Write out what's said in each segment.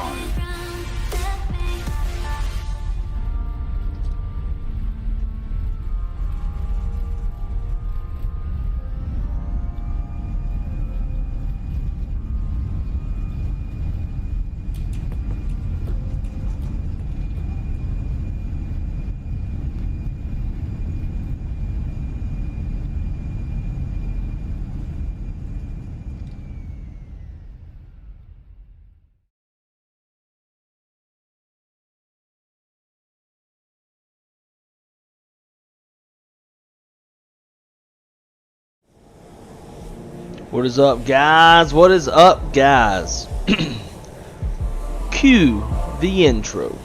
5. What is up, guys? What is up, guys? Cue the intro.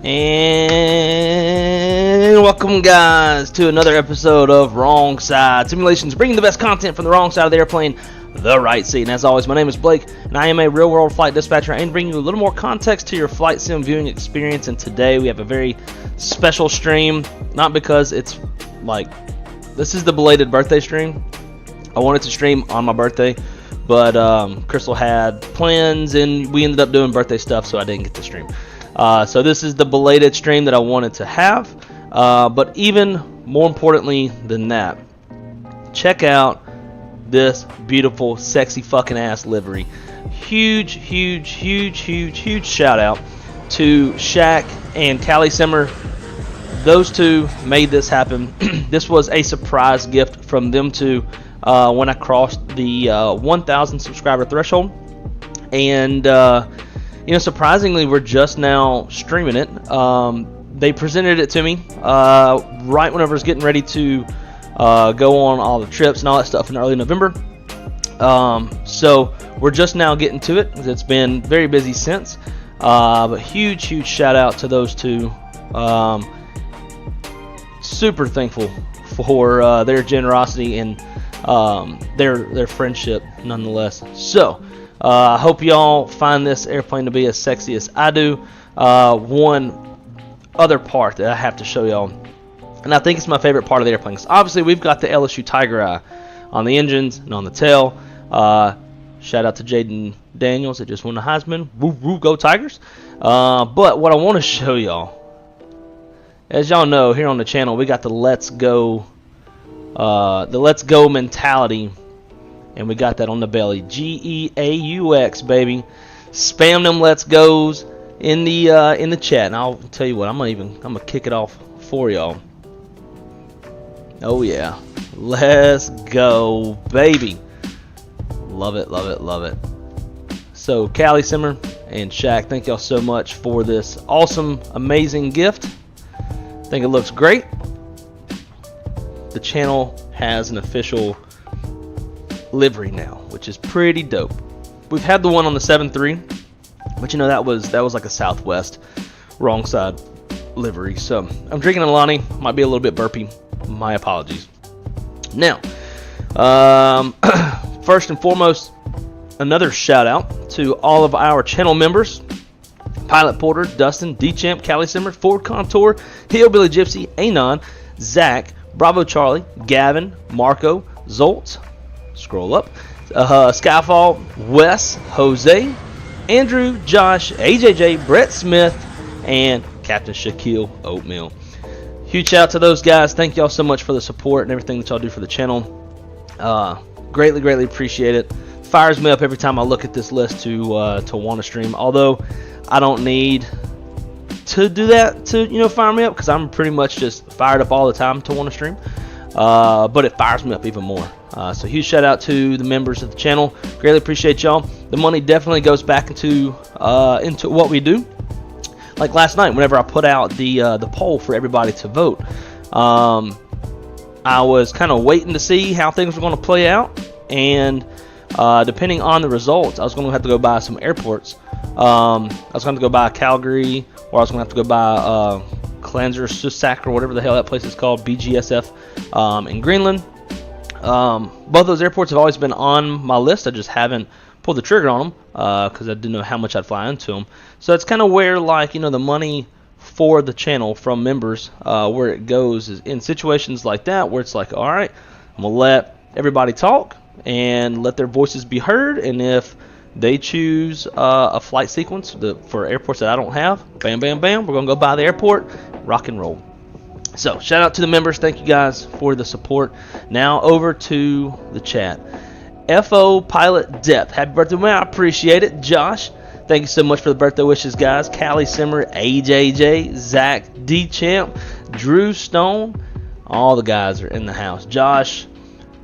And welcome, guys, to another episode of Wrong Side Simulations, bringing the best content from the wrong side of the airplane, the right seat. And as always, my name is Blake, and I am a real-world flight dispatcher and bring you a little more context to your flight sim viewing experience. And today we have a very special stream, not because it's like, this is the belated birthday stream. I wanted to stream on my birthday, but Crystal had plans, and we ended up doing birthday stuff, so I didn't get to stream. So this is the belated stream that I wanted to have, but even more importantly than that, check out this beautiful, sexy fucking ass livery. Huge shout out to Shaq and Callie Simmer. Those two made this happen. This was a surprise gift from them two when I crossed the 1,000 subscriber threshold, and you know, surprisingly, we're just now streaming it. They presented it to me right whenever I was getting ready to go on all the trips and all that stuff in early November. So we're just now getting to it. It's been very busy since. But huge shout out to those two. Super thankful for their generosity and their friendship nonetheless. So I hope y'all find this airplane to be as sexy as I do. One other part that I have to show y'all, and I think it's my favorite part of the airplane, because obviously we've got the LSU Tiger Eye on the engines and on the tail. Shout out to Jaden Daniels that just won the Heisman. Woo woo, go Tigers. But what I want to show y'all, as y'all know, here on the channel we got the let's go mentality, and we got that on the belly. GEAUX, baby. Spam them let's goes in the chat, and I'll tell you what, I'm gonna kick it off for y'all. Oh yeah, let's go, baby. Love it, love it, love it. So Callie Simmer and Shaq, thank y'all so much for this awesome, amazing gift. I think it looks great. The channel has an official livery now, which is pretty dope. We've had the one on the 7.3, but you know that was like a Southwest wrong side livery. So I'm drinking a Alani, might be a little bit burpy. My apologies. Now, first and foremost, another shout out to all of our channel members: Pilot Porter, Dustin, D-Champ, Callie Simmer, Ford Contour, Hillbilly Gypsy, Anon, Zach, Bravo Charlie, Gavin, Marco, Zolt, scroll up, Skyfall, Wes, Jose, Andrew, Josh, AJJ, Brett Smith, and Captain Shaquille Oatmeal. Huge shout out to those guys. Thank y'all so much for the support and everything that y'all do for the channel. Greatly, greatly appreciate it. Fires me up every time I look at this list to want to stream. Although I don't need to do that to fire me up, because I'm pretty much just fired up all the time to want to stream. But it fires me up even more. So huge shout out to the members of the channel. Greatly appreciate y'all. The money definitely goes back into what we do. Like last night, whenever I put out the poll for everybody to vote, I was kind of waiting to see how things were going to play out, and depending on the results, I was going to have to go buy some airports. I was going to go buy Calgary, or I was going to have to go buy Clanzer, Susak, or whatever the hell that place is called, BGSF, in Greenland. Both those airports have always been on my list. I just haven't pulled the trigger on them because I didn't know how much I'd fly into them. So it's kind of where, like, the money for the channel from members, where it goes is in situations like that, where it's like, all right, I'm gonna let everybody talk and let their voices be heard, and if they choose a flight sequence for airports that I don't have, bam bam bam, we're gonna go by the airport, rock and roll. So shout out to the members. Thank you guys for the support. Now over to the chat. FO Pilot Depth, happy birthday, man. I appreciate it. Josh, thank you so much for the birthday wishes, guys. Callie Simmer, AJJ, Zach, D-Champ, Drew Stone, all the guys are in the house. Josh,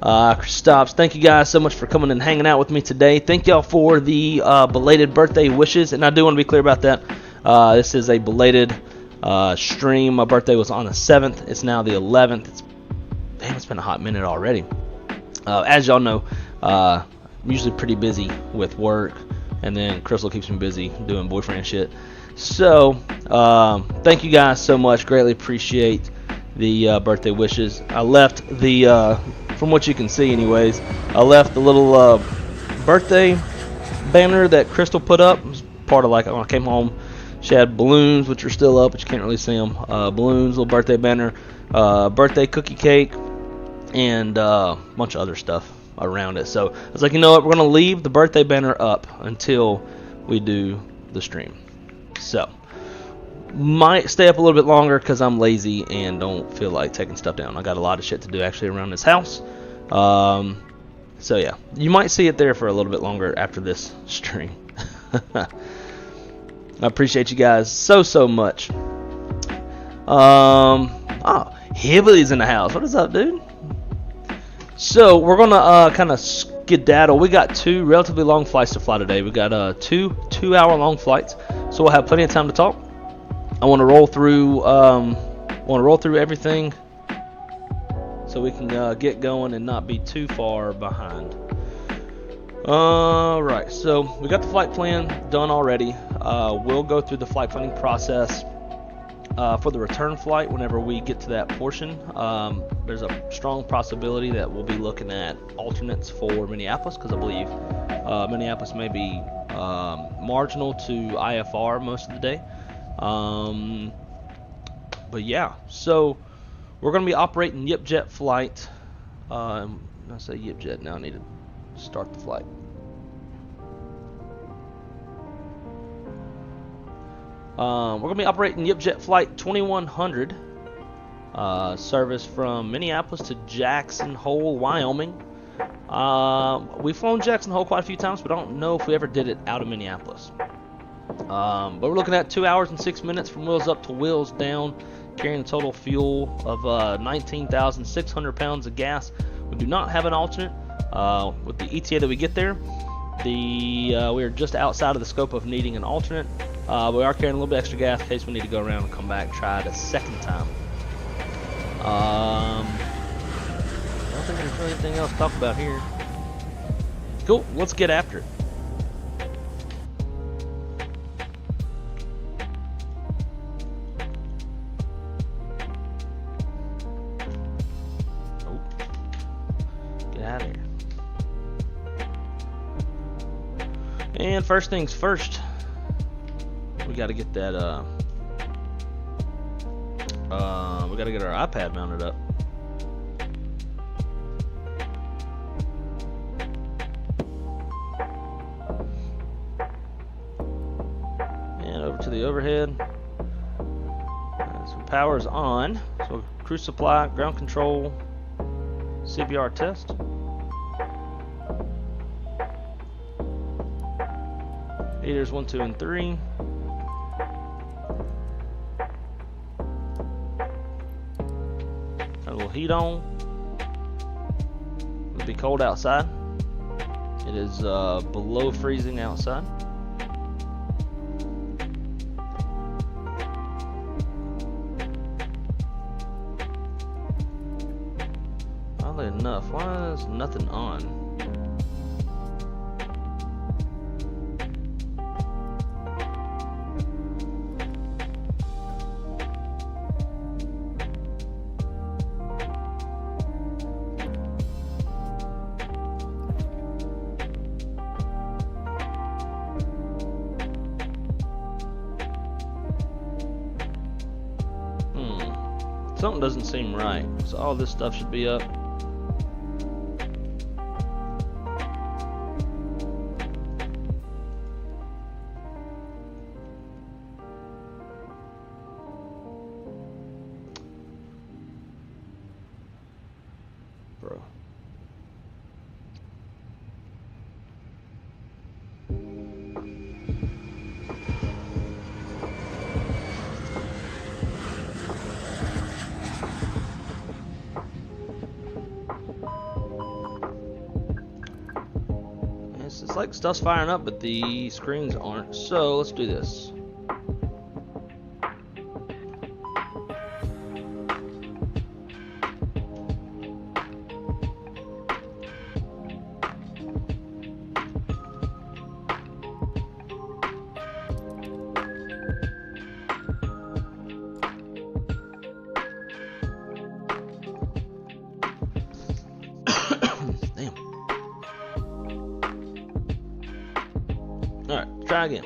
Kristaps, thank you guys so much for coming and hanging out with me today. Thank y'all for the belated birthday wishes, and I do want to be clear about that. This is a belated stream. My birthday was on the 7th. It's now the 11th. It's been a hot minute already. As y'all know, I'm usually pretty busy with work, and then Crystal keeps me busy doing boyfriend shit. So thank you guys so much. Greatly appreciate the birthday wishes. I left the from what you can see anyways, I left the little birthday banner that Crystal put up. It was part of, like, when I came home, she had balloons, which are still up, but you can't really see them. Balloons, little birthday banner, birthday cookie cake, and a bunch of other stuff around it. So I was like, you know what, we're going to leave the birthday banner up until we do the stream. So might stay up a little bit longer because I'm lazy and don't feel like taking stuff down. I got a lot of shit to do actually around this house. So yeah, you might see it there for a little bit longer after this stream. I appreciate you guys so much. Oh, Hibbley's in the house. What is up, dude? So we're gonna kind of skedaddle. We got two relatively long flights to fly today. We got two 2-hour-long flights, so we'll have plenty of time to talk. I want to roll through everything so we can get going and not be too far behind. Alright, so we got the flight plan done already. We'll go through the flight planning process for the return flight whenever we get to that portion. But there's a strong possibility that we'll be looking at alternates for Minneapolis, because I believe Minneapolis may be marginal to IFR most of the day. But yeah, so we're going to be operating YipJet flight. I say YipJet now. I need to start the flight. We're going to be operating YipJet flight 2100. Service from Minneapolis to Jackson Hole, Wyoming. We've flown Jackson Hole quite a few times, but I don't know if we ever did it out of Minneapolis. But we're looking at 2 hours and 6 minutes from wheels up to wheels down, carrying a total fuel of 19,600 pounds of gas. We do not have an alternate. With the ETA that we get there, we are just outside of the scope of needing an alternate. We are carrying a little bit extra gas in case we need to go around and come back and try it a second time. I don't think there's really anything else to talk about here. Cool, let's get after it. Oh, get out of here. And first things first, we got to get that we got to get our iPad mounted up. And over to the overhead. So power is on. So cruise supply, ground control, CBR test. Heaters 1, 2, and 3. A little heat on. It'll be cold outside. It is below freezing outside. Oddly enough, why is nothing on? Something doesn't seem right. So all this stuff should be up. Bro. It's like stuff's firing up, but the screens aren't. So let's do this. Damn. Alright, try again.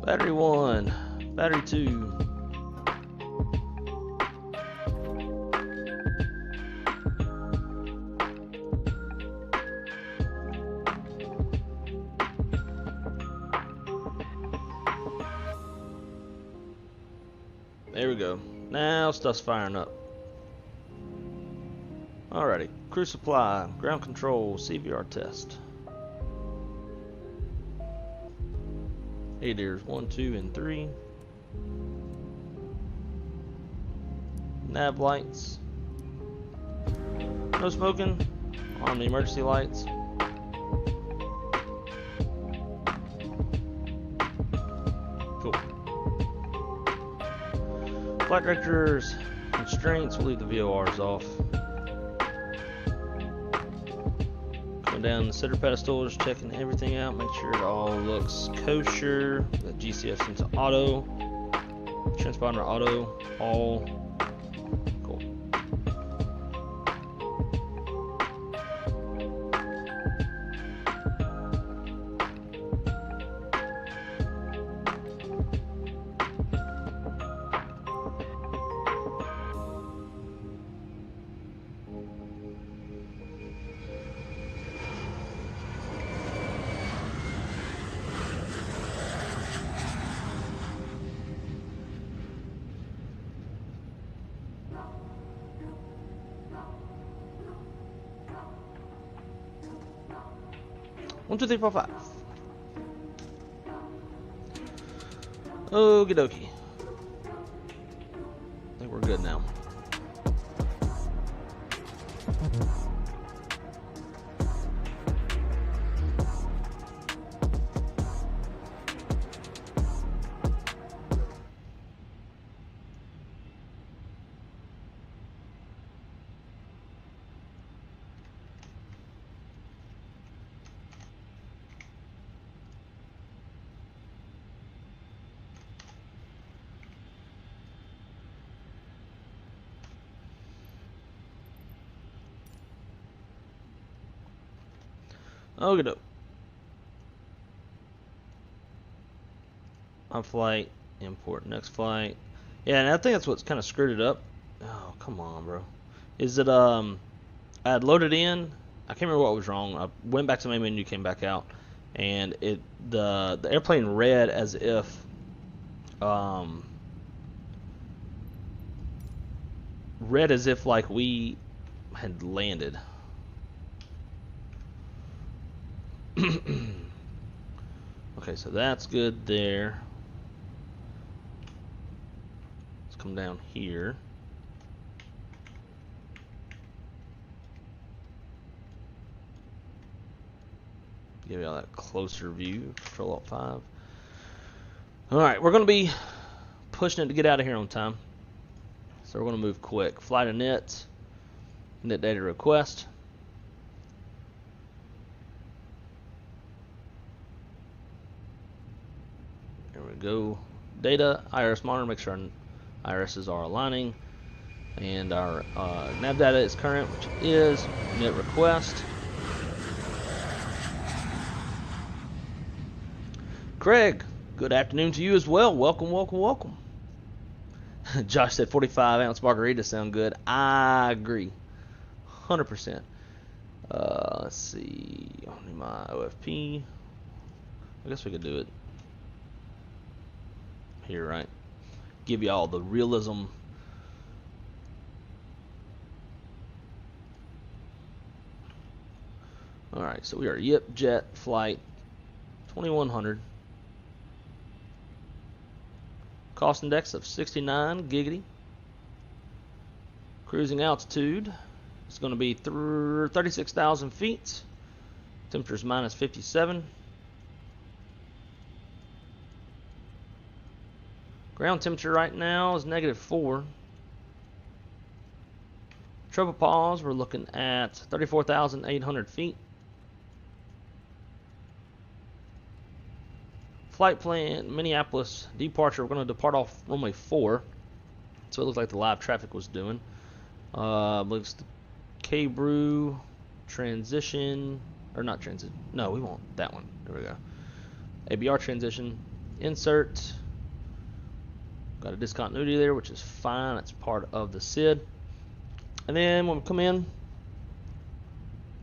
Battery 1, battery 2. There we go. Now stuff's firing up. Alrighty, crew supply, ground control, CBR test. Heaters 1, 2, and 3. Nav lights. No smoking on the emergency lights. Cool. Flight directors, constraints, we'll leave the VORs off. Down the center pedestal, just checking everything out, make sure it all looks kosher. The GCF's into auto, transponder auto, all cool. 1, 2, 3, 4, 5. Okie dokie. I think we're good now. Okie doke. On flight, import next flight. Yeah, and I think that's what's kind of screwed it up. Oh, come on, bro. Is it I had loaded in. I can't remember what was wrong. I went back to my menu, came back out, and the airplane read as if like we had landed. Okay, so that's good there. Let's come down here. Give you all that closer view. Control Alt 5. Alright, we're going to be pushing it to get out of here on time. So we're going to move quick. Flight init. Init data request. There we go. Data, IRS monitor, make sure our IRSs are aligning. And our nav data is current, which is. Init request. Craig, good afternoon to you as well. Welcome, welcome, welcome. Josh said 45-ounce margaritas sound good. I agree. 100%. Let's see. I need my OFP. I guess we could do it here, right? Give you all the realism. Alright, so we are Yip Jet Flight 2100. Cost index of 69, giggity. Cruising altitude is going to be 36,000 feet. Temperature is minus 57. Ground temperature right now is negative 4. Tropopause, we're looking at 34,800 feet. Flight plan, Minneapolis departure. We're going to depart off runway 4. So it looks like the live traffic was doing. Looks the K-Brew transition, or not transition. No, we want that one. There we go. ABR transition, insert. Got a discontinuity there, which is fine. It's part of the SID. And then when we come in,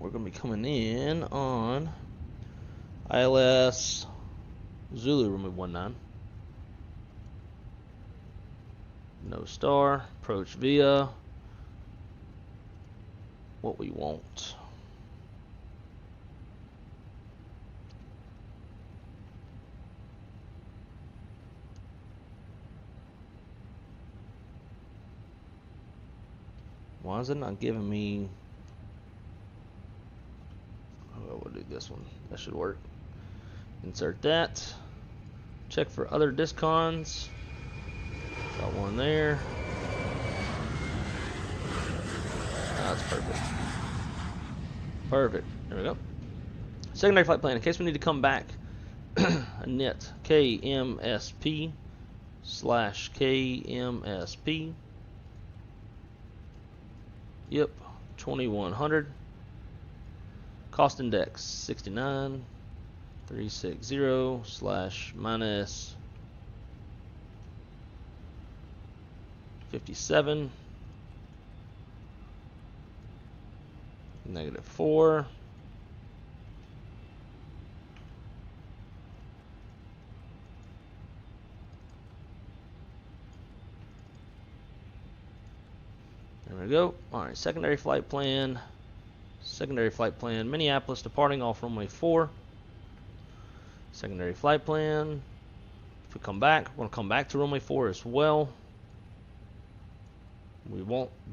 we're going to be coming in on ILS Zulu, remove 19. No star. Approach via what we want. Why is it not giving me? Oh, we'll do this one. That should work. Insert that. Check for other discons. Got one there. That's perfect. Perfect. There we go. Secondary flight plan. In case we need to come back, init KMSP /KMSP. Yep, 2100. Cost index 69. 360 / minus 57. Negative 4. There we go. Alright, secondary flight plan. Secondary flight plan. Minneapolis departing off runway 4. Secondary flight plan. If we come back, we're going to come back to runway 4 as well. We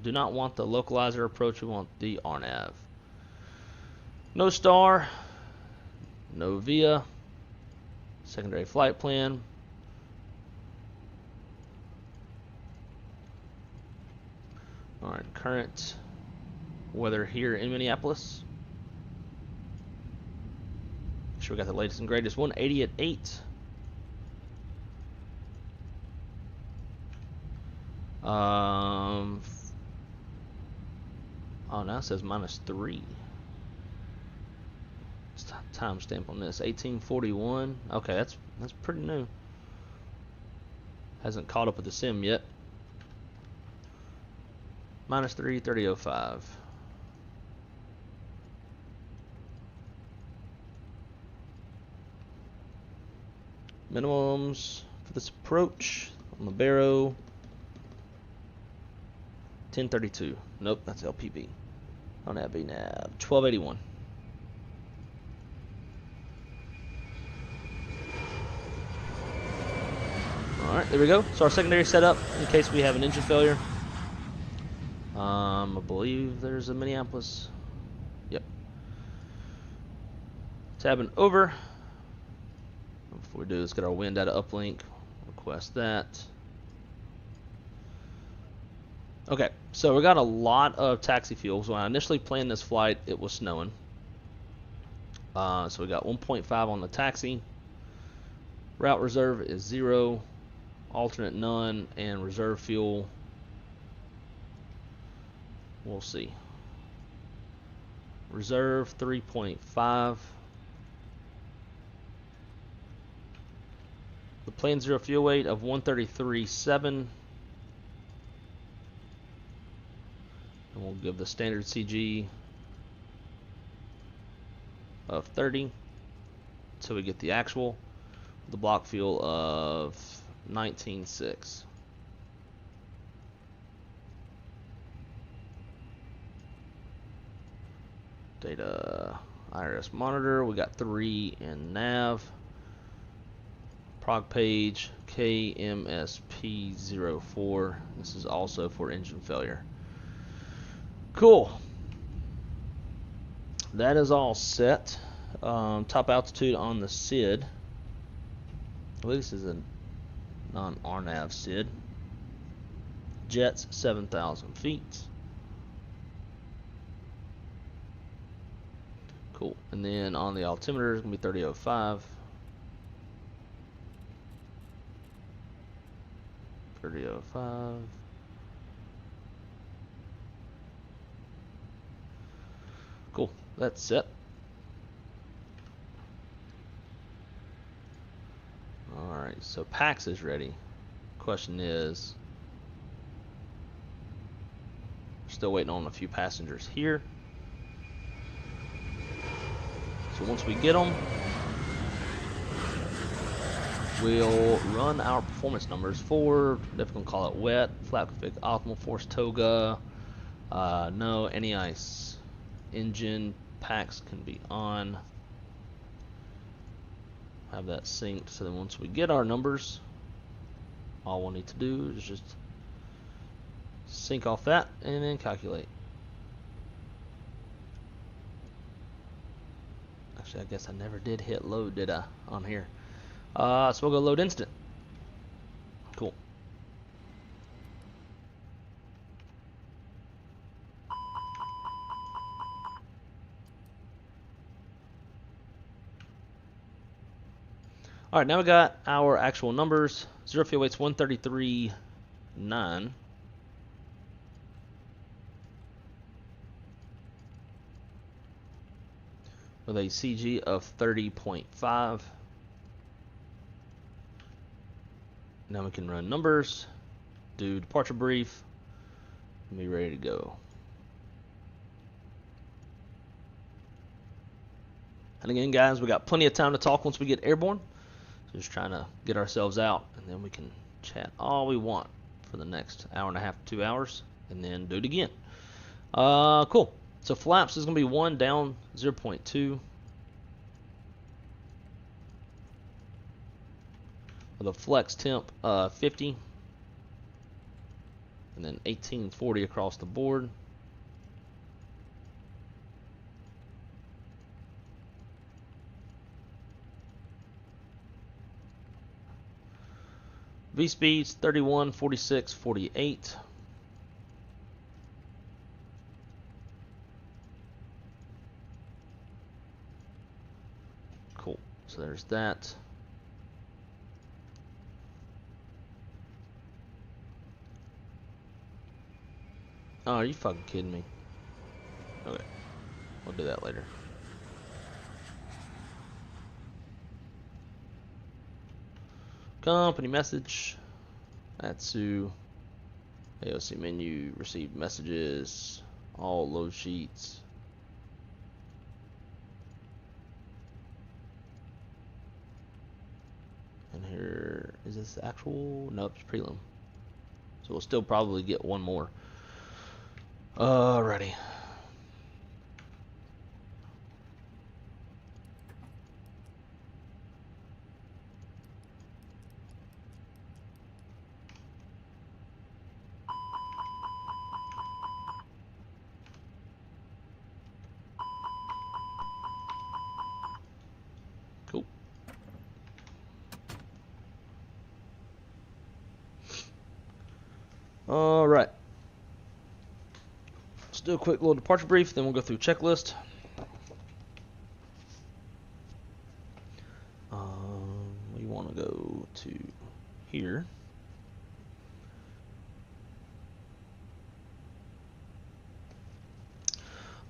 do not want the localizer approach, we want the RNAV. No star, no via, secondary flight plan. Alright, current weather here in Minneapolis. Make sure we got the latest and greatest. 180 at 8. Oh, now it says -3. Timestamp on this 1841. Okay, that's pretty new. Hasn't caught up with the sim yet. -3, 30:05. Minimums for this approach on the Barrow. 1032. Nope, that's LPV. On that nav 1281. Alright, there we go. So our secondary setup in case we have an engine failure. I believe there's a Minneapolis. Yep. Tabbing over. Before we do, let's get our wind data uplink. Request that. Okay, so we got a lot of taxi fuel. So when I initially planned this flight, it was snowing. So we got 1.5 on the taxi. Route reserve is 0. Alternate none, and reserve fuel, we'll see. Reserve 3.5. The planned 0 fuel weight of 133.7. And we'll give the standard CG of 30 until we get the actual. The block fuel of 19.6. Data IRS monitor. We got 3 in nav. Prog page KMSP 04. This is also for engine failure. Cool. That is all set. Top altitude on the SID. I believe this is a non-RNAV SID. Jets 7,000 feet. Cool. And then on the altimeter it's gonna be 30:05. 30:05. Cool. That's set. Alright, so PAX is ready. Question is, still waiting on a few passengers here. So once we get them, we'll run our performance numbers for, definitely gonna call it wet, flat config, optimal, force toga, no, any ice, engine, PAX can be on. Have that synced, so then once we get our numbers, all we'll need to do is just sync off that and then calculate. Actually, I guess I never did hit load, did I, on here? So we'll go load instant. Cool. Alright, now we got our actual numbers. 0 fuel weight's 133.9. With a CG of 30.5. Now we can run numbers, do departure brief, and be ready to go. And again, guys, we got plenty of time to talk once we get airborne. So just trying to get ourselves out, and then we can chat all we want for the next hour and a half to 2 hours, and then do it again. Cool. So flaps is going to be 1 down 0.2. with a flex temp 50, and then 1840 across the board. V speeds 31, 46, 48. Cool. So there's that. Oh, are you fucking kidding me? Okay. We'll do that later. Company message. Atsu. AOC menu. Received messages. All load sheets. And here, is this actual? Nope, it's prelim. So we'll still probably get one more. Alrighty. Cool. Alright. Let's do a quick little departure brief, then we'll go through checklist. We want to go to here.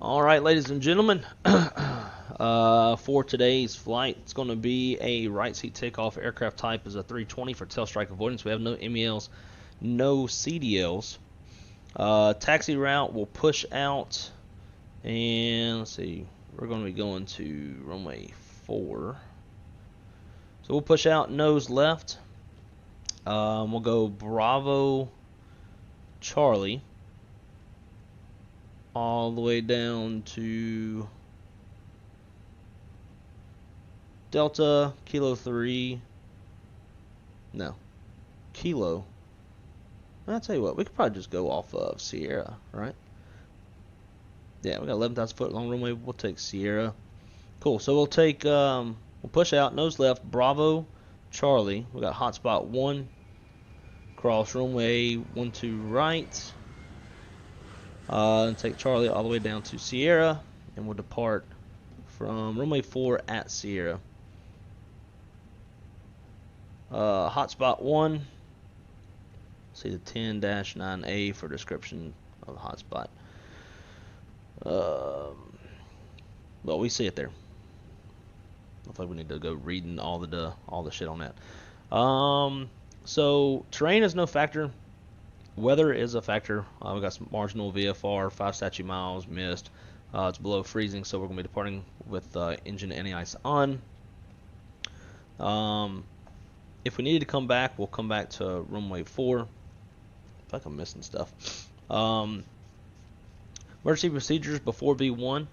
Alright, ladies and gentlemen, for today's flight, it's going to be a right seat takeoff. Aircraft type is a 320 for tail strike avoidance. We have no MELs, no CDLs. Taxi route will push out, and let's see, we're going to be going to runway 4. So we'll push out nose left. We'll go Bravo Charlie all the way down to Delta Kilo 3. No, Kilo. I'll tell you what, we could probably just go off of Sierra, right? Yeah, we got 11,000 foot long runway. We'll take Sierra. Cool. So we'll take, we'll push out nose left, Bravo Charlie. We got hotspot 1, cross runway 12 right. And take Charlie all the way down to Sierra, and we'll depart from runway 4 at Sierra. Hotspot 1. See the 10-9A for description of the hotspot. Well, we see it there. I think we need to go reading all the shit on that. So terrain is no factor. Weather is a factor. We got some marginal VFR, 5 statute miles, mist. It's below freezing, so we're going to be departing with engine anti-ice on. If we needed to come back, we'll come back to runway 4. I feel like I'm missing stuff. Emergency procedures before B1.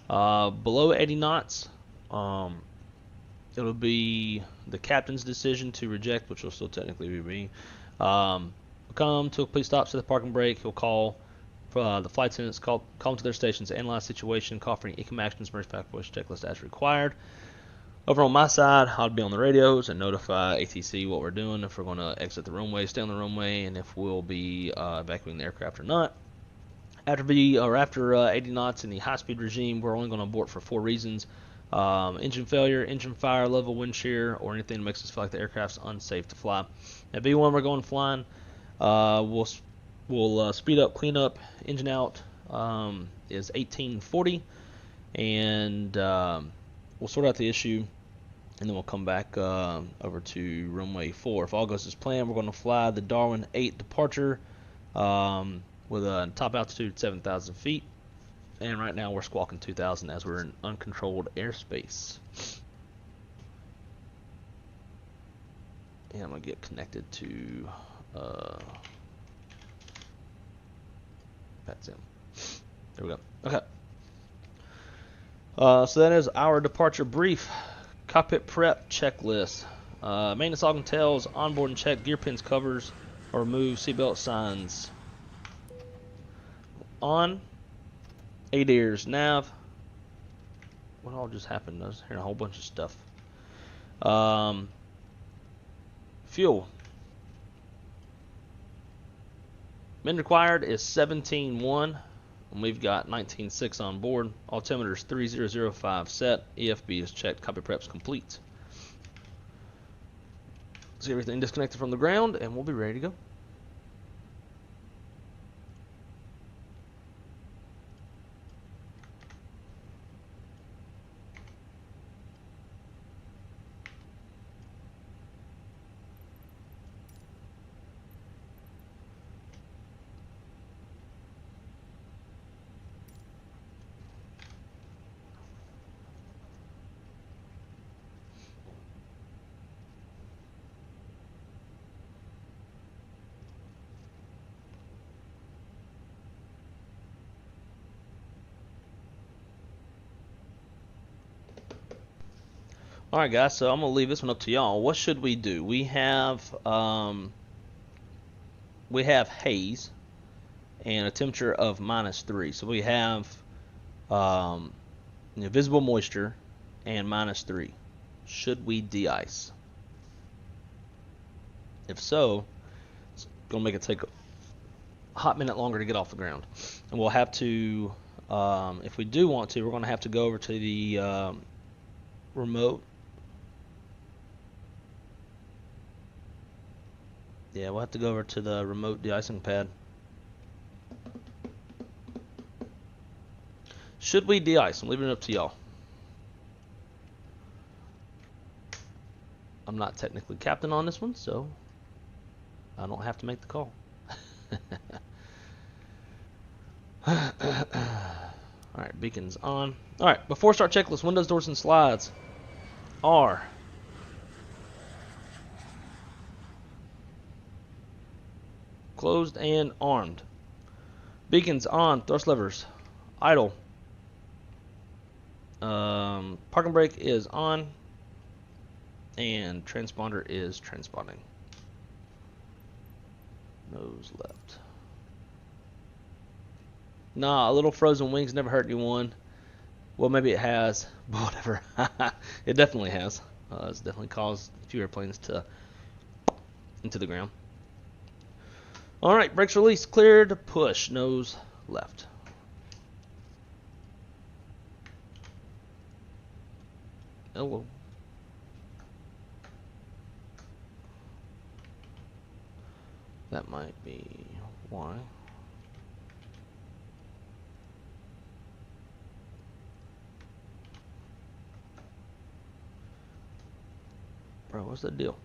Below 80 knots, it'll be the captain's decision to reject, which will still technically be me. Come to a complete stop, set the parking brake. He'll call the flight attendants, call them to their stations, analyze the situation, call for any ECM actions, emergency pack voice checklist as required. Over on my side, I'll be on the radios and notify ATC what we're doing, if we're going to exit the runway, stay on the runway, and if we'll be evacuating the aircraft or not. After 80 knots in the high-speed regime, we're only going to abort for 4 reasons. Engine failure, engine fire, level wind shear, or anything that makes us feel like the aircraft's unsafe to fly. At B1, we're going flying. We'll speed up, clean up, engine out is 1840, and we'll sort out the issue, and then we'll come back over to runway 4. If all goes as planned, we're going to fly the Darwin 8 departure with a top altitude of 7,000 feet, and right now we're squawking 2,000 as we're in uncontrolled airspace. And I'm going to get connected to PATSIM. There we go. Okay. So that is our departure brief. Cockpit prep checklist. Maintenance log and tells, onboard and check gear pins, covers, or remove seatbelt signs. On. ADIRS, nav. What all just happened? I was hearing a whole bunch of stuff. Fuel. Min required is 17.1, and we've got 19.6 on board. Altimeter is 3005 set. EFB is checked. Copy prep's complete. See everything disconnected from the ground, and we'll be ready to go. Alright guys, so I'm going to leave this one up to y'all. What should we do? We have haze and a temperature of -3. So we have visible moisture and -3. Should we de-ice? If so, it's going to make it take a hot minute longer to get off the ground. And we'll have to, if we do want to, we're going to have to go over to the remote. Yeah, we'll have to go over to the remote de-icing pad. Should we de-ice? I'm leaving it up to y'all. I'm not technically captain on this one, so I don't have to make the call. Alright, beacons on. Alright, before start checklist, windows, doors, and slides are closed and armed. Beacons on, thrust levers idle. Parking brake is on, and transponder is transponding. Nose left. Nah, a little frozen wings never hurt anyone. Well, maybe it has, but whatever. It definitely has. It's definitely caused a few airplanes to into the ground. Alright, brakes released, cleared, push, nose left. Hello. That might be why. Bro, what's the deal?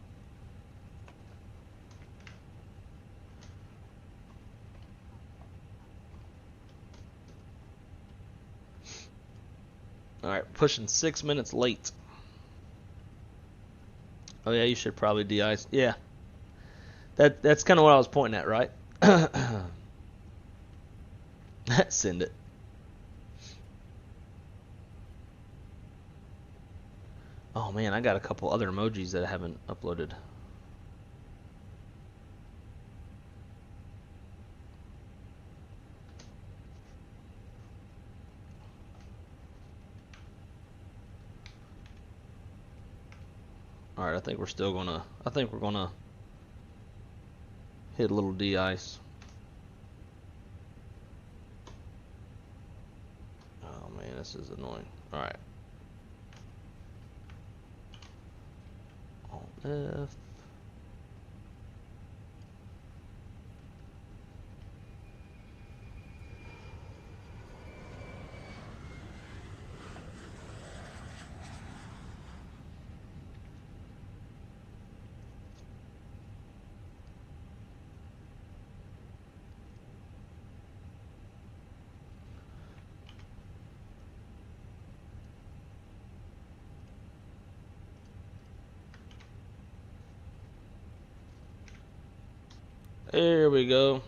Alright, pushing 6 minutes late. Oh yeah, you should probably de-ice. Yeah. That's kind of what I was pointing at, right? Send it. Oh man, I got a couple other emojis that I haven't uploaded. Alright, I think we're gonna hit a little de-ice. Oh man, this is annoying. Alright. Alt F. There we go.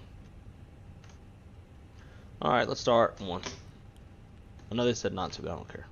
Alright, let's start one. I know they said not to, but I don't care.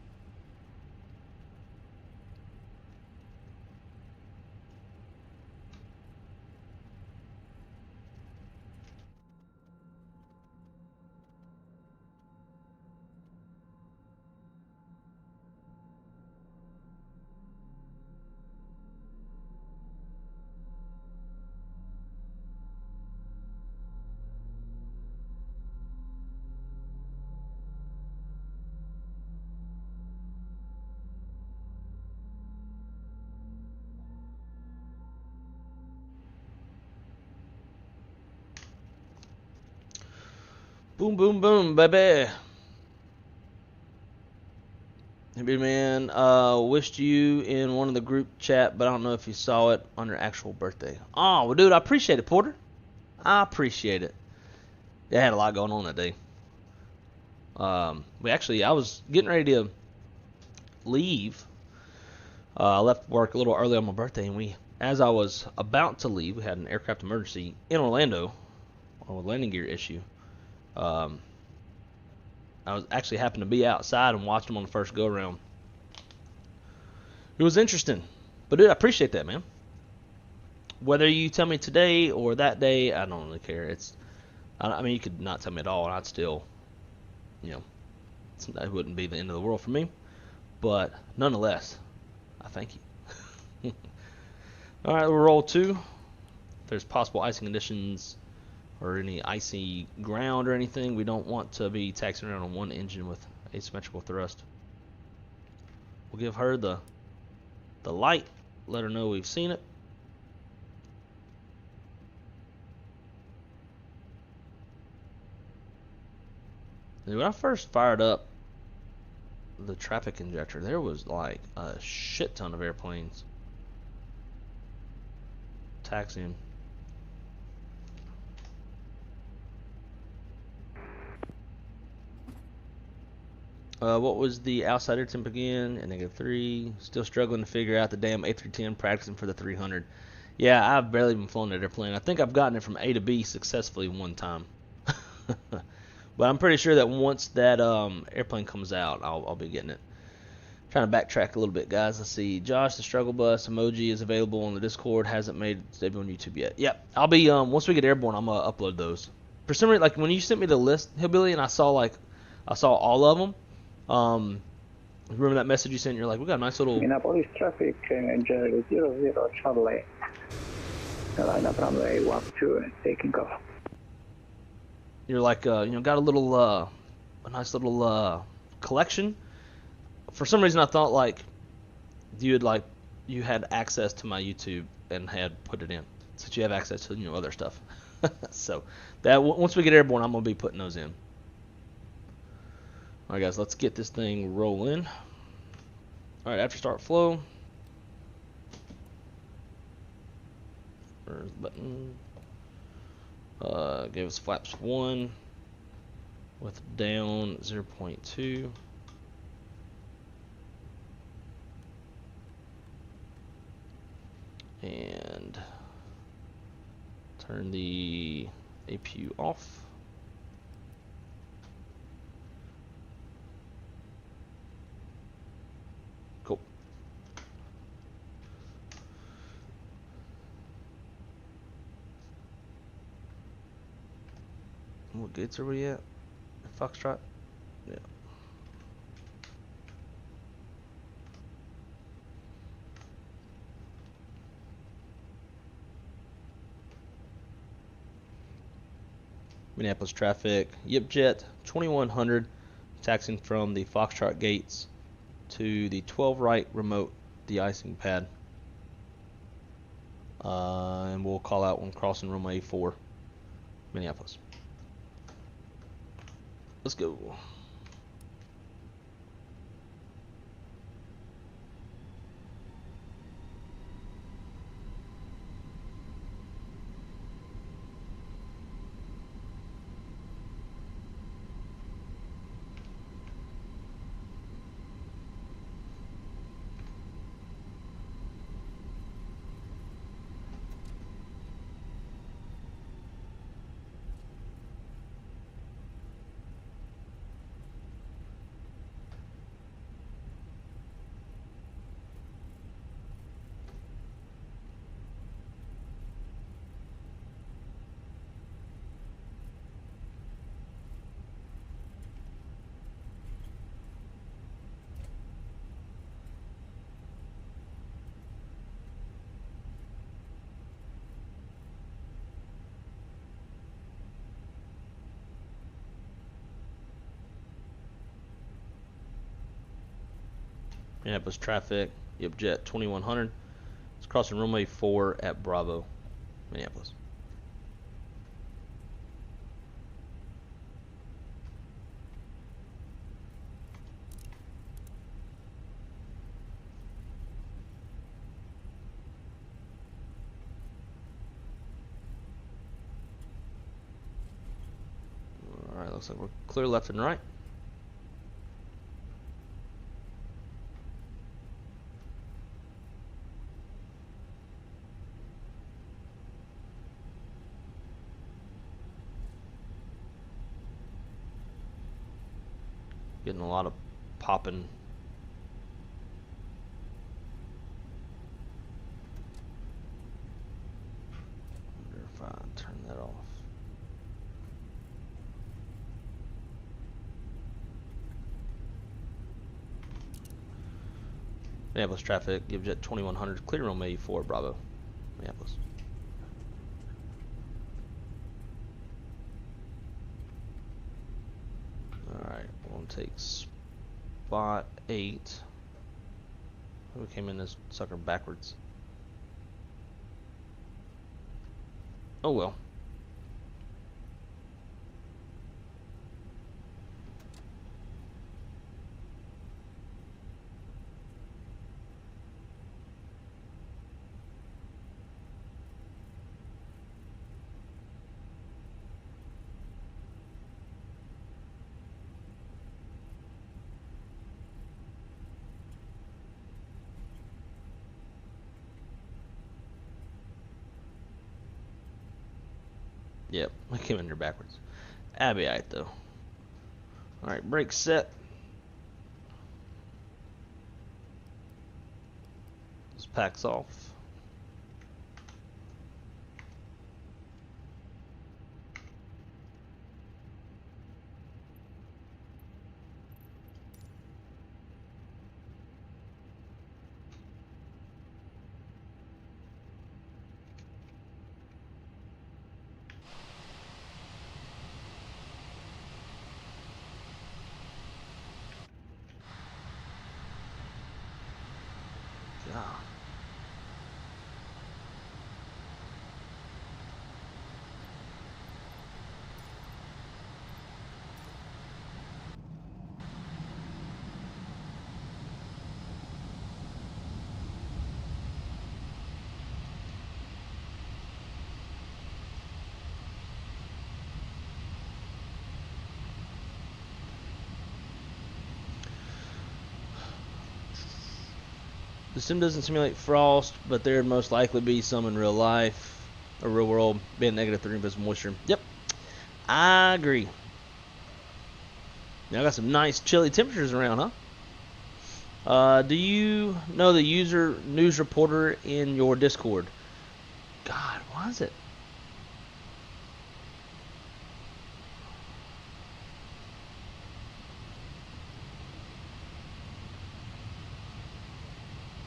Boom, boom, boom, baby. Hey, man, wished you in one of the group chat, but I don't know if you saw it on your actual birthday. Oh, well, dude, I appreciate it, Porter. I appreciate it. Yeah, I had a lot going on that day. I was getting ready to leave. I left work a little early on my birthday, and as I was about to leave, we had an aircraft emergency in Orlando, a landing gear issue. I was actually happened to be outside and watched them on the first go around. It was interesting, but dude, I appreciate that, man. Whether you tell me today or that day, I don't really care. I mean, you could not tell me at all, and I'd still, that wouldn't be the end of the world for me. But nonetheless, I thank you. All right, we'll roll 2. If there's possible icing conditions or any icy ground or anything, we don't want to be taxiing around on one engine with asymmetrical thrust. We'll give her the light, let her know we've seen it. And when I first fired up the traffic injector, there was like a shit ton of airplanes taxiing. What was the outside air temp again? At -3. Still struggling to figure out the damn A310, practicing for the 300. Yeah, I've barely been flying that airplane. I think I've gotten it from A to B successfully one time. But I'm pretty sure that once that airplane comes out, I'll be getting it. Trying to backtrack a little bit, guys. Let's see. Josh, the struggle bus emoji is available on the Discord. Hasn't made its debut on YouTube yet. Yep. I'll be once we get airborne, I'm gonna upload those. For some reason, like when you sent me the list, Hillbilly, and I saw all of them. Remember that message you sent? You're like, we got a nice little. Minneapolis traffic, Jerry 00 Charlie. Line up runway 12 and taking off. You're like, got a little, a nice little collection. For some reason, I thought like you had access to my YouTube and had put it in, since you have access to other stuff. So that once we get airborne, I'm gonna be putting those in. All right, guys, let's get this thing rolling. All right, after start flow. Where's the button? Gave us flaps 1 with down 0.2. And turn the APU off. Cool. What gates are we at? Foxtrot? Yeah. Minneapolis traffic, Yipjet 2100, taxiing from the Foxtrot gates to the 12 right remote de-icing pad. And we'll call out when crossing runway 4, Minneapolis. Let's go. Minneapolis traffic, Yipjet 2100. It's crossing runway 4 at Bravo, Minneapolis. looks like we're clear left and right. Getting a lot of popping. I wonder if I turn that off. Minneapolis traffic, give jet 2100, clear on 84, Bravo, Minneapolis. Alright, we're going to take spot 8. We came in this sucker backwards. Oh well. Yep, I came in here backwards. Abiite though. Alright, brake set. This packs off. God. The sim doesn't simulate frost, but there'd most likely be some in real life or real world, being -3 invisible moisture. Yep, I agree. Now I got some nice chilly temperatures around, huh? Do you know the user news reporter in your Discord? God, why is it?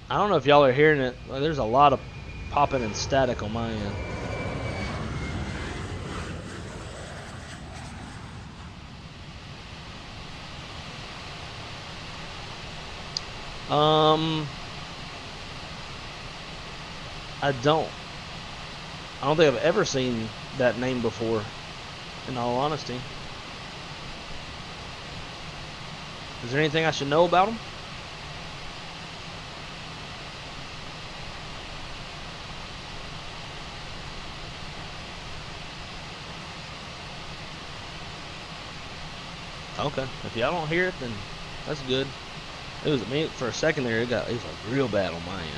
I don't know if y'all are hearing it. There's a lot of popping and static on my end. I don't think I've ever seen that name before, in all honesty. Is there anything I should know about him? Okay, if y'all don't hear it, then that's good. It was me for a second there. It was like real bad on my end.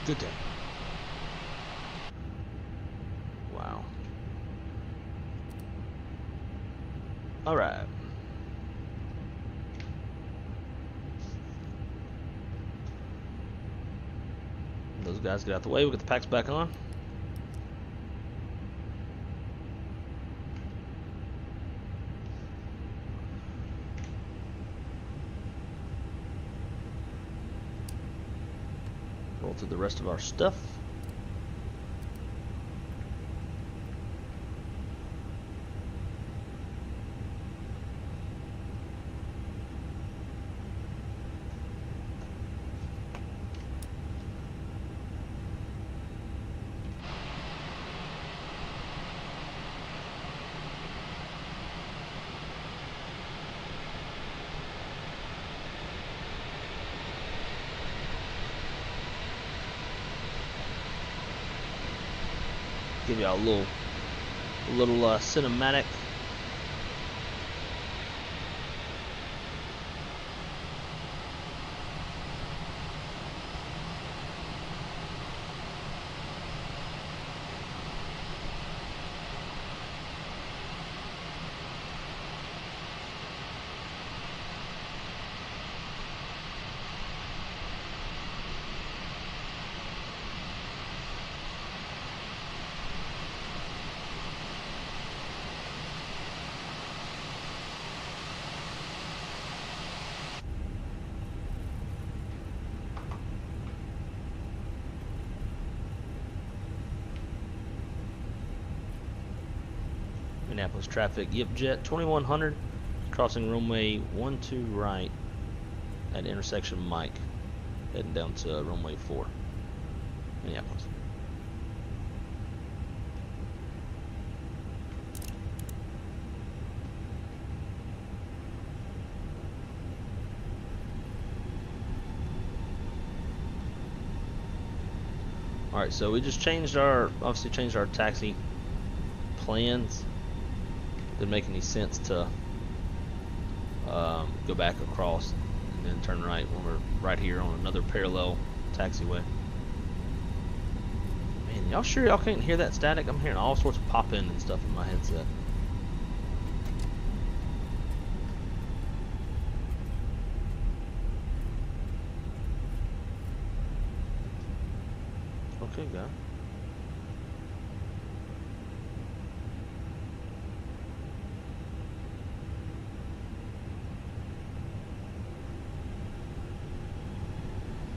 Good day. Wow. All right. Those guys get out the way. We'll get the packs back on. Roll through the rest of our stuff. give you a little cinematic. Minneapolis traffic, Jet 2100, crossing runway 12 right at intersection Mike, heading down to runway 4, Minneapolis. Alright, so we just obviously changed our taxi plans. Didn't make any sense to go back across and then turn right when we're right here on another parallel taxiway. Man, y'all sure y'all can't hear that static? I'm hearing all sorts of pop-in and stuff in my headset. Okay, guys.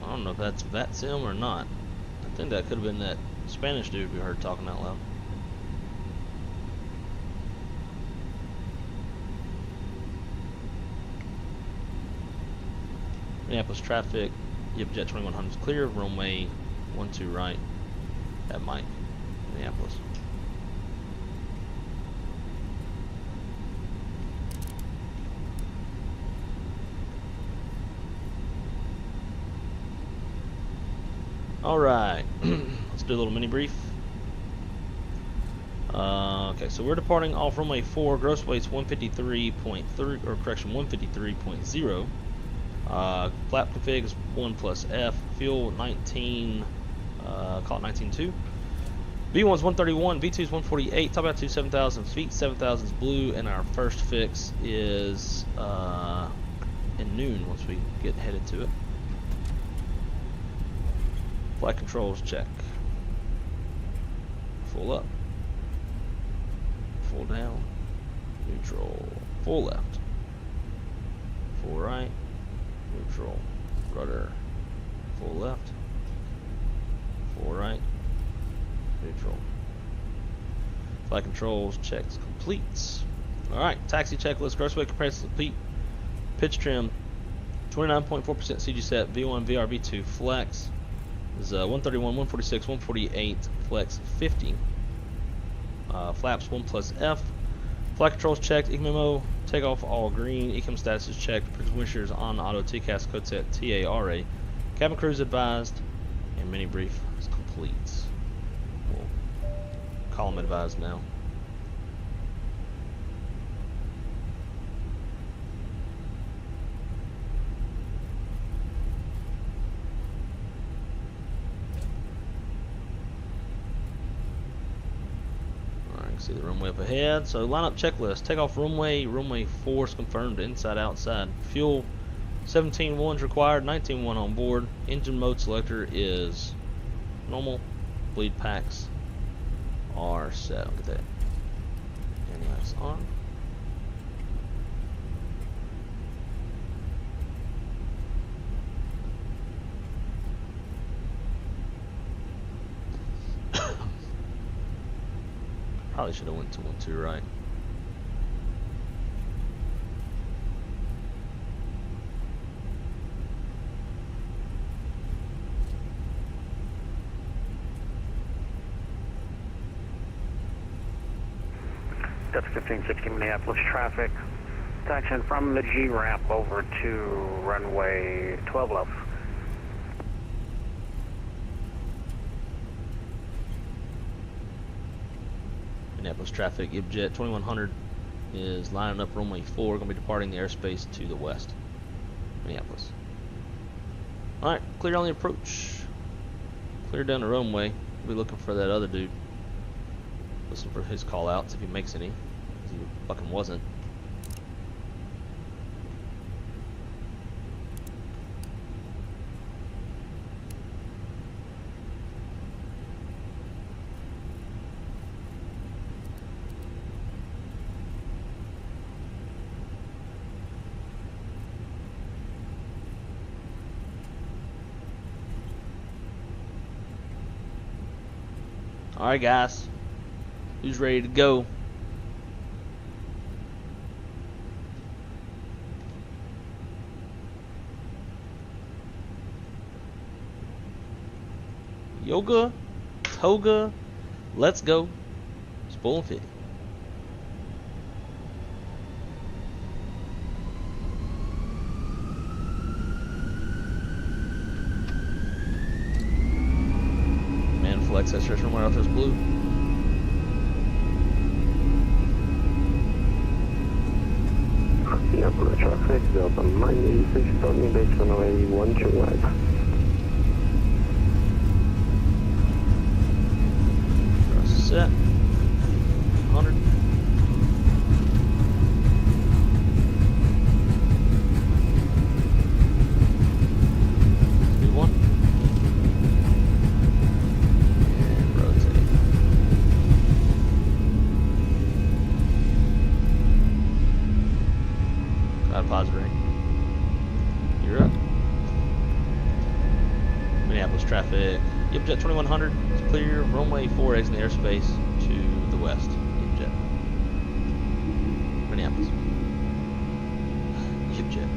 I don't know if that's VATSIM or not. I think that could have been that Spanish dude we heard talking out loud. Minneapolis traffic, Jet 2100 is clear, runway 12 right at Mike, Minneapolis. Alright, let's do a little mini brief. Okay, so we're departing off runway 4, gross weight's 153.3, or correction, 153.0. Flap config is 1 plus F, fuel 19, call it 19.2. V1's 131, V2's 148, top altitude 7,000 feet, 7,000's blue, and our first fix is in noon once we get headed to it. Flight controls check. Full up. Full down. Neutral. Full left. Full right. Neutral. Rudder. Full left. Full right. Neutral. Flight controls checks complete. Alright, taxi checklist. Gross weight comparison complete. Pitch trim 29.4% CG set. V1, VR, V2 flex. Is 131, 146, 148, flex 50. Flaps 1 plus F. Flight controls checked. ECMO takeoff all green. ECM status is checked. Windshields on auto. TCAS code set TARA. Cabin crew is advised. And mini brief is complete. We'll call them advised now. See the runway up ahead. So lineup checklist. Takeoff runway 4 is confirmed inside outside. Fuel 17.1 is required, 19.1 on board. Engine mode selector is normal. Bleed packs are set. Look at that. And that's on. Probably should have went to 12 right. That's 1560 Minneapolis traffic. Taxiing from the G ramp over to runway 12 left. Minneapolis traffic, Jet 2100 is lining up runway 4, going to be departing the airspace to the west. Minneapolis. Alright, clear on the approach. Clear down the runway. We'll be looking for that other dude. Listen for his call outs if he makes any. Because he fucking wasn't. Alright guys, who's ready to go? Yoga, toga, let's go. Spool and 50. Flex that stretch runway out there's blue. Minneapolis traffic, Delta 986, starting base runway 12 right. Set. 100. Speed 1. Positive. You're up. Minneapolis traffic. Jet 2100 is clear. Runway 4 exiting the airspace to the west. Jet. Minneapolis. Jet.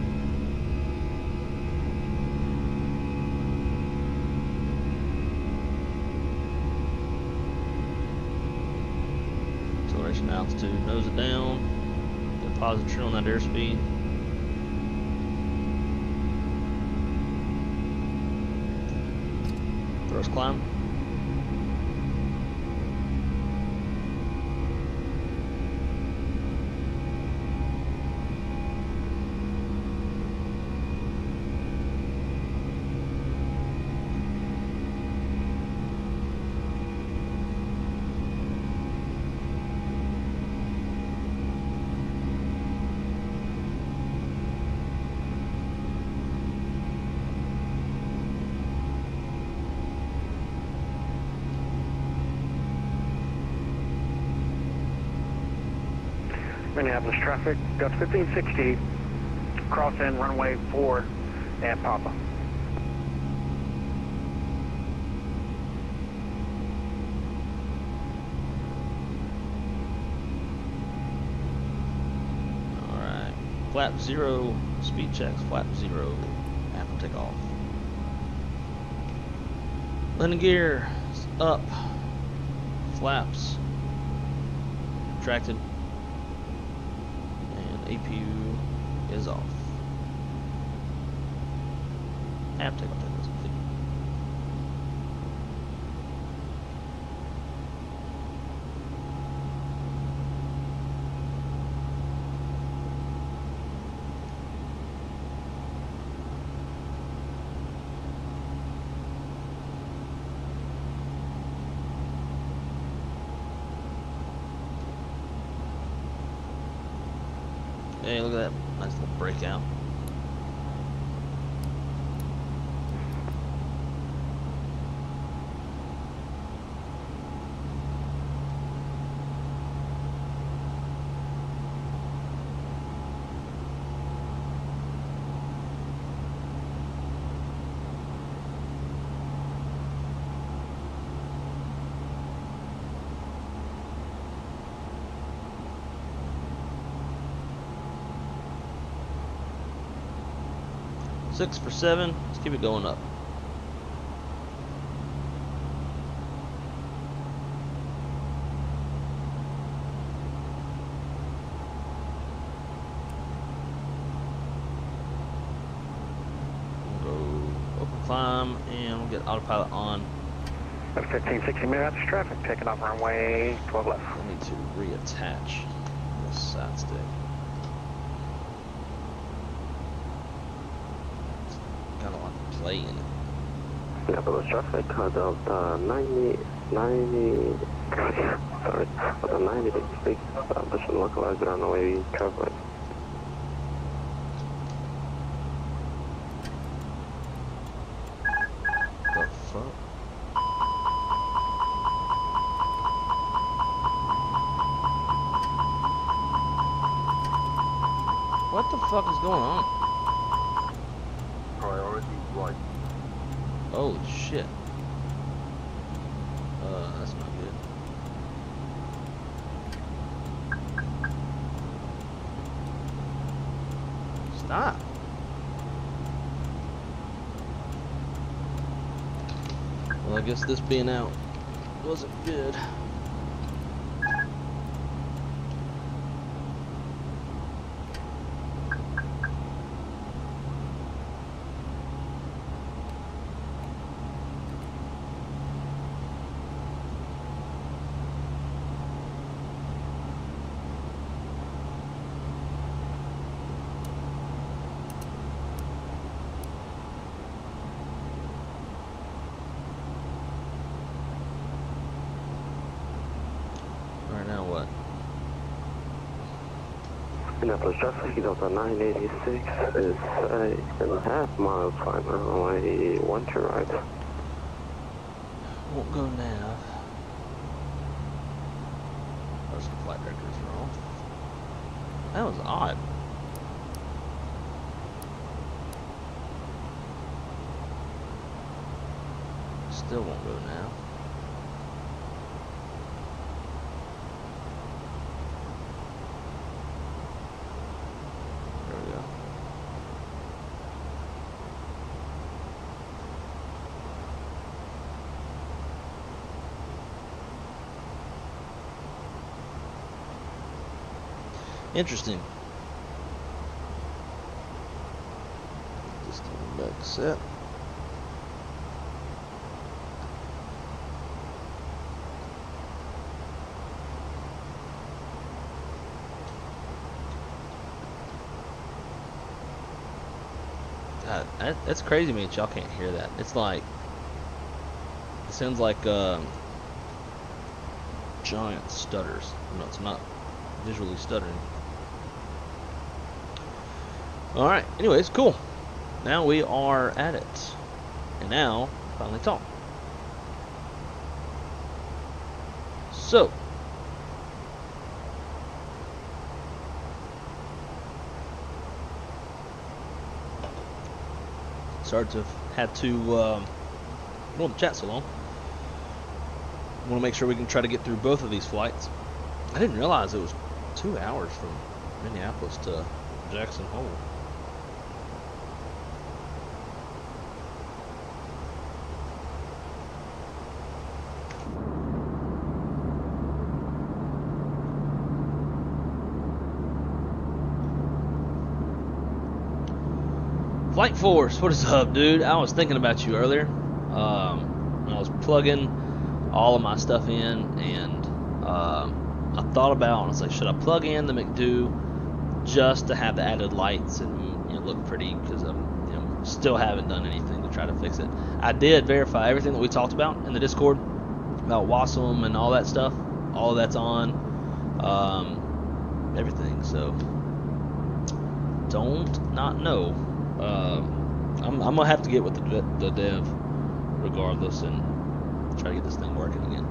Acceleration altitude. Nose it down. Get positive trim on that airspeed. First climb. Minneapolis traffic, Gus 1560, cross in runway 4 and Papa. Alright, flap 0, speed checks, flap 0, after takeoff. Landing gear is up, flaps retracted. APU is off. Have to take off that complete. Hey, look at that nice little breakout. Six for 7. Let's keep it going up. We'll go open climb and we'll get autopilot on. Got 1560 minutes traffic, taking off runway 12 left. I need to reattach this side stick. Got a lot of playing. Minneapolis traffic, Delta 90, sorry, Delta 96, establishing localized runway traffic. The fuck? What the fuck is going on? Priority 1. Holy shit. That's not good. Stop. Well, I guess this being out wasn't good. Now what? Minneapolis traffic, Delta 986 is 8.5 miles, flying runway 1 to right. Won't go nav. There's some flight records wrong. That was odd. Still won't go now. There we go. Interesting. Just coming back set. God, that's crazy to me that y'all can't hear that. It's like, it sounds like giant stutters. No, it's not visually stuttering. Alright, anyways, cool. Now we are at it. And now, finally talk. So, sorry to have had to hold the chat so long. I want to make sure we can try to get through both of these flights. I didn't realize it was 2 hours from Minneapolis to Jackson Hole. Flight Force, what is up, dude? I was thinking about you earlier. When I was plugging all of my stuff in, and I thought about, I was like, should I plug in the McDo just to have the added lights and look pretty? Because I still haven't done anything to try to fix it. I did verify everything that we talked about in the Discord about WASM and all that stuff. All of that's on, everything. So don't not know. I'm gonna have to get with the dev regardless and try to get this thing working again.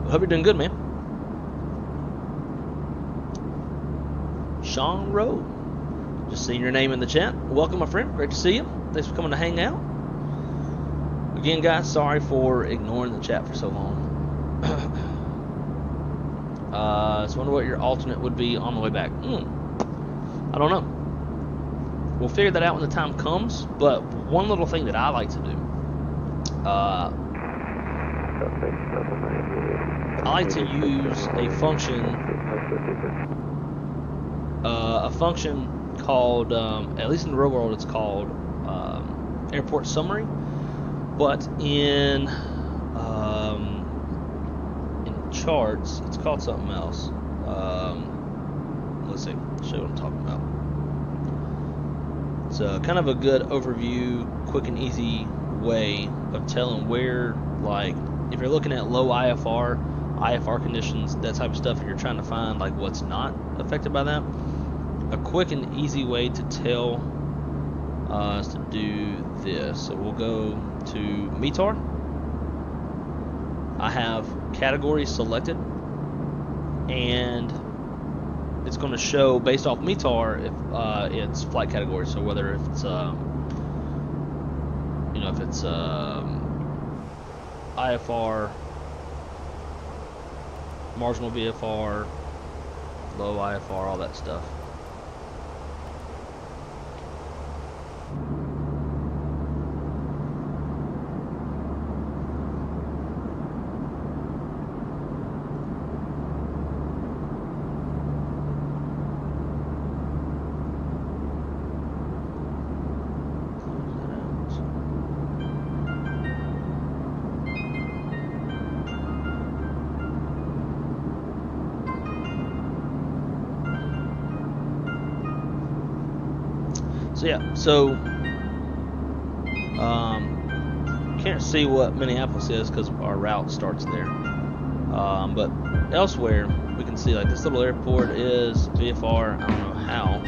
Hope you're doing good, man. Sean Rowe, just seeing your name in the chat. Welcome, my friend. Great to see you. Thanks for coming to hang out. Again, guys, sorry for ignoring the chat for so long. So I wonder what your alternate would be on the way back. I don't know. We'll figure that out when the time comes, but one little thing that I like to do, I like to use a function called, at least in the real world, it's called Airport Summary, But in charts, it's called something else. Let's see, show you what I'm talking about. It's kind of a good overview, quick and easy way of telling where, like, if you're looking at low IFR conditions, that type of stuff, and you're trying to find like what's not affected by that. A quick and easy way to tell is to do this. So we'll go to METAR. I have categories selected, and it's going to show based off METAR if it's flight category. So whether if it's if it's IFR, marginal VFR, low IFR, all that stuff. So yeah, so can't see what Minneapolis is because our route starts there. But elsewhere, we can see like this little airport is VFR. I don't know how.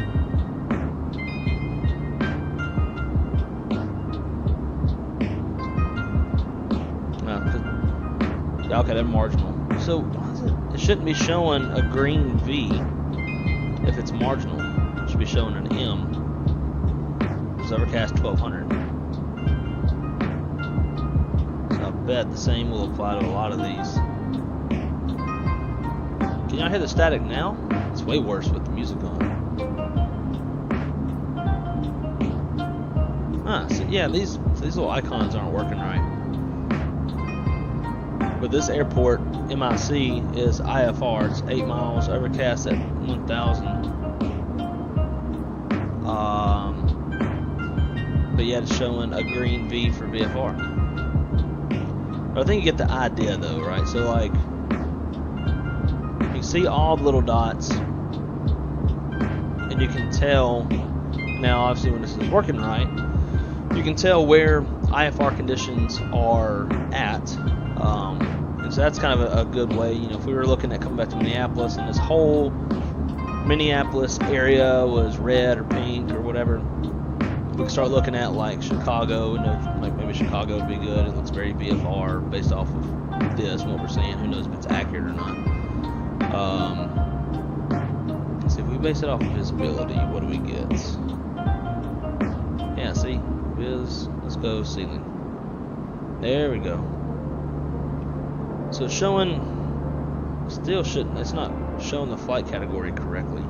Okay, they're marginal. So why is it shouldn't be showing a green V if it's marginal. It should be showing an M. Overcast 1200. So I bet the same will apply to a lot of these. Can y'all hear the static now? It's way worse with the music on. So yeah, these little icons aren't working right. But this airport, MIC, is IFR. It's 8 miles, overcast at 1000. But yet it's showing a green V for VFR. But I think you get the idea though, right? So like, you can see all the little dots, and you can tell, now obviously when this is working right, you can tell where IFR conditions are at. And so that's kind of a good way, if we were looking at coming back to Minneapolis and this whole Minneapolis area was red or pink or whatever, we can start looking at like Chicago, like maybe Chicago would be good. It looks very VFR based off of this, what we're seeing. Who knows if it's accurate or not. Let's see, if we base it off of visibility, what do we get? Yeah, see, let's go ceiling. There we go. So it's showing, it's not showing the flight category correctly.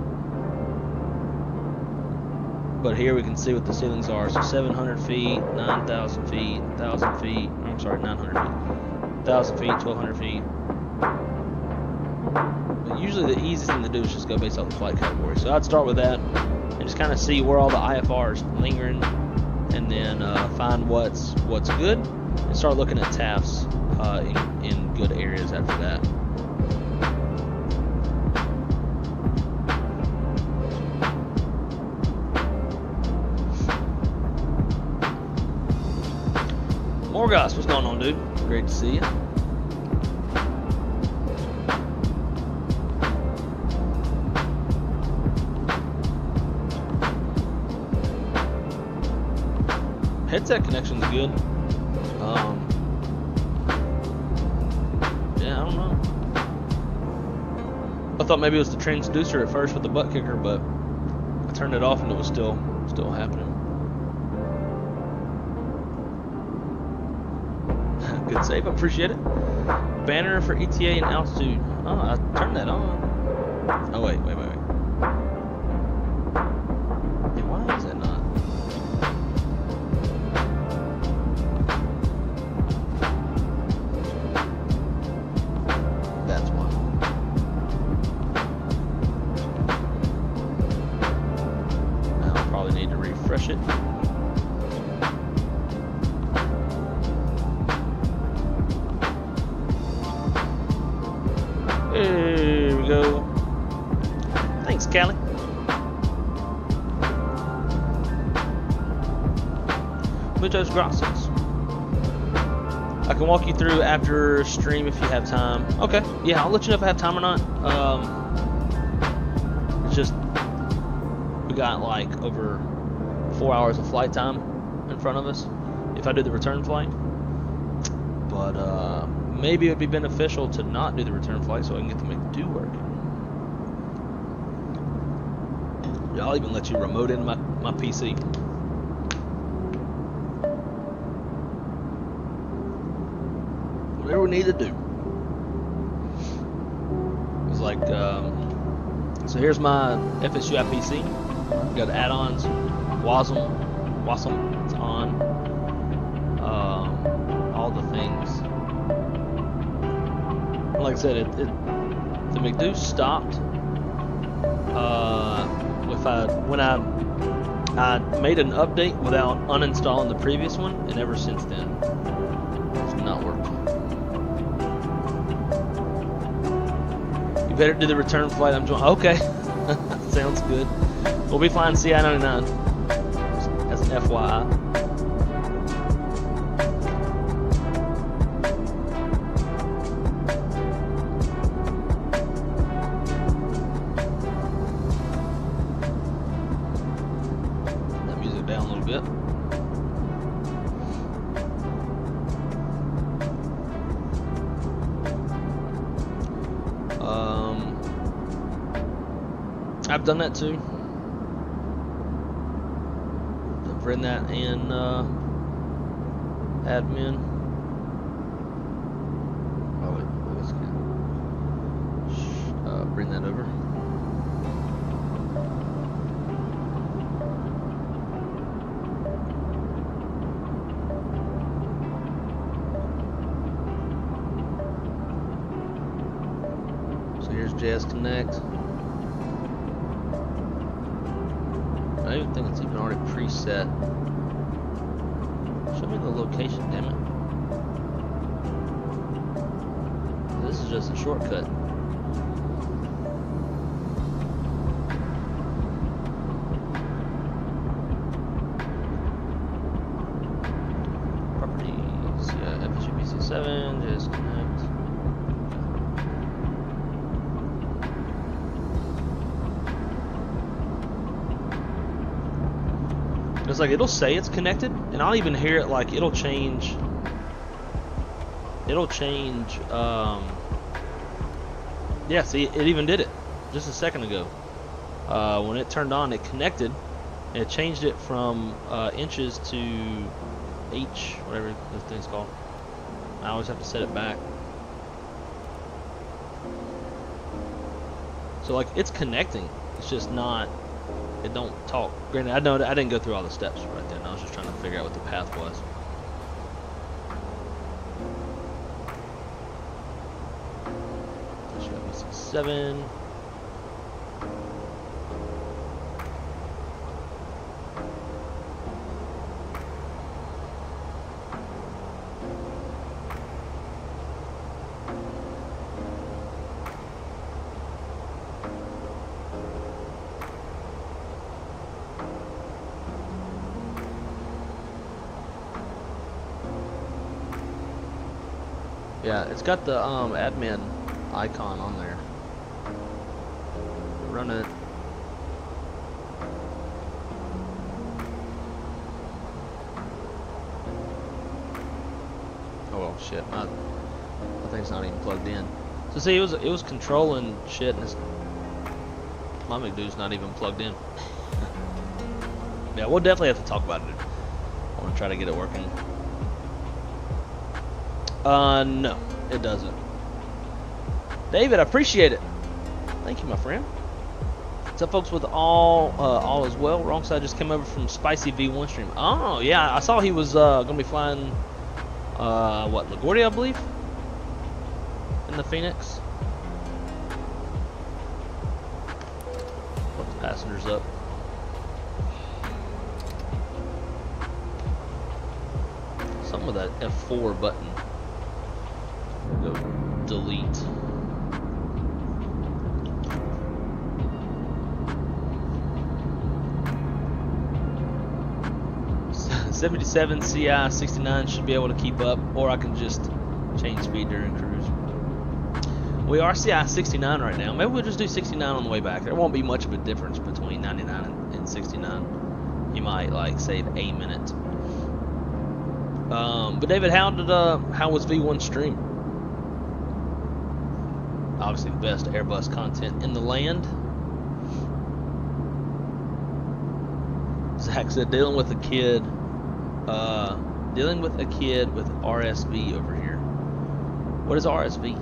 But here we can see what the ceilings are. So 700 feet, 9,000 feet, 1,000 feet. I'm sorry, 900 feet, 1,000 feet, 1,200 feet. But usually the easiest thing to do is just go based off the flight category. So I'd start with that and just kind of see where all the IFR is lingering, and then find what's good, and start looking at TAFs in good areas after that. Morgas, what's going on, dude? Great to see you. Headset connection's good. Yeah, I don't know. I thought maybe it was the transducer at first with the butt kicker, but I turned it off and it was still happening. Good save, I appreciate it. Banner for ETA and altitude. Oh, I turned that on. Oh wait. Hey, why is that not? That's why. Now I'll probably need to refresh it. Callie. Muchas gracias. I can walk you through after stream if you have time. Okay, yeah, I'll let you know if I have time or not. It's just we got like over 4 hours of flight time in front of us if I do the return flight. But maybe it would be beneficial to not do the return flight so I can get the McDo working. Yeah, I'll even let you remote in my PC. Whatever we need to do. It's like, so here's my FSUI PC. Got add-ons, WASM, it's on. All the things. Like I said, the McDo stopped. When I made an update without uninstalling the previous one, and ever since then, it's not worked. You better do the return flight. I'm joining. Okay, sounds good. We'll be flying CI-99 as an FYI. That music down a little bit. I've done that too. I've written that in admin. Oh wait, let's bring that over. So here's JS Connect. I don't even think it's even already preset. Show me the location, damn it. This is just a shortcut. Properties, yeah, FSUPC7, JS Connect. It's like it'll say it's connected, and I'll even hear it like it'll change. Yeah, see, it even did it just a second ago. When it turned on, it connected, and it changed it from inches to H, whatever this thing's called. I always have to set it back. So like it's connecting, it's just not. It don't talk. Granted, I know I didn't go through all the steps right then. I was just trying to figure out what the path was. Seven. Yeah, it's got the admin icon on there. Run it. Oh well, shit, my thing's not even plugged in. So see, it was controlling shit, and my McDo's not even plugged in. Yeah, we'll definitely have to talk about it. I want to try to get it working. No, it doesn't. David, I appreciate it. Thank you, my friend. What's up, folks? With all is well. Wrong side just came over from Spicy V1 stream. Oh yeah, I saw he was gonna be flying. What, LaGuardia, I believe, in the FENIX. Put the passengers up. Something with that F4 button. Go delete. 77 CI 69 should be able to keep up, or I can just change speed during cruise. We are CI 69 right now. Maybe we'll just do 69 on the way back. There won't be much of a difference between 99 and 69. You might like save a minute. But David, how was V1 stream? Obviously the best Airbus content in the land. Zach said dealing with a kid with RSV over here. What is RSV?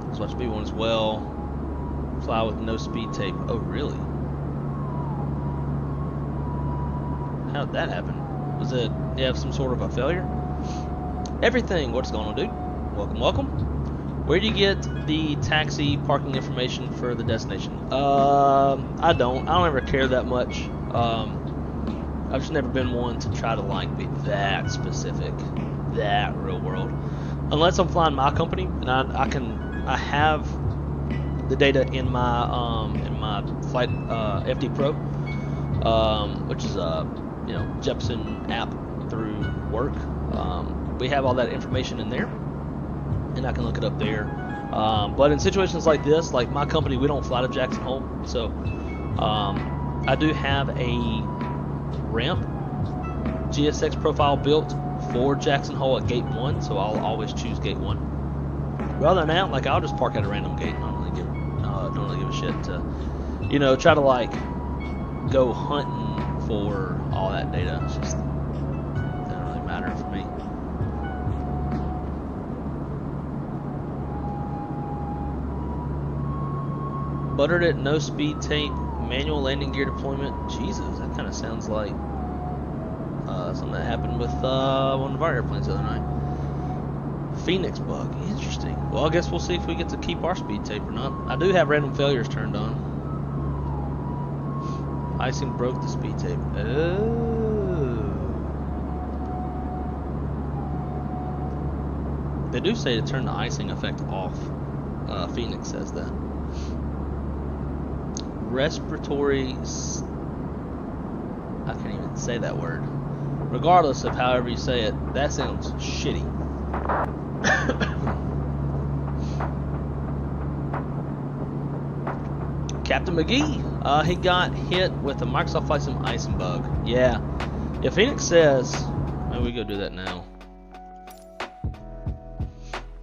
Let's watch V1 as well. Fly with no speed tape. Oh really? How did that happen? Was it you have some sort of a failure? Everything, what's going on, dude? Welcome, welcome. Where do you get the taxi parking information for the destination? I don't ever care that much. I've just never been one to try to like be that specific, that real world. Unless I'm flying my company and I have the data in my flight FD Pro, which is you know, Jepson app through work. We have all that information in there, and I can look it up there. But in situations like this, like my company, we don't fly to Jackson Hole, so I do have a ramp GSX profile built for Jackson Hole at gate 1, so I'll always choose gate 1. Rather than that, like I'll just park at a random gate. I don't really give a shit to, you know, try to like go hunting for all that data. It's just doesn't really matter for me. Buttered it, no speed tape, manual landing gear deployment. Jesus, that kind of sounds like something that happened with one of our airplanes the other night. FENIX bug, interesting. Well, I guess we'll see if we get to keep our speed tape or not. I do have random failures turned on. Icing broke the speed tape. Oh. They do say to turn the icing effect off. FENIX says that. Respiratory, I can't even say that word. Regardless of however you say it, that sounds shitty. Captain McGee, he got hit with a Microsoft Flight Sim icing bug. Yeah. If FENIX says, maybe we go do that now.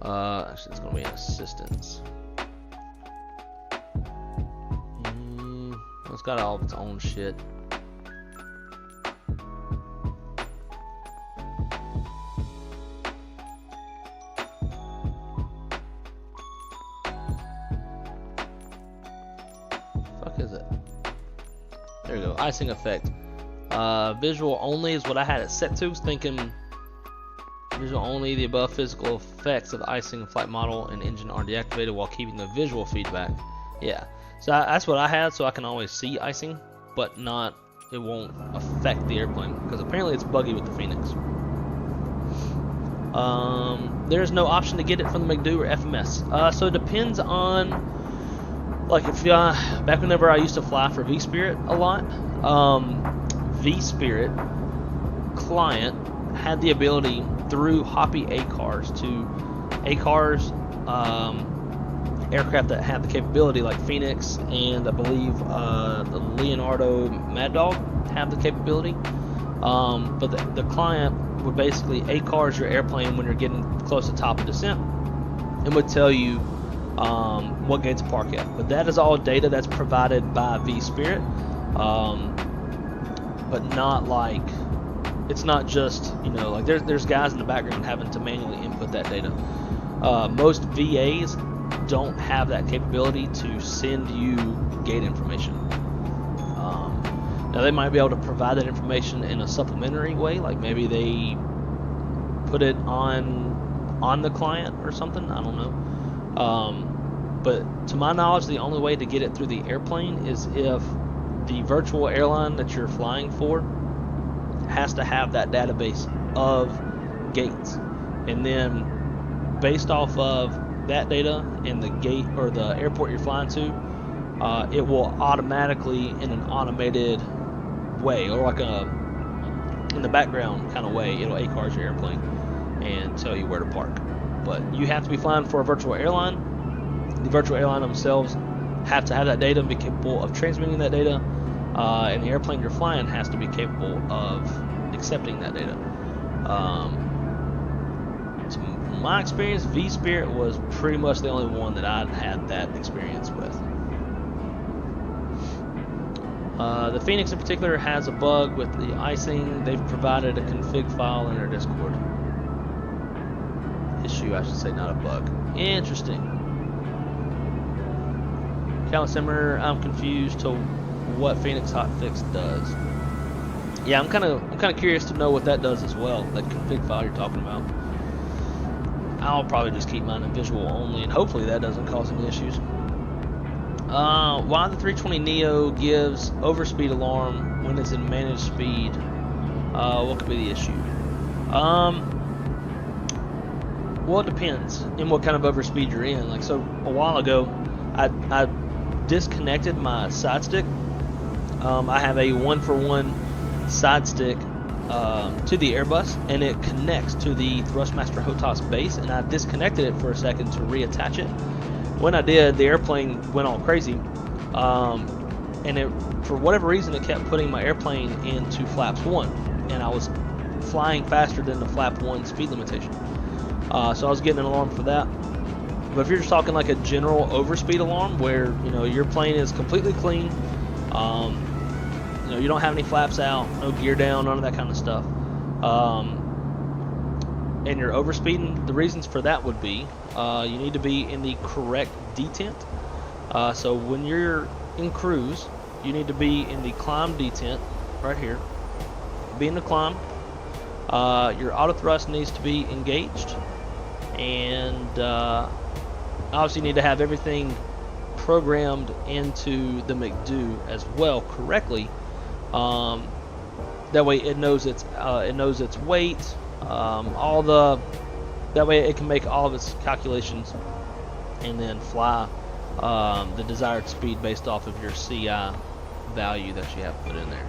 Actually, it's gonna be an assistance. It's got all of its own shit. Fuck is it? There we go. Icing effect. Visual only is what I had it set to. Was thinking visual only. The above physical effects of the icing flight model and engine are deactivated while keeping the visual feedback. Yeah. So that's what I had, so I can always see icing, but not, it won't affect the airplane, because apparently it's buggy with the FENIX. There's no option to get it from the McDo or FMS. So it depends on, like if back whenever I used to fly for V-Spirit a lot, V-Spirit client had the ability through Hoppy ACARS to ACARS, aircraft that have the capability like FENIX and I believe the Leonardo Mad Dog have the capability, but the client would basically ACARS your airplane when you're getting close to top of descent and would tell you what gate to park at. But that is all data that's provided by V-Spirit, but not like, it's not just, you know, like there's guys in the background having to manually input that data. Most VAs don't have that capability to send you gate information. Now they might be able to provide that information in a supplementary way, like maybe they put it on the client or something, I don't know. But to my knowledge, the only way to get it through the airplane is if the virtual airline that you're flying for has to have that database of gates, and then based off of that data and the gate or the airport you're flying to, it will automatically in an automated way, or like a in the background kind of way. It'll ACARS your airplane and tell you where to park. But you have to be flying for a virtual airline. The virtual airline themselves have to have that data and be capable of transmitting that data, and the airplane you're flying has to be capable of accepting that data. To my experience, V-Spirit was pretty much the only one that I had that experience with. The FENIX in particular has a bug with the icing. They've provided a config file in their Discord. Issue, I should say, not a bug. Interesting. Calisimmer, I'm confused to what FENIX hotfix does. Yeah, I'm kind of curious to know what that does as well. That config file you're talking about. I'll probably just keep mine in visual only, and hopefully that doesn't cause any issues. Why the 320neo gives overspeed alarm when it's in managed speed? What could be the issue? Well, it depends in what kind of overspeed you're in. Like, so a while ago, I disconnected my side stick. I have a 1-for-1 side stick to the Airbus, and it connects to the Thrustmaster HOTAS base, and I disconnected it for a second to reattach it. When I did, the airplane went all crazy, and it, for whatever reason, it kept putting my airplane into flaps 1, and I was flying faster than the flap 1 speed limitation. So I was getting an alarm for that. But if you're just talking like a general overspeed alarm where, you know, your plane is completely clean, you know, you don't have any flaps out, no gear down, none of that kind of stuff, and you're overspeeding, the reasons for that would be you need to be in the correct detent. So when you're in cruise, you need to be in the climb detent right here. Be in the climb. Your auto thrust needs to be engaged, and obviously you need to have everything programmed into the McDo as well correctly. That way it knows its weight, that way it can make all of its calculations and then fly the desired speed based off of your CI value that you have put in there.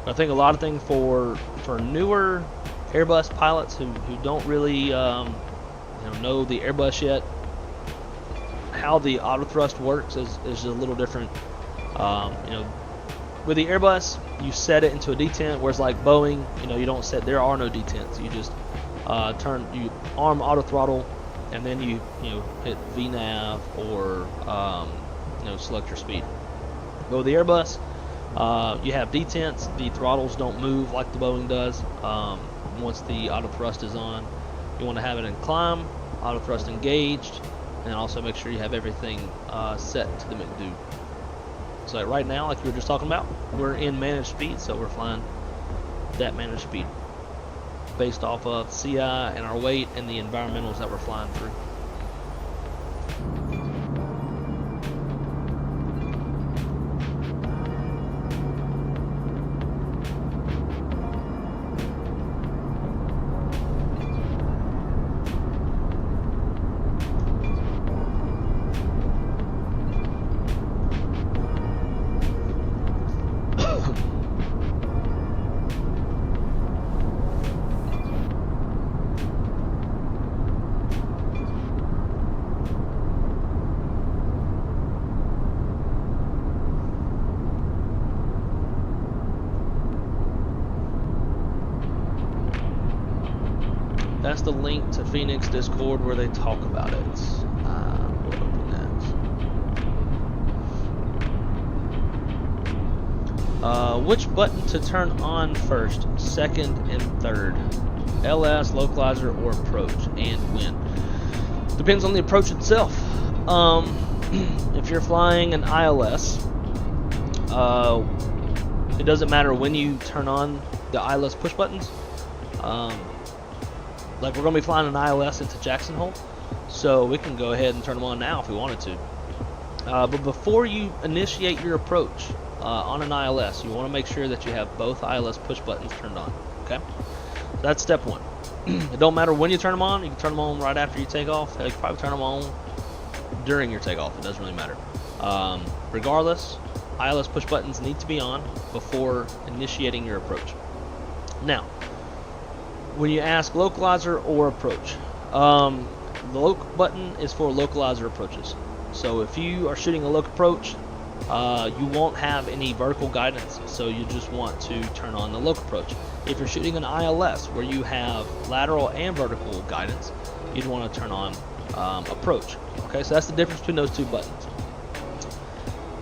I think a lot of things for newer Airbus pilots who don't really know the Airbus yet, how the auto thrust works is a little different. With the Airbus, you set it into a detent, whereas like Boeing, you don't set. There are no detents. You just you arm auto throttle, and then you hit VNAV or select your speed. But with the Airbus, you have detents. The throttles don't move like the Boeing does. Once the auto thrust is on, you want to have it in climb, auto thrust engaged, and also make sure you have everything set to the McDo. So right now, like we were just talking about, we're in managed speed, so we're flying that managed speed based off of CI and our weight and the environmentals that we're flying through. That's the link to FENIX Discord where they talk about it. We'll open that. Which button to turn on first, second, and third? LS, localizer, or approach, and when? Depends on the approach itself. If you're flying an ILS, it doesn't matter when you turn on the ILS push buttons. Like we're going to be flying an ILS into Jackson Hole, so we can go ahead and turn them on now if we wanted to. But before you initiate your approach on an ILS, you want to make sure that you have both ILS push buttons turned on. Okay, so that's step one. It don't matter when you turn them on. You can turn them on right after you take off. You can probably turn them on during your takeoff. It doesn't really matter. Regardless, ILS push buttons need to be on before initiating your approach. Now, when you ask localizer or approach, the loc button is for localizer approaches. So if you are shooting a loc approach, you won't have any vertical guidance, so you just want to turn on the loc approach. If you're shooting an ILS where you have lateral and vertical guidance, you'd want to turn on approach. Okay, so that's the difference between those two buttons.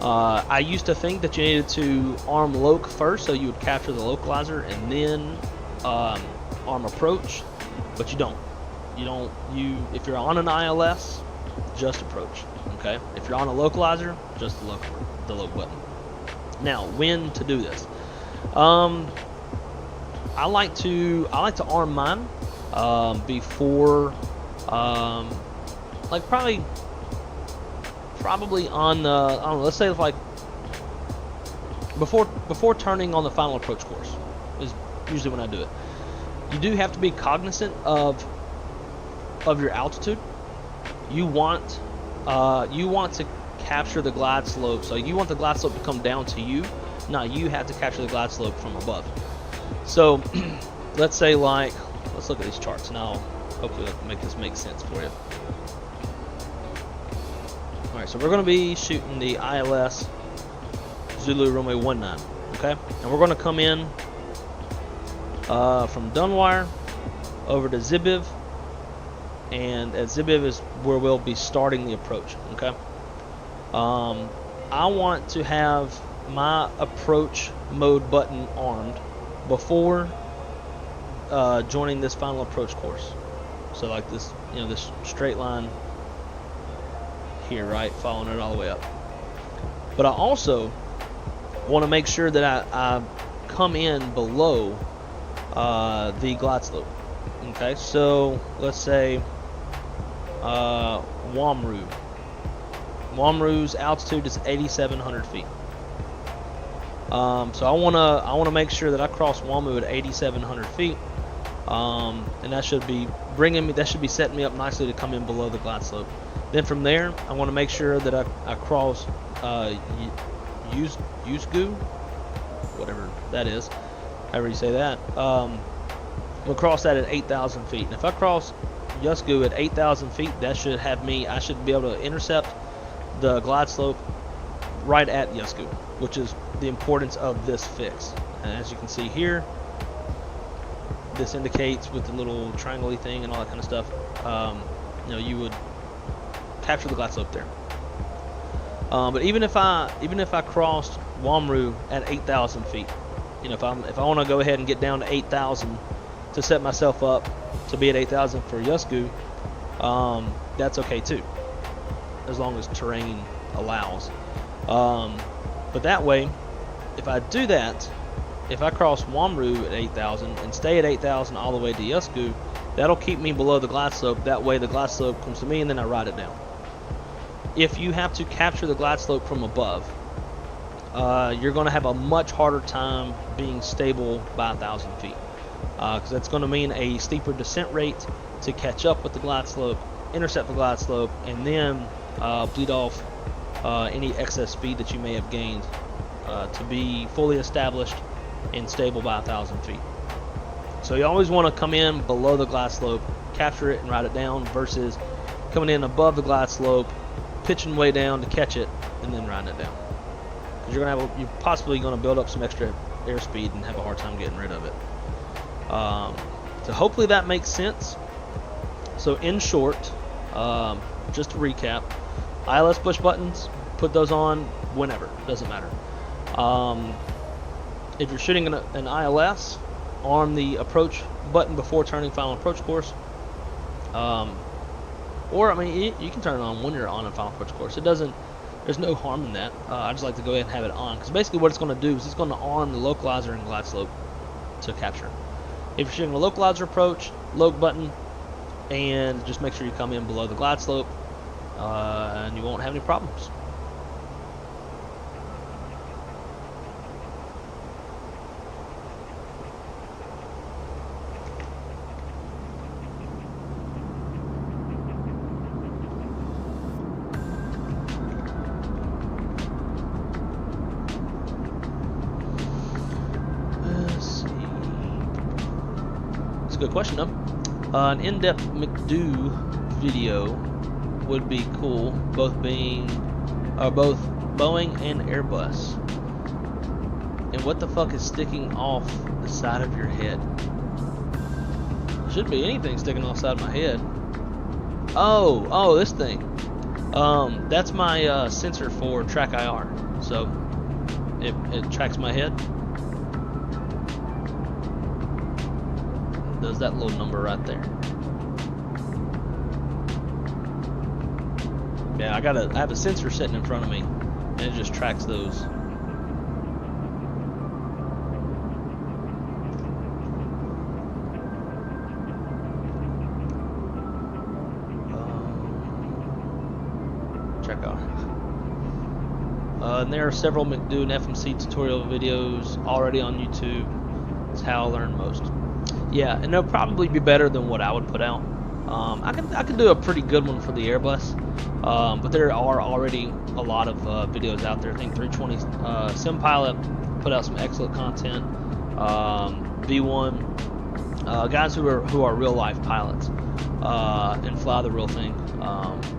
I used to think that you needed to arm loc first, so you would capture the localizer and then arm approach, but you don't. If you're on an ILS, just approach. Okay, if you're on a localizer, just the loc button. Now, when to do this? I like to arm mine before, like probably on the, I don't know, let's say like before turning on the final approach course is usually when I do it. You do have to be cognizant of your altitude. You want to capture the glide slope, so you want the glide slope to come down to you. Now you have to capture the glide slope from above. So let's say, like, let's look at these charts now. Hopefully it'll make this make sense for you. Alright, so we're going to be shooting the ILS Zulu runway 19, okay? And we're going to come in from Dunwire over to Zibiv, and at Zibiv is where we'll be starting the approach, okay? I want to have my approach mode button armed before joining this final approach course. So like this, this straight line here, right, following it all the way up. But I also want to make sure that I come in below the glide slope. Okay, so let's say Wamru. Wamru's altitude is 8,700 feet. So I wanna make sure that I cross Wamru at 8,700 feet, and that should be setting me up nicely to come in below the glide slope. Then from there, I want to make sure that I cross Yusgu, whatever that is, however you say that. We'll cross that at 8,000 feet. And if I cross Yusgu at 8,000 feet, that should have me. I should be able to intercept the glide slope right at Yusgu, which is the importance of this fix. And as you can see here, this indicates with the little triangle-y thing and all that kind of stuff. You would capture the glide slope there. But even if I crossed Wamru at 8,000 feet, if I want to go ahead and get down to 8,000 to set myself up to be at 8,000 for Yusgu, that's okay too, as long as terrain allows. But that way, if I do that, if I cross Wamru at 8,000 and stay at 8,000 all the way to Yusgu, that'll keep me below the glide slope. That way the glide slope comes to me and then I ride it down. If you have to capture the glide slope from above, you're going to have a much harder time being stable by 1,000 feet, because that's going to mean a steeper descent rate to catch up with the glide slope, intercept the glide slope, and then bleed off any excess speed that you may have gained to be fully established and stable by 1,000 feet. So you always want to come in below the glide slope, capture it and ride it down, versus coming in above the glide slope, pitching way down to catch it, and then riding it down. Because you're possibly going to build up some extra airspeed and have a hard time getting rid of it. So hopefully that makes sense. So in short, just to recap, ILS push buttons, put those on whenever, doesn't matter. If you're shooting an ILS, arm the approach button before turning final approach course. Or, I mean, you can turn it on when you're on a final approach course. There's no harm in that. I just like to go ahead and have it on, because basically what it's going to do is it's going to arm the localizer and glide slope to capture. If you're shooting a localizer approach, loc button, and just make sure you come in below the glide slope, and you won't have any problems. a good question though. An in-depth McDo video would be cool, both Boeing and Airbus. And what the fuck is sticking off the side of your head? Shouldn't be anything sticking off the side of my head. Oh, this thing. That's my sensor for track IR. So it tracks my head. Does that little number right there. Yeah, I have a sensor sitting in front of me, and it just tracks those. Check out. And there are several McDo and FMC tutorial videos already on YouTube. It's how I learn most. Yeah, and they'll probably be better than what I would put out. I could do a pretty good one for the Airbus, but there are already a lot of videos out there. I think 320 Sim Pilot put out some excellent content. V1 guys who are real life pilots and fly the real thing.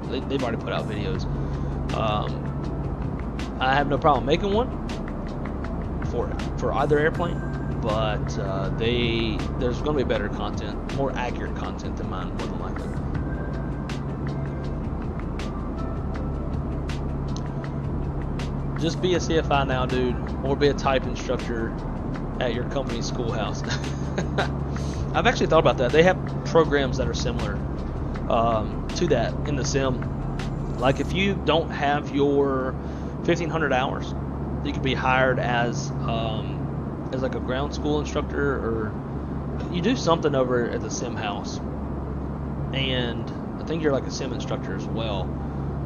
They've already put out videos. I have no problem making one for either airplane. But there's going to be better content, more accurate content than mine, more than likely. Just be a CFI now, dude, or be a type instructor at your company's schoolhouse. I've actually thought about that. They have programs that are similar to that in the sim. Like if you don't have your 1,500 hours, you could be hired as like a ground school instructor, or you do something over at the sim house, and I think you're like a sim instructor as well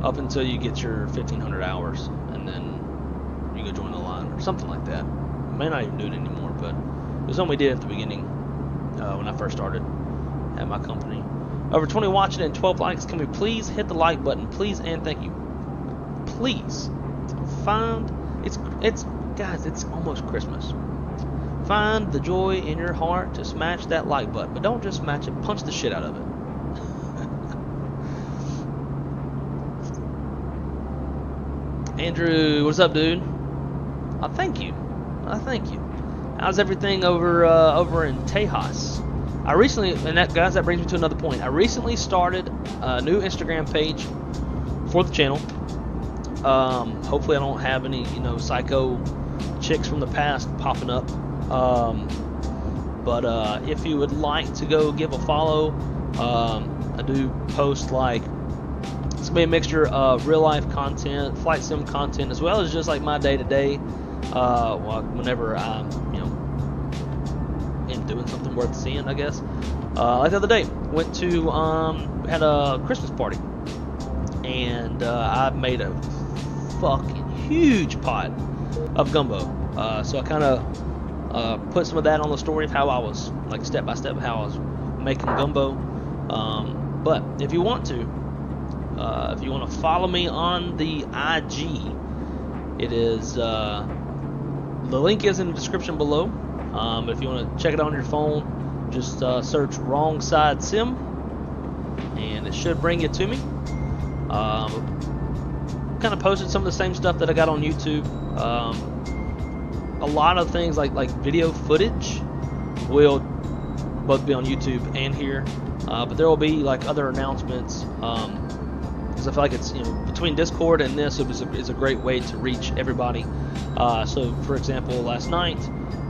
up until you get your 1,500 hours, and then you go join the line or something like that. I may not even do it anymore, but it was something we did at the beginning when I first started at my company. Over 20 watching and 12 likes. Can we please hit the like button, please and thank you. Please find it's guys, it's almost Christmas. Find the joy in your heart to smash that like button, but don't just smash it, punch the shit out of it. Andrew, what's up, dude? Thank you. Thank you. How's everything over in Tejas? I recently, and that brings me to another point. I recently started a new Instagram page for the channel. Hopefully I don't have any, psycho chicks from the past popping up. But if you would like to go give a follow, I do post like, it's gonna be a mixture of real life content, flight sim content, as well as just like my day to day. Whenever I'm, am doing something worth seeing, I guess. Like the other day, went to had a Christmas party, and I made a fucking huge pot of gumbo. So I kind of put some of that on the story of how I was, like step by step, how I was making gumbo. But if you want to follow me on the IG, it is the link is in the description below. If you want to check it on your phone, just search Wrong Side Sim, and it should bring you to me. Kind of posted some of the same stuff that I got on YouTube. A lot of things like video footage will both be on YouTube and here, but there will be like other announcements, because I feel like it's, between Discord and this is a great way to reach everybody. So for example, last night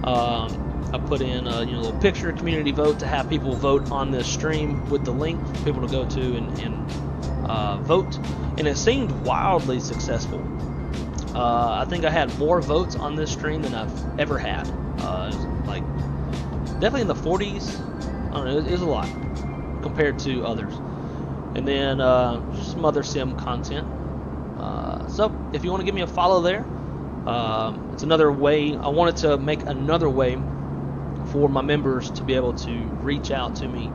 I put in a little picture community vote to have people vote on this stream with the link for people to go to and vote, and it seemed wildly successful. I think I had more votes on this stream than I've ever had. It was like definitely in the 40s. I don't know, it was a lot compared to others. And then just some other sim content. So if you want to give me a follow there, it's another way. I wanted to make another way for my members to be able to reach out to me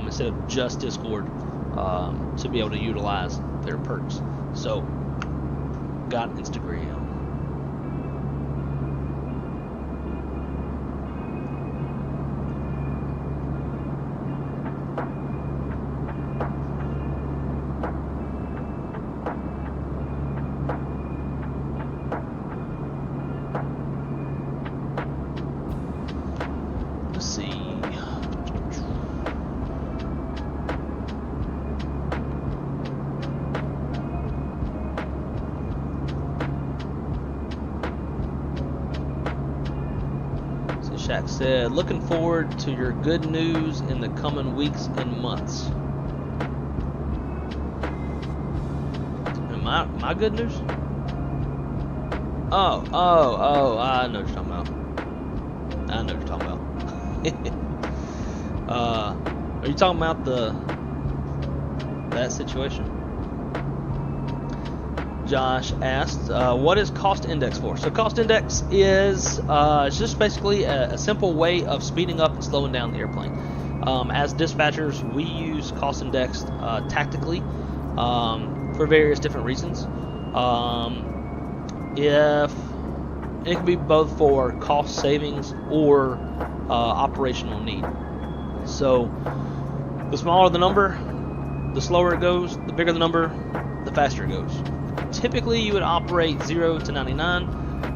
instead of just Discord, to be able to utilize their perks. So got Instagram. Shaq said, looking forward to your good news in the coming weeks and months. And my good news? Oh, I know what you're talking about. I know what you're talking about. Are you talking about that situation? Josh asked, what is cost index for? So cost index is it's just basically a simple way of speeding up and slowing down the airplane. As dispatchers, we use cost index tactically for various different reasons. If it can be both for cost savings or operational need. So the smaller the number, the slower it goes. The bigger the number, the faster it goes. Typically, you would operate 0 to 99,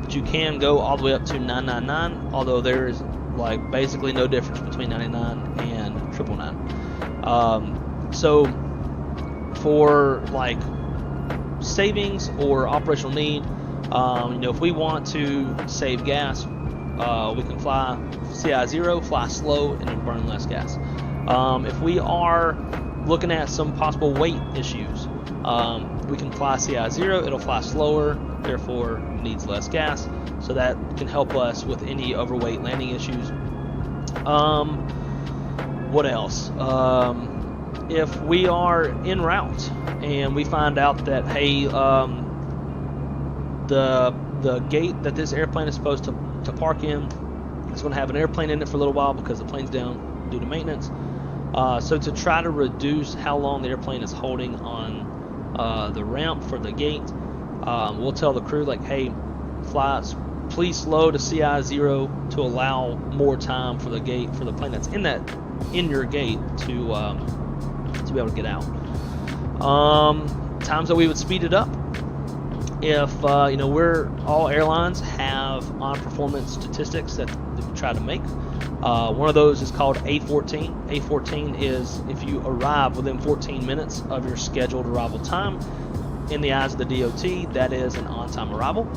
but you can go all the way up to 999. Although there is like basically no difference between 99 and 999. So for like savings or operational need, if we want to save gas, we can fly CI0, fly slow, and then burn less gas. If we are looking at some possible weight issues, we can fly CI0, it'll fly slower, therefore needs less gas, so that can help us with any overweight landing issues. What else? If we are en route and we find out that, hey, the gate that this airplane is supposed to park in is going to have an airplane in it for a little while because the plane's down due to maintenance. So to try to reduce how long the airplane is holding on the ramp for the gate, we'll tell the crew like, hey, please slow to CI0 to allow more time for the gate, for the plane that's in your gate to be able to get out. Times that we would speed it up, if all airlines have on performance statistics that we try to make. One of those is called A14. A14 is if you arrive within 14 minutes of your scheduled arrival time. In the eyes of the DOT, that is an on-time arrival.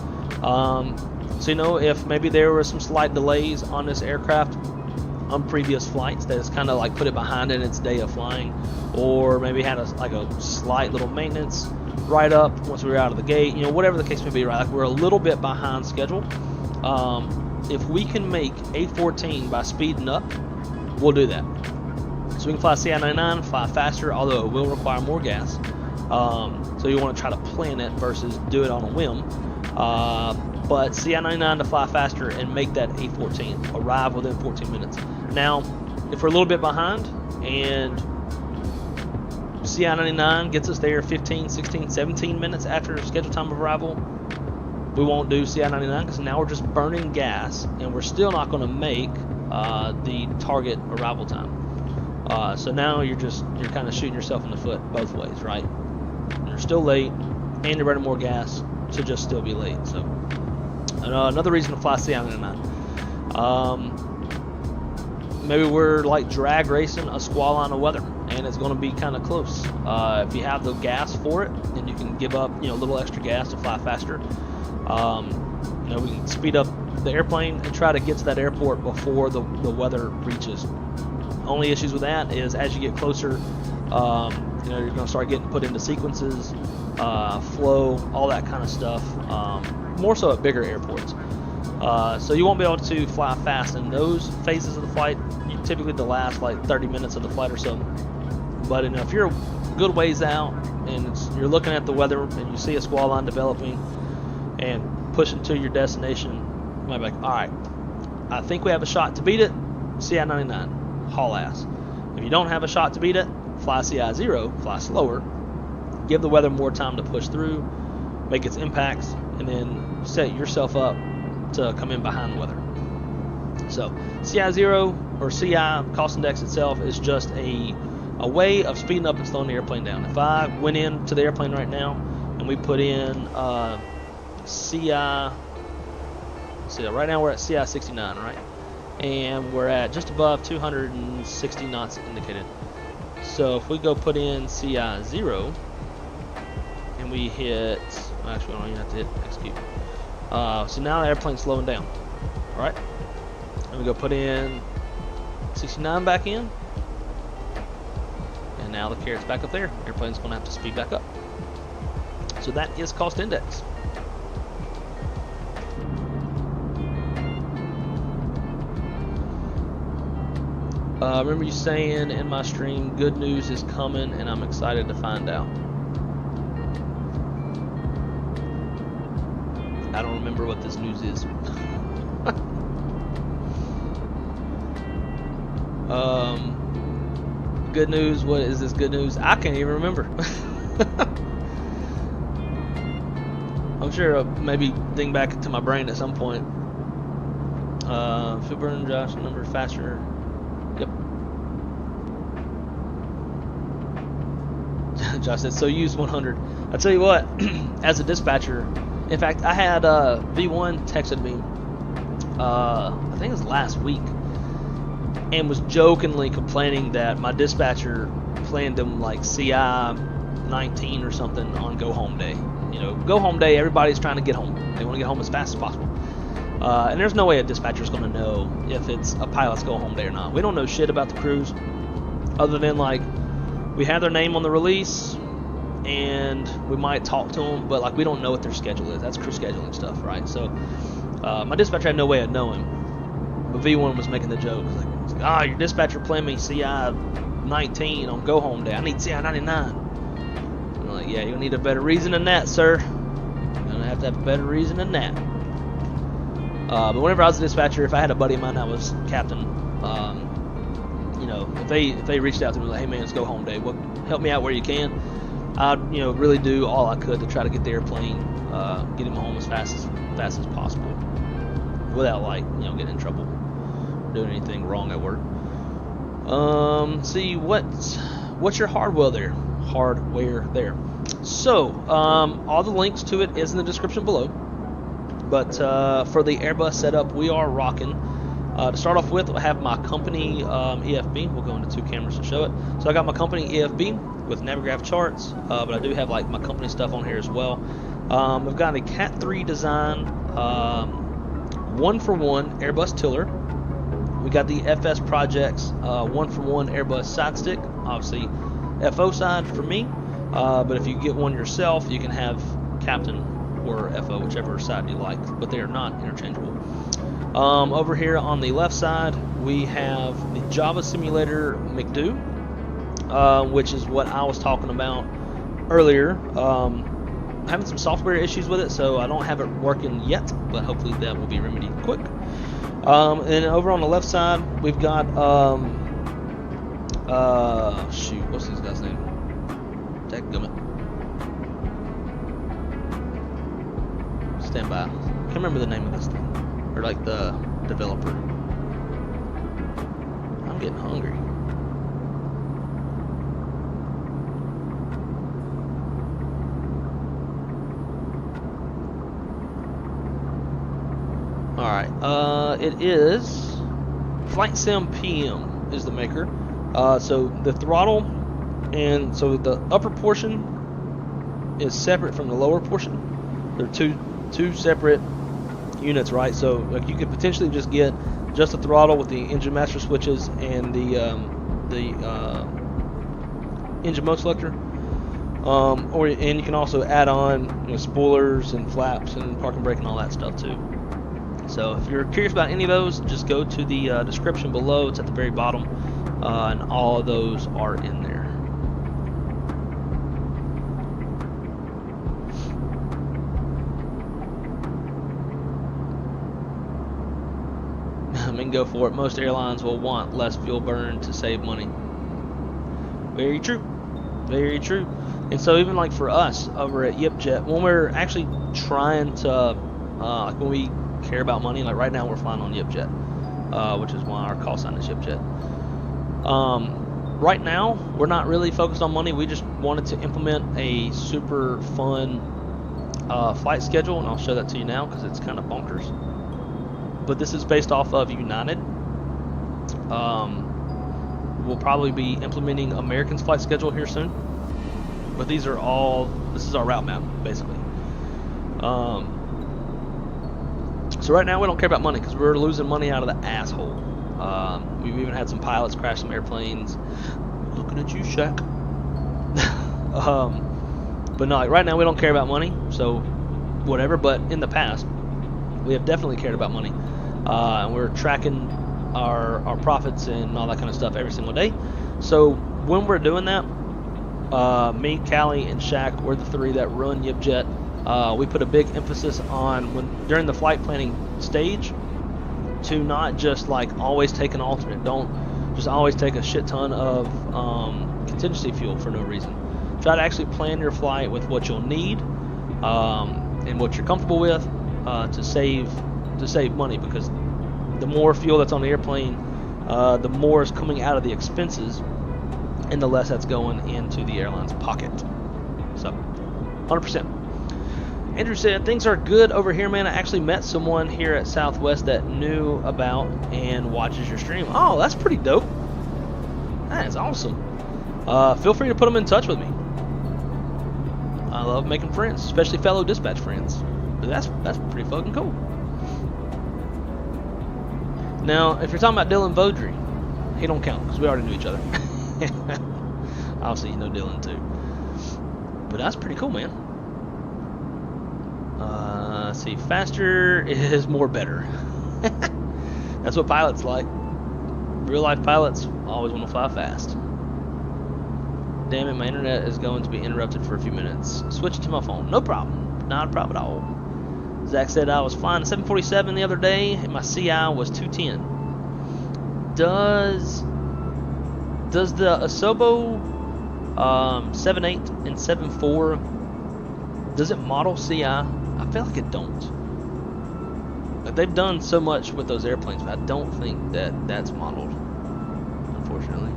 So if maybe there were some slight delays on this aircraft on previous flights, that has kind of like put it behind in its day of flying, or maybe had a slight little maintenance right up once we were out of the gate, whatever the case may be, right? Like we're a little bit behind schedule. If we can make A14 by speeding up, we'll do that. So we can fly CI99, fly faster, although it will require more gas. So you want to try to plan it versus do it on a whim. But CI99 to fly faster and make that A14, arrive within 14 minutes. Now, if we're a little bit behind and CI99 gets us there 15, 16, 17 minutes after scheduled time of arrival, we won't do CI99 because now we're just burning gas and we're still not going to make the target arrival time. So now you're kind of shooting yourself in the foot both ways, right? You're still late and you're burning more gas to just still be late. So another reason to fly CI99. Maybe we're like drag racing a squall line of weather and it's going to be kind of close. If you have the gas for it and you can give up a little extra gas to fly faster, we can speed up the airplane and try to get to that airport before the weather reaches. Only issues with that is as you get closer, you're going to start getting put into sequences, flow, all that kind of stuff, more so at bigger airports. So you won't be able to fly fast in those phases of the flight. You typically the last like 30 minutes of the flight or so. But if you're a good ways out and you're looking at the weather and you see a squall line developing and pushing to your destination, you might be like, all right, I think we have a shot to beat it, CI99, haul ass. If you don't have a shot to beat it, fly CI0, fly slower, give the weather more time to push through, make its impacts, and then set yourself up to come in behind the weather. So CI0 or CI cost index itself is just a way of speeding up and slowing the airplane down. If I went into the airplane right now and we put in CI, so right now we're at CI 69, right? And we're at just above 260 knots indicated. So if we go put in CI 0 and we hit, actually we don't even have to hit execute. So now the airplane's slowing down. Alright? Let me go put in 69 back in. And now the carrot's back up there. Airplane's going to have to speed back up. So that is cost index. Remember you saying in my stream, good news is coming, and I'm excited to find out. I don't remember what this news is. Good news, what is this good news? I can't even remember. I'm sure I'll maybe ding back into my brain at some point. Fuel burn, Josh, number faster. Yep. Josh said, so use 100. I tell you what, as a dispatcher, in fact, I had V1 texted me, I think it was last week, and was jokingly complaining that my dispatcher planned them like CI 19 or something on go home day. You know, go home day, everybody's trying to get home. They want to get home as fast as possible. And there's no way a dispatcher's going to know if it's a pilot's go home day or not. We don't know shit about the crews other than like we have their name on the release and we might talk to them, but like we don't know what their schedule is. That's crew scheduling stuff, right? So my dispatcher had no way of knowing. But V1 was making the joke. Like, your dispatcher planned me CI 19 on go home day. I need CI 99. And I'm like, yeah, you'll need a better reason than that, sir. You're gonna have to have a better reason than that. But whenever I was a dispatcher, if I had a buddy of mine that was captain, you know, if they reached out to me like, hey man, it's go home day, well, help me out where you can. I'd really do all I could to try to get the airplane, get him home as fast as possible, without like getting in trouble, doing anything wrong at work. See what's your hardware there. So all the links to it is in the description below. But for the Airbus setup, we are rocking. To start off with, I have my company EFB. We'll go into two cameras to show it. So I got my company EFB with Navigraph charts, but I do have like my company stuff on here as well. We've got a Cat 3 design, 1-for-1 Airbus tiller. We got the FS Projects 1-for-1 Airbus side stick, obviously FO side for me. But if you get one yourself, you can have Captain or FO, whichever side you like, but they are not interchangeable. Over here on the left side, we have the Java Simulator McDo, which is what I was talking about earlier. I'm having some software issues with it, so I don't have it working yet, but hopefully that will be remedied quick. And over on the left side, we've got, what's this guy's name? Dadgummit. Stand by. Can't remember the name of this thing, or like the developer. I'm getting hungry. All right. It is Flight Sim PM is the maker. So the throttle, and so the upper portion is separate from the lower portion. They're two separate units, right? So like you could potentially just get just the throttle with the engine master switches and the engine mode selector, and you can also add on spoilers and flaps and park and brake and all that stuff too. So if you're curious about any of those, just go to the description below. It's at the very bottom, and all of those are in there. I mean, go for it. Most airlines will want less fuel burn to save money. Very true. Very true. And so even like for us over at YipJet, when we're actually trying to, like when we care about money, like right now we're flying on YipJet, which is why our call sign is YipJet. Right now, we're not really focused on money. We just wanted to implement a super fun flight schedule, and I'll show that to you now because it's kind of bonkers. But this is based off of United. We'll probably be implementing American's flight schedule here soon. But this is our route map, basically. So right now we don't care about money because we're losing money out of the asshole. We've even had some pilots crash some airplanes. Looking at you, Shaq. But no, like right now we don't care about money, so whatever. But in the past, we have definitely cared about money, and we're tracking our profits and all that kind of stuff every single day. So when we're doing that, me, Callie, and Shaq, we're the three that run YipJet. We put a big emphasis on during the flight planning stage to not just like always take an alternate. Don't just always take a shit ton of contingency fuel for no reason. Try to actually plan your flight with what you'll need and what you're comfortable with to save money, because the more fuel that's on the airplane, the more is coming out of the expenses, and the less that's going into the airline's pocket. So, 100%. Andrew said, things are good over here, man. I actually met someone here at Southwest that knew about and watches your stream. Oh, that's pretty dope. That is awesome. Feel free to put them in touch with me. I love making friends, especially fellow dispatch friends. But that's pretty fucking cool. Now, if you're talking about Dylan Vodry, he don't count because we already knew each other. Obviously, you know Dylan too. But that's pretty cool, man. Let's see, faster is more better. That's what pilots like. Real life pilots always want to fly fast. Damn it, my internet is going to be interrupted for a few minutes. Switch to my phone. No problem. Not a problem at all. Zach said I was flying a 747 the other day and my CI was 210. Does the Asobo 7.8 and 7.4, does it model CI? I feel like it don't. But they've done so much with those airplanes, but I don't think that's modeled, unfortunately.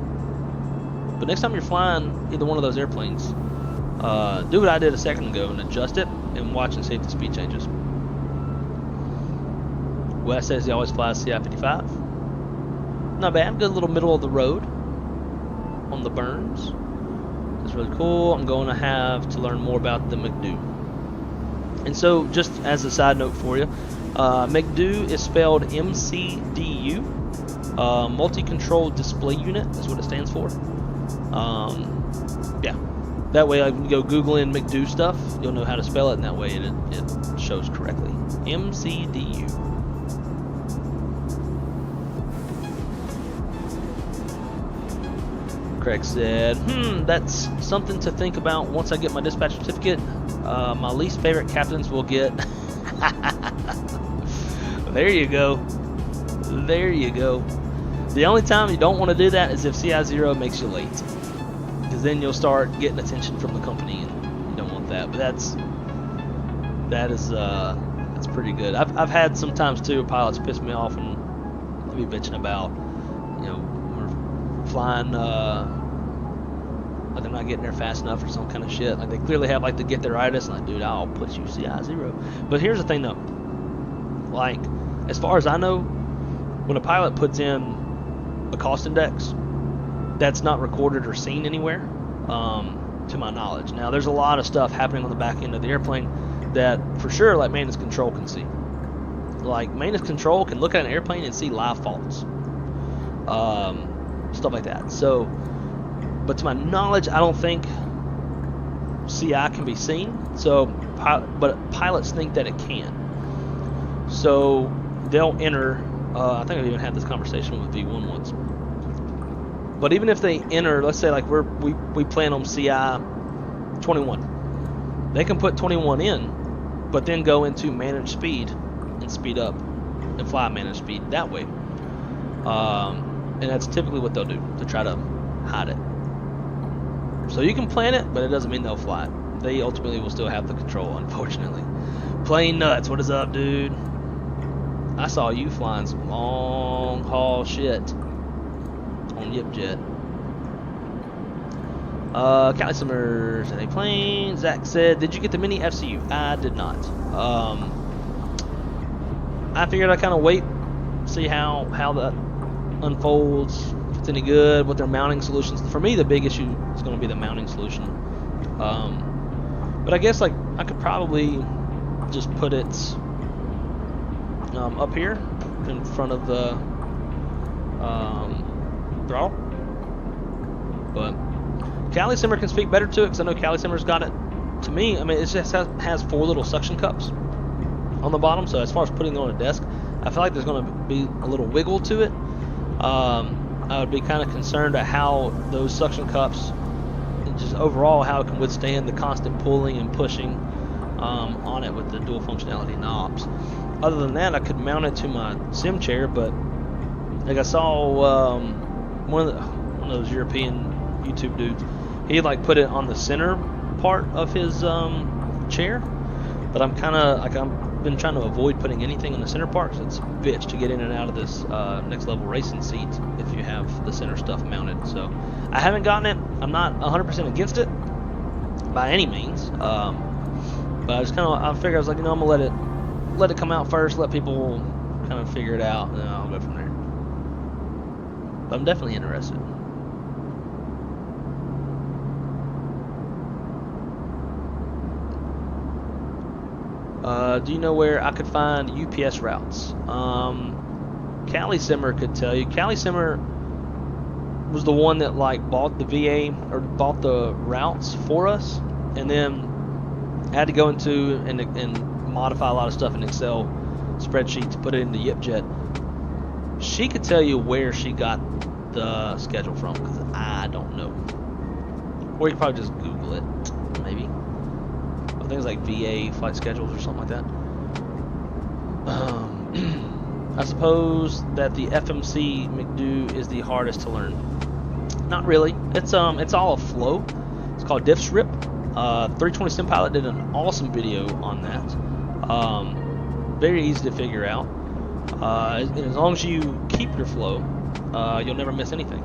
But next time you're flying either one of those airplanes, do what I did a second ago and adjust it and watch and see if the speed changes. Wes says he always flies CI-55. Not bad, good little middle of the road on the burns. That's really cool. I'm going to have to learn more about the McDo. And so, just as a side note for you, McDo is spelled MCDU. Multi-Control Display Unit is what it stands for. Yeah. That way, I can go Google in McDo stuff. You'll know how to spell it, and that way it shows correctly. MCDU. Craig said, that's something to think about once I get my dispatch certificate. My least favorite captains will get... There you go. There you go. The only time you don't want to do that is if CI0 makes you late. Because then you'll start getting attention from the company, and you don't want that. But that's pretty good. I've had sometimes too pilots piss me off and be bitching about, we're flying like they're not getting there fast enough or some kind of shit. Like they clearly have like the get there-itis, and like, dude, I'll put you CI0. But here's the thing though, like as far as I know, when a pilot puts in a cost index, that's not recorded or seen anywhere, to my knowledge. Now there's a lot of stuff happening on the back end of the airplane that for sure like maintenance control can see. Like maintenance control can look at an airplane and see live faults, stuff like that. So, but to my knowledge, I don't think CI can be seen. So, but pilots think that it can. So they'll enter. I think I've even had this conversation with V1 once. But even if they enter, let's say like we plan on CI 21, they can put 21 in, but then go into managed speed and speed up and fly managed speed that way. And that's typically what they'll do to try to hide it. So you can plan it, but it doesn't mean they'll fly it. They ultimately will still have the control, unfortunately. Plain nuts, what is up, dude? I saw you flying some long haul shit on YipJet. Callie Summers, any planes? Zach said, did you get the mini FCU? I did not. I figured I'd kind of wait, see how that unfolds, if it's any good, what their mounting solutions. For me, the big issue is going to be the mounting solution. But I guess like I could probably just put it up here in front of the throttle. But Cali Simmer can speak better to it, because I know Cali Simmer's got it. To me, I mean, it just has 4 little suction cups on the bottom, so as far as putting it on a desk, I feel like there's going to be a little wiggle to it. I would be kind of concerned at how those suction cups, and just overall how it can withstand the constant pulling and pushing on it with the dual functionality knobs. Other than that, I could mount it to my sim chair, but like I saw one of those European YouTube dudes, he like put it on the center part of his chair, but I'm kind of like, I've been trying to avoid putting anything in the center part, because it's a bitch to get in and out of this next level racing seat if you have the center stuff mounted. So I haven't gotten it. I'm not 100% against it by any means, but I just kind of, I figured, I was like, you know, I'm gonna let it come out first, let people kind of figure it out, and then I'll go from there. But I'm definitely interested. Do you know where I could find UPS routes? Cali Simmer could tell you. Cali Simmer was the one that like bought the VA, or bought the routes for us, and then had to go into and modify a lot of stuff in Excel spreadsheet to put it into YipJet. She could tell you where she got the schedule from, because I don't know. Or you could probably just Google it, maybe. Things like VA flight schedules or something like that. I suppose that the FMC McDo is the hardest to learn. Not really. It's all a flow. It's called DiffSrip. 320 Sim Pilot did an awesome video on that. Very easy to figure out. And as long as you keep your flow, you'll never miss anything.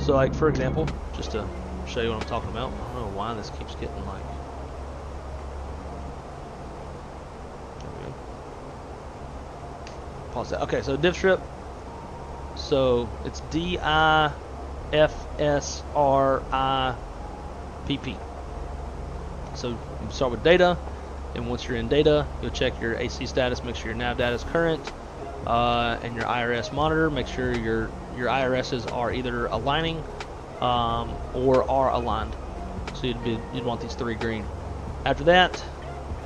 So, like, for example, just to show you what I'm talking about. I don't know why this keeps getting like. There we go. Pause that. Okay, so DiffSrip. So it's DIFSRIPP. So you start with data, and once you're in data, you'll check your AC status, make sure your nav data is current, and your IRS monitor. Make sure your IRSs are either aligning or are aligned. So you'd want these 3 green. After that,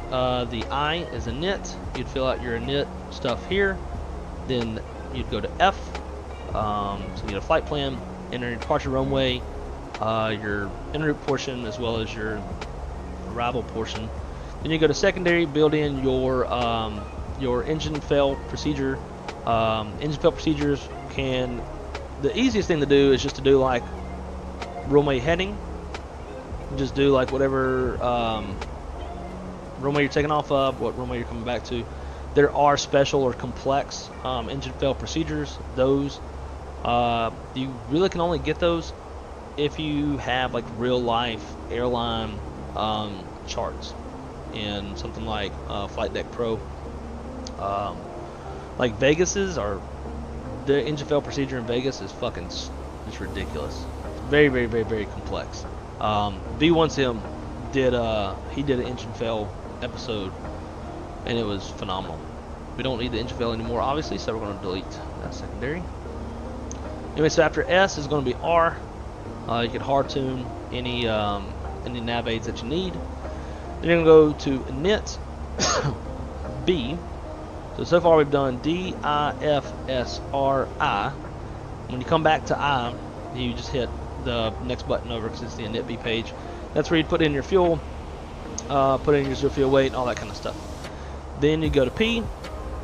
the I is init. You'd fill out your init stuff here. Then you'd go to F. So you get a flight plan, enter your departure runway, your en route portion, as well as your arrival portion. Then you go to secondary, build in your engine fail procedure. Engine fail procedures can. The easiest thing to do is just to do like runway heading. Just do like whatever runway you're taking off of, what runway you're coming back to. There are special or complex engine fail procedures. Those you really can only get those if you have like real life airline charts in something like Flight Deck Pro. Like Vegas's, or the engine fail procedure in Vegas is fucking, it's ridiculous. Very, very, very, very complex. V1Sim did an engine fail episode, and it was phenomenal. We don't need the engine fail anymore, obviously, so we're going to delete that secondary. Anyway, so after S is going to be R. You can hard tune any nav aids that you need. Then you're going to go to init B. So far we've done D, I, F, S, R, I. When you come back to I, you just hit the next button over, because it's the init B page. That's where you put in your fuel, put in your fuel weight, all that kind of stuff. Then you go to P,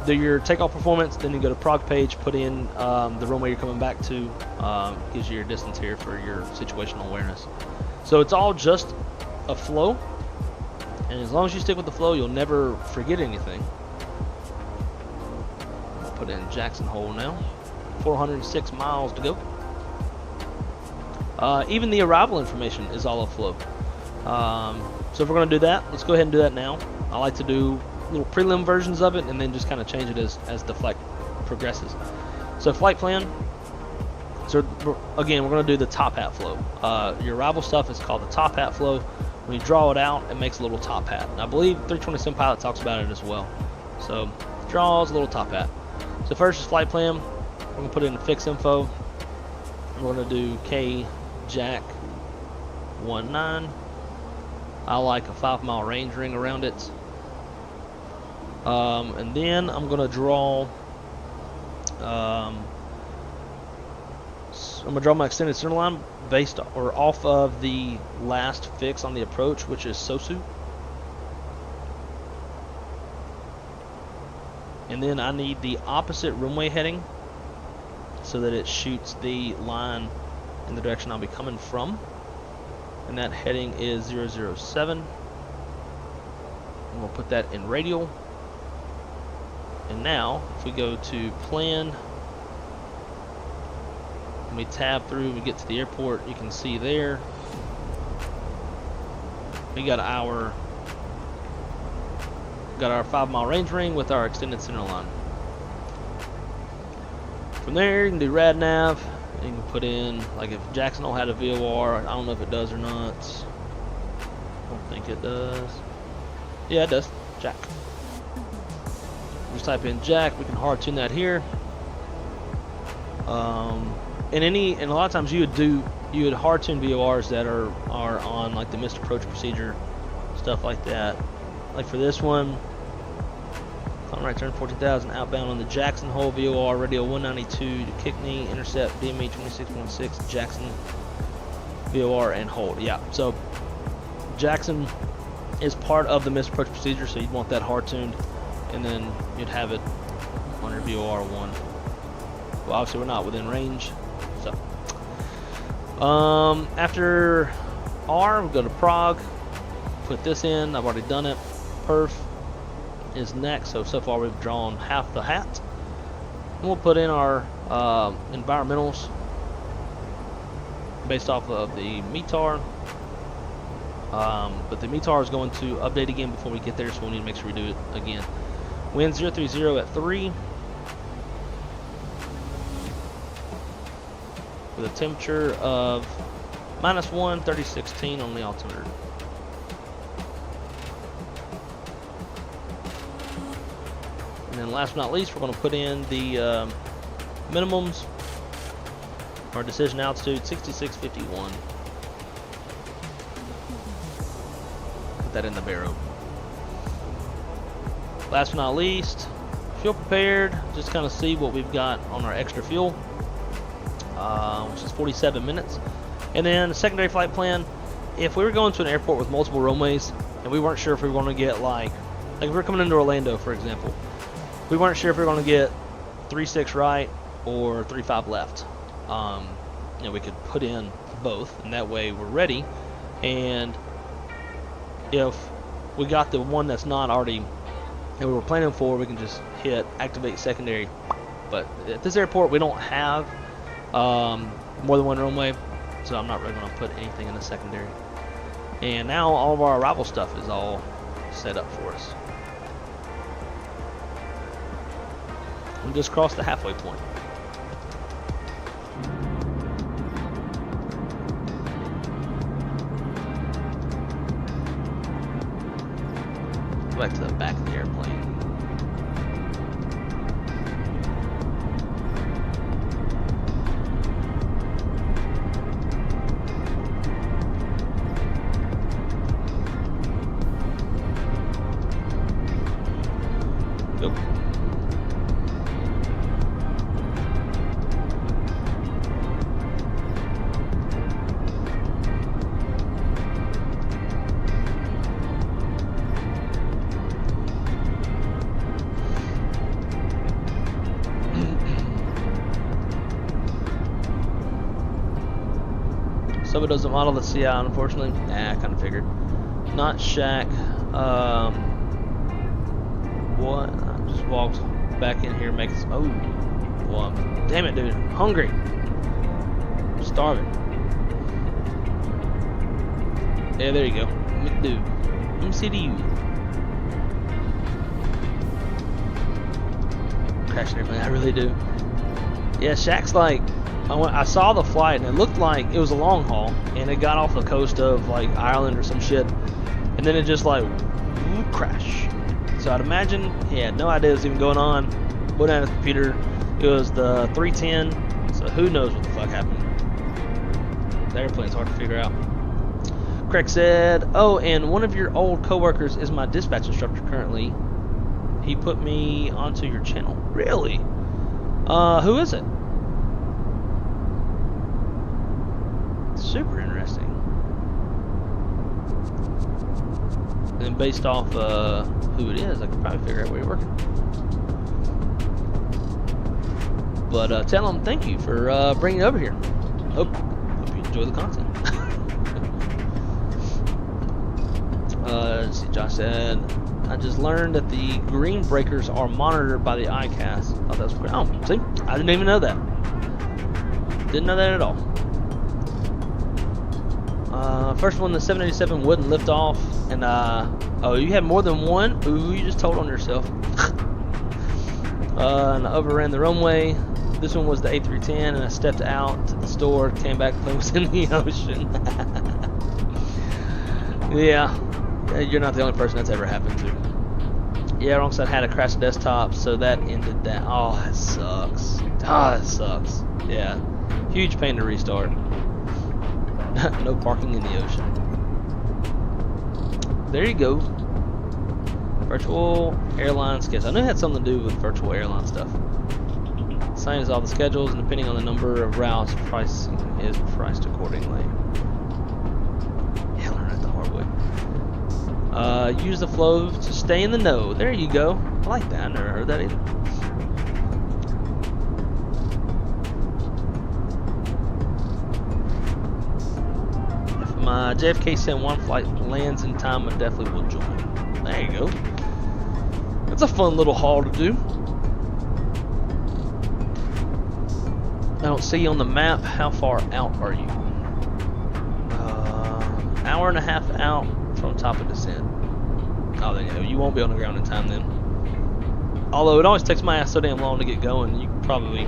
do your takeoff performance. Then you go to prog page, put in the runway you're coming back to. Gives you your distance here for your situational awareness. So it's all just a flow, and as long as you stick with the flow, you'll never forget anything. I'll put in Jackson Hole now. 406 miles to go. Even the arrival information is all a flow. So if we're going to do that, let's go ahead and do that now. I like to do little prelim versions of it and then just kind of change it as the flight progresses. So flight plan. So again, we're going to do the top hat flow. Your arrival stuff is called the top hat flow. when you draw it out, it makes a little top hat. And I believe 320 Sim Pilot talks about it as well. So draws a little top hat. So first is flight plan. We're gonna put in the fix info. We're gonna do KJAC 19. I like a 5-mile range ring around it. And then I'm gonna draw. I'm gonna draw my extended center line based or off of the last fix on the approach, which is SOSU. And then I need the opposite runway heading so that it shoots the line in the direction I'll be coming from. And that heading is 007. And we'll put that in radial. And now, if we go to plan, and we tab through, we get to the airport, you can see there, we got our 5-mile range ring with our extended center line. From there, you can do rad nav. You can put in, like if Jacksonville had a VOR, I don't know if it does or not. I don't think it does. Yeah, it does. Jack. Just type in Jack. We can hard tune that here. And a lot of times you would hard tune VORs that are on like the missed approach procedure, stuff like that. Like for this one, climb right turn 14,000 outbound on the Jackson Hole VOR, radio 192 to Kickney, intercept DME 2616 Jackson VOR and hold. Yeah, so Jackson is part of the missed approach procedure, so you'd want that hard tuned, and then you'd have it on your VOR 1. Well, obviously we're not within range, so after R, we'll go to Prague, put this in. I've already done it. Perf is next, so far we've drawn half the hat, and we'll put in our environmentals based off of the METAR, but the METAR is going to update again before we get there, so we need to make sure we do it again. Wind 030 at 3 with a temperature of -1, 3016 on the altimeter. And then last but not least, we're going to put in the minimums. Our decision altitude, 6651. Put that in the barrel. Last but not least, fuel prepared. Just kind of see what we've got on our extra fuel, which is 47 minutes. And then the secondary flight plan. If we were going to an airport with multiple runways and we weren't sure if we were going to get like if we're coming into Orlando, for example, we weren't sure if we were going to get 36 right or 35 left. We could put in both, and that way we're ready. And if we got the one that's not already that we were planning for, we can just hit activate secondary. But at this airport, we don't have more than one runway, so I'm not really going to put anything in the secondary. And now all of our arrival stuff is all set up for us. We just crossed the halfway point. Go back to the back of the airplane. Go. So it doesn't model the CI, unfortunately. I kind of figured. Not Shack. What? I just walked back in here, makes. Oh, well, damn it, dude! I'm hungry. I'm starving. Yeah, there you go. McDo. MCDU. Crashing everything. I really do. Yeah, Shack's like I saw the flight, and it looked like it was a long haul, and it got off the coast of like Ireland or some shit, and then it just like whoop, crash. So I'd imagine he had no idea what was even going on. Went out of the computer. It was the 310. So who knows what the fuck happened? The airplane's hard to figure out. Craig said, "Oh, and one of your old coworkers is my dispatch instructor currently. He put me onto your channel." Really? Who is it? Super interesting. And based off who it is, I could probably figure out where you're working. But tell him thank you for bringing it over here. Hope you enjoy the content. Let's see, Josh said, "I just learned that the green breakers are monitored by the ICAS." Oh, that's great. Oh, see, I didn't even know that. Didn't know that at all. First one, the 787 wouldn't lift off, and oh, you had more than one? Ooh, you just told on yourself. And I overran the runway. This one was the A310, and I stepped out to the store, came back, the plane was in the ocean. Yeah, you're not the only person that's ever happened to. Yeah, wrong side had a crash desktop, so that ended that. Oh, that sucks. Oh, that sucks. Yeah, huge pain to restart. No parking in the ocean. There you go. Virtual airline sketch. I knew it had something to do with virtual airline stuff. Same as all the schedules, and depending on the number of routes, pricing is priced accordingly. Yeah, learn that the hard way. Use the flow to stay in the know. There you go. I like that. I never heard that either. If my JFK Cent 1 flight lands in time, I definitely will join. There you go. That's a fun little haul to do. I don't see you on the map. How far out are you? Hour and a half out from top of descent. Oh, there you go. You won't be on the ground in time then. Although it always takes my ass so damn long to get going. You can probably,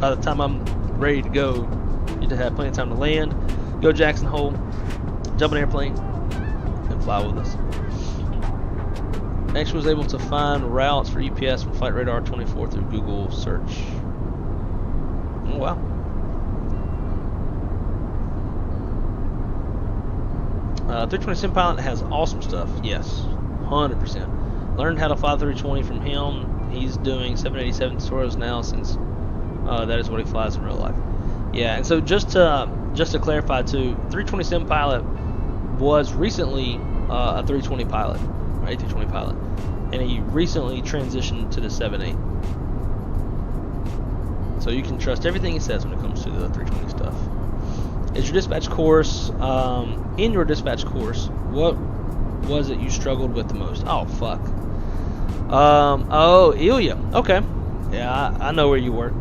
by the time I'm ready to go, you to have plenty of time to land, go Jackson Hole, jump an airplane, and fly with us. Next was able to find routes for UPS from Flight Radar 24 through Google search. Oh, wow. Uh, 320 Sim Pilot has awesome stuff. Yes, 100%. Learned how to fly 320 from him. He's doing 787 tutorials now since that is what he flies in real life. Yeah, and so just to clarify too, 320 Sim Pilot was recently a 320 pilot. A320 pilot, and he recently transitioned to the 7.8. So you can trust everything he says when it comes to the 320 stuff. Is your dispatch course, in your dispatch course, what was it you struggled with the most? Oh, fuck. Oh, Ilya. Okay. Yeah, I know where you work.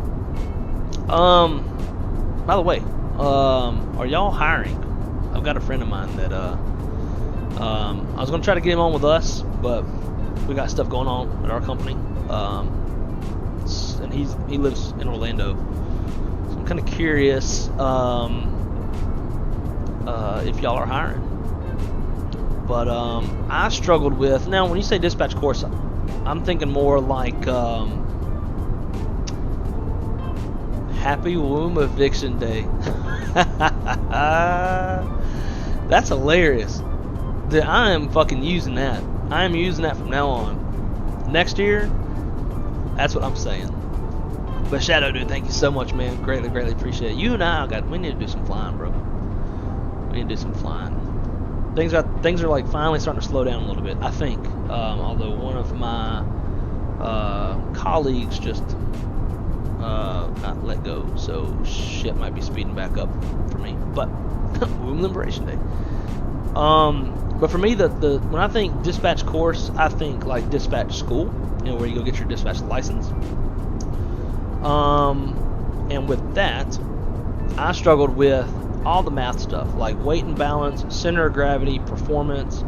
By the way, are y'all hiring? I've got a friend of mine that, I was going to try to get him on with us, but we got stuff going on at our company. And he lives in Orlando. So I'm kind of curious if y'all are hiring. But I struggled with, now when you say dispatch course, I'm thinking more like Happy Womb Eviction Day. That's hilarious. I am fucking using that. I am using that from now on. Next year, that's what I'm saying. But Shadow Dude, thank you so much, man. Greatly, greatly appreciate it. You and I we need to do some flying, bro. We need to do some flying. Things are like finally starting to slow down a little bit, I think. Although one of my colleagues just got let go, so shit might be speeding back up for me. But Womb Liberation Day. But for me, when I think dispatch course, I think like dispatch school, where you go get your dispatch license. And with that, I struggled with all the math stuff, like weight and balance, center of gravity, performance,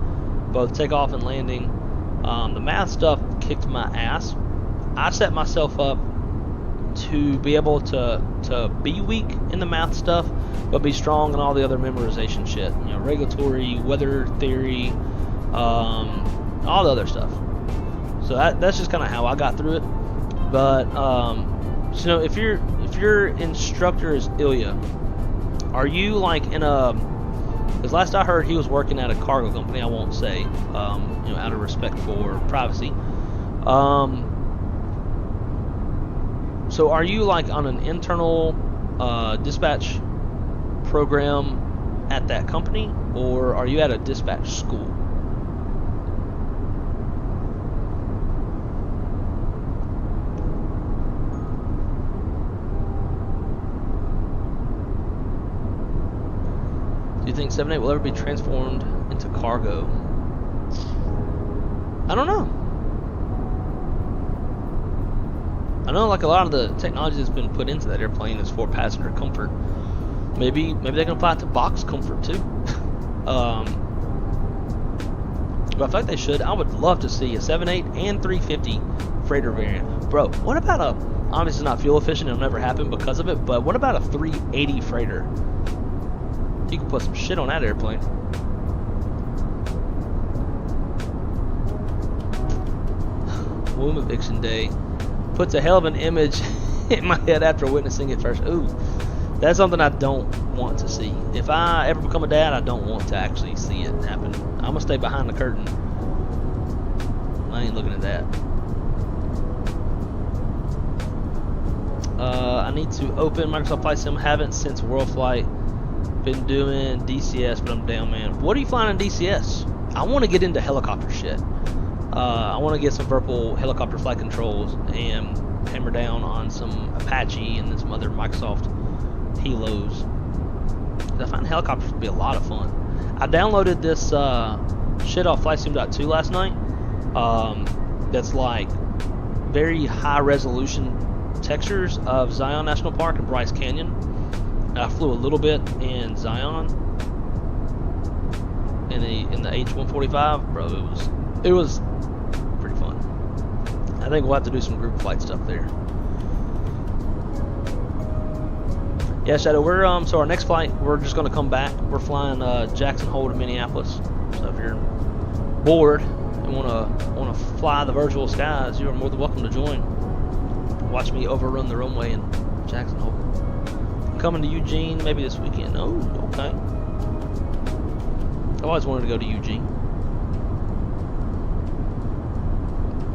both takeoff and landing. The math stuff kicked my ass. I set myself up to be able to be weak in the math stuff, but be strong in all the other memorization shit. You know, regulatory, weather theory, all the other stuff. So that's just kind of how I got through it. But so, you know, if your instructor is Ilya, are you like in a? Because last I heard, he was working at a cargo company. I won't say, you know, out of respect for privacy. So are you like on an internal dispatch program at that company, or are you at a dispatch school? Do you think 7.8 will ever be transformed into cargo? I don't know. I know like a lot of the technology that's been put into that airplane is for passenger comfort. Maybe they can apply it to box comfort too. But I feel like they should. I would love to see a 7.8 and 350 freighter variant. Bro, what about a, obviously not fuel efficient, it'll never happen because of it, but what about a 380 freighter? You can put some shit on that airplane. Womb eviction day puts a hell of an image in my head after witnessing it first. Ooh, that's something I don't want to see. If I ever become a dad, I don't want to actually see it happen. I'm gonna stay behind the curtain. I ain't looking at that. I need to open Microsoft Flight Sim. Haven't since World Flight. Been doing DCS, but I'm down, man. What are you flying in DCS? I want to get into helicopter shit. I want to get some Virtual helicopter flight controls and hammer down on some Apache and then some other Microsoft Helos. I find helicopters to be a lot of fun. I downloaded this shit off FlightSim.2 last night. That's like very high resolution textures of Zion National Park and Bryce Canyon. I flew a little bit in Zion in the H-145, bro. It was pretty fun. I think we'll have to do some group flight stuff there. Yeah, Shadow. We're so our next flight, we're just gonna come back. We're flying Jackson Hole to Minneapolis. So if you're bored and wanna fly the virtual skies, you are more than welcome to join. Watch me overrun the runway in Jackson Hole. Coming to Eugene maybe this weekend. Oh, okay. I've always wanted to go to Eugene.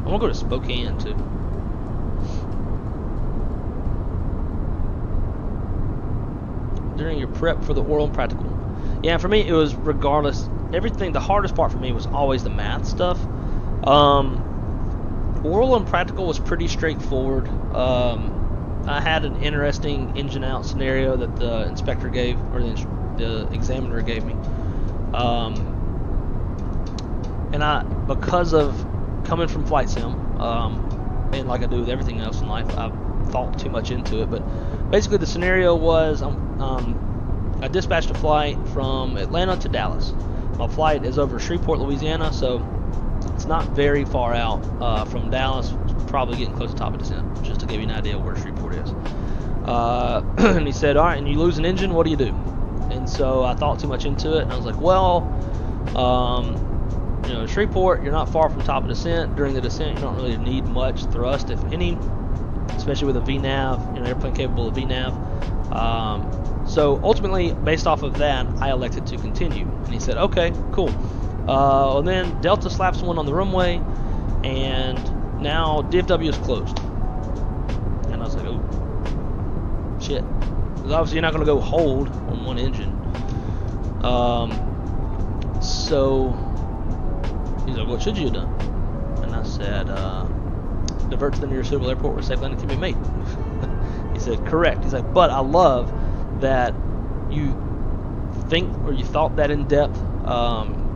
I want to go to Spokane too. During your prep for the oral and practical. Yeah, for me it was regardless. Everything, the hardest part for me was always the math stuff. Oral and practical was pretty straightforward. I had an interesting engine out scenario that the inspector gave, or the examiner gave me. And because of coming from flight sim, and like I do with everything else in life, I thought too much into it. But basically the scenario was I dispatched a flight from Atlanta to Dallas. My flight is over Shreveport, Louisiana, so it's not very far out from Dallas. Probably getting close to top of descent, just to give you an idea of where Shreveport is. And he said, all right, and you lose an engine, what do you do? And so I thought too much into it, and I was like, well, you know, Shreveport, you're not far from top of descent. During the descent, you don't really need much thrust, if any, especially with a VNAV, you know, airplane capable of VNAV. So ultimately, based off of that, I elected to continue. And he said, okay, cool. And then Delta slaps one on the runway, and now DFW is closed. And I was like, oh, shit. Because obviously you're not going to go hold on one engine. So he's like, what should you have done? And I said, divert to the nearest suitable airport where safe landing can be made. He said, correct. He's like, but I love that you think, or you thought that in depth.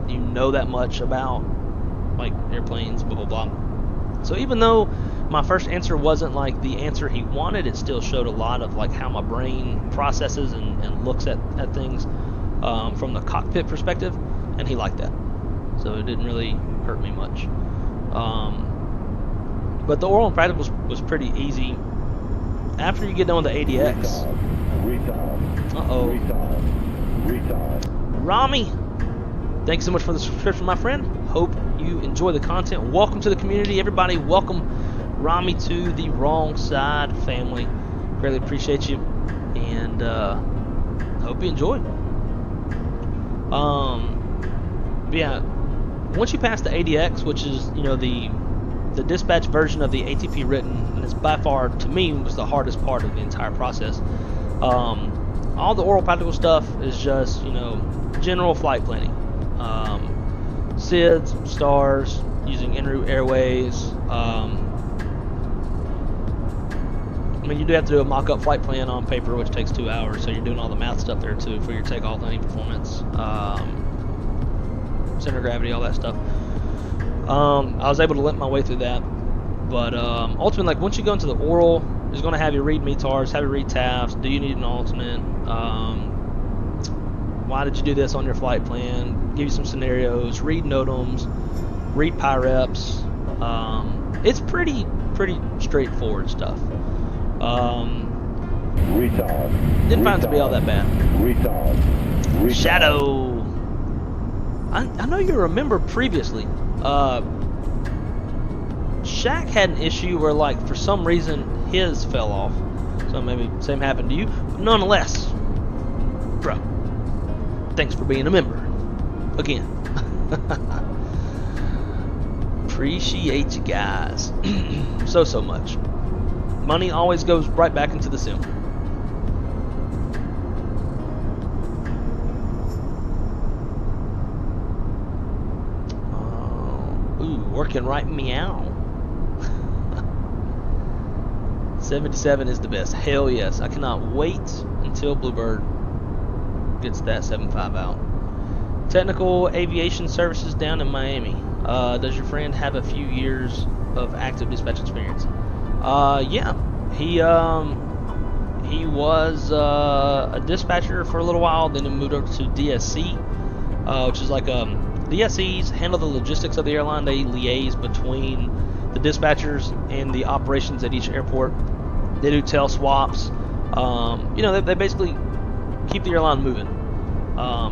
You know that much about like airplanes, blah blah blah. So even though my first answer wasn't like the answer he wanted, it still showed a lot of like how my brain processes and looks at things from the cockpit perspective, and he liked that. So it didn't really hurt me much. But the oral and practical was pretty easy after you get done with the ADX. Uh-oh. Rami, thanks so much for the subscription, my friend. Hope you enjoy the content. Welcome to the community, everybody. Welcome, Rami, to the Wrong Side family. Greatly appreciate you, and hope you enjoy. Yeah, once you pass the ADX, which is, you know, the dispatch version of the ATP written, and it's by far, to me, was the hardest part of the entire process. All the oral practical stuff is just, you know, general flight planning. SIDS, stars, using en route airways. I mean, you do have to do a mock-up flight plan on paper, which takes 2 hours, so you're doing all the math stuff there too for your takeoff landing performance, center of gravity, all that stuff. I was able to limp my way through that, but ultimately, like, once you go into the oral, it's going to have you read METARs, have you read TAFs. Do you need an alternate? Why did you do this on your flight plan? Give you some scenarios, read NOTAMs, read PIREPs. It's pretty straightforward stuff. Didn't find it to be all that bad. Shadow. I know you remember previously. Shaq had an issue where, like, for some reason his fell off. So maybe same happened to you. But nonetheless, bro, thanks for being a member again. Appreciate you guys so much. Money always goes right back into the sim. Ooh, working right, meow. 77 is the best. Hell yes. I cannot wait until Bluebird gets that 75 out. Technical aviation services down in Miami. Does your friend have a few years of active dispatch experience? Yeah. He was a dispatcher for a little while, then he moved over to DSC, which is like DSCs handle the logistics of the airline. They liaise between the dispatchers and the operations at each airport. They do tail swaps. You know, they basically keep the airline moving.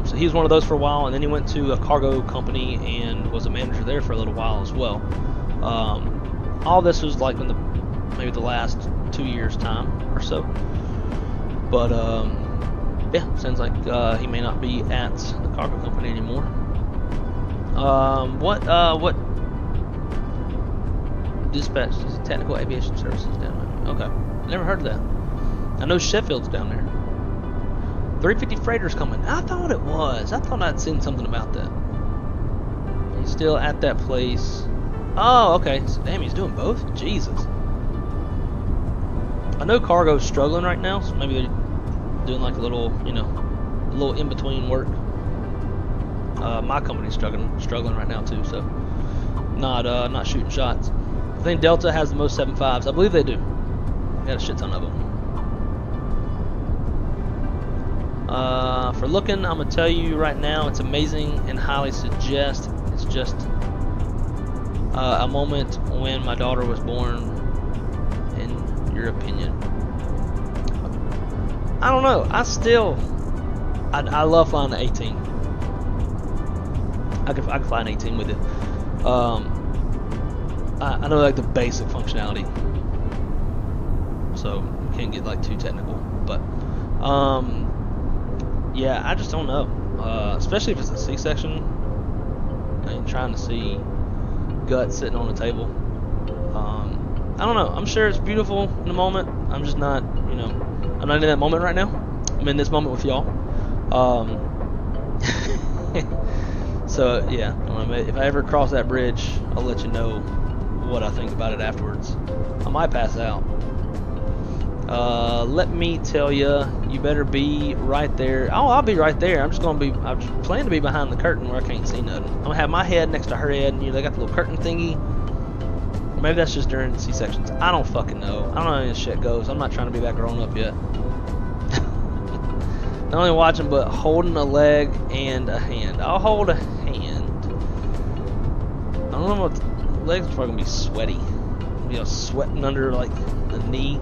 So he was one of those for a while, and then he went to a cargo company and was a manager there for a little while as well. All this was like in maybe the last 2 years' time or so. But yeah, sounds like he may not be at the cargo company anymore. What dispatch is technical aviation services down there? Okay, never heard of that. I know Sheffield's down there. 350 freighter's coming. I thought it was. I thought I'd seen something about that. He's still at that place. Oh, okay. So, damn, he's doing both? Jesus. I know cargo's struggling right now, so maybe they're doing like a little, you know, a little in-between work. My company's struggling right now too, so not shooting shots. I think Delta has the most 75s. I believe they do. Got a shit ton of them. For looking, I'm gonna tell you right now, it's amazing and highly suggest. It's just a moment when my daughter was born. In your opinion, I don't know. I love flying the 18. I could fly an 18 with it. I know, like, the basic functionality, so can't get like too technical, but yeah, I just don't know, especially if it's a C-section and trying to see gut sitting on the table. I don't know. I'm sure it's beautiful in the moment. I'm just not, you know, I'm not in that moment right now. I'm in this moment with y'all. So yeah, if I ever cross that bridge, I'll let you know what I think about it afterwards. I might pass out. Let me tell you, you better be right there. Oh, I'll be right there. I'm just planning to be behind the curtain where I can't see nothing. I'm gonna have my head next to her head, and, you know, they got the little curtain thingy. Or maybe that's just during C-sections. I don't fucking know. I don't know how this shit goes. I'm not trying to be that grown up yet. Not only watching, but holding a leg and a hand. I'll hold a hand. I don't know what legs are probably gonna be sweaty. You know, sweating under like the knee.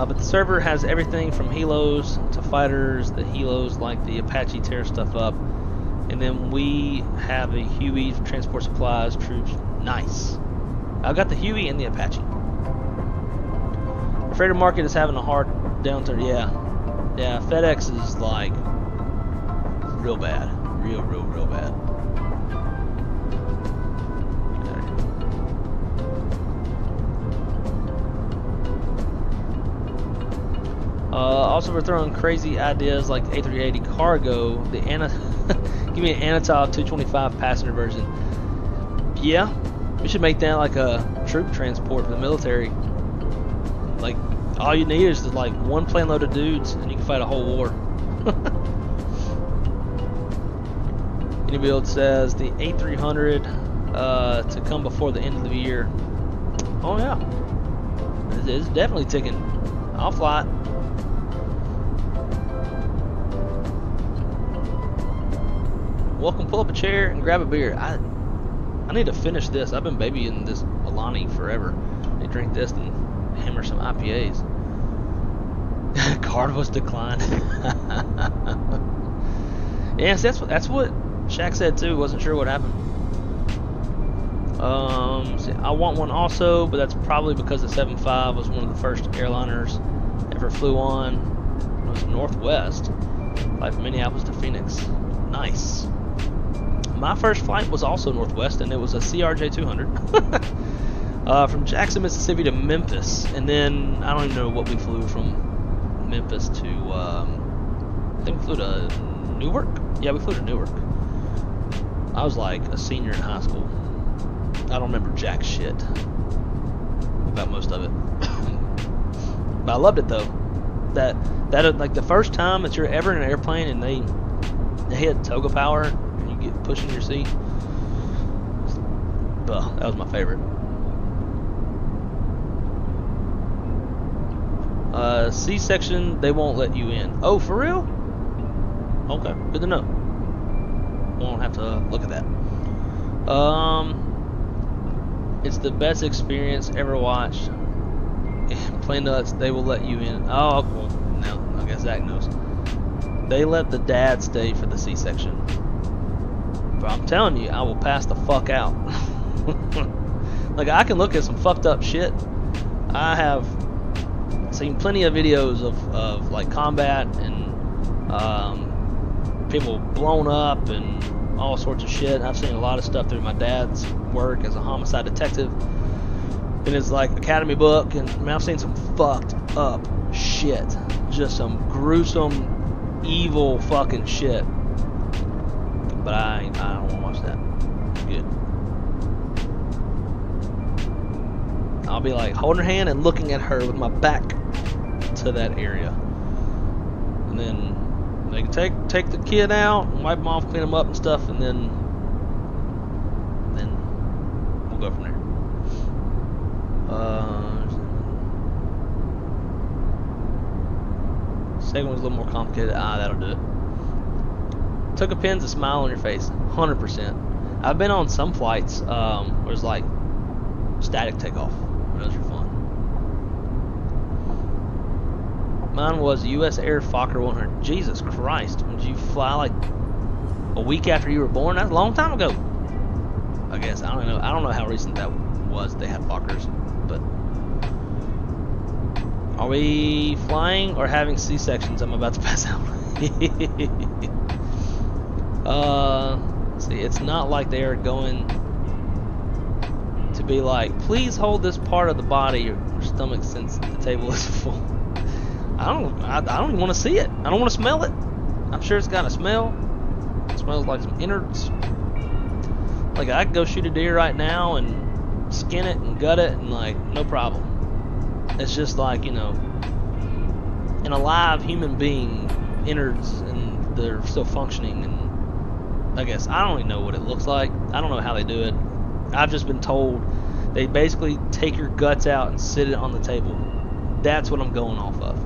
But the server has everything from helos to fighters. The helos like the Apache tear stuff up. And then we have a Huey for transport supplies, troops. Nice. I've got the Huey and the Apache. The freighter market is having a hard downturn. Yeah. Yeah, FedEx is like real bad. Real bad. Also, we're throwing crazy ideas like A380 cargo. The give me an Anatov 225 passenger version. Yeah, we should make that like a troop transport for the military. Like, all you need is like one plane load of dudes, and you can fight a whole war. Build says the A300 to come before the end of the year. Oh yeah, it's definitely ticking. I'll fly it. Welcome, pull up a chair and grab a beer. I need to finish this. I've been babying this Alani forever. I drink this and hammer some IPAs. Card was declined. Yes, that's what Shaq said too. Wasn't sure what happened. See, I want one also, but that's probably because the 75 was one of the first airliners ever flew on. It was Northwest, flight from Minneapolis to Phoenix. Nice. My first flight was also Northwest, and it was a CRJ 200 from Jackson, Mississippi to Memphis, and then I don't even know what we flew from Memphis to. I think we flew to Newark. Yeah, we flew to Newark. I was like a senior in high school. I don't remember jack shit about most of it, but I loved it though. That like the first time that you're ever in an airplane and they hit toga power and you get pushed in your seat. Ugh, that was my favorite. C-section, they won't let you in. Oh, for real? Okay, good to know. Won't have to look at that. It's the best experience ever watched. Plane nuts, they will let you in. Oh, well, now I guess Zach knows. They let the dad stay for the C-section. But I'm telling you, I will pass the fuck out. Like, I can look at some fucked up shit. I have seen plenty of videos of like combat and people blown up and all sorts of shit. I've seen a lot of stuff through my dad's work as a homicide detective in his like academy book, and I mean, I've seen some fucked up shit, just some gruesome, evil fucking shit. But I don't want to watch that. Good. I'll be like holding her hand and looking at her with my back to that area, and then they can take the kid out and wipe him off, clean him up and stuff, and then we'll go from there. Second one's a little more complicated. That'll do it. Took a pin's a smile on your face, 100%. I've been on some flights where it's like static takeoff. Those are fun. Mine was US Air Fokker 100. Jesus Christ, did you fly like a week after you were born? That's a long time ago. I guess I don't know how recent that was. They had Fokkers, but are we flying or having C-sections? I'm about to pass out. See, it's not like they are going to be like, please hold this part of the body or stomach since the table is full. I don't even want to see it. I don't want to smell it. I'm sure it's got a smell. It smells like some innards. Like, I could go shoot a deer right now and skin it and gut it and like no problem. It's just like, you know, an alive human being, innards, and they're still functioning. And I guess I don't even know what it looks like. I don't know how they do it. I've just been told they basically take your guts out and sit it on the table. That's what I'm going off of.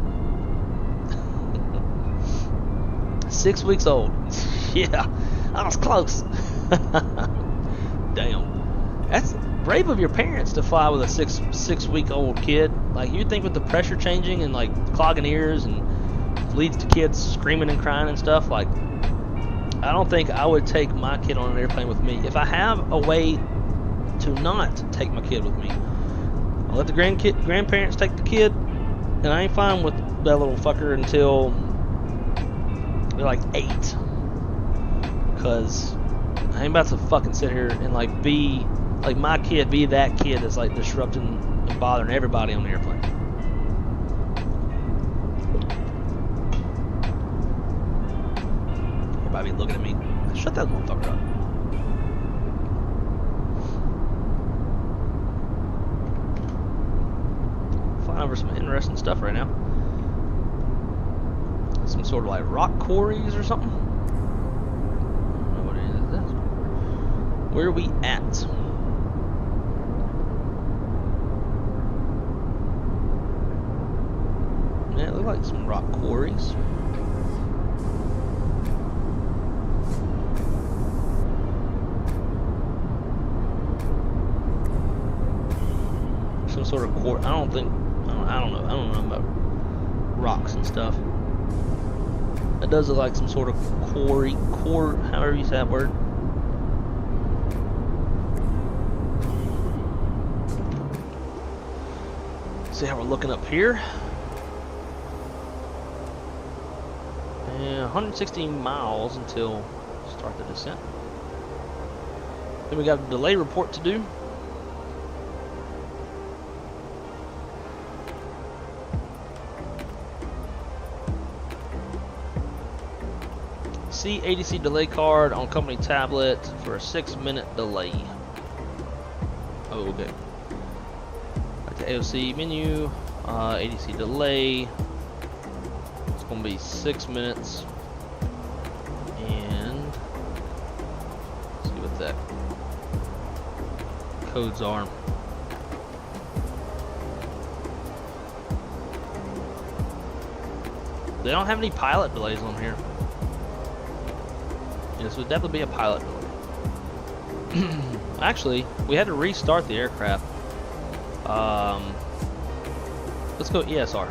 6 weeks old. Yeah, I was close. Damn. brave of your parents to fly with a six-week-old kid. Like, you'd think with the pressure changing and like clogging ears and leads to kids screaming and crying and stuff, like, I don't think I would take my kid on an airplane with me. If I have a way to not take my kid with me, I'll let the grandparents take the kid, and I ain't fine with that little fucker until they're like 8. Because I ain't about to fucking sit here and like be like my kid be that kid that's like disrupting and bothering everybody on the airplane. Everybody be looking at me. Shut that motherfucker up. Flying over some interesting stuff right now. Some sort of like rock quarries or something. I don't know what it is. Where are we at? Yeah, it looks like some rock quarries. Some sort of quarry. I don't know about rocks and stuff. It does look like some sort of quarry, however you say that word. See how we're looking up here. And 116 miles until start the descent. Then we got a delay report to do. See ADC delay card on company tablet for a 6-minute delay. Oh, okay. Back to AOC menu, ADC delay. It's gonna be 6 minutes, and let's see what that codes are. They don't have any pilot delays on here. This would definitely be a pilot delay. Actually, we had to restart the aircraft. Let's go ESR.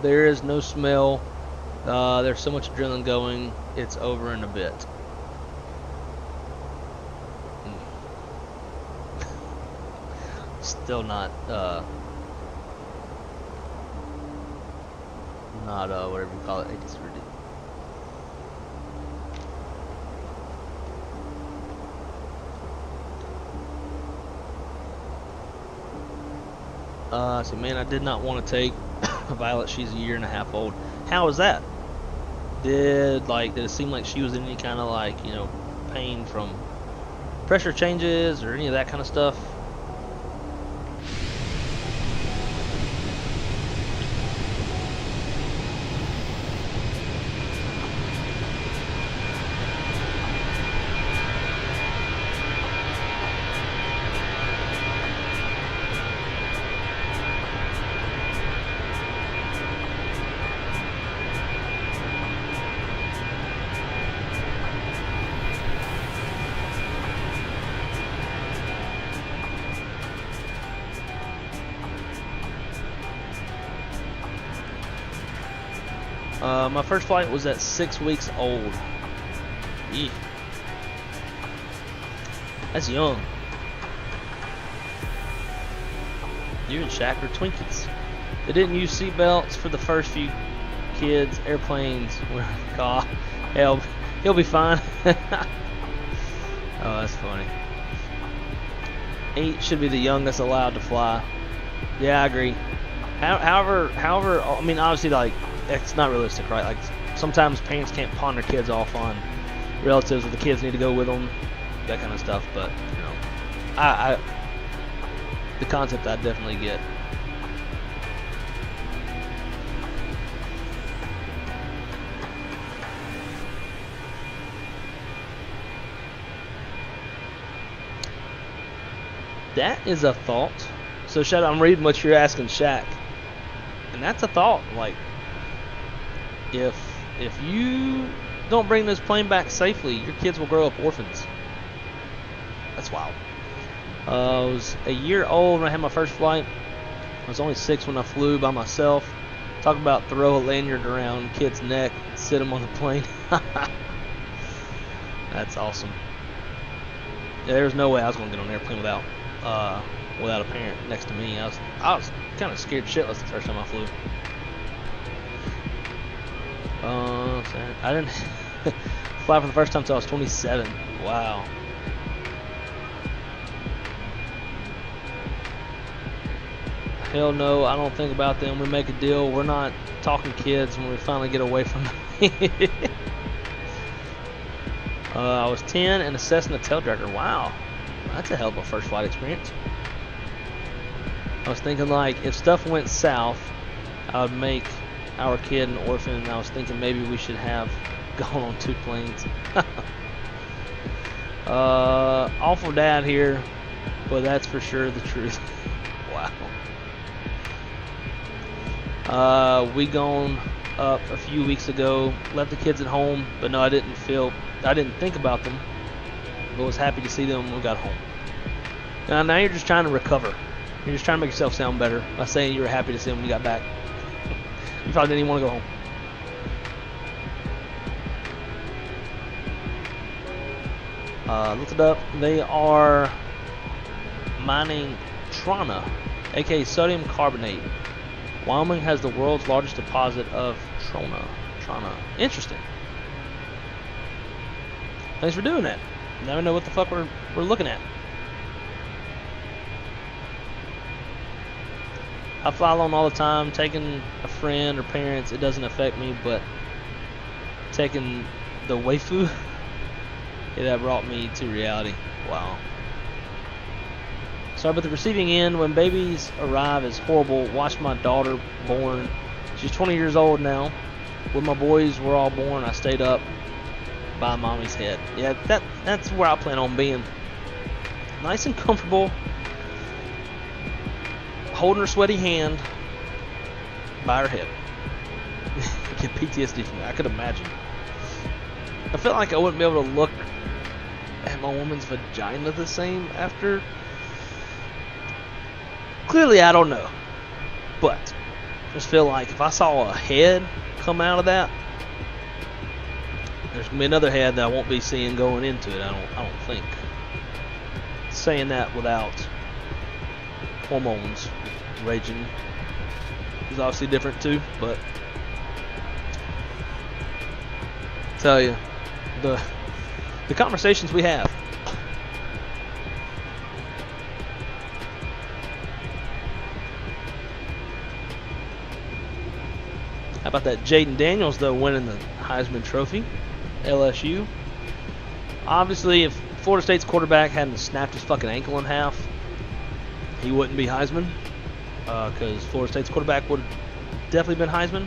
There is no smell. There's so much adrenaline going. It's over in a bit. Still not whatever you call it, A320. So man, I did not want to take Violet. She's a 1.5 years old. How is that? Did it seem like she was in any kind of like, you know, pain from pressure changes or any of that kind of stuff? My first flight was at 6 weeks old. Eek. That's young. You and Shaq are Twinkies. They didn't use seat belts for the first few kids. Airplanes were, God, he'll be fine. Oh, that's funny. 8 should be the youngest allowed to fly. Yeah, I agree. However, I mean, obviously, like, it's not realistic, right? Like, sometimes parents can't pawn their kids off on relatives, or the kids need to go with them, that kind of stuff. But, you know, the concept I definitely get. That is a thought. So, Shadow, I'm reading what you're asking Shaq. And that's a thought. Like, if you don't bring this plane back safely, your kids will grow up orphans. That's wild. I was a year old when I had my first flight. I was only 6 when I flew by myself. Talk about throw a lanyard around a kid's neck and sit him on the plane. That's awesome. Yeah, there was no way I was going to get on an airplane without a parent next to me. I was kind of scared shitless the first time I flew. I didn't fly for the first time until I was 27. Wow. Hell no, I don't think about them. We make a deal. We're not talking kids when we finally get away from them. I was 10 and a Cessna taildragger. Wow. That's a hell of a first flight experience. I was thinking, like, if stuff went south, I would make our kid an orphan, and I was thinking maybe we should have gone on 2 planes. Awful dad here, but that's for sure the truth. Wow. We gone up a few weeks ago, left the kids at home, but no, I didn't think about them, but was happy to see them when we got home. Now you're just trying to recover. You're just trying to make yourself sound better by saying you were happy to see them when you got back. You probably didn't even want to go home. Looked it up. They are mining trana, aka sodium carbonate. Wyoming has the world's largest deposit of trana. Interesting. Thanks for doing that. Never know what the fuck we're looking at. I fly alone all the time. Taking a friend or parents, it doesn't affect me, but taking the waifu, yeah, that brought me to reality. Wow. Sorry, but the receiving end, when babies arrive, is horrible. Watch my daughter born. She's 20 years old now. When my boys were all born, I stayed up by mommy's head. Yeah, that's where I plan on being. Nice and comfortable, holding her sweaty hand by her head. Get PTSD from that. I could imagine. I feel like I wouldn't be able to look at my woman's vagina the same after. Clearly, I don't know, but I just feel like if I saw a head come out of that, there's gonna be another head that I won't be seeing going into it. I don't think. Saying that without hormones raging is obviously different too, but I tell you, the conversations we have. How about that Jaden Daniels, though, winning the Heisman Trophy? LSU. Obviously, if Florida State's quarterback hadn't snapped his fucking ankle in half, he wouldn't be Heisman. Because Florida State's quarterback would have definitely been Heisman.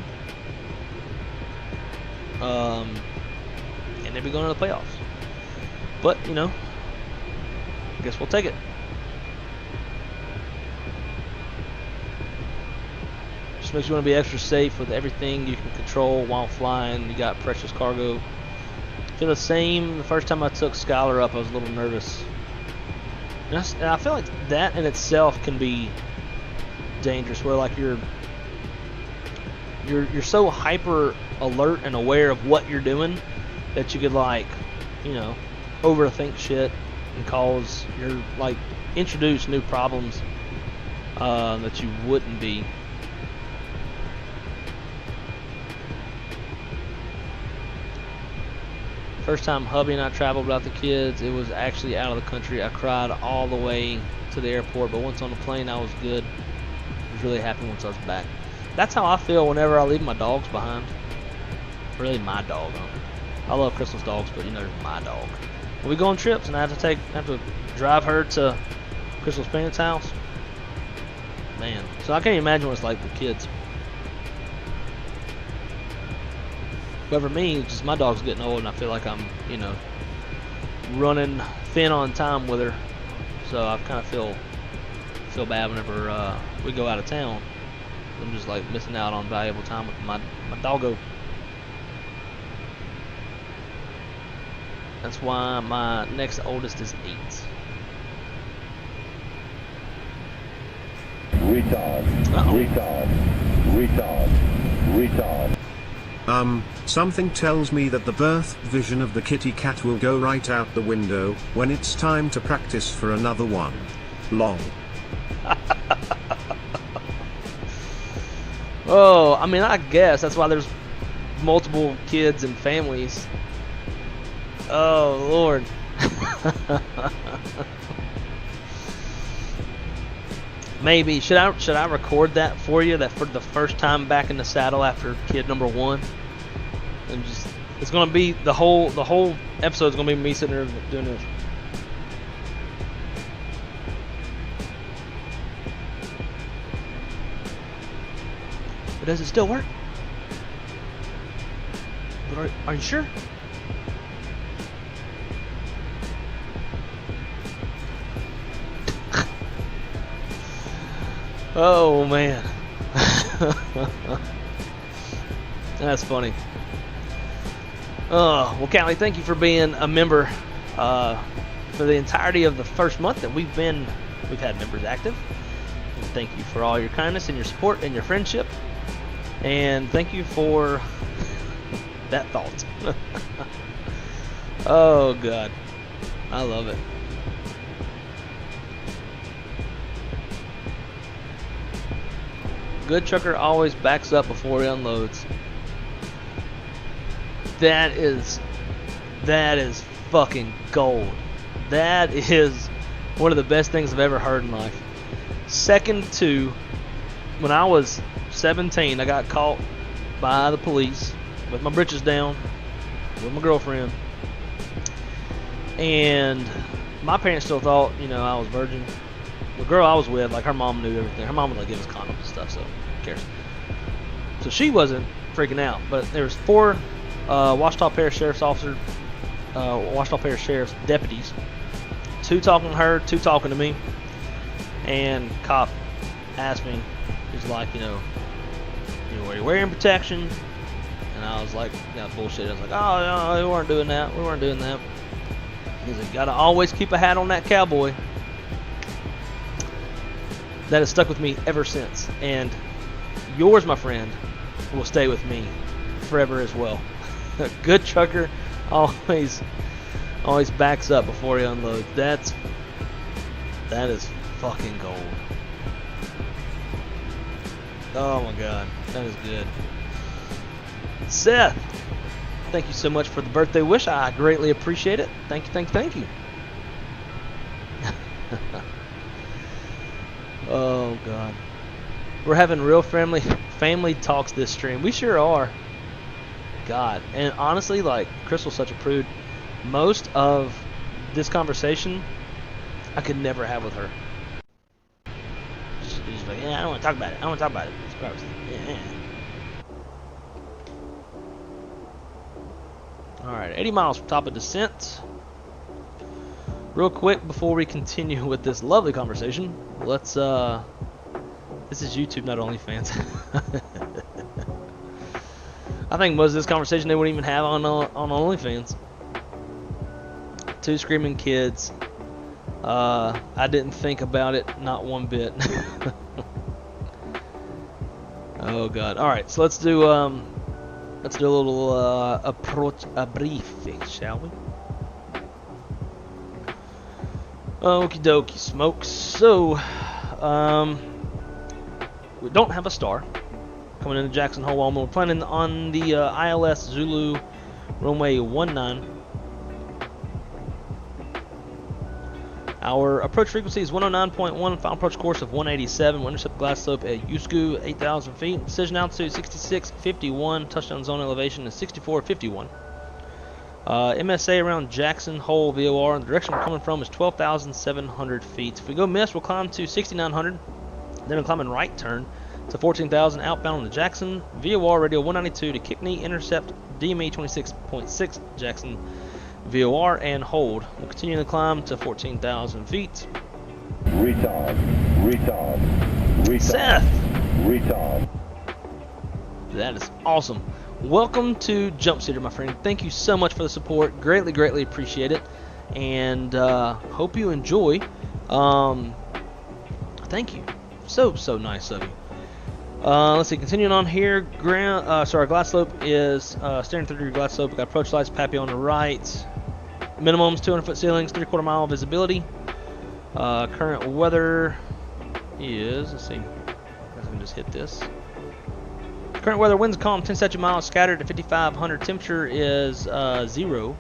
And they'd be going to the playoffs. But, you know, I guess we'll take it. Just makes you want to be extra safe with everything you can control while flying. You got precious cargo. I feel the same. The first time I took Skylar up, I was a little nervous. And I feel like that in itself can be dangerous, where like you're so hyper alert and aware of what you're doing that you could, like, you know, overthink shit and cause introduce new problems that you wouldn't be. First time hubby and I traveled without the kids, it was actually out of the country. I cried all the way to the airport, but once on the plane, I was good. I was really happy once I was back. That's how I feel whenever I leave my dogs behind. Really, my dog. I love Crystal's dogs, but you know, they're my dog. When we go on trips and I have to drive her to Crystal's parents' house, man. So I can't imagine what it's like with kids. But for me, it's just my dog's getting old, and I feel like I'm, you know, running thin on time with her. So I kind of feel feel bad whenever we go out of town. I'm just like missing out on valuable time with my doggo. That's why my next oldest is 8. Retard. Something tells me that the birth vision of the kitty cat will go right out the window when it's time to practice for another one. Long. Oh, I mean, I guess that's why there's multiple kids and families. Oh, Lord. Maybe should I record that for you, that for the first time back in the saddle after kid number 1, and just it's gonna be the whole episode is gonna be me sitting there doing this. But does it still work? But are you sure? Oh man. That's funny. Oh, well, Callie, thank you for being a member for the entirety of the first month that we've had members active. And thank you for all your kindness and your support and your friendship. And thank you for that thought. Oh God, I love it. Good trucker always backs up before he unloads. That is fucking gold. That is one of the best things I've ever heard in life. Second to when I was 17, I got caught by the police with my britches down with my girlfriend, and my parents still thought, you know, I was virgin. The girl I was with, like, her mom knew everything. Her mom would like give us condoms and stuff, so who cares? So she wasn't freaking out. But there was 4 Washita Parish Sheriff's officers, Washita Parish Sheriff's deputies. 2 talking to her, 2 talking to me. And cop asked me, he's like, you know, are you wearing protection? And I was like, yeah, bullshit. I was like, oh no, we weren't doing that. We weren't doing that. He's like, gotta always keep a hat on that cowboy. That has stuck with me ever since, and yours, my friend, will stay with me forever as well. A good trucker always backs up before he unloads. That is fucking gold. Oh my God, that is good. Seth, thank you so much for the birthday wish. I greatly appreciate it. Thank you. Oh God, we're having real family talks this stream. We sure are. God, and honestly, like, Crystal's such a prude. Most of this conversation I could never have with her. She's like, yeah, I don't want to talk about it. It's gross. Yeah. All right, 80 miles from top of descent. Real quick before we continue with this lovely conversation, let's this is YouTube, not OnlyFans. I think most of this conversation they wouldn't even have on OnlyFans. 2 screaming kids. I didn't think about it, not one bit. Oh God. All right, so let's do a little a briefing, shall we? Okie dokie smokes. So, we don't have a star coming into Jackson Hole, Wyoming. We're planning on the ILS Zulu runway 19. Our approach frequency is 109.1, final approach course of 187. We'll intercept glide slope at Usku, 8,000 feet. Decision altitude 6651. Touchdown zone elevation is 6451. MSA around Jackson Hole VOR, and the direction we're coming from is 12,700 feet. If we go miss, we'll climb to 6,900, then we'll climb in right turn to 14,000 outbound on the Jackson. VOR radio 192 to Kickney, intercept DME 26.6 Jackson VOR, and hold. We'll continue to climb to 14,000 feet. Retard. Retard. Retard. Seth. Retard. That is awesome. Welcome to Jump Seater, my friend. Thank you so much for the support. Greatly, greatly appreciate it. And hope you enjoy. Thank you. So nice of you. Let's see. Continuing on here. Glide slope is steering 30-degree glide slope. We got approach lights, PAPI on the right. Minimums 200-foot ceilings, 3/4 mile visibility. Current weather is, let's see. I can just hit this. Current weather, winds calm, 10 statute miles, scattered to 5,500. Temperature is 0.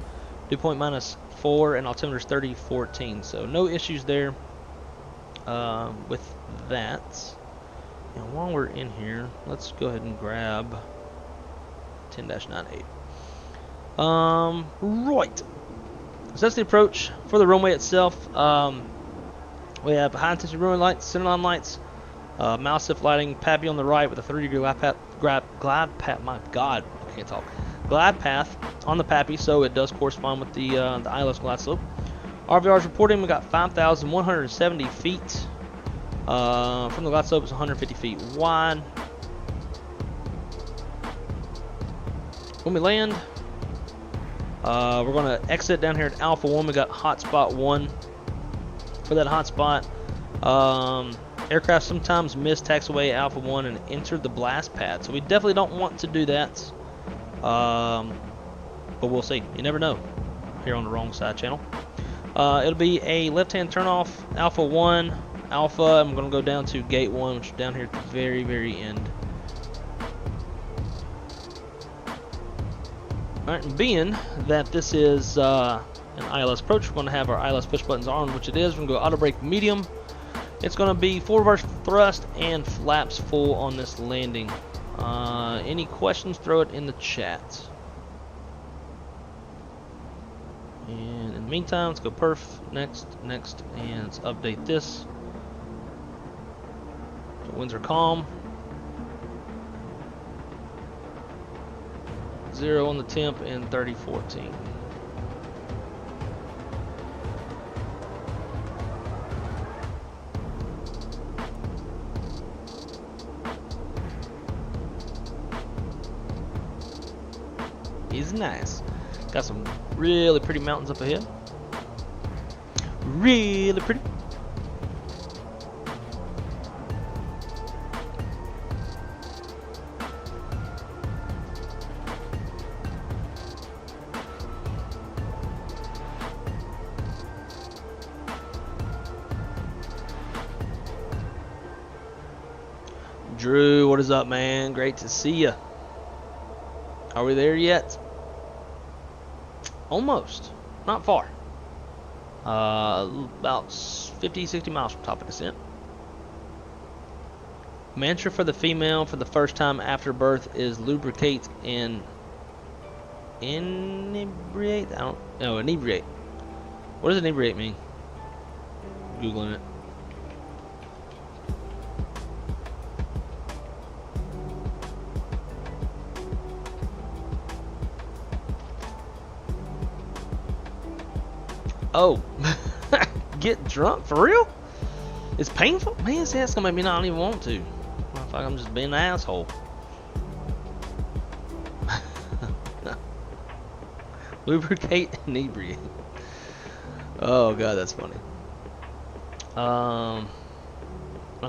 Dew point -4, and altimeter is 3014. So no issues there with that. And while we're in here, let's go ahead and grab 10-98. Right. So that's the approach for the runway itself. We have high intensity runway lights, centerline lights, mouse shift lighting, PAPI on the right with a 30-degree glide path. My God, I can't talk. Glide path on the PAPI, so it does correspond with the ILS glide slope. RVR is reporting we got 5,170 feet. From the glide slope, it's 150 feet wide. When we land, we're going to exit down here at Alpha 1. We got hotspot 1. For that hotspot, aircraft sometimes miss taxiway Alpha 1 and enter the blast pad. So we definitely don't want to do that. But we'll see. You never know here on the Wrong Side channel. It'll be a left-hand turnoff, Alpha 1. Alpha, I'm going to go down to Gate 1, which is down here at the very, very end. Alright, and being that this is an ILS approach, we're going to have our ILS push buttons on, which it is. We're going to go auto brake medium. It's going to be full reverse thrust and flaps full on this landing. Any questions, throw it in the chat. And in the meantime, let's go perf, next, and let's update this. So winds are calm. 0 on the temp and 3014. Is nice. Got some really pretty mountains up ahead. Really pretty. Drew, what is up, man? Great to see you. Are we there yet? Almost. Not far. About 50, 60 miles from top of descent. Mantra for the female for the first time after birth is lubricate and inebriate. I don't know. Inebriate. What does inebriate mean? Googling it. Oh, get drunk for real? It's painful, man. See, that's gonna make me not even want to. I feel like I'm just being an asshole. Lubricate, inebriate. Oh god, that's funny. I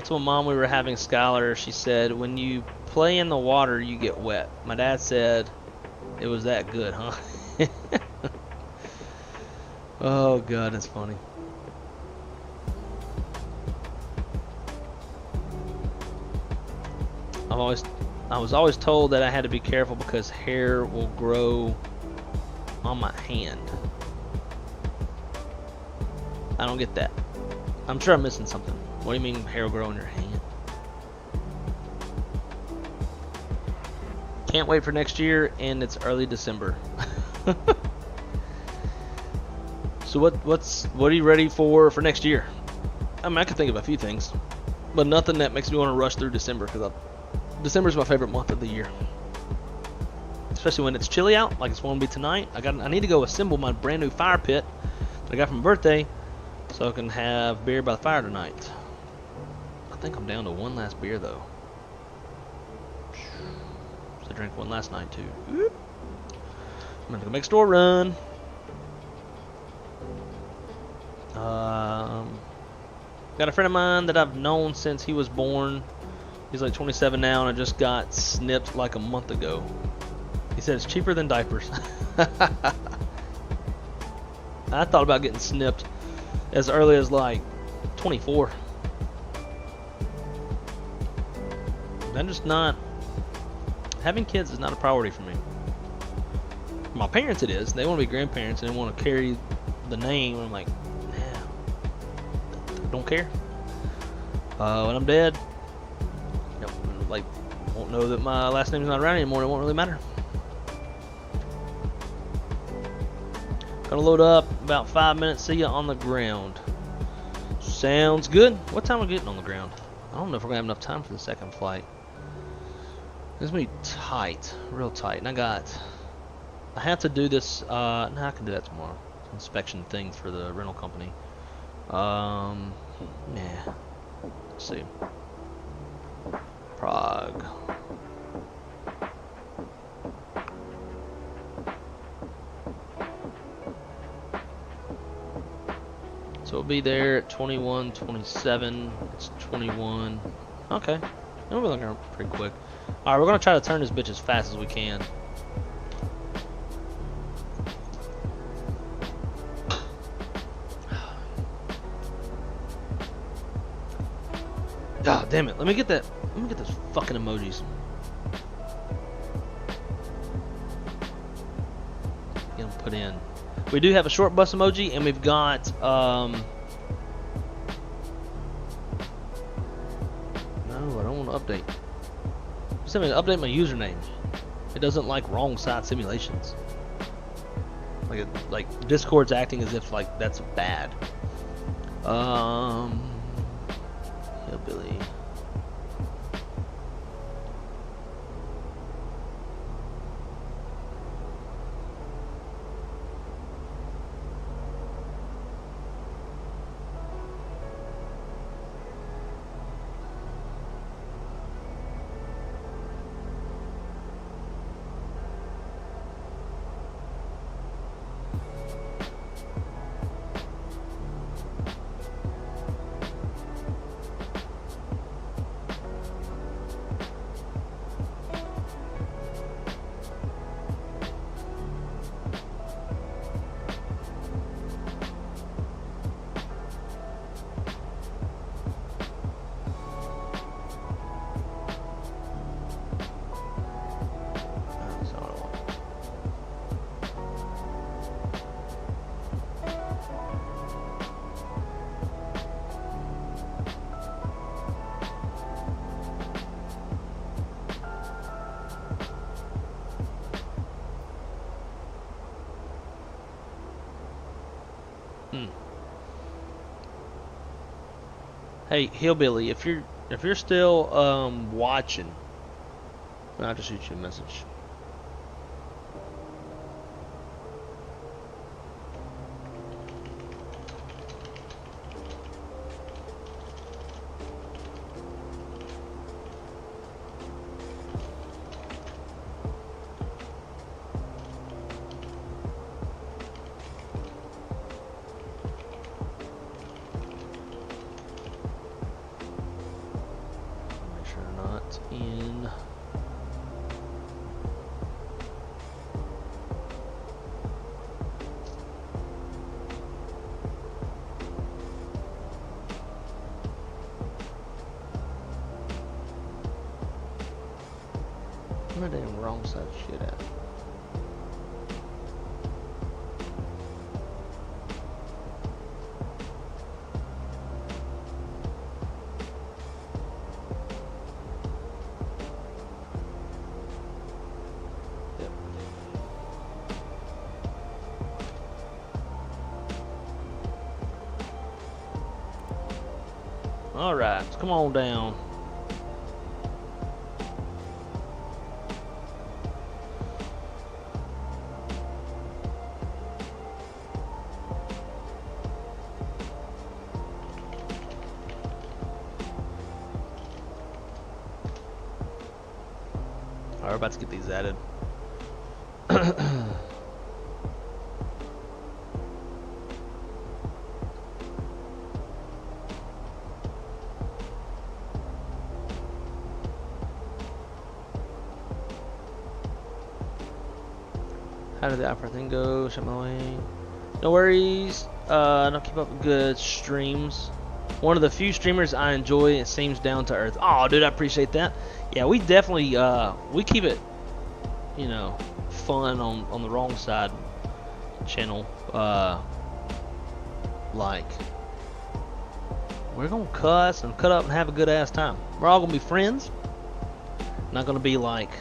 told Mom we were having Skylar. She said, "When you play in the water, you get wet." My dad said, "It was that good, huh?" Oh god, that's funny. I was always told that I had to be careful because hair will grow on my hand. I don't get that. I'm sure I'm missing something. What do you mean hair will grow on your hand? Can't wait for next year, and it's early December. So what are you ready for next year? I mean, I could think of a few things, but nothing that makes me want to rush through December, because December is my favorite month of the year, especially when it's chilly out, like it's going to be tonight. I need to go assemble my brand new fire pit that I got for my birthday, so I can have beer by the fire tonight. I think I'm down to one last beer though. So I drank one last night too. Whoop. I'm gonna go make a store run. Got a friend of mine that I've known since he was born. He's like 27 now, and I just got snipped like a month ago. He said it's cheaper than diapers. I thought about getting snipped as early as like 24. I'm just not. Having kids is not a priority for me. My parents, it is. They want to be grandparents and they want to carry the name. I'm like, nah, don't care. When I'm dead, like, won't know that my last name's not around anymore. It won't really matter. Gonna load up about 5 minutes. See ya on the ground. Sounds good. What time are we getting on the ground? I don't know if we're gonna have enough time for the second flight. It's gonna be tight, real tight. And I have to do this. No, I can do that tomorrow. Inspection thing for the rental company. Yeah. Let's see. Prague. So we'll be there at 21:27. It's 21. Okay. We're looking pretty quick. Alright, we're gonna try to turn this bitch as fast as we can. Ah, damn it. Let me get those fucking emojis. Get them put in. We do have a short bus emoji, and we've got no, I don't want to update. Just let me update my username. It doesn't like wrong side simulations. Like Discord's acting as if like that's bad. Hillbilly. Hey, Hillbilly, if you're still watching, I'll just shoot you a message. Where the damn wrong side shit at? Yep. All right, come on down. Alright, we're about to get these added. How did the opera thing go? Shut my way. No worries. Don't keep up with good streams. One of the few streamers I enjoy. It seems down to earth. Oh, dude, I appreciate that. Yeah, we definitely we keep it, you know, fun on the wrong side channel. Like, we're gonna cuss and cut up and have a good ass time. We're all gonna be friends. Not gonna be like,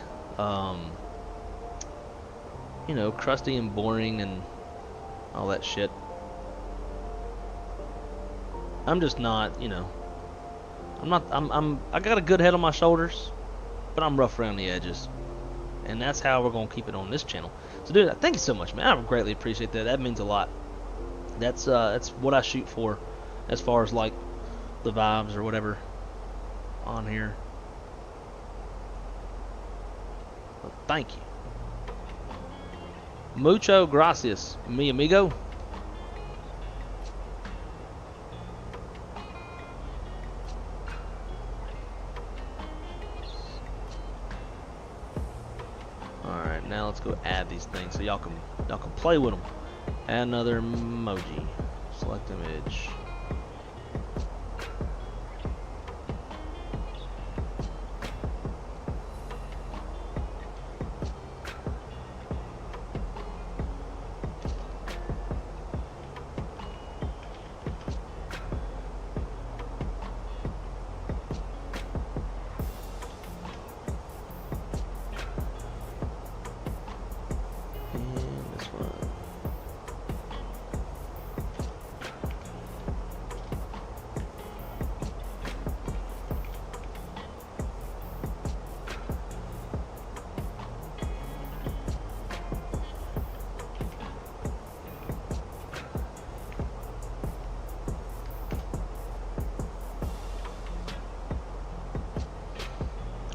you know, crusty and boring and all that shit. I'm just not, you know, I got a good head on my shoulders, but I'm rough around the edges. And that's how we're going to keep it on this channel. So dude, thank you so much, man. I greatly appreciate that. That means a lot. That's what I shoot for as far as like the vibes or whatever on here. But thank you. Mucho gracias, mi amigo. Alright, now let's go add these things so y'all can play with them. Add another emoji. Select image.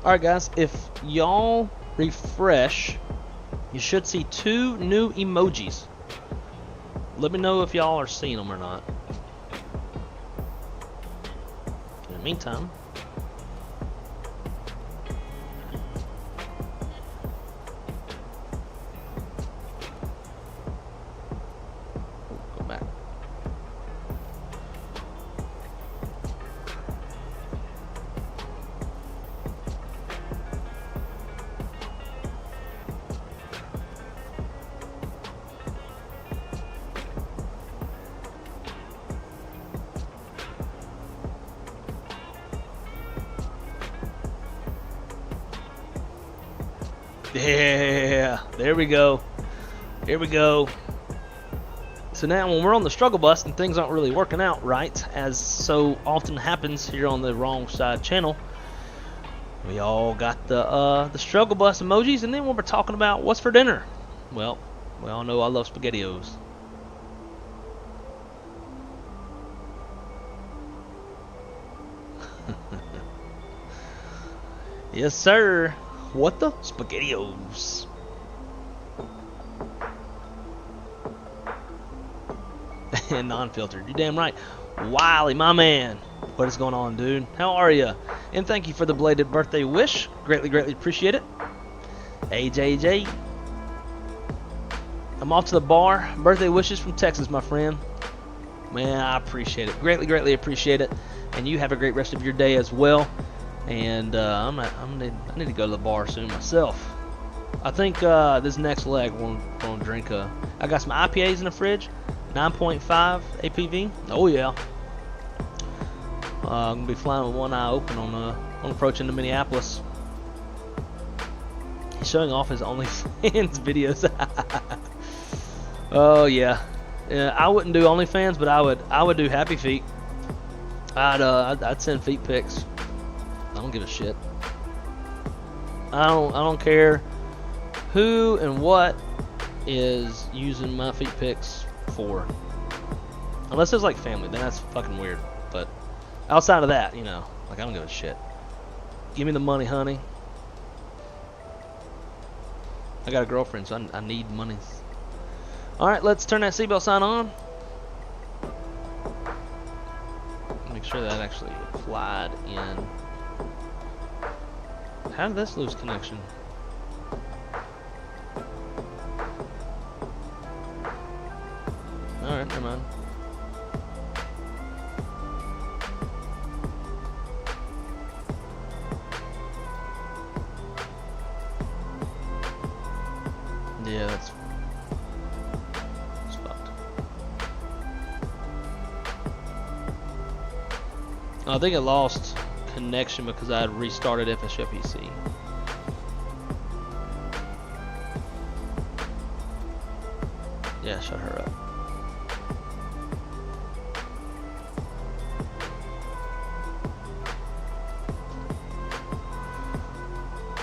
Alright guys, if y'all refresh, you should see 2 new emojis. Let me know if y'all are seeing them or not. In the meantime, go back. Yeah, there we go. Here we go. So now when we're on the struggle bus and things aren't really working out right, as so often happens here on the Wrong Side channel, we all got the struggle bus emojis, and then when we're talking about what's for dinner, well, we all know I love SpaghettiOs. Yes, sir. What the? SpaghettiOs. And non-filtered. You're damn right. Wiley, my man. What is going on, dude? How are you? And thank you for the belated birthday wish. Greatly, greatly appreciate it. AJJ. I'm off to the bar. Birthday wishes from Texas, my friend. Man, I appreciate it. Greatly, greatly appreciate it. And you have a great rest of your day as well. And I need to go to the bar soon myself. I think this next leg we're gonna drink I got some IPAs in the fridge, 9.5 APV. Oh yeah. I'm gonna be flying with one eye open on approaching to Minneapolis. He's showing off his OnlyFans videos. Oh yeah. I wouldn't do OnlyFans, but I would do Happy Feet. I'd send feet pics. I don't give a shit. I don't care who and what is using my feet pics for. Unless it's like family, then that's fucking weird. But outside of that, you know, like I don't give a shit. Give me the money, honey. I got a girlfriend, so I need monies. Alright, let's turn that seatbelt sign on. Make sure that actually applied in. How did this lose connection? Alright, never mind. Yeah, that's fucked. I think it lost connection because I had restarted FSJPC. Yeah, shut her up.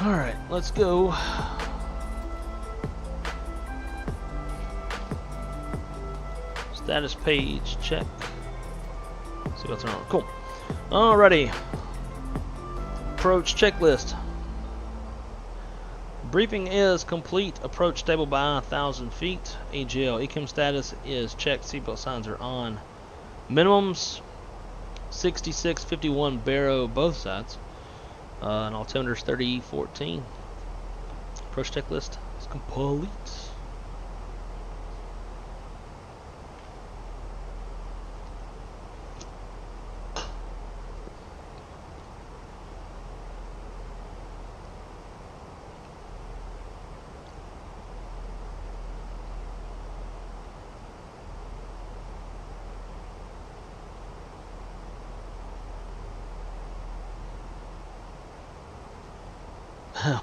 Alright, let's go. Status page, check. See what's on. Cool. Alrighty. Approach checklist. Briefing is complete. Approach stable by 1,000 feet. AGL. ECM status is checked. Seatbelt signs are on. Minimums 66, 51 baro both sides. And altimeter's 3014. Approach checklist is complete.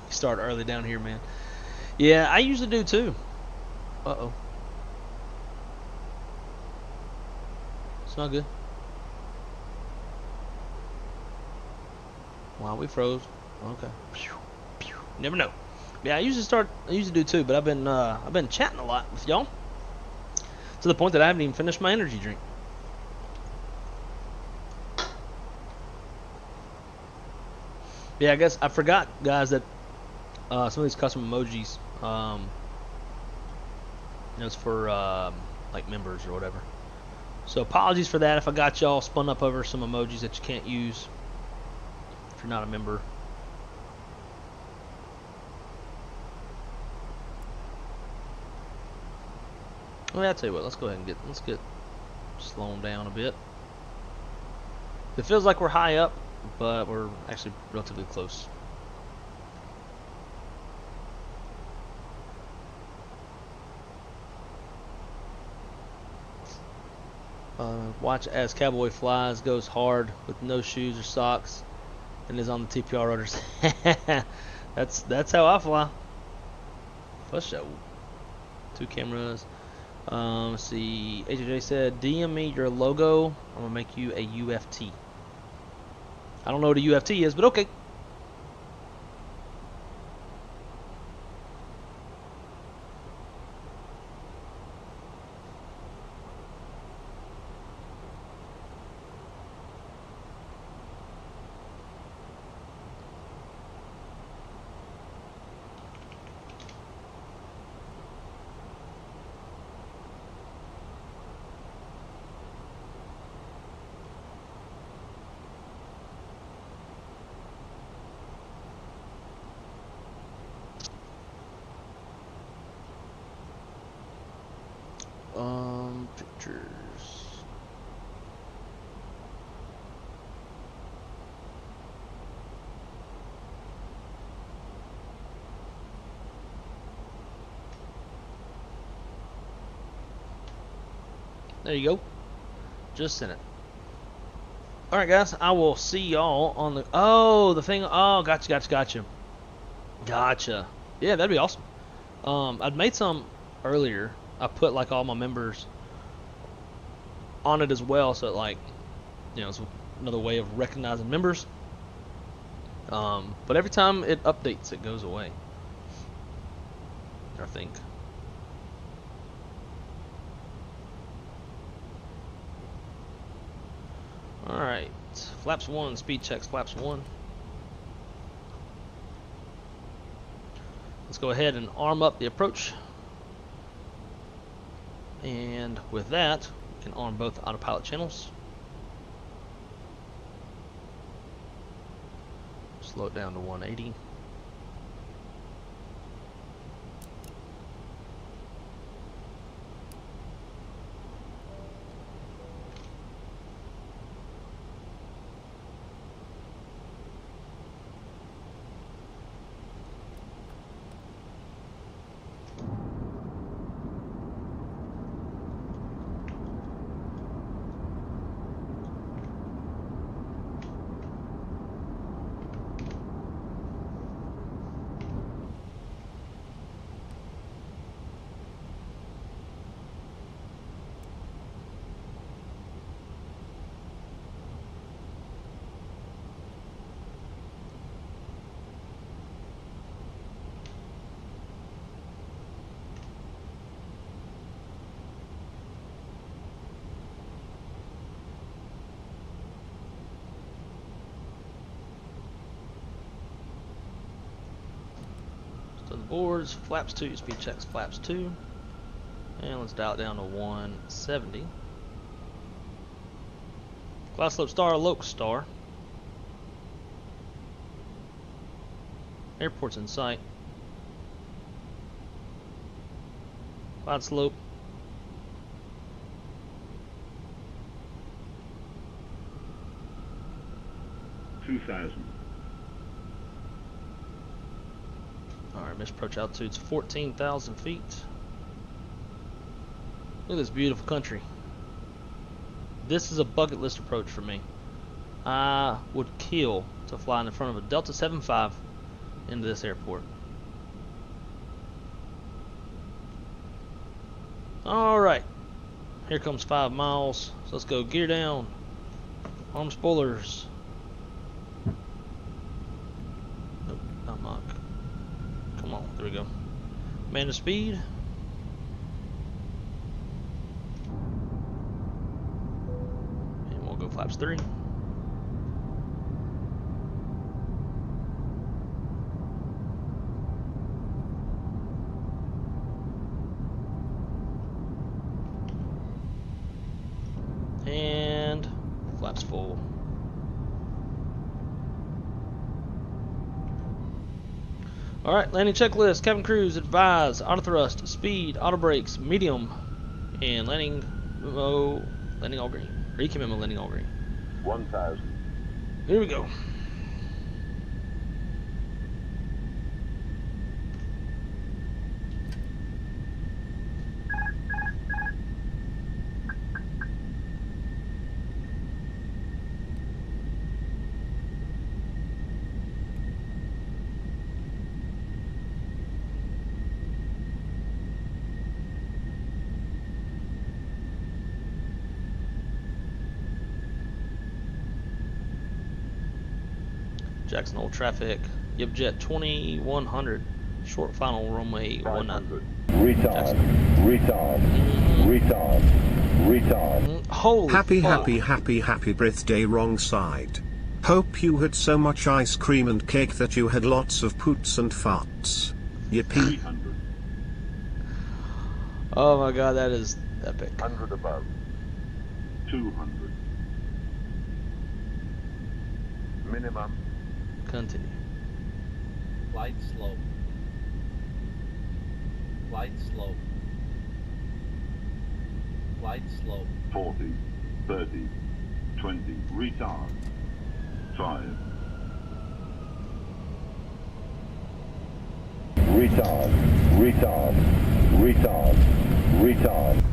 We start early down here, man. Yeah, I usually do too. Uh-oh. It's not good. Wow, we froze. Okay. Never know. Yeah, I usually do too, but I've been chatting a lot with y'all to the point that I haven't even finished my energy drink. Yeah, I guess I forgot, guys, that some of these custom emojis, it's for like members or whatever. So apologies for that if I got y'all spun up over some emojis that you can't use if you're not a member. Well, I'll tell you what. Let's go ahead and let's get slowing down a bit. It feels like we're high up, but we're actually relatively close. Watch as Cowboy flies, goes hard with no shoes or socks, and is on the TPR rotors. That's how I fly. For sure. 2 cameras. Let's see. AJJ said, DM me your logo. I'm gonna make you a UFT. I don't know what a UFT is, but okay. Pictures. There you go. Just sent it. Alright, guys. I will see y'all on the... Oh, the thing... Oh, gotcha. Gotcha. Yeah, that'd be awesome. I'd made some earlier. I put, like, all my members on it as well, so like, it's another way of recognizing members. But every time it updates, it goes away, I think. Alright, flaps 1, speed checks flaps 1. Let's go ahead and arm up the approach. And with that, we can arm both autopilot channels. Slow it down to 180. So the boards, flaps 2, speed checks flaps 2. And let's dial it down to 170. Cloud slope star, Loc star. Airport's in sight. Cloud slope. Alright, missed approach altitude's 14,000 feet. Look at this beautiful country. This is a bucket list approach for me. I would kill to fly in front of a Delta 75 into this airport. Alright, here comes 5 miles. So let's go gear down. Arm spoilers. Nope, not Mach. Come on, there we go. Man to speed. And we'll go flaps 3. And flaps full. Alright, landing checklist. Cabin crews advise auto thrust, speed, auto brakes, medium, and landing memo, landing all green. Recon memo, landing all green. 1,000. Here we go. Jackson Hole traffic. Jet 2100. Short final runway 19. Retard. Retard. Retard. Retard. Holy Happy birthday, wrong side. Hope you had so much ice cream and cake that you had lots of poots and farts. Yippee. 300. Oh my god, that is epic. 100 above. 200. Minimum. Continue. Flight slow. Flight slow. Flight slow. 40. 30. 20. Retard. 5. Retard. Retard. Retard. Retard.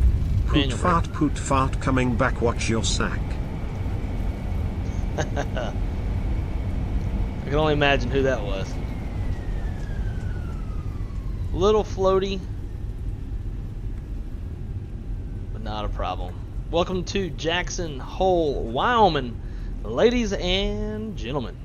Manual Poot fart coming back, watch your sack. I can only imagine who that was. Little floaty, but not a problem. Welcome to Jackson Hole, Wyoming, ladies and gentlemen.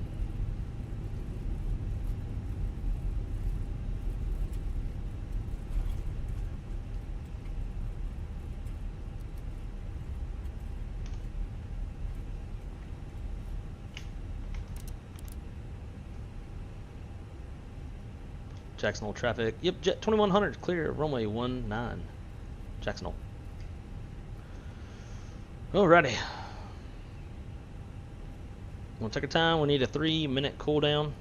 Jackson Hole traffic. Yep, Jet 2100 clear. Runway 19. Jackson Hole. Alrighty. We'll take our time. We need a 3-minute cooldown.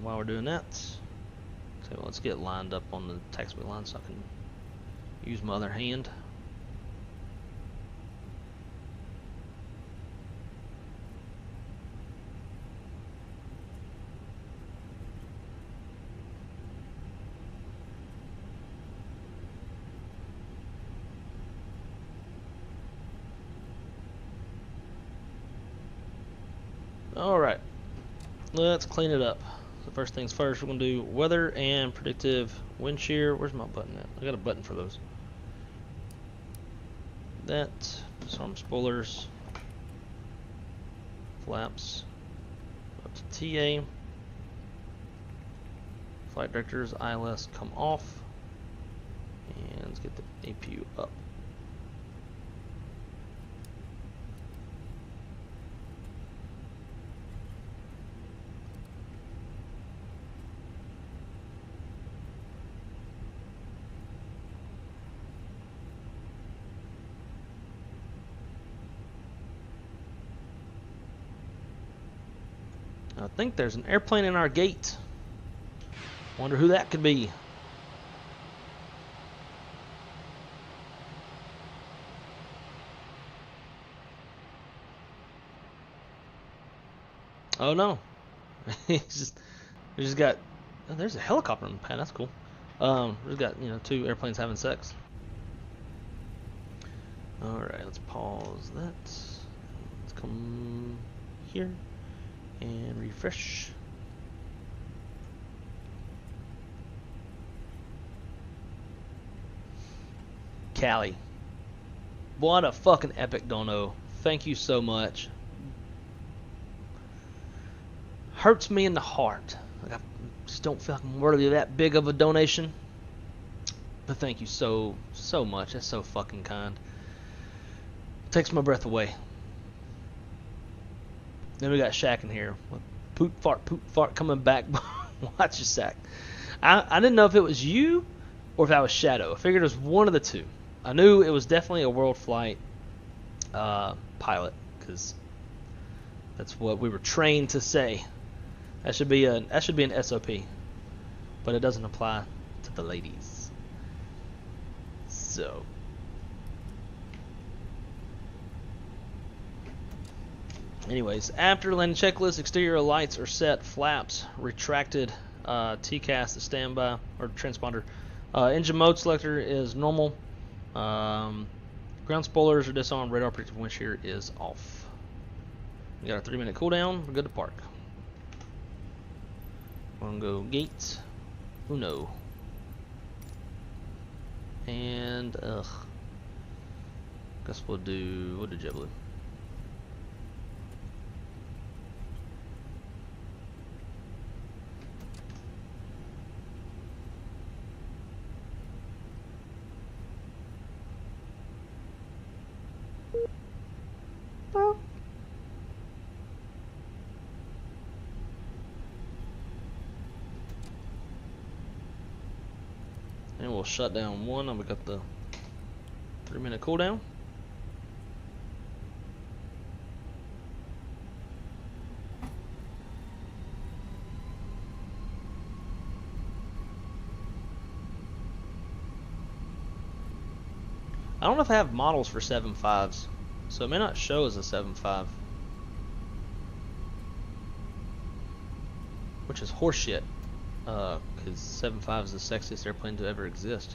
While we're doing that, so let's get lined up on the taxiway line so I can use my other hand. Alright, let's clean it up. So first things first, we're going to do weather and predictive wind shear. Where's my button at? I got a button for those. That, disarm spoilers, flaps, up to TA, flight directors, ILS come off, and let's get the APU up. I think there's an airplane in our gate. Wonder who that could be. Oh no. We just got, oh, there's a helicopter on the pad. That's cool. We've got, you know, 2 airplanes having sex. Alright, let's pause that. Let's come here and refresh. Callie, what a fucking epic dono. Thank you so much. Hurts me in the heart. Like, I just don't feel like I'm worthy of that big of a donation. But thank you so much. That's so fucking kind. Takes my breath away. Then we got Shaq in here. Poot fart coming back. Watch your sack. I didn't know if it was you or if that was Shadow. I figured it was one of the two. I knew it was definitely a World Flight pilot, because that's what we were trained to say. That should be an SOP, but it doesn't apply to the ladies. So. Anyways, after landing checklist, exterior lights are set, flaps retracted, TCAS to standby, or transponder. Engine mode selector is normal. Ground spoilers are disarmed, radar predictive wind shear is off. We got our 3-minute cooldown, we're good to park. We're gonna go gates, Uno. And, guess we'll do JetBlue. And we'll shut down 1, and we got the 3-minute cooldown. I don't know if I have models for 7.5s, so it may not show as a 7.5, which is horseshit. Because 7.5 is the sexiest airplane to ever exist.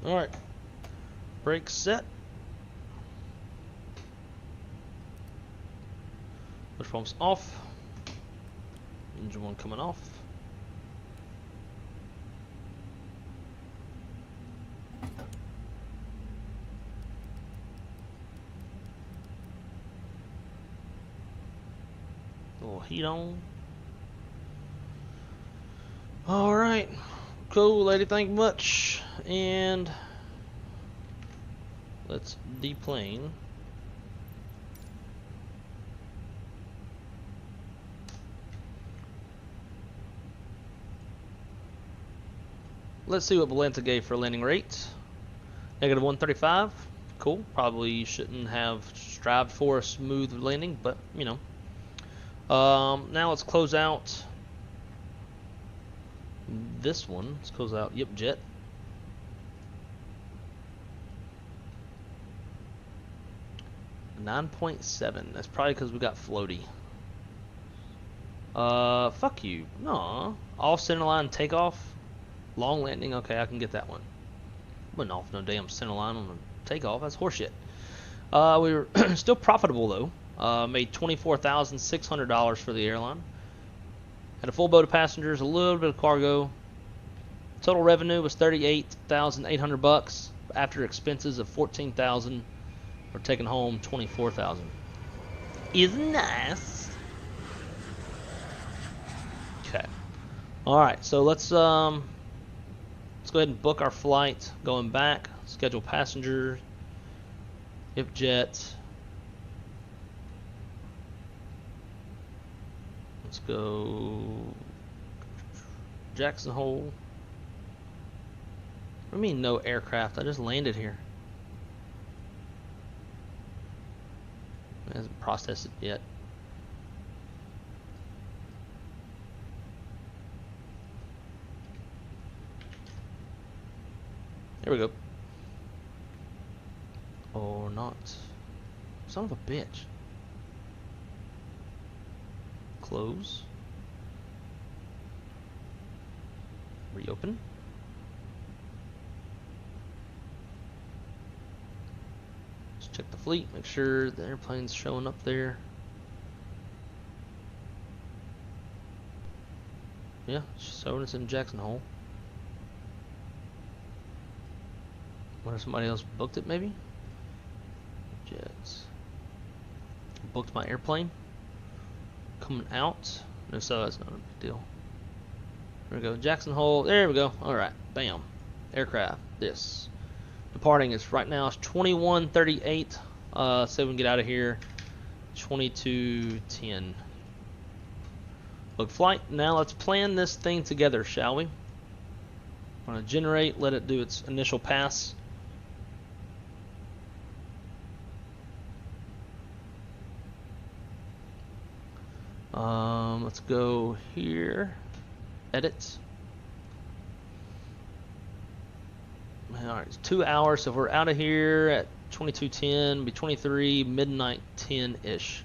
Alright. Brakes set. Push pumps off. Engine 1 coming off. Little heat on. Alright. Cool, lady, thank you much. And let's deplane. Let's see what Valenta gave for landing rate. Negative 135. Cool. Probably shouldn't have strived for a smooth landing, but you know. Now let's close out this one. Let's close out Jet. $9.7. That's probably because we got floaty. Fuck you. No. Off centerline takeoff. Long landing. Okay, I can get that one. Wasn't off no damn centerline on the takeoff. That's horseshit. We were still profitable though. Made $24,600 for the airline. Had a full boat of passengers, a little bit of cargo. Total revenue was $38,800 after expenses of $14,000. We're taking home $24,000. Is nice. Okay. All right. So let's go ahead and book our flight going back. Schedule passengers. Jet. Let's go Jackson Hole. What do you mean no aircraft? I just landed here. It hasn't processed it yet. There we go. Or not. Son of a bitch. Close. Reopen. Let's check the fleet, make sure the airplane's showing up there. Yeah, it's showing us in Jackson Hole. Wonder if somebody else booked it maybe? Jets. Booked my airplane. Coming out. No, so that's not a big deal. There we go. Jackson Hole. There we go. Alright. Bam. Aircraft. This. Departing is right now it's 21:38. So we can get out of here. 22:10. Book flight. Now let's plan this thing together, shall we? I'm going to generate, let it do its initial pass. Let's go here. Edit. Alright, it's 2 hours, so if we're out of here at 22:10, be 23, midnight 10-ish.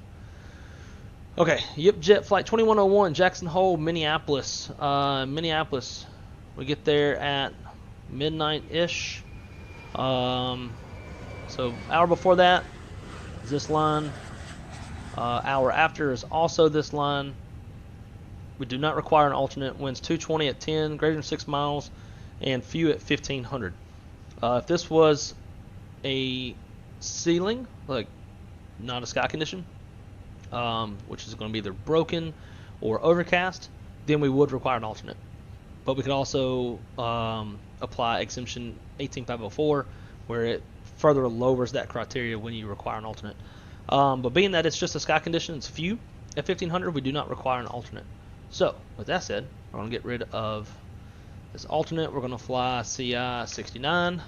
Okay, Jet flight 2101, Jackson Hole, Minneapolis. Minneapolis. We get there at midnight-ish. So hour before that is this line. Hour after is also this line. We do not require an alternate. Winds 220 at 10, greater than 6 miles, and few at 1500. If this was a ceiling, like not a sky condition, which is going to be either broken or overcast, then we would require an alternate. But we could also apply exemption 18504, where it further lowers that criteria when you require an alternate. But being that it's just a sky condition, it's few at 1500, we do not require an alternate. So, with that said, we're going to get rid of this alternate. We're going to fly CI 69,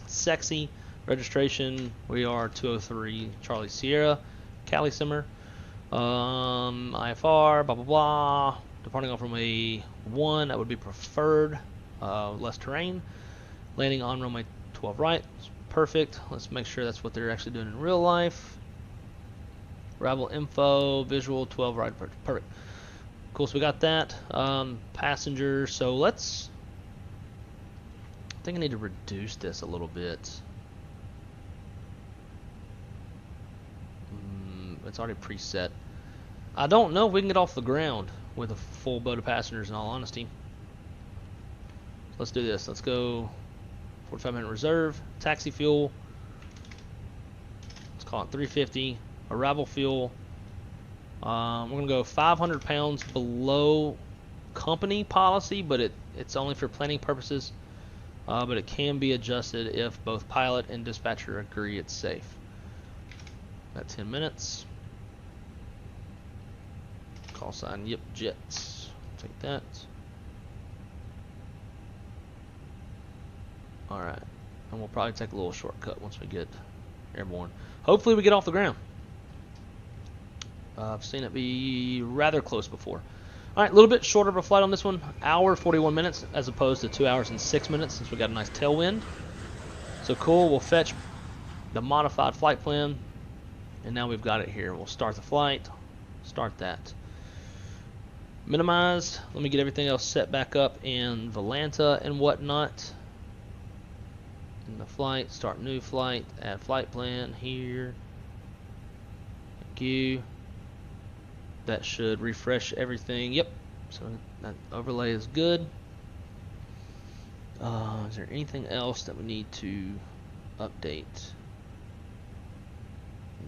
sexy, registration, we are 203 Charlie Sierra, Cali Simmer, IFR, blah blah blah, departing off from a 1, that would be preferred, less terrain, landing on runway 12 right, perfect. Let's make sure that's what they're actually doing in real life. Arrival info, visual 12 right, perfect. Cool, so we got that. Passengers, so let's think I need to reduce this a little bit. It's already preset. I don't know if we can get off the ground with a full boat of passengers, in all honesty. Let's do this. Let's go 45-minute reserve, taxi fuel. Let's call it 350. Arrival fuel. We're going to go 500 pounds below company policy, but it's only for planning purposes. But it can be adjusted if both pilot and dispatcher agree it's safe. Got 10 minutes. Call sign, yep, Jets. Take that. Alright. And we'll probably take a little shortcut once we get airborne. Hopefully we get off the ground. I've seen it be rather close before. Alright, a little bit shorter of a flight on this one. Hour 41 minutes as opposed to 2 hours and 6 minutes since we got a nice tailwind. So cool, we'll fetch the modified flight plan. And now we've got it here. We'll start the flight. Start that. Minimize. Let me get everything else set back up in Volanta and whatnot. In the flight. Start new flight. Add flight plan here. Thank you. That should refresh everything. Yep. So that overlay is good. Is there anything else that we need to update?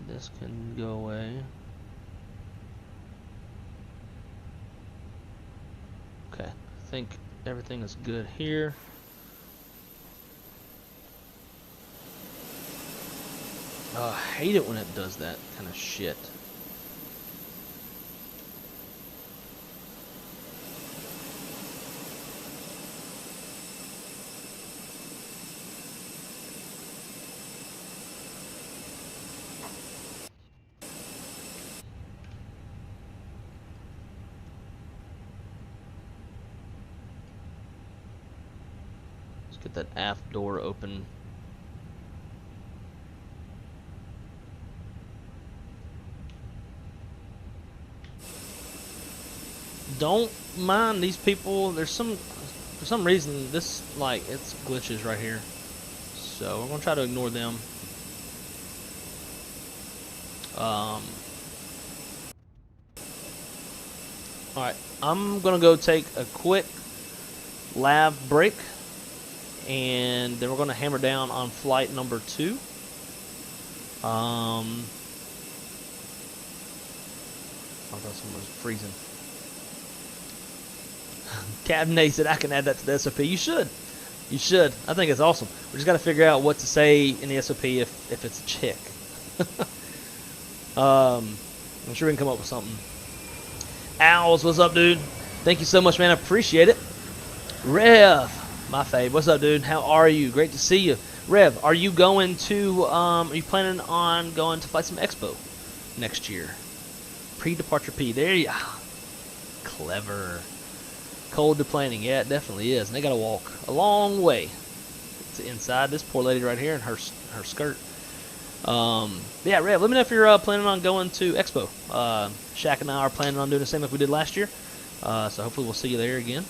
This can go away. Okay, I think everything is good here. I hate it when it does that kind of shit. Get that aft door open. Don't mind these people. There's for some reason this it's glitches right here. So we're gonna try to ignore them. Alright, I'm gonna go take a quick lav break. And then we're going to hammer down on flight number 2. I thought someone was freezing. Captain A said I can add that to the SOP. You should. You should. I think it's awesome. We just got to figure out what to say in the SOP if it's a chick. I'm sure we can come up with something. Owls, what's up, dude? Thank you so much, man. I appreciate it. Rev. My fave. What's up, dude? How are you? Great to see you. Rev, are you going to, are you planning on going to Flight Sim Expo next year? Pre-departure P. There you are. Clever. Cold to planning. Yeah, it definitely is. And they got to walk a long way to inside. This poor lady right here in her skirt. Yeah, Rev, let me know if you're planning on going to Expo. Shaq and I are planning on doing the same like we did last year. So hopefully we'll see you there again.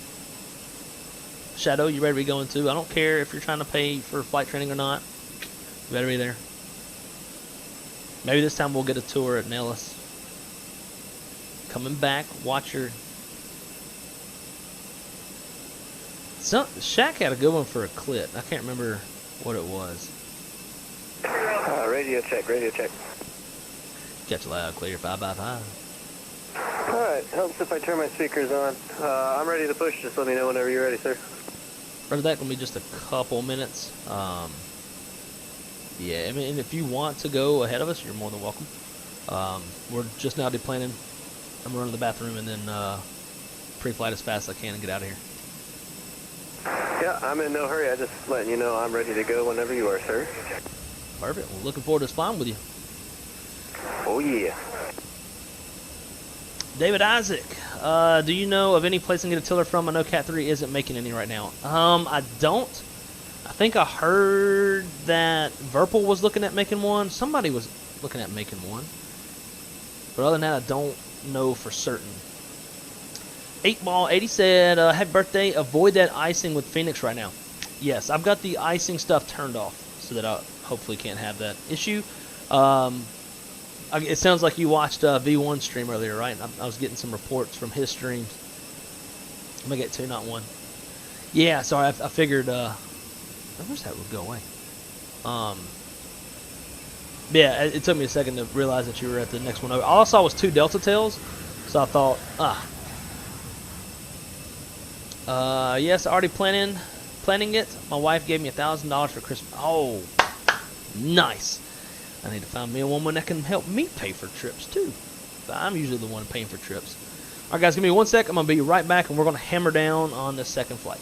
Shadow, you better be going too. I don't care if you're trying to pay for flight training or not. You better be there. Maybe this time we'll get a tour at Nellis. Coming back, watch your... Shaq had a good one for a clit. I can't remember what it was. Radio check, radio check. Catch loud, clear, 5x5. Alright, helps if I turn my speakers on. I'm ready to push, just let me know whenever you're ready, sir. Brother, that gonna be just a couple minutes. Yeah, I mean, if you want to go ahead of us, you're more than welcome. We're just now deplaning. I'm running to the bathroom and then pre-flight as fast as I can and get out of here. Yeah, I'm in no hurry. I just letting you know I'm ready to go whenever you are, sir. Perfect. Well, looking forward to flying with you. Oh yeah. David Isaac, do you know of any place I can get a tiller from? I know Cat 3 isn't making any right now. I don't. I think I heard that Verpal was looking at making one. Somebody was looking at making one. But other than that, I don't know for certain. 8Ball80 said, happy birthday. Avoid that icing with FENIX right now. yes, I've got the icing stuff turned off so that I hopefully can't have that issue. It sounds like you watched V1 stream earlier, right? I was getting some reports from his streams. I'm going to get 2, not 1. Yeah, sorry, I figured, I wish that would go away. Yeah, it took me a second to realize that you were at the next one over. All I saw was 2 Delta Tails, so I thought, yes, already planning it. My wife gave me $1,000 for Christmas. Oh, nice. I need to find me a woman that can help me pay for trips, too. I'm usually the one paying for trips. All right, guys, give me 1 sec. I'm going to be right back, and we're going to hammer down on this second flight.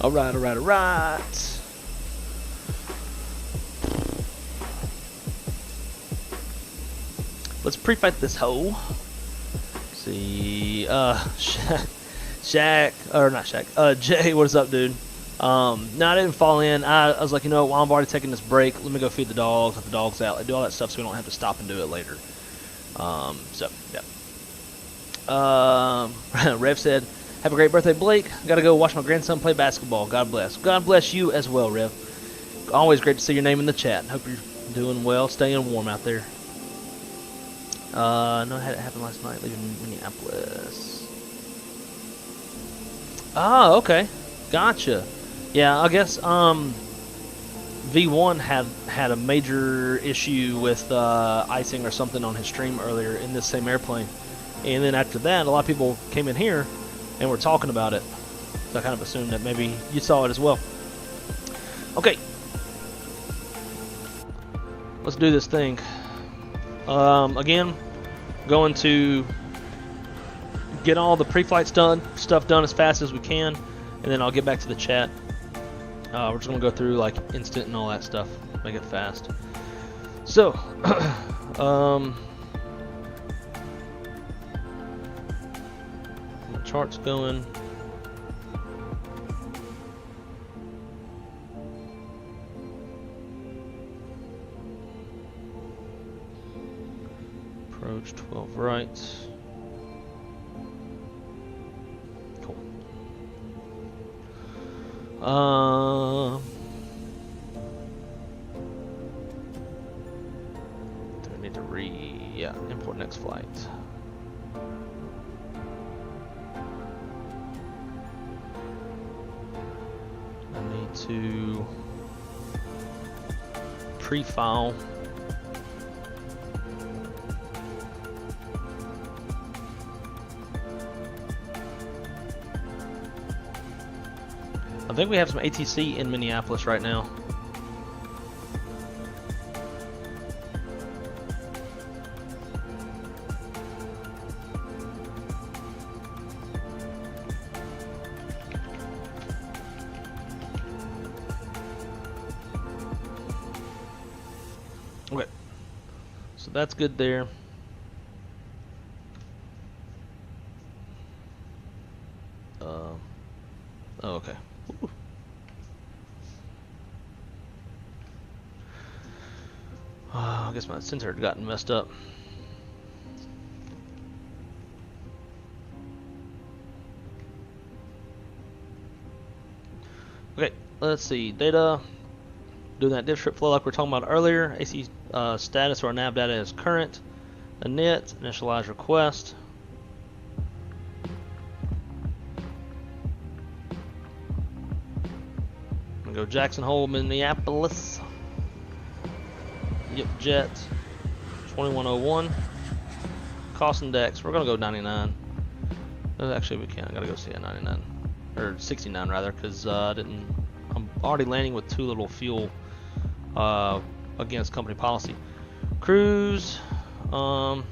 Alright, alright, alright. Let's pre-fight this hoe. See, Shaq, or not Shaq, Jay, what's up, dude? No, I didn't fall in. I was like, you know what, while I'm already taking this break, let me go feed the dogs, let the dogs out, like, do all that stuff so we don't have to stop and do it later. So, yeah. Rev said, have a great birthday, Blake. Gotta go watch my grandson play basketball. God bless. God bless you as well, Rev. Always great to see your name in the chat. Hope you're doing well, staying warm out there. No, I had it happen last night, leaving Minneapolis. Oh, okay. Gotcha. Yeah, I guess V1 had a major issue with icing or something on his stream earlier in this same airplane. And then after that, a lot of people came in here and were talking about it. So I kind of assumed that maybe you saw it as well. Okay. Let's do this thing. Again, going to get all the pre-flight stuff done as fast as we can, and then I'll get back to the chat. We're just gonna go through like instant and all that stuff, make it fast. So, the chart's going. Approach 12 right. Cool. Do I need to import next flight. I need to pre-file. I think we have some ATC in Minneapolis right now. Okay, so that's good there. Oh, okay. I guess my sensor had gotten messed up. Okay, let's see. Data. Doing that diff trip flow like we were talking about earlier. AC status or nav data is current. Init, initialize request. I'm gonna go Jackson Hole, Minneapolis. Yep, jet 2101. Cost index, we're gonna go 99. Actually, we can't. I gotta go see a 99 or 69 rather, because I'm already landing with too little fuel against company policy. Cruise. Let's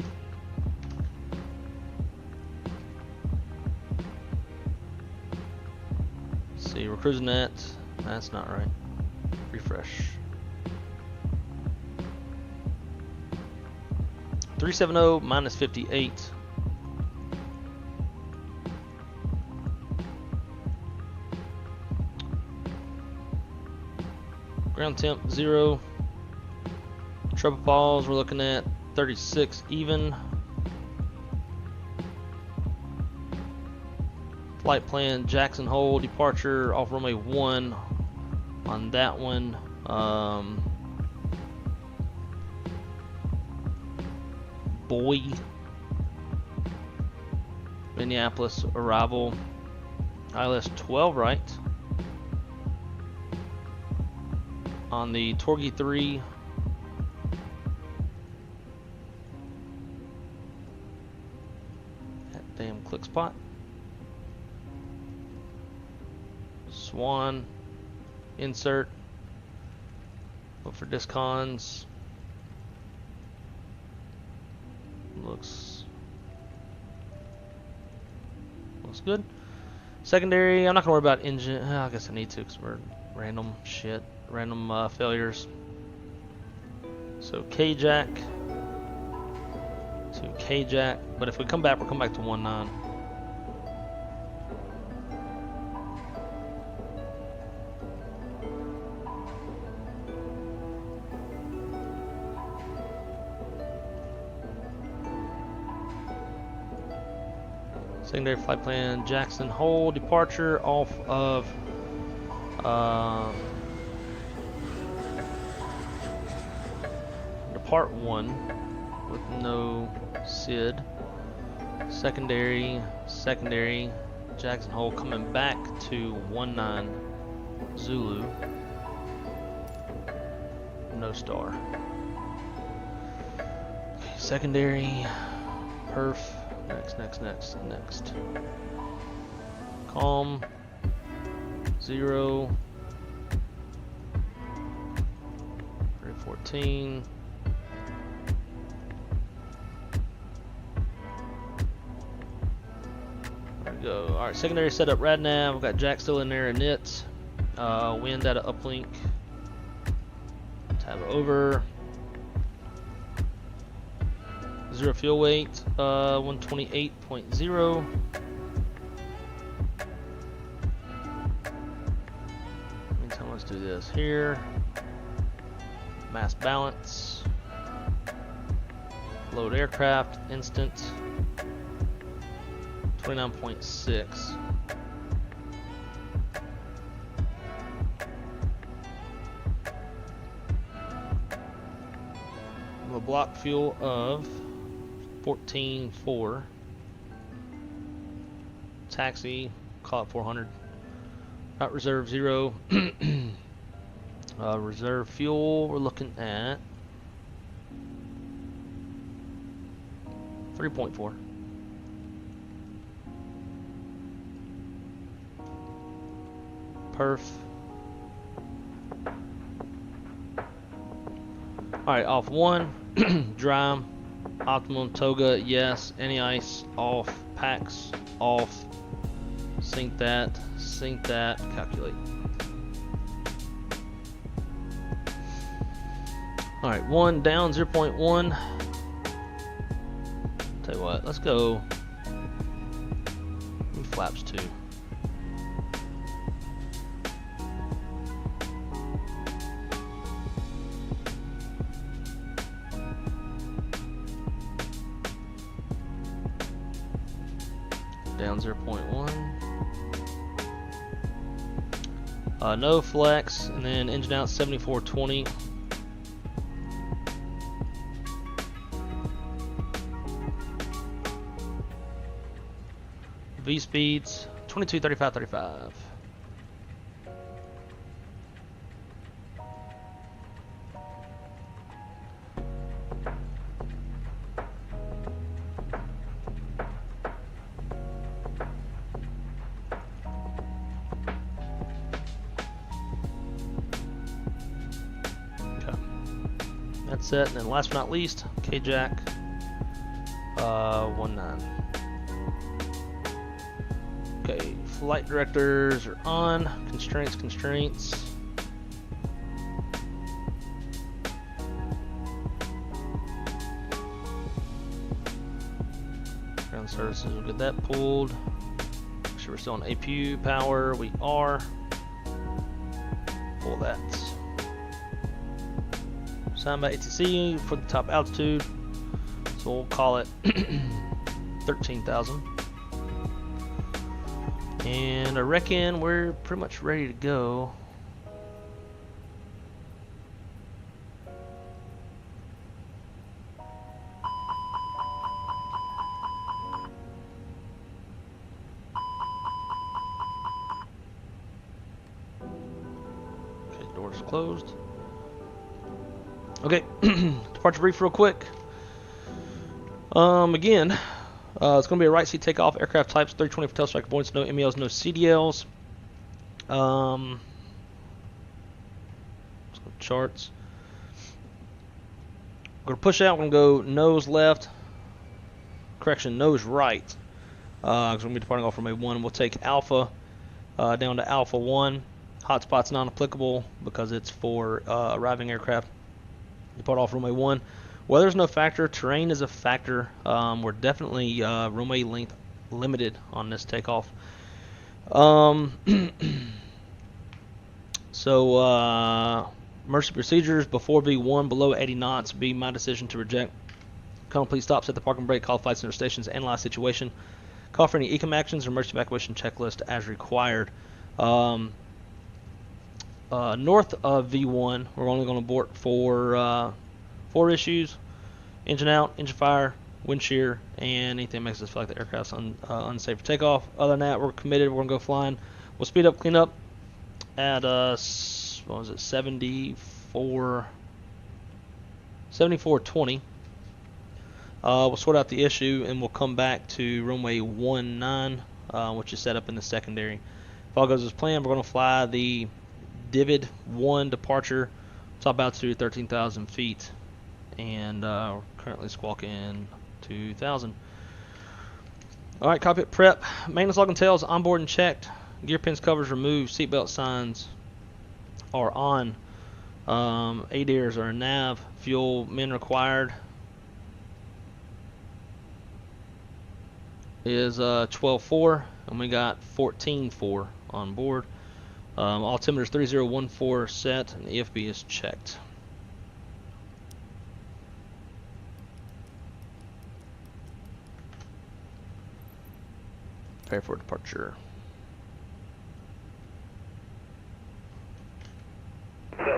see, we're cruising at. That's not right. Refresh. 370 minus 58. Ground temp 0. Tropopause we're looking at 36 even. Flight plan Jackson Hole, departure off runway 1 on that one. Boy, Minneapolis arrival, ILS 12 right. On the Torgy 3, that damn click spot. Swan, insert, look for discons. Looks good. Secondary, I'm not gonna worry about engine. I guess I need to because we're random shit. Random failures. So KJAC to KJAC, but if we come back, we'll come back to 19. Secondary flight plan Jackson Hole, departure off of Depart 1 with no SID. Secondary Jackson Hole coming back to 19 Zulu. No star. Okay, secondary perf. Next. Calm 0 314. There we go. Alright, secondary setup radnav. We've got Jack still in there, init. Wind data uplink. Tab over. 0 fuel weight, 128.0. Meantime, let's do this here. Mass balance. Load aircraft, instant. 29.6. A block fuel of 14.4. Taxi, call it 400. Route reserve 0. Reserve fuel, we're looking at 3.4. Perf. Alright, off 1. Dry. Optimum toga, yes. Any ice, off. Packs, off. Sync that, calculate. Alright, 1 down, 0.1. Tell you what, let's go. Flaps 2. Down 0.1. No flex, and then engine out 7420. V speeds 22, 35, 35. That's it, and then last but not least, KJAC 19. Okay, flight directors are on. Constraints. Ground services, we'll get that pulled. Make sure we're still on APU power. We are. Pull that. Signed by ATC for the top altitude, so we'll call it 13,000. And I reckon we're pretty much ready to go. Okay, doors closed. Okay, departure brief real quick. Again, it's going to be a right seat takeoff. Aircraft types 320 for tailstrike avoidance. No MELs, no CDLs. Charts. We're going to push out. We're going to go nose left. Correction, nose right. Because we're going to be departing off from A1. We'll take Alpha down to Alpha 1. Hotspot's non-applicable because it's for arriving aircraft. Depart off runway 1. Weather's no factor. Terrain is a factor. We're definitely runway length limited on this takeoff. So emergency procedures before V1 below 80 knots. Be my decision to reject. Complete stops at the parking brake. Call flight center stations. Analyze situation. Call for any ECOM actions or emergency evacuation checklist as required. North of V1, we're only going to abort for 4 issues: engine out, engine fire, wind shear, and anything that makes us feel like the aircraft's unsafe for takeoff. Other than that, we're committed. We're going to go flying. We'll speed up, clean up at what was it, 7420. We'll sort out the issue and we'll come back to runway 19, which is set up in the secondary. If all goes as planned, we're going to fly the Divid 1 departure, top altitude 13,000 feet, and we're currently squawking 2,000. Alright, cockpit prep. Maintenance log and tails onboard and checked. Gear pins, covers removed. Seatbelt signs are on. ADIRs are nav. Fuel min required is 12.4, and we got 14.4 on board. Altimeter is 3014 set, and the EFB is checked. Prepare for departure.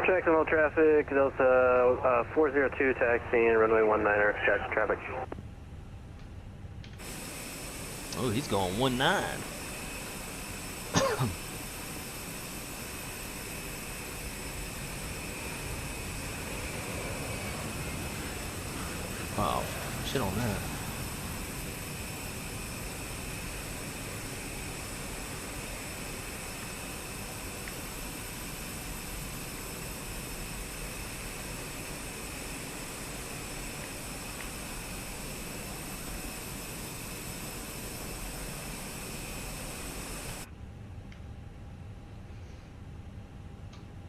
Check low traffic, Delta 402 taxiing runway 19er, check traffic. Oh, he's going 19. Wow, shit on that.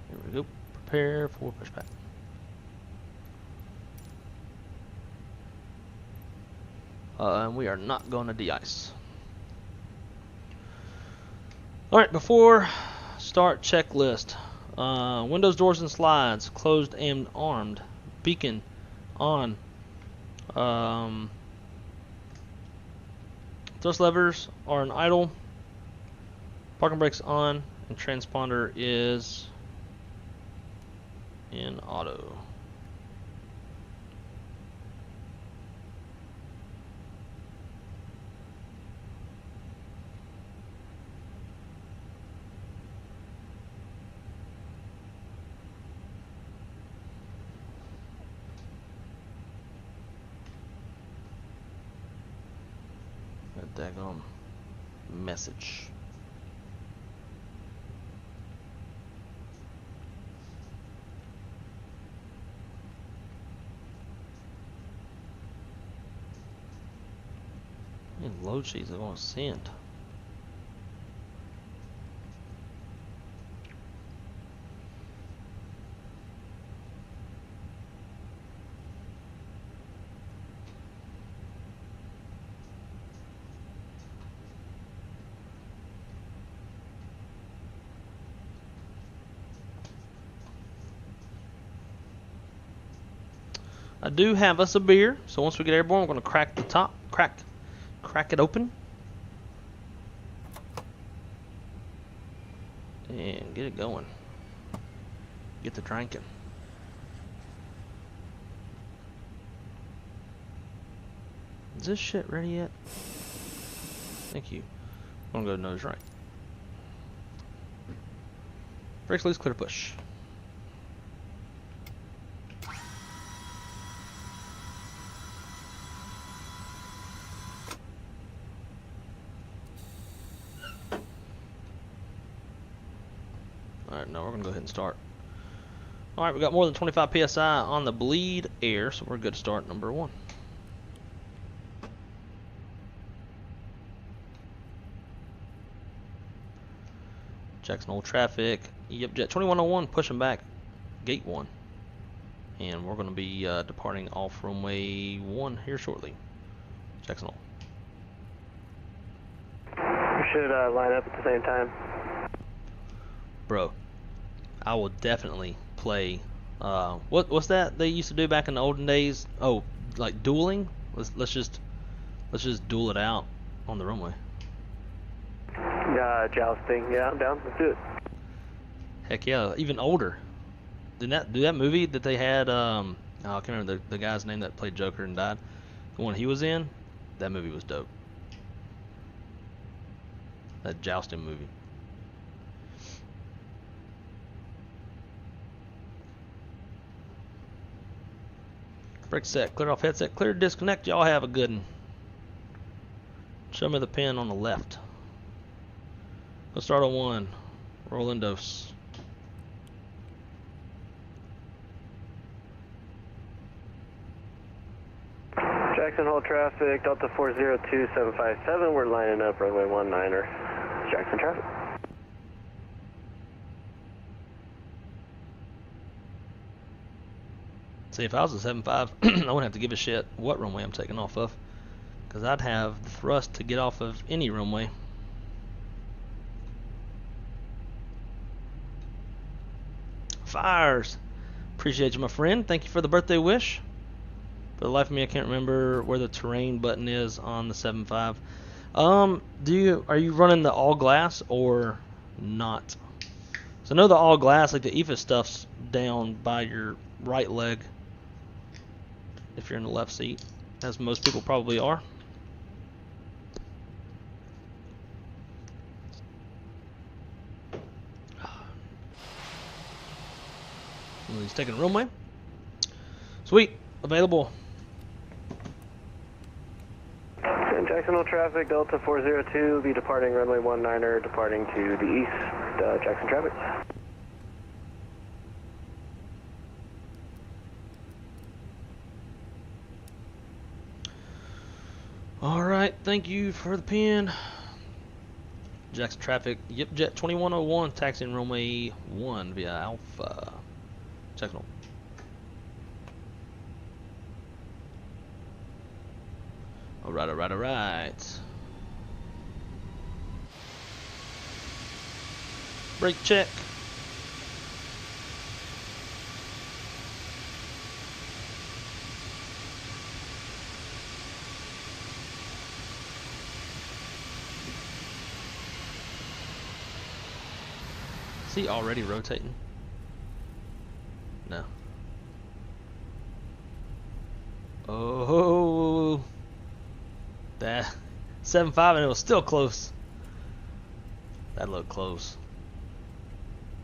Here we go. Prepare for pushback. And we are not going to de-ice. Alright, before start checklist. Windows, doors, and slides closed and armed. Beacon on. Thrust levers are in idle. Parking brakes on. And transponder is in auto. That daggone message. And load sheets I want to send. I do have us a beer, so once we get airborne, we're going to crack the top, crack it open, and get it going. Get the drinking. Is this shit ready yet? Thank you. I'm gonna go nose right. Brakes loose, clear push. Alright, now we're going to go ahead and start. Alright, we got more than 25 PSI on the bleed air, so we're good to start number 1. Jackson Hole traffic. Yep, Jet 2101 pushing back gate 1. And we're going to be departing off runway 1 here shortly. Jackson Hole. We should line up at the same time. Bro, I will definitely play. What's that they used to do back in the olden days? Oh, like dueling. Let's just duel it out on the runway. Jousting. Yeah, I'm down. Let's do it. Heck yeah, even older. Do that movie that they had? I can't remember the guy's name that played Joker and died. The one he was in. That movie was dope. That jousting movie. Brake set, clear off headset, clear disconnect. Y'all have a good one. Show me the pin on the left. Let's start on 1. Roll in dose. Jackson Hole traffic, Delta 402757. We're lining up runway 19er. Jackson traffic. See, if I was a 7.5, I wouldn't have to give a shit what runway I'm taking off of, because I'd have the thrust to get off of any runway. Fires! Appreciate you, my friend. Thank you for the birthday wish. For the life of me, I can't remember where the terrain button is on the 7.5. Are you running the all glass or not? So I know the all glass, like the EFA stuff's down by your right leg. If you're in the left seat, as most people probably are. He's taking a runway. Sweet, available. Jackson Hole traffic, Delta 402, be departing runway 19er, departing to the east, Jackson traffic. Alright, thank you for the pin. Jackson traffic, yep, Jet 2101, taxiing runway 1 via Alpha. Jackson Hole. Alright. Brake check. Is he already rotating? No. Oh, that 7.5, and it was still close. That looked close.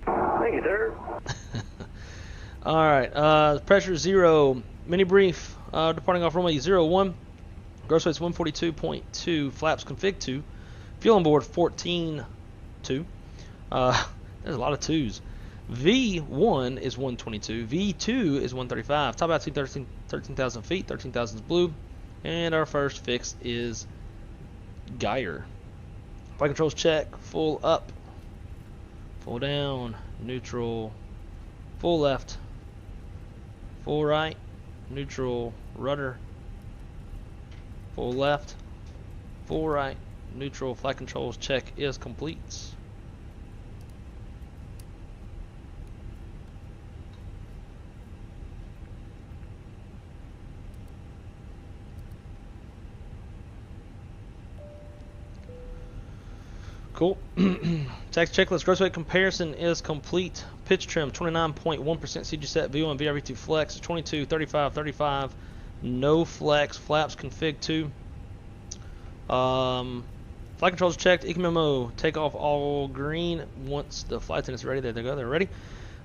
Thank you, sir. All right. Pressure 0. Mini brief. Departing off runway 01. Gross weight's 142.2. Flaps config 2. Fuel on board 14.2. There's a lot of 2s. V1 is 122. V2 is 135. Top altitude 13,000 feet. 13,000 is blue. And our first fix is Geyer. Flight controls check. Full up. Full down. Neutral. Full left. Full right. Neutral. Rudder. Full left. Full right. Neutral. Flight controls check is complete. Cool. Tax checklist. Gross weight comparison is complete. Pitch trim 29.1% CG set. V1 VRV2 flex 22 35 35. No flex. Flaps config 2. Flight controls checked. EQ memo. Takeoff all green. Once the flight attendant's ready, there they go. They're ready.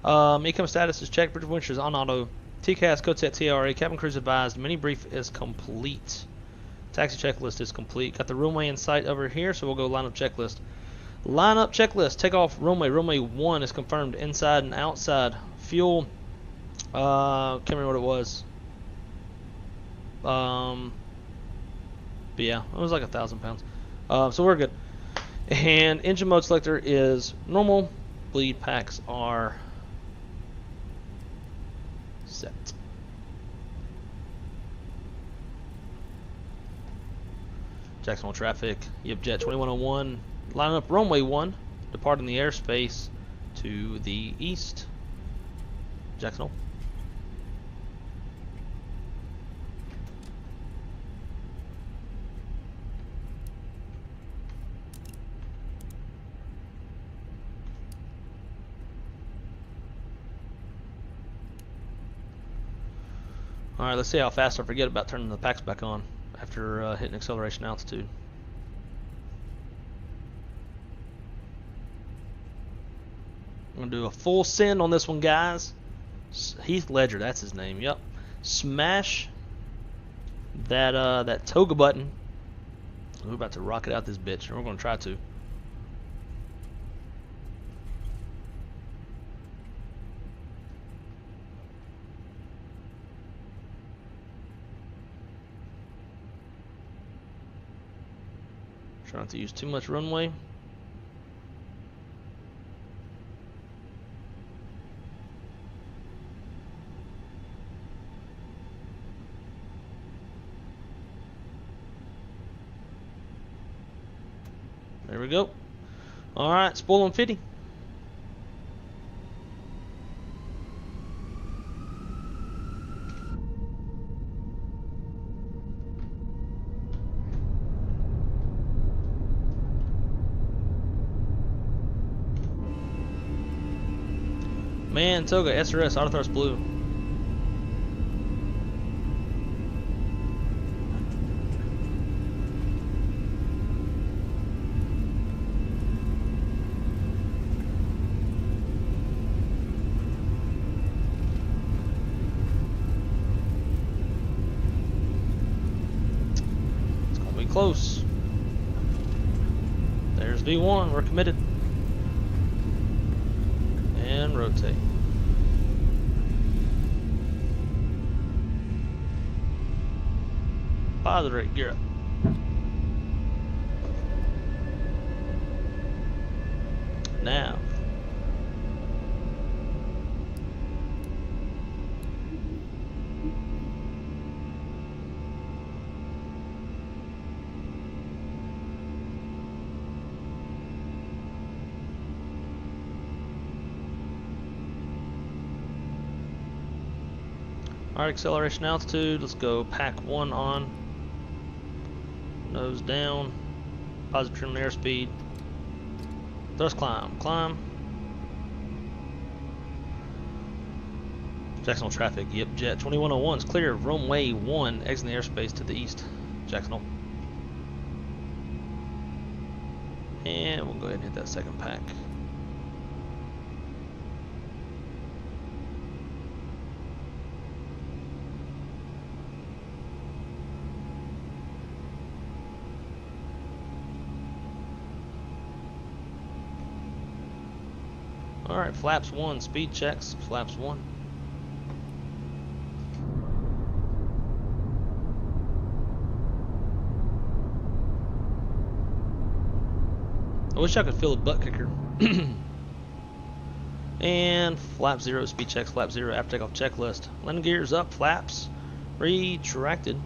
ECOM status is checked. Bridge winch is on auto. TCAS code set TRA. Cabin crews advised. Mini brief is complete. Taxi checklist is complete. Got the runway in sight over here, so we'll go line up checklist. Line up checklist. Take off runway. Runway 1 is confirmed inside and outside. Fuel. Can't remember what it was. But yeah, it was like 1,000 pounds. So we're good. And engine mode selector is normal. Bleed packs are set. Jacksonville traffic. Yep, Jet 2101. Lining up runway 1. Departing the airspace to the east. Jacksonville. Alright, let's see how fast I forget about turning the packs back on after hitting acceleration altitude. I'm going to do a full send on this one, guys. Heath Ledger, that's his name, yep. Smash that toga button. We're about to rocket out this bitch, and we're going to try to. Try not to use too much runway. There we go. Alright, spoil on 50. Man, Toga, SRS, auto thrust blue. It's gonna be close. There's V1, we're committed. And rotate. Positive, gear up. Now. Alright, acceleration altitude. Let's go pack 1 on. Nose down. Positive trim and airspeed. Thrust climb. Climb. Jacksonville traffic. Yep, Jet 2101 is clear of runway 1, exiting the airspace to the east. Jacksonville. And we'll go ahead and hit that second pack. Alright, flaps 1, speed checks, flaps 1. I wish I could feel a butt kicker. And flap 0, speed checks, flap 0, after takeoff checklist. Landing gears up, flaps retracted.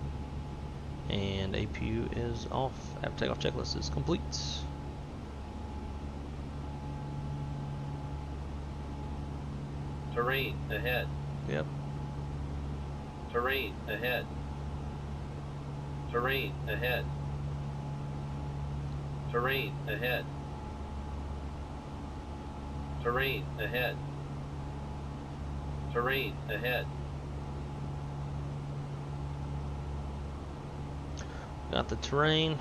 And APU is off, after takeoff checklist is complete. Terrain ahead. Yep. Terrain ahead. Terrain ahead. Terrain ahead. Terrain ahead. Terrain ahead. Got the terrain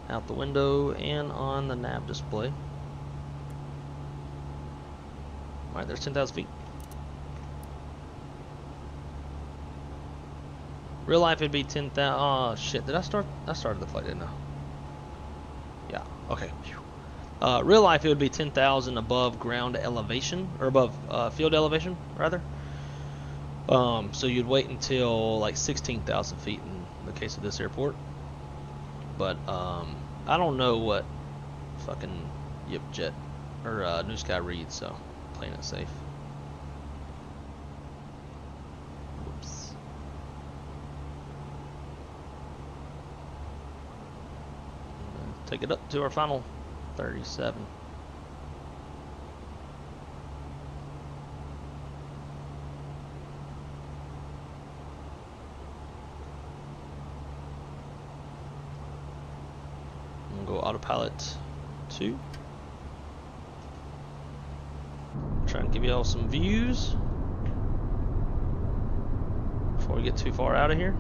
out the window and on the nav display. Alright, there's 10,000 feet. Real life it'd be 10,000. Oh shit! Did I start? I started the flight, didn't I? Yeah. Okay. Real life it would be 10,000 above ground elevation, or above field elevation, rather. So you'd wait until like 16,000 feet in the case of this airport. But I don't know what fucking Jet or New Sky reads, so playing it safe. Whoops. Take it up to our final 37. I'm gonna go autopilot 2. Try and give you all some views before we get too far out of here.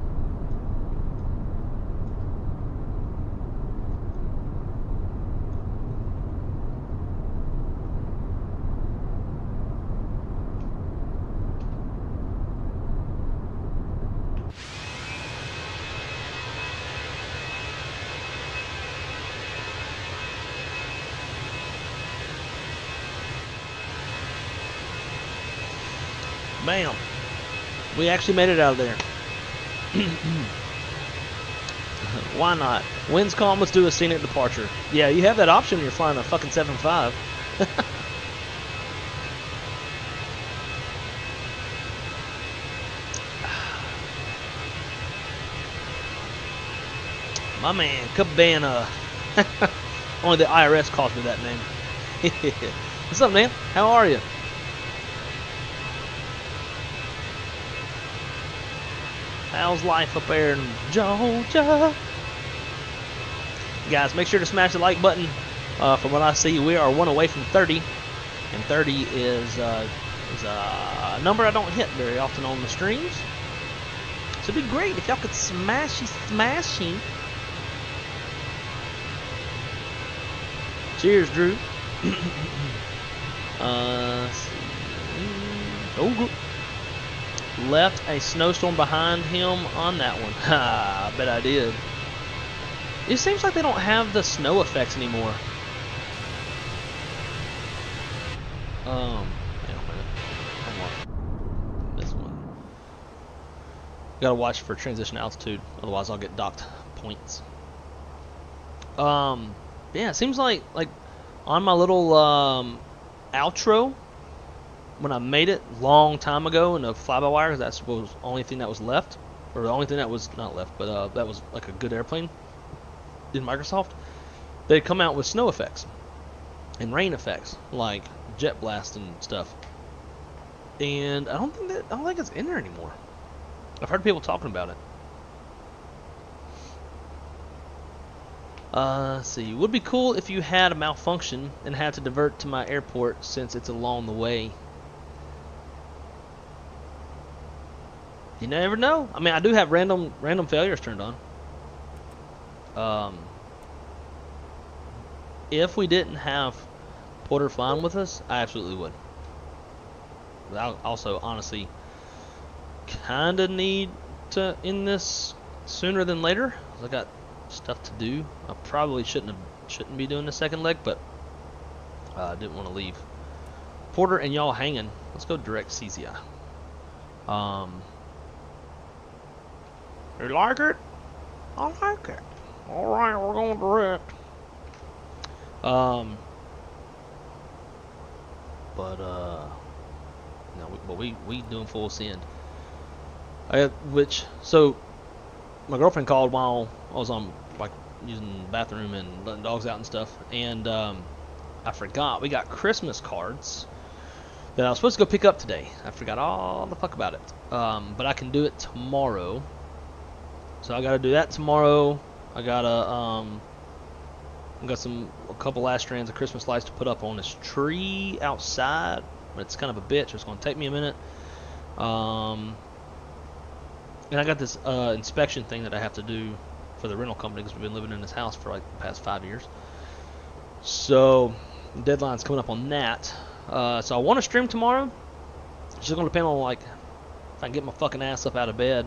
Bam! We actually made it out of there. Why not? Winds calm, let's do a scenic departure. Yeah, you have that option when you're flying a fucking 7.5. My man, Cabana. Only the IRS calls me that name. What's up, man? How are you? How's life up there in Georgia? Guys, make sure to smash the like button. From what I see, we are 1 away from 30. And 30 is a number I don't hit very often on the streams. So it'd be great if y'all could smashy. Cheers, Drew. Oh, left a snowstorm behind him on that one. Ha, I bet I did. It seems like they don't have the snow effects anymore. Yeah, this one. Gotta watch for transition altitude, otherwise I'll get docked points. Yeah, it seems like on my little outro, when I made it long time ago in the fly-by-wire, because that's was the only thing that was left, or the only thing that was not left, but that was like a good airplane in Microsoft. They come out with snow effects and rain effects, like jet blast and stuff. And I don't think it's in there anymore. I've heard people talking about it. Let's see. Would be cool if you had a malfunction and had to divert to my airport since it's along the way. You never know. I mean, I do have random failures turned on. If we didn't have Porter flying with us, I absolutely would. But I also honestly kind of need to end this sooner than later. I got stuff to do. I probably shouldn't be doing the second leg, but I didn't want to leave Porter and y'all hanging. Let's go direct CZI. You like it? I like it. All right, we're going direct. No, we doing full send. So my girlfriend called while I was on like using the bathroom and letting dogs out and stuff, and I forgot we got Christmas cards that I was supposed to go pick up today. I forgot all the fuck about it. But I can do it tomorrow. So I gotta do that tomorrow. I got a couple last strands of Christmas lights to put up on this tree outside, but it's kind of a bitch. It's gonna take me a minute. And I got this inspection thing that I have to do for the rental company because we've been living in this house for like the past 5 years. So the deadline's coming up on that. So I want to stream tomorrow. It's just gonna depend on like if I can get my fucking ass up out of bed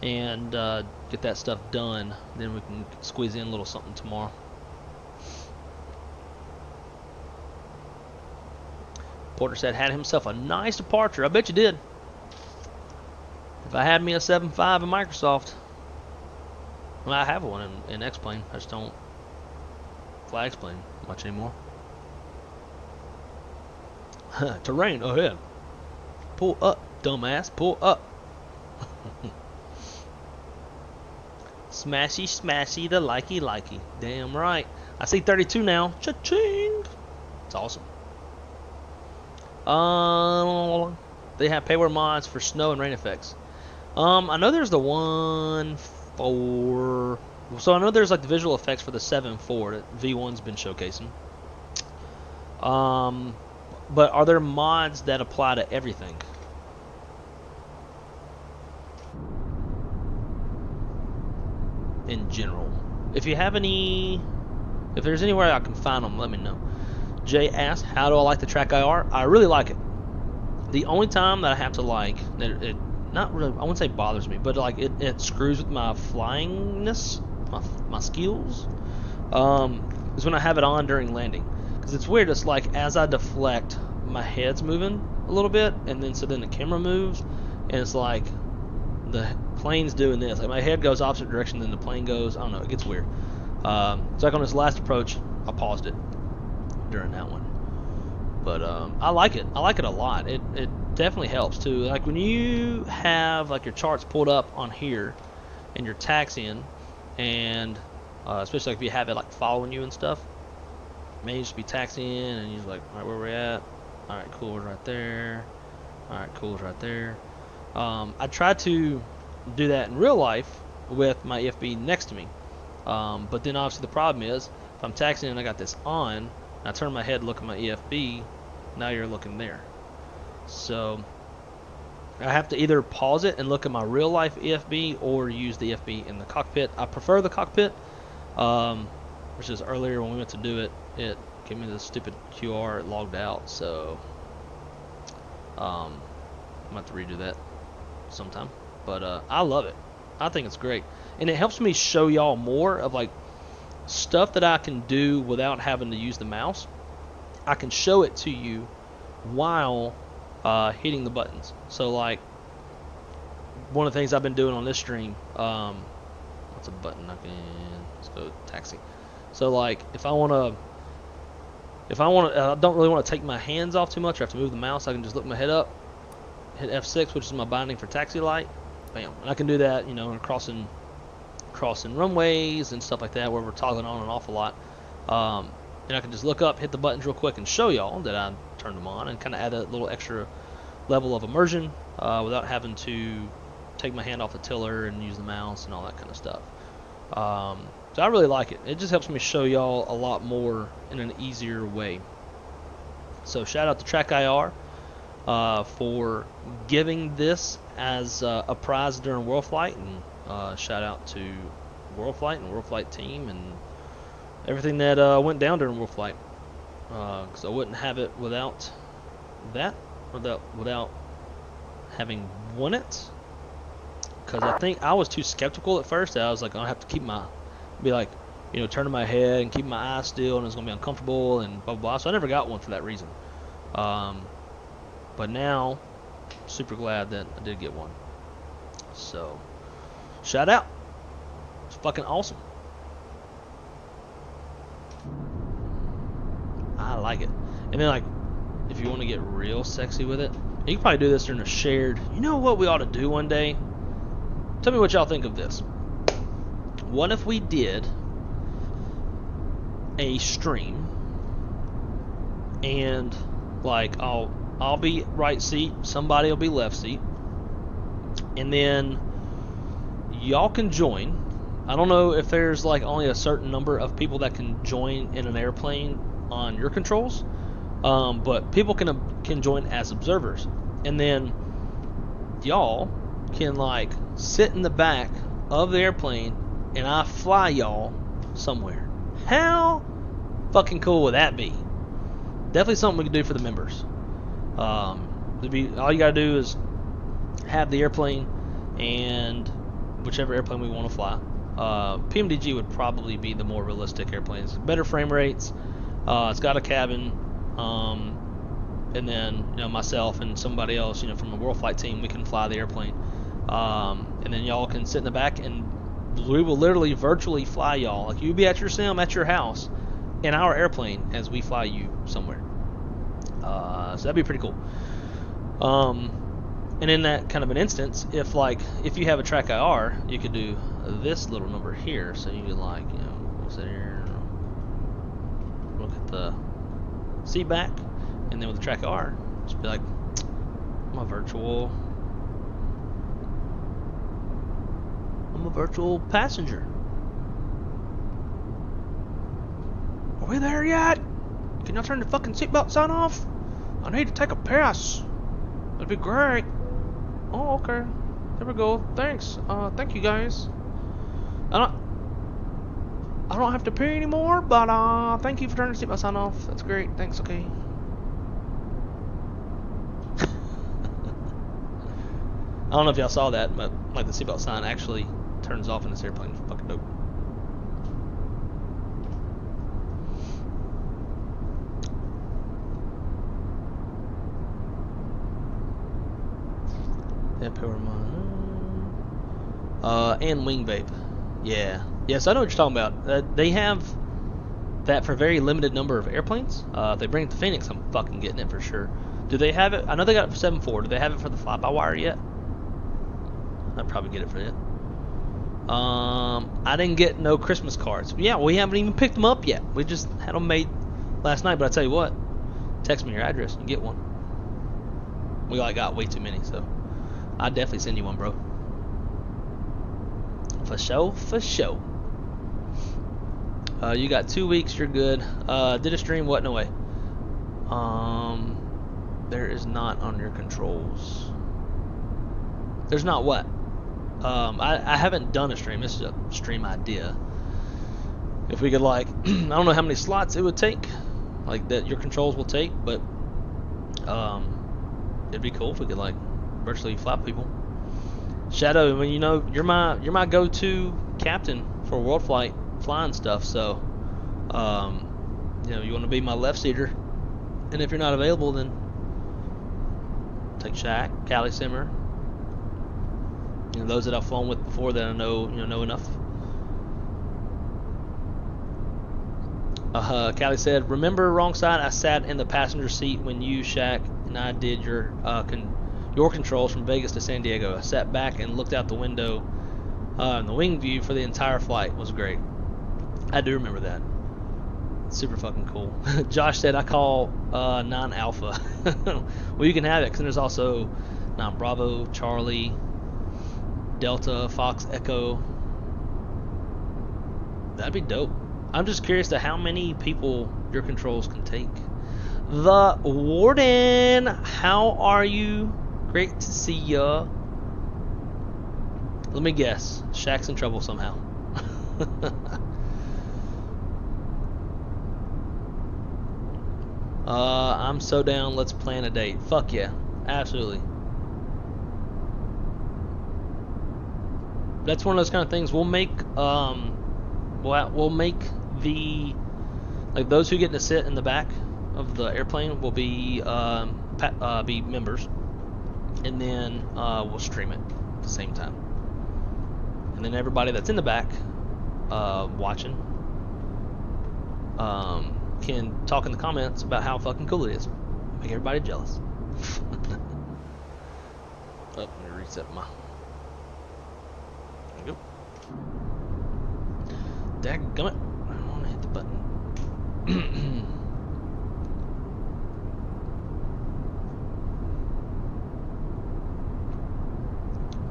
and get that stuff done. Then we can squeeze in a little something tomorrow. Porter said had himself a nice departure. I bet you did. If I had me a 7.5 in Microsoft, well, I have one in X-Plane. I just don't fly X-Plane much anymore. Terrain ahead. Pull up, dumbass. Pull up. Smashy, smashy, the likey, likey. Damn right. I see 32 now. Cha-ching. It's awesome. They have payware mods for snow and rain effects. I know there's the one for... So I know there's like the visual effects for the 7.4 that V1's been showcasing. But are there mods that apply to everything? In general. If you have any... If there's anywhere I can find them, let me know. Jay asked, how do I like the track IR? I really like it. The only time that I have to like... It not really, I wouldn't say bothers me, but like it screws with my flyingness, my skills, is when I have it on during landing. Because it's weird, it's like as I deflect, my head's moving a little bit, and then the camera moves, and it's like the plane's doing this. Like my head goes opposite direction than the plane goes. I don't know, it gets weird. So like on this last approach, I paused it during that one. But I like it. I like it a lot. It definitely helps too. Like when you have like your charts pulled up on here and you're taxiing, and especially like if you have it like following you and stuff, may just be taxiing and you're like, all right, where we at? All right, cool, we're right there. All right, cool, we're right there. I try to do that in real life with my EFB next to me, but then obviously the problem is if I'm taxiing and I got this on, and I turn my head, look at my EFB, now you're looking there. So I have to either pause it and look at my real life EFB or use the EFB in the cockpit. I prefer the cockpit, which is earlier when we went to do it, it gave me this stupid QR, it logged out, so I'm going to have to redo that sometime. But I love it. I think it's great. And it helps me show y'all more of like stuff that I can do without having to use the mouse. I can show it to you while hitting the buttons. So like one of the things I've been doing on this stream, what's a button I can, let's go taxi. So like if I want to, I don't really want to take my hands off too much, or have to move the mouse, I can just look my head up, hit F6, which is my binding for taxi light, bam. And I can do that, you know, in crossing runways and stuff like that where we're toggling on and off a lot. And I can just look up, hit the buttons real quick, and show y'all that I turned them on, and kind of add a little extra level of immersion without having to take my hand off the tiller and use the mouse and all that kind of stuff. So I really like it. It just helps me show y'all a lot more in an easier way. So shout out to Track IR. for giving this as a prize during World Flight, and shout out to World Flight and World Flight team and everything that went down during World Flight, because I wouldn't have it without that, without having won it. Because I think I was too skeptical at first. I was like, I have to be like, you know, turning my head and keeping my eyes still, and it's gonna be uncomfortable and blah blah blah. So I never got one for that reason. But now, super glad that I did get one. So, shout out. It's fucking awesome. I like it. And then, like, if you want to get real sexy with it, you can probably do this during a shared. You know what we ought to do one day? Tell me what y'all think of this. What if we did a stream, and like I'll be right seat, somebody will be left seat, and then y'all can join. I don't know if there's like only a certain number of people that can join in an airplane on your controls, but people can join as observers, and then y'all can like sit in the back of the airplane and I fly y'all somewhere. How fucking cool would that be? Definitely something we could do for the members. All you gotta do is have the airplane and whichever airplane we want to fly. PMDG would probably be the more realistic airplanes. Better frame rates. It's got a cabin. And then, you know, myself and somebody else, you know, from the World Flight team, we can fly the airplane. And then y'all can sit in the back, and we will literally virtually fly y'all. Like, you'll be at your sim at your house in our airplane as we fly you somewhere. So that'd be pretty cool. And in that kind of an instance, if you have a track IR, you could do this little number here. So you could, like, you know, we'll sit here, look at the seat back, and then with the track IR, just be like, I'm a virtual passenger. Are we there yet? Can y'all turn the fucking seatbelt sign off? I need to take a piss. That'd be great. Oh, okay. There we go. Thanks. Thank you guys. I don't have to pee anymore, but thank you for turning the seatbelt sign off. That's great. Thanks. Okay. I don't know if y'all saw that, but like the seatbelt sign actually turns off in this airplane. It's fucking dope. And wing vape. Yeah. Yes, I know what you're talking about. They have that for a very limited number of airplanes. If they bring it to FENIX, I'm fucking getting it for sure. Do they have it? I know they got it for 7.4. Do they have it for the fly-by-wire yet? I'd probably get it for it. I didn't get no Christmas cards. Yeah, we haven't even picked them up yet. We just had them made last night, but I tell you what, text me your address and get one. We got way too many, so I'd definitely send you one, bro. For sure, for sure. You got 2 weeks, you're good. Did a stream, what? No way. There is not on your controls. There's not what? I haven't done a stream. This is a stream idea. If we could, like, I don't know how many slots it would take, like, that your controls will take, but it'd be cool if we could, like, virtually fly people. Shadow, I mean, you know, you're my go-to captain for World Flight flying stuff, so you know, you want to be my left seater, and if you're not available, then take Shaq, Cali Simmer, you know, those that I've flown with before that I know enough. Callie said, remember wrong side, I sat in the passenger seat when you, Shaq, and I did your controls from Vegas to San Diego. I sat back and looked out the window, and the wing view for the entire flight was great. I do remember that. Super fucking cool. Josh said, I call 9 Alpha. Well, you can have it, because there's also 9 Bravo, Charlie, Delta, Fox, Echo. That'd be dope. I'm just curious to how many people your controls can take. The Warden, how are you? Great to see ya. Let me guess, Shaq's in trouble somehow. I'm so down. Let's plan a date. Fuck yeah, absolutely. That's one of those kind of things. We'll make we'll make the like those who get to sit in the back of the airplane will be members, and then we'll stream it at the same time. And then everybody that's in the back watching can talk in the comments about how fucking cool it is. Make everybody jealous. Oh, let me reset my. There we go. Dadgummit. I don't want to hit the button.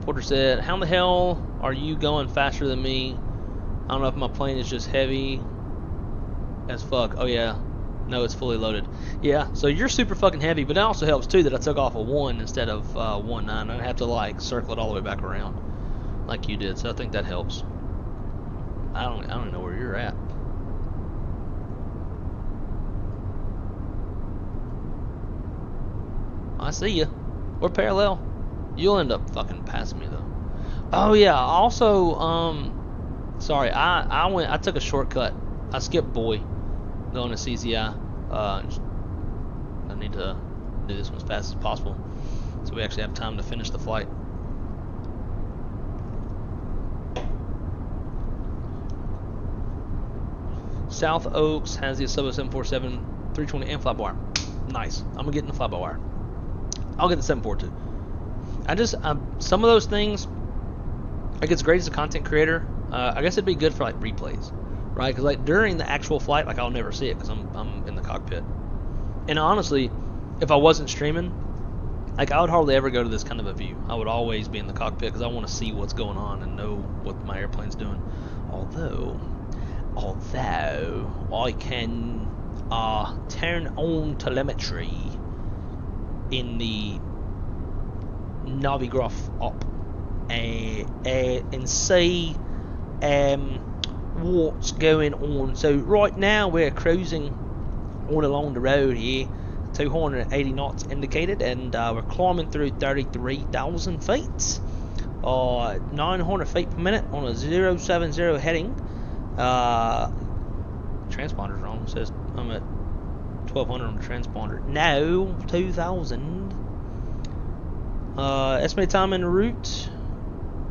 Porter said, how in the hell are you going faster than me? I don't know if my plane is just heavy as fuck. Oh yeah, no, it's fully loaded. Yeah, so you're super fucking heavy, but it also helps too that I took off a 1 instead of 1.9. I don't have to like circle it all the way back around like you did, so I think that helps. I don't even know where you're at. I see you. We're parallel. You'll end up fucking passing me though. Oh yeah. Also, sorry, I took a shortcut. I skipped Boy, going to CZI. I need to do this one as fast as possible, so we actually have time to finish the flight. South Oaks has the Asobo 747, 320, and fly-by-wire. Nice. I'm gonna get in the fly-by-wire. I'll get the 742. Some of those things, like it's great as a content creator. I guess it'd be good for like replays, right? Because like during the actual flight, like I'll never see it because I'm in the cockpit. And honestly, if I wasn't streaming, like I would hardly ever go to this kind of a view. I would always be in the cockpit because I want to see what's going on and know what my airplane's doing. Although I can turn on telemetry in the Navigraph up and see what's going on. So right now we're cruising on along the road here, 280 knots indicated, and we're climbing through 33,000 feet, 900 feet per minute on a 070 heading. Transponder's wrong. It says I'm at 1200 on the transponder. No, 2000. Estimated time en route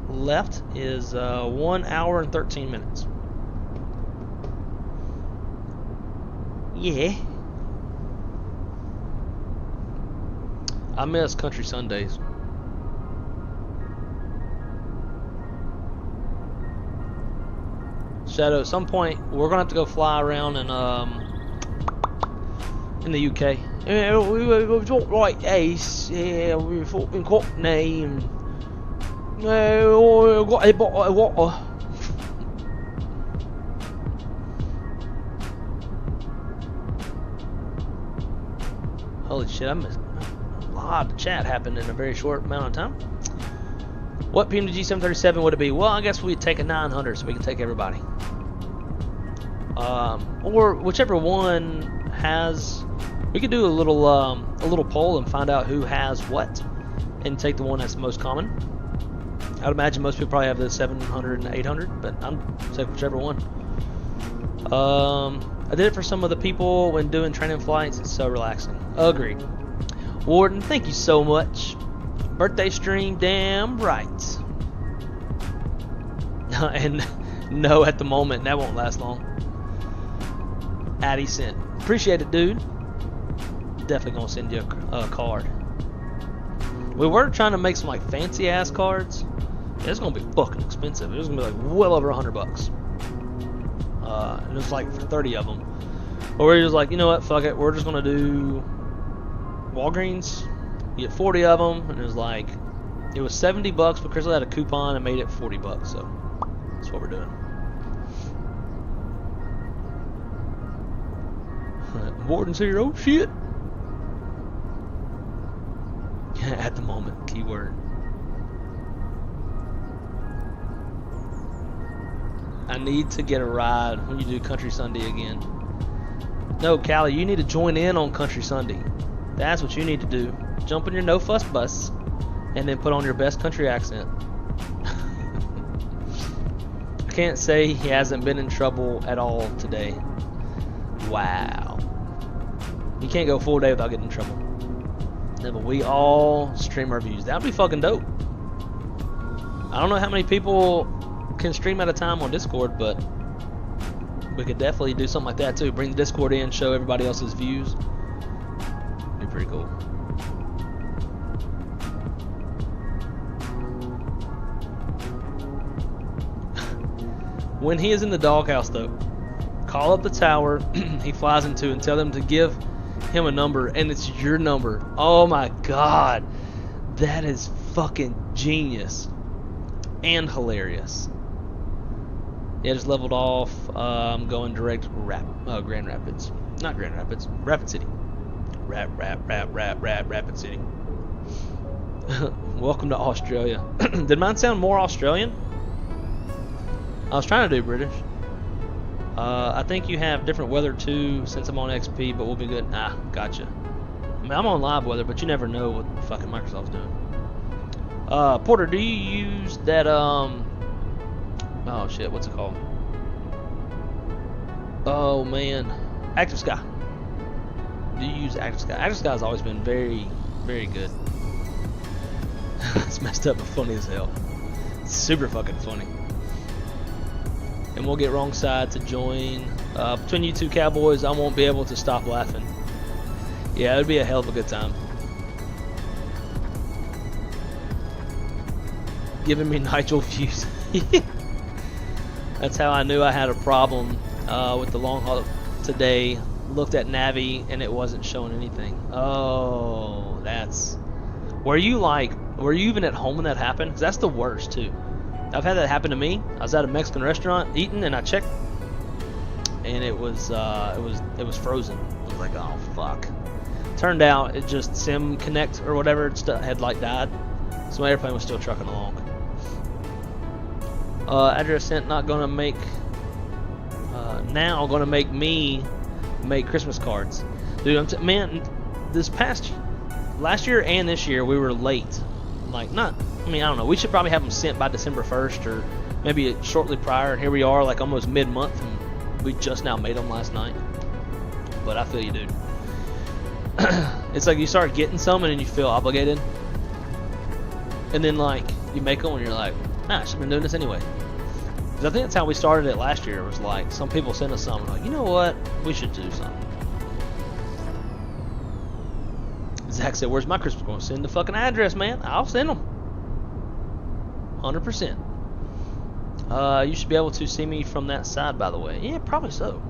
left is 1 hour and 13 minutes. Yeah. I miss Country Sundays. Shadow, at some point we're gonna have to go fly around in the UK. We've talked like Ace, yeah, we've talked in Cockney, and we've got a bottle of water. Holy shit, I missed a lot of chat happened in a very short amount of time. What PMDG 737 would it be? Well, I guess we'd take a 900 so we can take everybody. Or whichever one has. We could do a little poll and find out who has what, and take the one that's most common. I'd imagine most people probably have the 700 and 800, but I'm take whichever one. I did it for some of the people when doing training flights. It's so relaxing. Agreed. Warden, thank you so much. Birthday stream, damn right. And no, at the moment, that won't last long. Addy sent. Appreciate it, dude. Definitely gonna send you a card. We were trying to make some like fancy ass cards. It's gonna be fucking expensive. It was gonna be like well over $100. And it was like for 30 of them. But we're just like, you know what? Fuck it. We're just gonna do Walgreens. You get 40 of them, and it was like it was $70, but Crystal had a coupon and made it $40. So that's what we're doing. Warden's here. Oh shit. At the moment, keyword. I need to get a ride when you do Country Sunday again. No, Callie, you need to join in on Country Sunday. That's what you need to do. Jump in your no fuss bus and then put on your best country accent. I can't say he hasn't been in trouble at all today. Wow. You can't go a full day without getting in trouble. Yeah, but we all stream our views. That'd be fucking dope. I don't know how many people can stream at a time on Discord, but we could definitely do something like that too. Bring the Discord in, show everybody else's views. Be pretty cool. When he is in the doghouse though, call up the tower he flies into and tell them to give him a number, and it's your number. Oh my god, that is fucking genius and hilarious. Yeah, just leveled off. I'm going direct Grand Rapids, not Grand Rapids, Rapid City. Rapid City. Welcome to Australia. Did mine sound more Australian? I was trying to do British. I think you have different weather too since I'm on XP, but we'll be good. Ah, gotcha. I mean, I'm on live weather, but you never know what fucking Microsoft's doing. Porter, do you use that, oh shit, what's it called? Oh man, Active Sky. Do you use Active Sky? Active Sky has always been very, very good. It's messed up but funny as hell. It's super fucking funny. And we'll get wrong side to join. Between you two cowboys, I won't be able to stop laughing. Yeah, it would be a hell of a good time. Giving me Nigel views. That's how I knew I had a problem with the long haul today. Looked at Navi and it wasn't showing anything. Oh, that's... Were you even at home when that happened? 'Cause that's the worst too. I've had that happen to me. I was at a Mexican restaurant eating, and I checked, and it was frozen. I was like, oh fuck. Turned out it just Sim Connect or whatever had like died, so my airplane was still trucking along. Address sent not gonna make now gonna make me make Christmas cards, dude. Man, last year and this year we were late. Like I don't know. We should probably have them sent by December 1st or maybe shortly prior. Here we are, like almost mid-month, and we just now made them last night. But I feel you, dude. It's like you start getting some and then you feel obligated, and then like you make them and you're like, I should have been doing this anyway. Because I think that's how we started it last year. It was like some people sent us some, like, you know what, we should do something. Zach said, where's my Christmas going? Send the fucking address, man. I'll send them. 100%. You should be able to see me from that side, by the way. Yeah, probably so.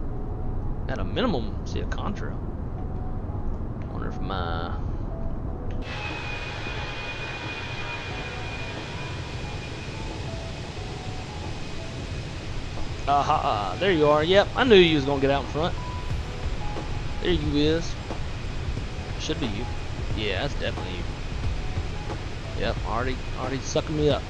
At a minimum, see a Contra. Wonder if my... there you are. Yep, I knew you was gonna get out in front. There you is. Should be you. Yeah, that's definitely you. Yep, already sucking me up.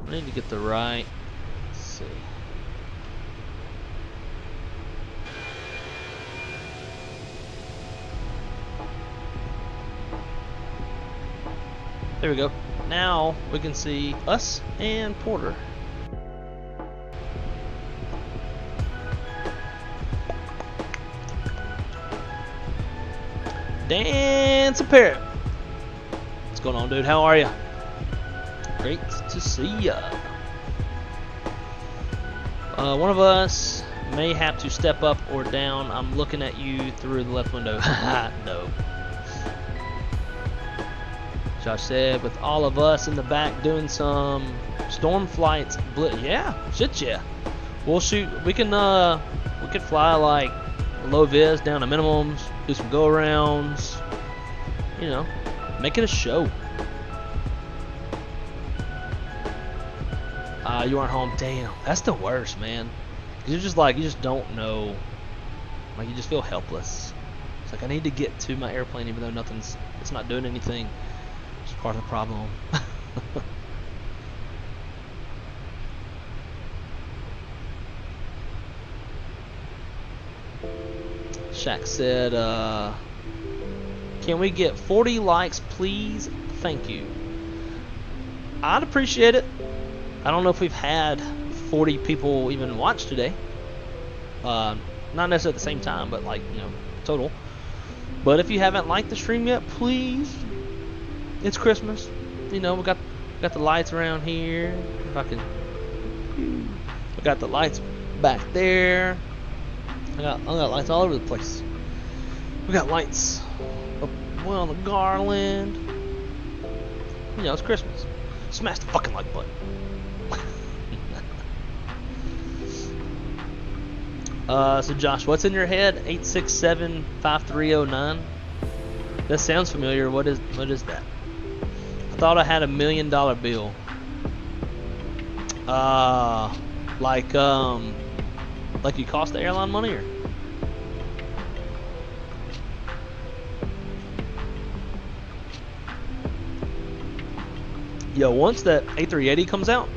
I need to get the right. Let's see. There we go. Now we can see us and Porter. Dance a parrot. What's going on, dude? How are you? Great to see ya. One of us may have to step up or down. I'm looking at you through the left window. No. Josh said, with all of us in the back doing some storm flights. Yeah, shit, yeah. We'll shoot. We could fly like low vis down to minimums, do some go arounds. You know, make it a show. You aren't home. Damn, that's the worst, man. You're just like, you just don't know. Like, you just feel helpless. It's like, I need to get to my airplane even though it's not doing anything. It's part of the problem. Shaq said, can we get 40 likes, please? Thank you. I'd appreciate it. I don't know if we've had 40 people even watch today. Not necessarily at the same time, but like, you know, total. But if you haven't liked the stream yet, please. It's Christmas. You know, we got the lights around here. If I can, we got the lights back there. I got lights all over the place. We got lights up well on the garland. You know, it's Christmas. Smash the fucking like button. So Josh, what's in your head? 867-5309. That sounds familiar. What is that? I thought I had $1 million bill. Like you cost the airline money, or? Yo, once that A380 comes out,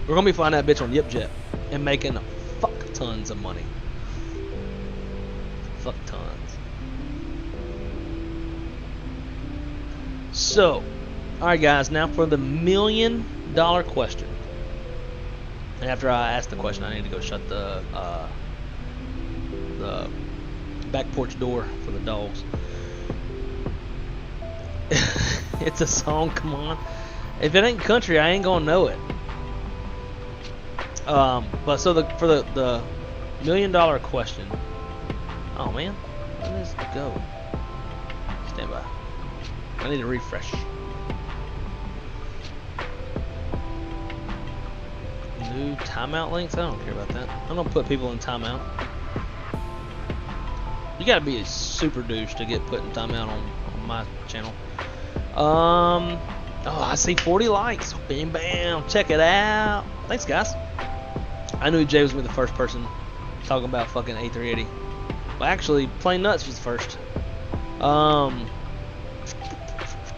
we're gonna be flying that bitch on YipJet and making fuck tons of money. Fuck tons. So, alright guys, now for the $1 million question. And after I ask the question, I need to go shut the back porch door for the dogs. It's a song, come on. If it ain't country, I ain't gonna know it. But so for the $1 million question. Oh man, where does it go? Stand by. I need to refresh. New timeout links? I don't care about that. I don't put people in timeout. You gotta be a super douche to get put in timeout on my channel. Oh, I see 40 likes. Bam, bam. Check it out. Thanks, guys. I knew Jay was gonna be the first person talking about fucking A380. Well, actually, Plain Nuts was the first.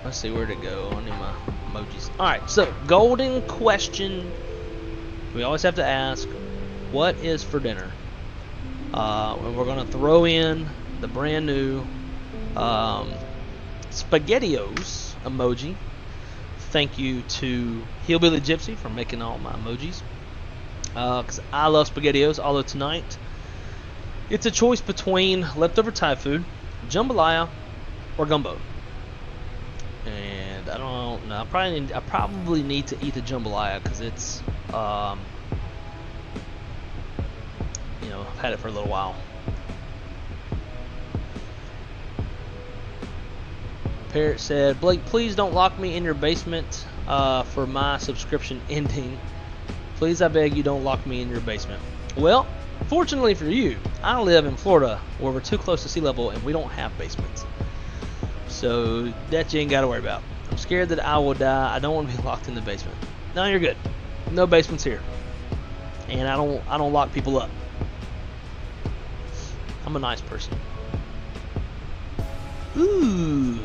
Let's see, where'd it go? I need my emojis. Alright, so, golden question. We always have to ask, what is for dinner? And we're gonna throw in the brand new SpaghettiOs emoji. Thank you to Hillbilly Gypsy for making all my emojis. Because I love SpaghettiOs, although tonight it's a choice between leftover Thai food, jambalaya, or gumbo. And I don't know. I probably need to eat the jambalaya because it's you know, I've had it for a little while. Parrot said, Blake, please don't lock me in your basement for my subscription ending. Please, I beg you, don't lock me in your basement. Well, fortunately for you, I live in Florida where we're too close to sea level and we don't have basements. So that you ain't got to worry about. I'm scared that I will die. I don't want to be locked in the basement. No, you're good. No basements here. And I don't lock people up. I'm a nice person. Ooh.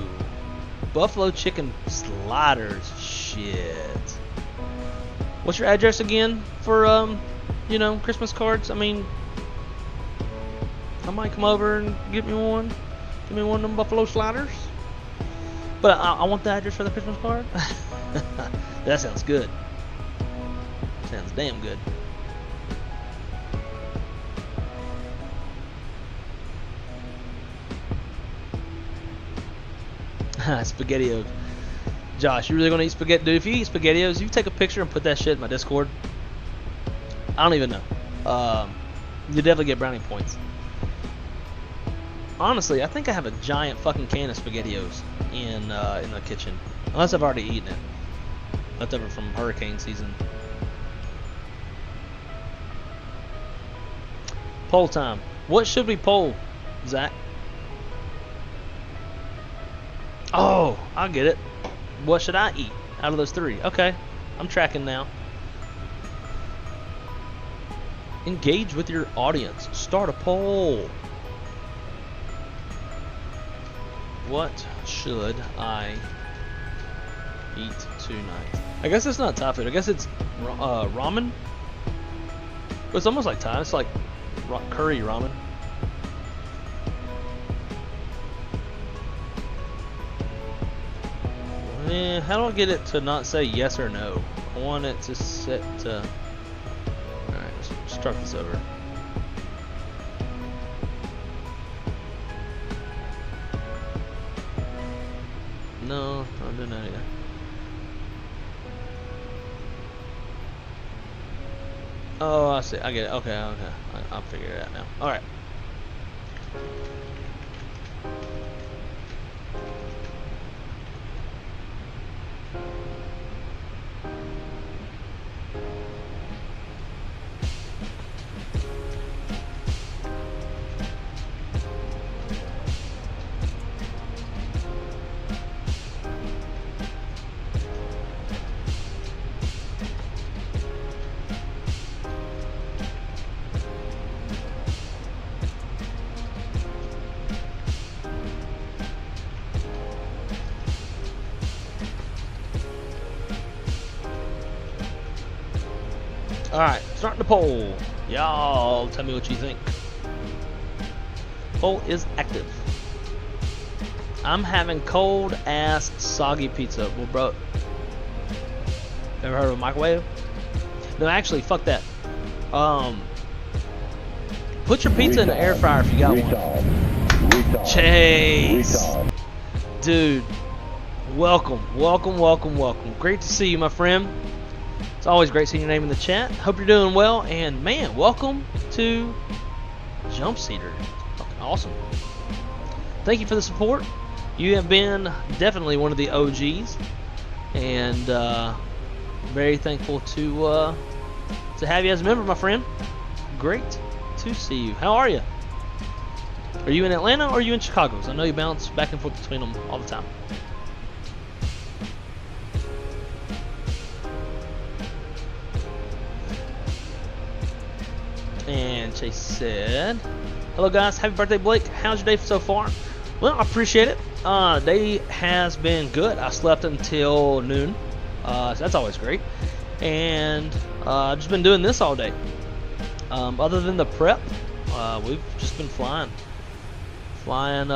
Buffalo chicken sliders. Shit. What's your address again for you know, Christmas cards? I mean, I might come over and get me one. Give me one of them buffalo sliders. But I want the address for the Christmas card. That sounds good. Sounds damn good. SpaghettiOs. Josh, you really gonna eat spaghetti? Dude, if you eat SpaghettiOs, you take a picture and put that shit in my Discord. I don't even know. You definitely get brownie points. Honestly, I think I have a giant fucking can of SpaghettiOs in the kitchen, unless I've already eaten it. Leftover from hurricane season. Poll time. What should we poll, Zach? Oh, I get it. What should I eat out of those three? Okay, I'm tracking now. Engage with your audience. Start a poll. What should I eat tonight? I guess it's not Thai food. I guess it's ramen. But it's almost like Thai. It's like curry ramen. How do I get it to not say yes or no? I want it to set to... Alright, let's start this over. No, I'm doing that either. Oh, I see. I get it. Okay, okay. I'll figure it out now. Alright. Alright, starting the poll. Y'all tell me what you think. Poll is active. I'm having cold ass soggy pizza. Well, bro, ever heard of a microwave? No, actually, fuck that. Put your pizza in the air fryer if you got one. Chase, dude, welcome, welcome, welcome, welcome. Great to see you, my friend. It's always great seeing your name in the chat. Hope you're doing well, and man, welcome to Jump Seater. Fucking awesome. Thank you for the support. You have been definitely one of the OGs, and very thankful to have you as a member, my friend. Great to see you. How are you? Are you in Atlanta or are you in Chicago? 'Cause I know you bounce back and forth between them all the time. And Chase said, hello guys, happy birthday Blake. How's your day so far? Well, I appreciate it. Day has been good. I slept until noon, so that's always great. And I've just been doing this all day. Other than the prep, we've just been flying.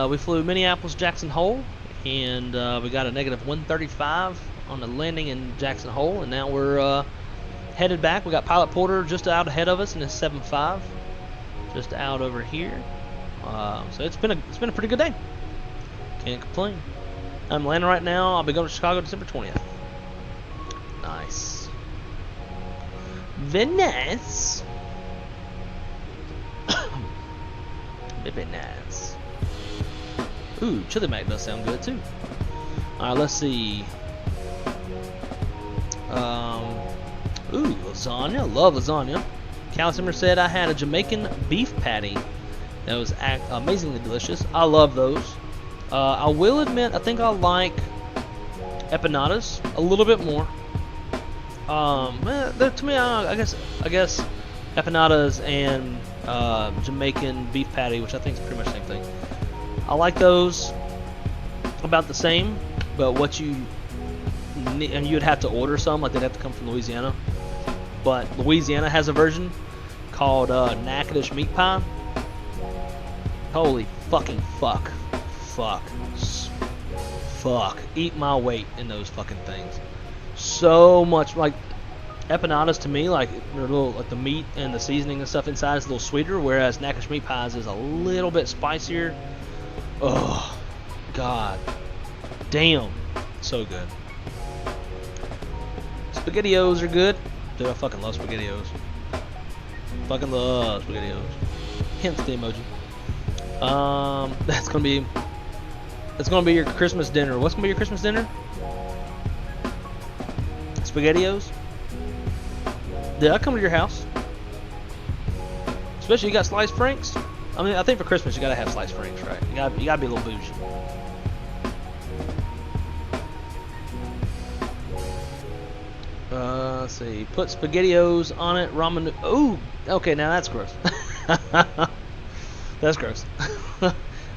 We flew Minneapolis Jackson Hole, and we got a negative 135 on the landing in Jackson Hole, and now we're headed back. We got Pilot Porter just out ahead of us in his 7.5, just out over here. So it's been a pretty good day. Can't complain. I'm landing right now. I'll be going to Chicago December 20th. Nice. Very nice. Very nice. Ooh, chili mac does sound good too. Alright, let's see. Ooh, lasagna. Love lasagna. Calcimer said I had a Jamaican beef patty that was amazingly delicious. I love those. I will admit, I think I like empanadas a little bit more. To me, I guess empanadas and Jamaican beef patty, which I think is pretty much the same thing. I like those about the same, but what you need, and you'd have to order some, like they'd have to come from Louisiana. But Louisiana has a version called Natchitoches meat pie. Holy fucking fuck. Eat my weight in those fucking things. So much, like, empanadas to me, like, they're a little, like, the meat and the seasoning and stuff inside is a little sweeter, whereas Natchitoches meat pies is a little bit spicier. Oh, God. Damn. So good. SpaghettiOs are good. Dude, I fucking love SpaghettiOs. Fucking love SpaghettiOs. Hence the emoji. That's gonna be your Christmas dinner. What's gonna be your Christmas dinner? SpaghettiOs. Did I come to your house? Especially you got sliced franks. I mean, I think for Christmas you gotta have sliced franks, right? You gotta be a little bougie. Let's see. Put SpaghettiOs on it. Ramen. Ooh. Okay, now that's gross. That's gross.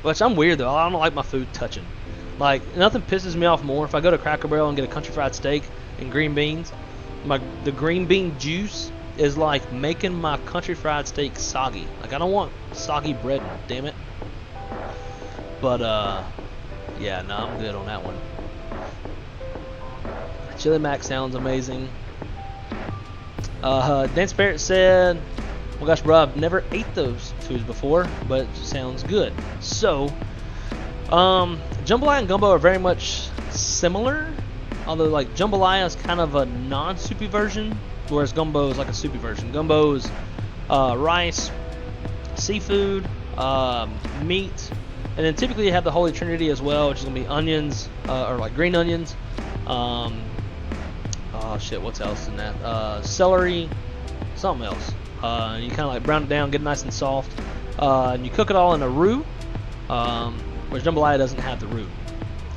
Which I'm weird though. I don't like my food touching. Like nothing pisses me off more if I go to Cracker Barrel and get a country fried steak and green beans. The green bean juice is like making my country fried steak soggy. Like I don't want soggy bread, damn it. But yeah, no, I'm good on that one. Chili Mac sounds amazing. Dan Barrett said, "Well, gosh, bro, I've never ate those foods before, but it sounds good." So, jambalaya and gumbo are very much similar, although like jambalaya is kind of a non-soupy version, whereas gumbo is like a soupy version. Gumbo is rice, seafood, meat, and then typically you have the Holy Trinity as well, which is gonna be onions or like green onions. Oh shit, what's else in that? Celery, something else. You kind of like brown it down, get it nice and soft, and you cook it all in a roux, whereas jambalaya doesn't have the roux,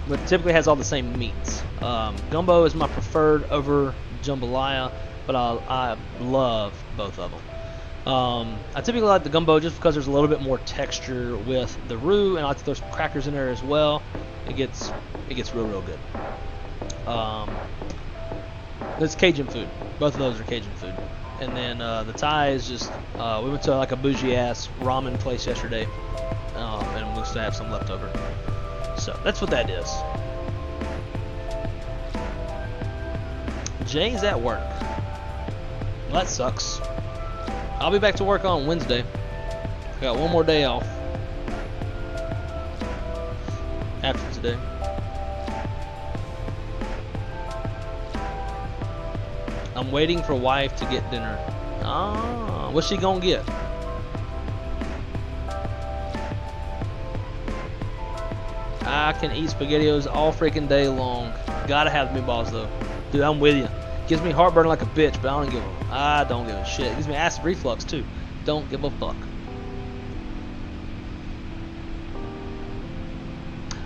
but typically has all the same meats. Gumbo is my preferred over jambalaya, but I love both of them. I typically like the gumbo just because there's a little bit more texture with the roux, and I like to throw some crackers in there as well. It gets real good. It's Cajun food. Both of those are Cajun food. And then the Thai is just, we went to like a bougie ass ramen place yesterday, and we still have some left over. So that's what that is. Jay's at work. Well, that sucks. I'll be back to work on Wednesday. I got one more day off after today. I'm waiting for wife to get dinner. Ah, what's she gonna get? I can eat SpaghettiOs all freaking day long. Gotta have the meatballs though. Dude, I'm with you. Gives me heartburn like a bitch, but I don't give a shit. It gives me acid reflux too. Don't give a fuck.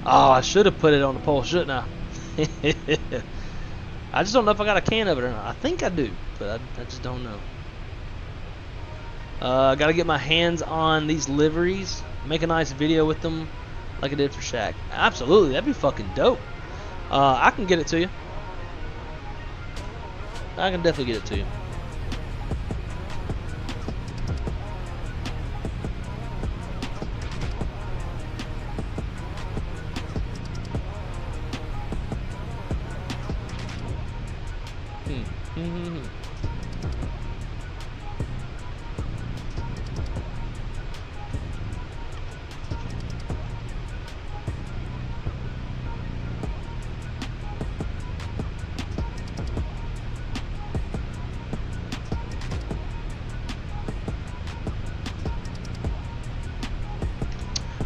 Oh, I should have put it on the poll, shouldn't I? I just don't know if I got a can of it or not. I think I do, but I just don't know. Got to get my hands on these liveries. Make a nice video with them like I did for Shaq. Absolutely, that'd be fucking dope. I can get it to you. I can definitely get it to you.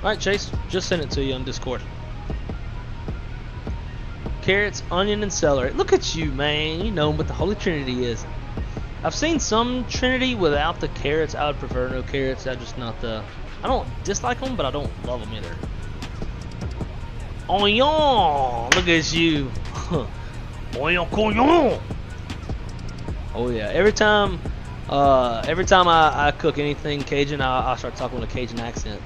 Alright, Chase, just sent it to you on Discord. Carrots, onion, and celery. Look at you, man. You know what the Holy Trinity is. I've seen some Trinity without the carrots. I would prefer no carrots. I don't dislike them, but I don't love them either. Onion! Look at you. Onion, cognon! Oh yeah, every time I cook anything Cajun, I start talking with a Cajun accent.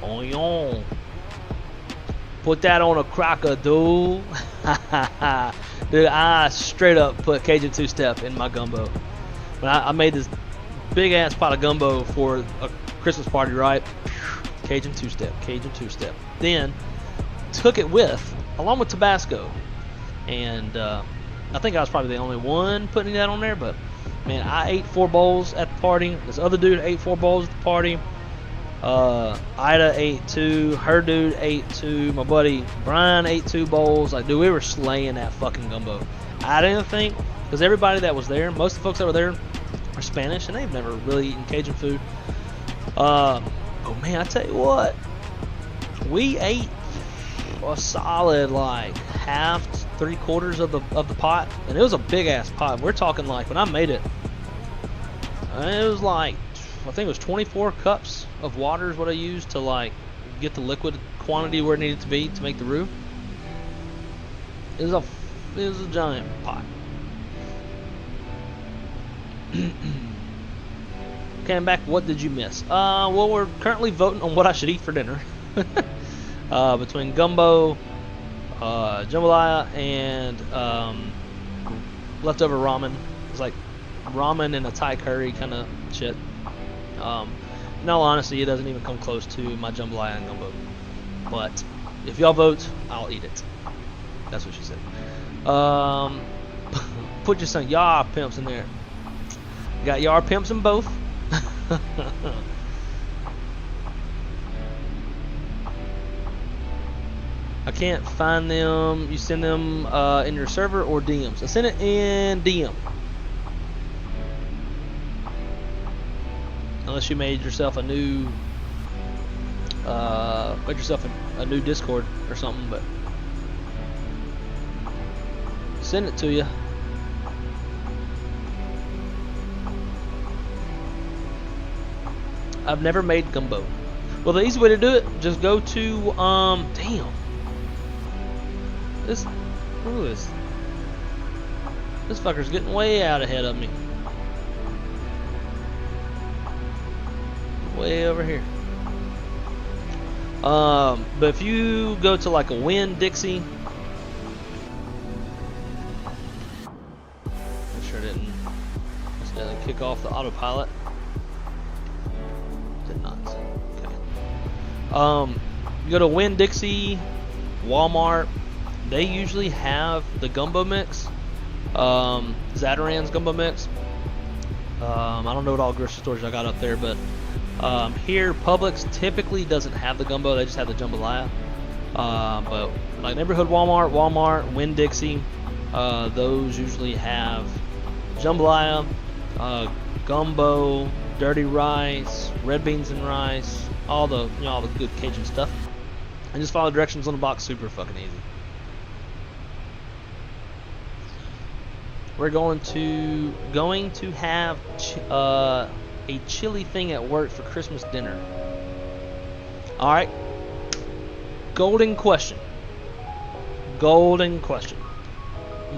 Onion. Put that on a cracker, dude. Dude, I straight up put Cajun two-step in my gumbo. When I made this big ass pot of gumbo for a Christmas party, right? Cajun two-step, Cajun two-step. Then took it along with Tabasco, and I think I was probably the only one putting that on there. But man, I ate 4 bowls at the party. This other dude ate 4 bowls at the party. Ida ate 2, her dude ate 2, my buddy Brian ate 2 bowls. Like, dude, we were slaying that fucking gumbo. I didn't think because everybody that was there, most of the folks that were there are Spanish, and they've never really eaten Cajun food. Oh man, I tell you what, we ate a solid like half, 3/4 of the pot, and it was a big ass pot. We're talking like when I made it, it was like, I think it was 24 cups of water is what I used to like get the liquid quantity where it needed to be to make the roux. It was a giant pot. Okay, I'm back. What did you miss? Well, we're currently voting on what I should eat for dinner. Between gumbo, jambalaya, and leftover ramen. It's like ramen and a Thai curry kind of shit. In all honesty, it doesn't even come close to my jambalaya and gumbo. But if y'all vote, I'll eat it. That's what she said. Put your son Yar pimps in there. You got Yar pimps in both. I can't find them. You send them in your server or DMs? I sent it in DM. Unless you made yourself a new a new Discord or something, but send it to you. I've never made gumbo. Well, the easy way to do it, just go to damn. This fucker's getting way out ahead of me. Way over here. But if you go to like a Winn-Dixie, make sure it doesn't kick off the autopilot. Did not. Okay. You go to Winn-Dixie, Walmart. They usually have the gumbo mix, Zataran's gumbo mix. I don't know what all grocery stores I got up there, but here Publix typically doesn't have the gumbo; they just have the jambalaya. But like neighborhood Walmart, Winn-Dixie, those usually have jambalaya, gumbo, dirty rice, red beans and rice, all the all the good Cajun stuff. And just follow the directions on the box. Super fucking easy. We're going to have a chili thing at work for Christmas dinner. All right. Golden question. Golden question.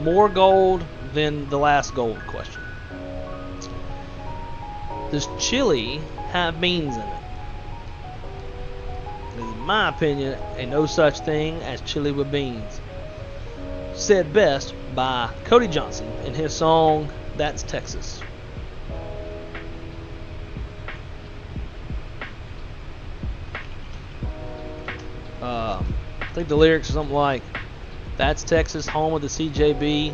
More gold than the last gold question. Does chili have beans in it? In my opinion, ain't no such thing as chili with beans. Said best by Cody Johnson in his song "That's Texas." I think the lyrics are something like, "That's Texas, home of the CJB.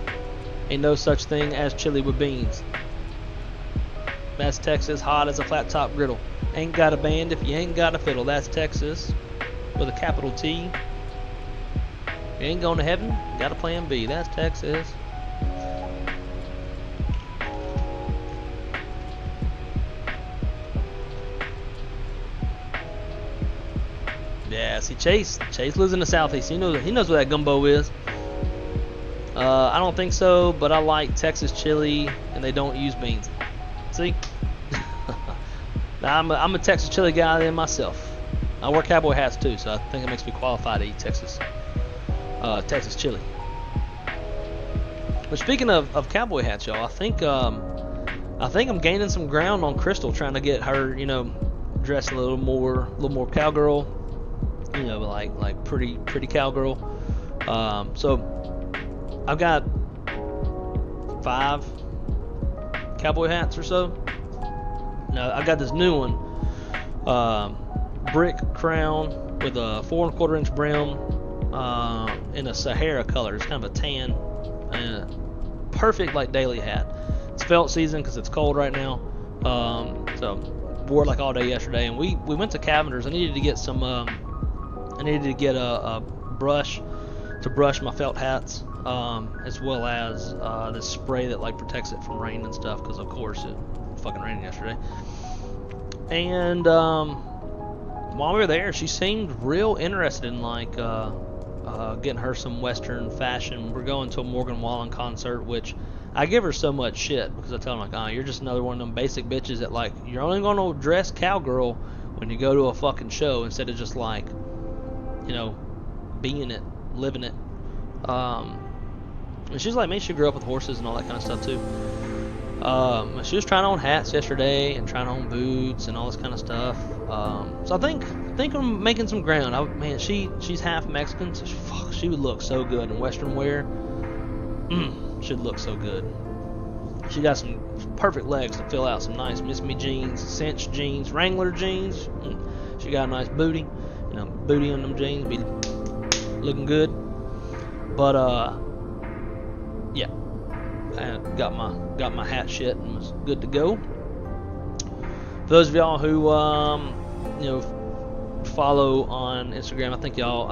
Ain't no such thing as chili with beans. That's Texas, hot as a flat top griddle. Ain't got a band if you ain't got a fiddle. That's Texas, with a capital T. You ain't going to heaven, got a plan B. That's Texas." Yeah, see Chase lives in the southeast. He knows where that gumbo is. I don't think so, but I like Texas chili, and they don't use beans. See, now, I'm a Texas chili guy then myself. I wear cowboy hats too, so I think it makes me qualified to eat Texas chili. But speaking of cowboy hats, y'all, I think I'm gaining some ground on Crystal, trying to get her, dressed a little more cowgirl, like pretty cowgirl. So I've got 5 cowboy hats or so. Now I got this new one, brick crown with a 4 1/4 inch brim, in a Sahara color. It's kind of a tan, perfect like daily hat. It's felt season because it's cold right now. So wore it like all day yesterday, and we went to Cavender's. I needed to get a brush to brush my felt hats. as well as this spray that like protects it from rain and stuff, because of course it fucking rained yesterday. And while we were there, she seemed real interested in like getting her some Western fashion. We're going to a Morgan Wallen concert, which I give her so much shit because I tell her like, oh, you're just another one of them basic bitches that like you're only gonna dress cowgirl when you go to a fucking show instead of just like, you know, being it, living it. And she's like me, she grew up with horses and all that kind of stuff too. She was trying on hats yesterday and trying on boots and all this kind of stuff. So I think I'm making some ground. Man, she's half Mexican, so she would look so good in Western wear. She'd look so good. She got some perfect legs to fill out some nice Miss Me jeans, cinch jeans, Wrangler jeans. She got a nice booty, you know, booty on them jeans, be looking good. But yeah, I got my hat shit and was good to go. For those of y'all who you know, follow on Instagram, I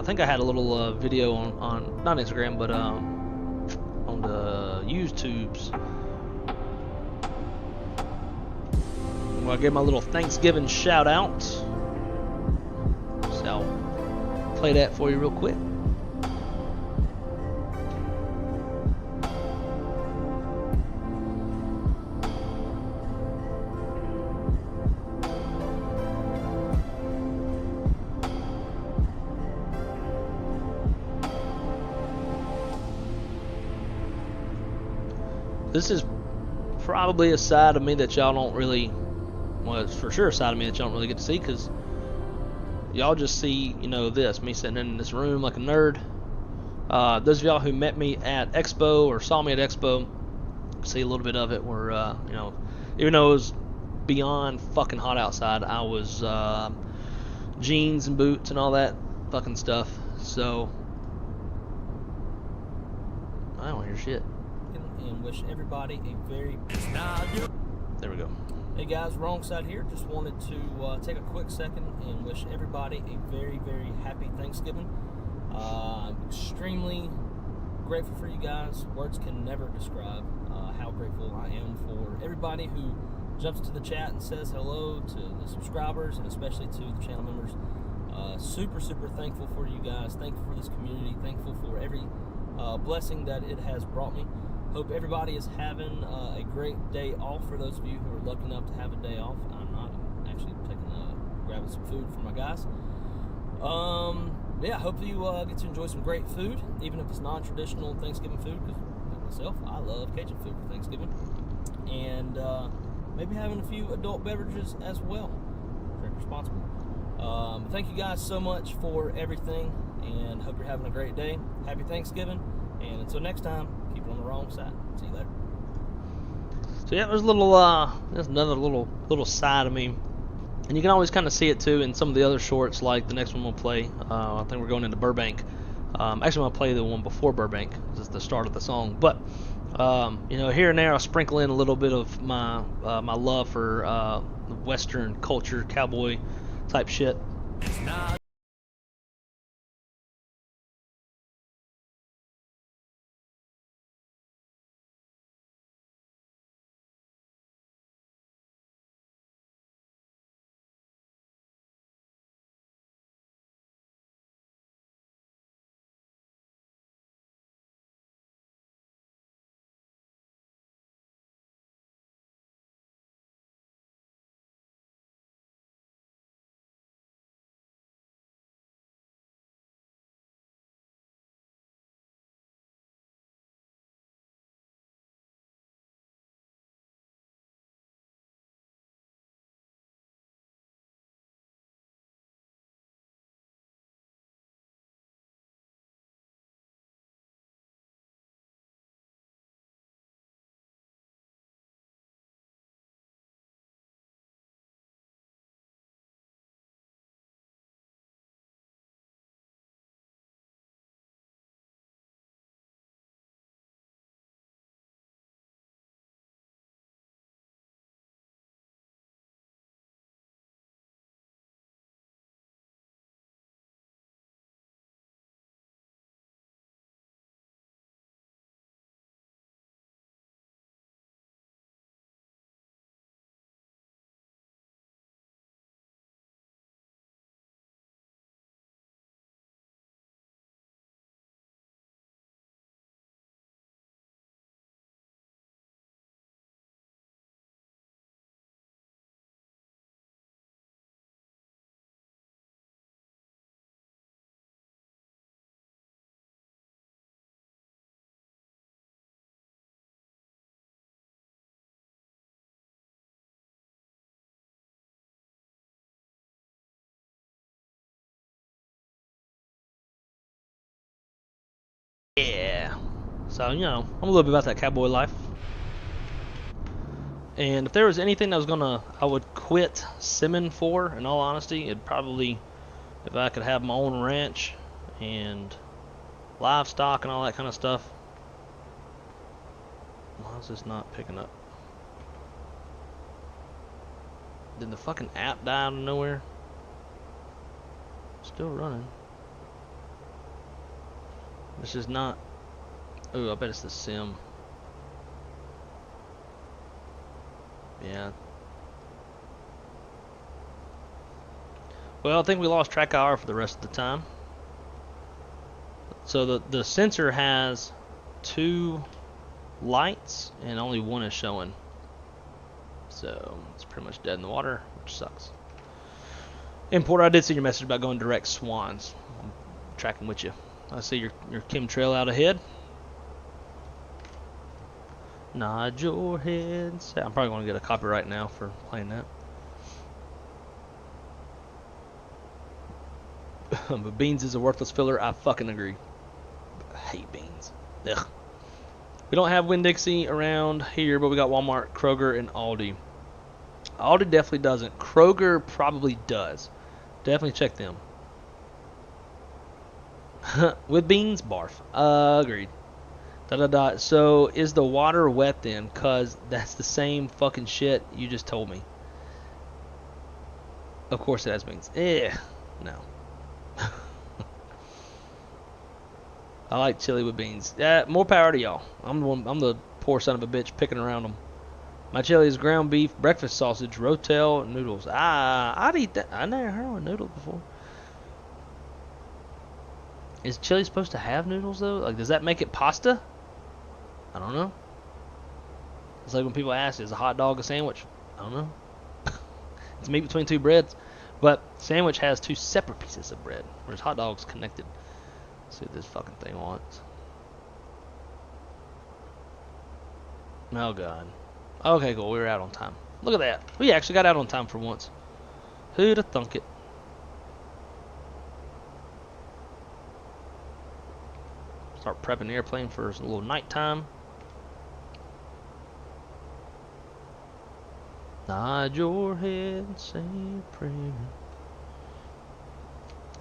think I had a little video on not Instagram but on the YouTubes. Well, I gave my little Thanksgiving shout out, so I'll play that for you real quick. This is probably a side of me that y'all don't really, well, it's for sure a side of me that y'all don't really get to see, because y'all just see, you know, me sitting in this room like a nerd. Those of y'all who met me at Expo or saw me at Expo see a little bit of it where, you know, even though it was beyond fucking hot outside, I was jeans and boots and all that fucking stuff. So I don't hear shit. And wish everybody a very... There we go. Hey guys, wrong side here. Just wanted to take a quick second and wish everybody a very, very happy Thanksgiving. I'm extremely grateful for you guys. Words can never describe how grateful I am for everybody who jumps to the chat and says hello to the subscribers and especially to the channel members. Super, super thankful for you guys. Thankful for this community. Thankful for every blessing that it has brought me. Hope everybody is having a great day off. For those of you who are lucky enough to have a day off, I'm not. I'm actually grabbing some food for my guys. Yeah, hope you get to enjoy some great food, even if it's non-traditional Thanksgiving food, because like myself, I love Cajun food for Thanksgiving. And maybe having a few adult beverages as well. Drink responsibly. Thank you guys so much for everything, and hope you're having a great day. Happy Thanksgiving, and until next time, keep it on the wrong side. See you later. So yeah, there's another little side of me, and you can always kind of see it too in some of the other shorts, like the next one we'll play. I think we're going into Burbank. Actually, I'm gonna play the one before Burbank. This is the start of the song, but you know, here and there I'll sprinkle in a little bit of my my love for Western culture, cowboy type shit. Yeah. So, you know, I'm a little bit about that cowboy life. And if there was anything that was I would quit simming for, in all honesty, it'd probably, if I could have my own ranch and livestock and all that kind of stuff. Why is this not picking up? Did the fucking app die out of nowhere? Still running. This is not. Oh, I bet it's the sim. Yeah. Well, I think we lost track hour for the rest of the time. So the sensor has 2 lights and only 1 is showing. So it's pretty much dead in the water, which sucks. And Porter, I did see your message about going direct swans. I'm tracking with you. I see your chemtrail out ahead. Nod your head. I'm probably going to get a copyright now for playing that. But beans is a worthless filler. I fucking agree. I hate beans. Ugh. We don't have Winn-Dixie around here, but we got Walmart, Kroger, and Aldi. Aldi definitely doesn't. Kroger probably does. Definitely check them. With beans, barf. Agreed. So, is the water wet then? Cause that's the same fucking shit you just told me. Of course it has beans. No. I like chili with beans. Yeah, more power to y'all. I'm the poor son of a bitch picking around them. My chili is ground beef, breakfast sausage, rotel, and noodles. I'd eat that. I never heard of a noodle before. Is chili supposed to have noodles though? Like, does that make it pasta? I don't know. It's like when people ask, is a hot dog a sandwich? I don't know. It's meat between 2 breads. But sandwich has 2 separate pieces of bread, whereas hot dog's connected. Let's see what this fucking thing wants. Oh god. Okay, cool. We were out on time. Look at that. We actually got out on time for once. Who'd have thunk it? Start prepping the airplane for a little nighttime. Nod your head, say a prayer.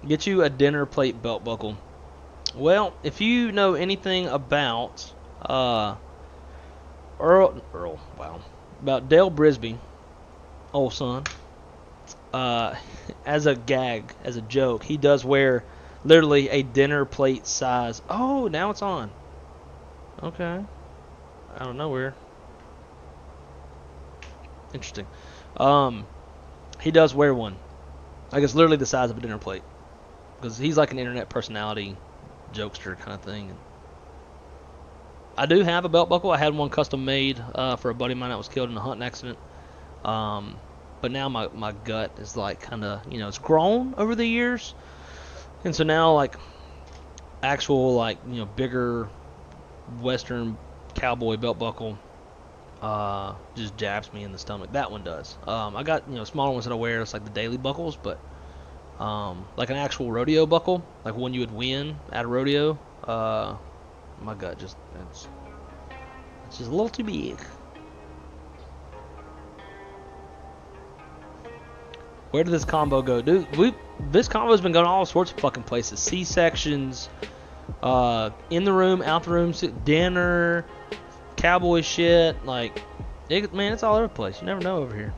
Get you a dinner plate belt buckle. Well, if you know anything about about Dale Brisby, old son, as a gag, as a joke, he does wear literally a dinner plate size. Oh, now it's on. Okay. I don't know where. Interesting. He does wear one. Like, it's literally the size of a dinner plate. Because he's like an internet personality, jokester kind of thing. I do have a belt buckle. I had one custom made for a buddy of mine that was killed in a hunting accident. But now my gut is like kind of, you know, it's grown over the years. And so now, like, actual, like, you know, bigger Western cowboy belt buckle just jabs me in the stomach. That one does. I got, you know, smaller ones that I wear. It's like the daily buckles, but like an actual rodeo buckle, like one you would win at a rodeo. My gut just, it's just a little too big. Where did this combo go? Dude, this combo's been going all sorts of fucking places. C-sections, in the room, out the room, dinner, cowboy shit. Like, man, it's all over the place. You never know over here.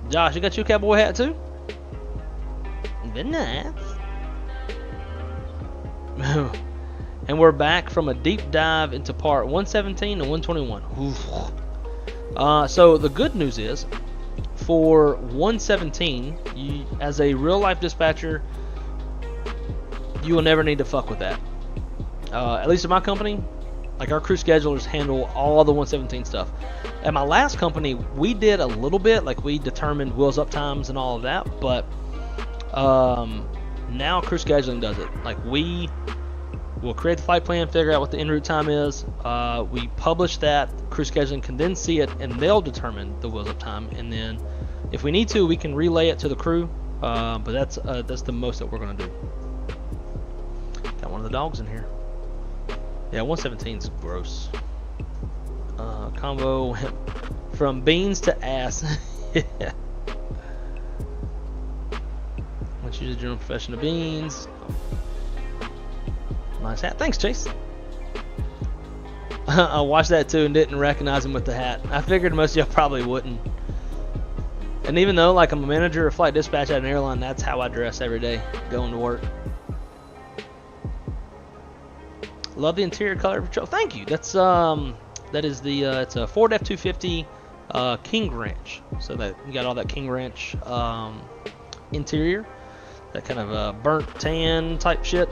Josh, you got your cowboy hat too? Very nice. And we're back from a deep dive into part 117 and 121. Oof. So the good news is, for 117, you, as a real-life dispatcher, you will never need to fuck with that. At least at my company, like, our crew schedulers handle all the 117 stuff. At my last company, we did a little bit, like, we determined wheels up times and all of that, but now crew scheduling does it. Like, we will create the flight plan, figure out what the en route time is. We publish that. Crew scheduling can then see it, and they'll determine the wheels up time. And then, if we need to, we can relay it to the crew. But that's the most that we're gonna do. one of the dogs in here. Yeah, 117's gross. Combo went from beans to ass. Yeah. Let's use a general profession of beans. Nice hat. Thanks, Chase. I watched that too and didn't recognize him with the hat. I figured most of y'all probably wouldn't. And even though like I'm a manager of flight dispatch at an airline, that's how I dress every day going to work. Love the interior color of your truck. Thank you. That's that is the it's a Ford F-250 King Ranch. So that you got all that King Ranch interior, that kind of burnt tan type shit.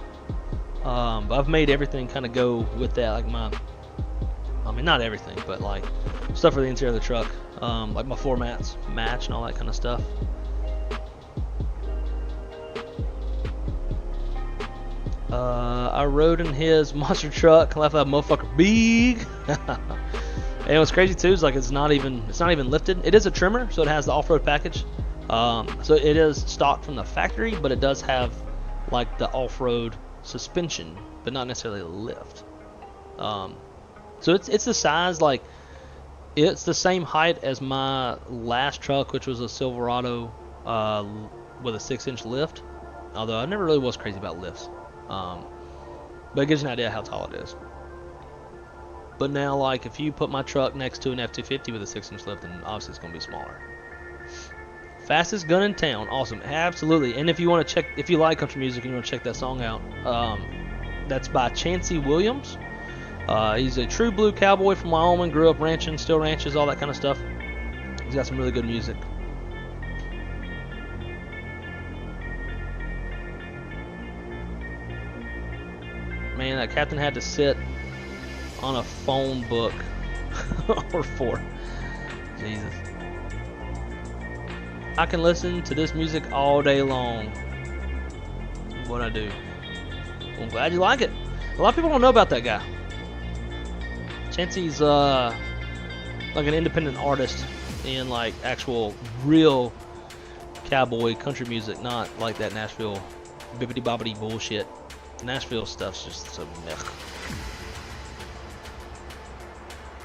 But I've made everything kind of go with that, like I mean not everything, but like stuff for the interior of the truck, like my floor mats match and all that kind of stuff. I rode in his monster truck. Left that motherfucker big. And what's crazy too is like it's not even lifted. It is a trimmer, so it has the off-road package. So it is stock from the factory, but it does have like the off-road suspension, but not necessarily the lift. So it's the size, like it's the same height as my last truck, which was a Silverado with a 6-inch lift. Although I never really was crazy about lifts. But it gives you an idea how tall it is. But now, like, if you put my truck next to an F-250 with a 6-inch lift, then obviously it's going to be smaller. Fastest gun in town. Awesome. Absolutely. And if you want to check, if you like country music and you want to check that song out, that's by Chancey Williams. He's a true blue cowboy from Wyoming. Grew up ranching, still ranches, all that kind of stuff. He's got some really good music. Man, that captain had to sit on a phone book or 4. Jesus. I can listen to this music all day long. What I do. Well, I'm glad you like it. A lot of people don't know about that guy. Chancey's like an independent artist in like actual real cowboy country music, not like that Nashville bibbity bobbity bullshit. Nashville stuff's just so meh.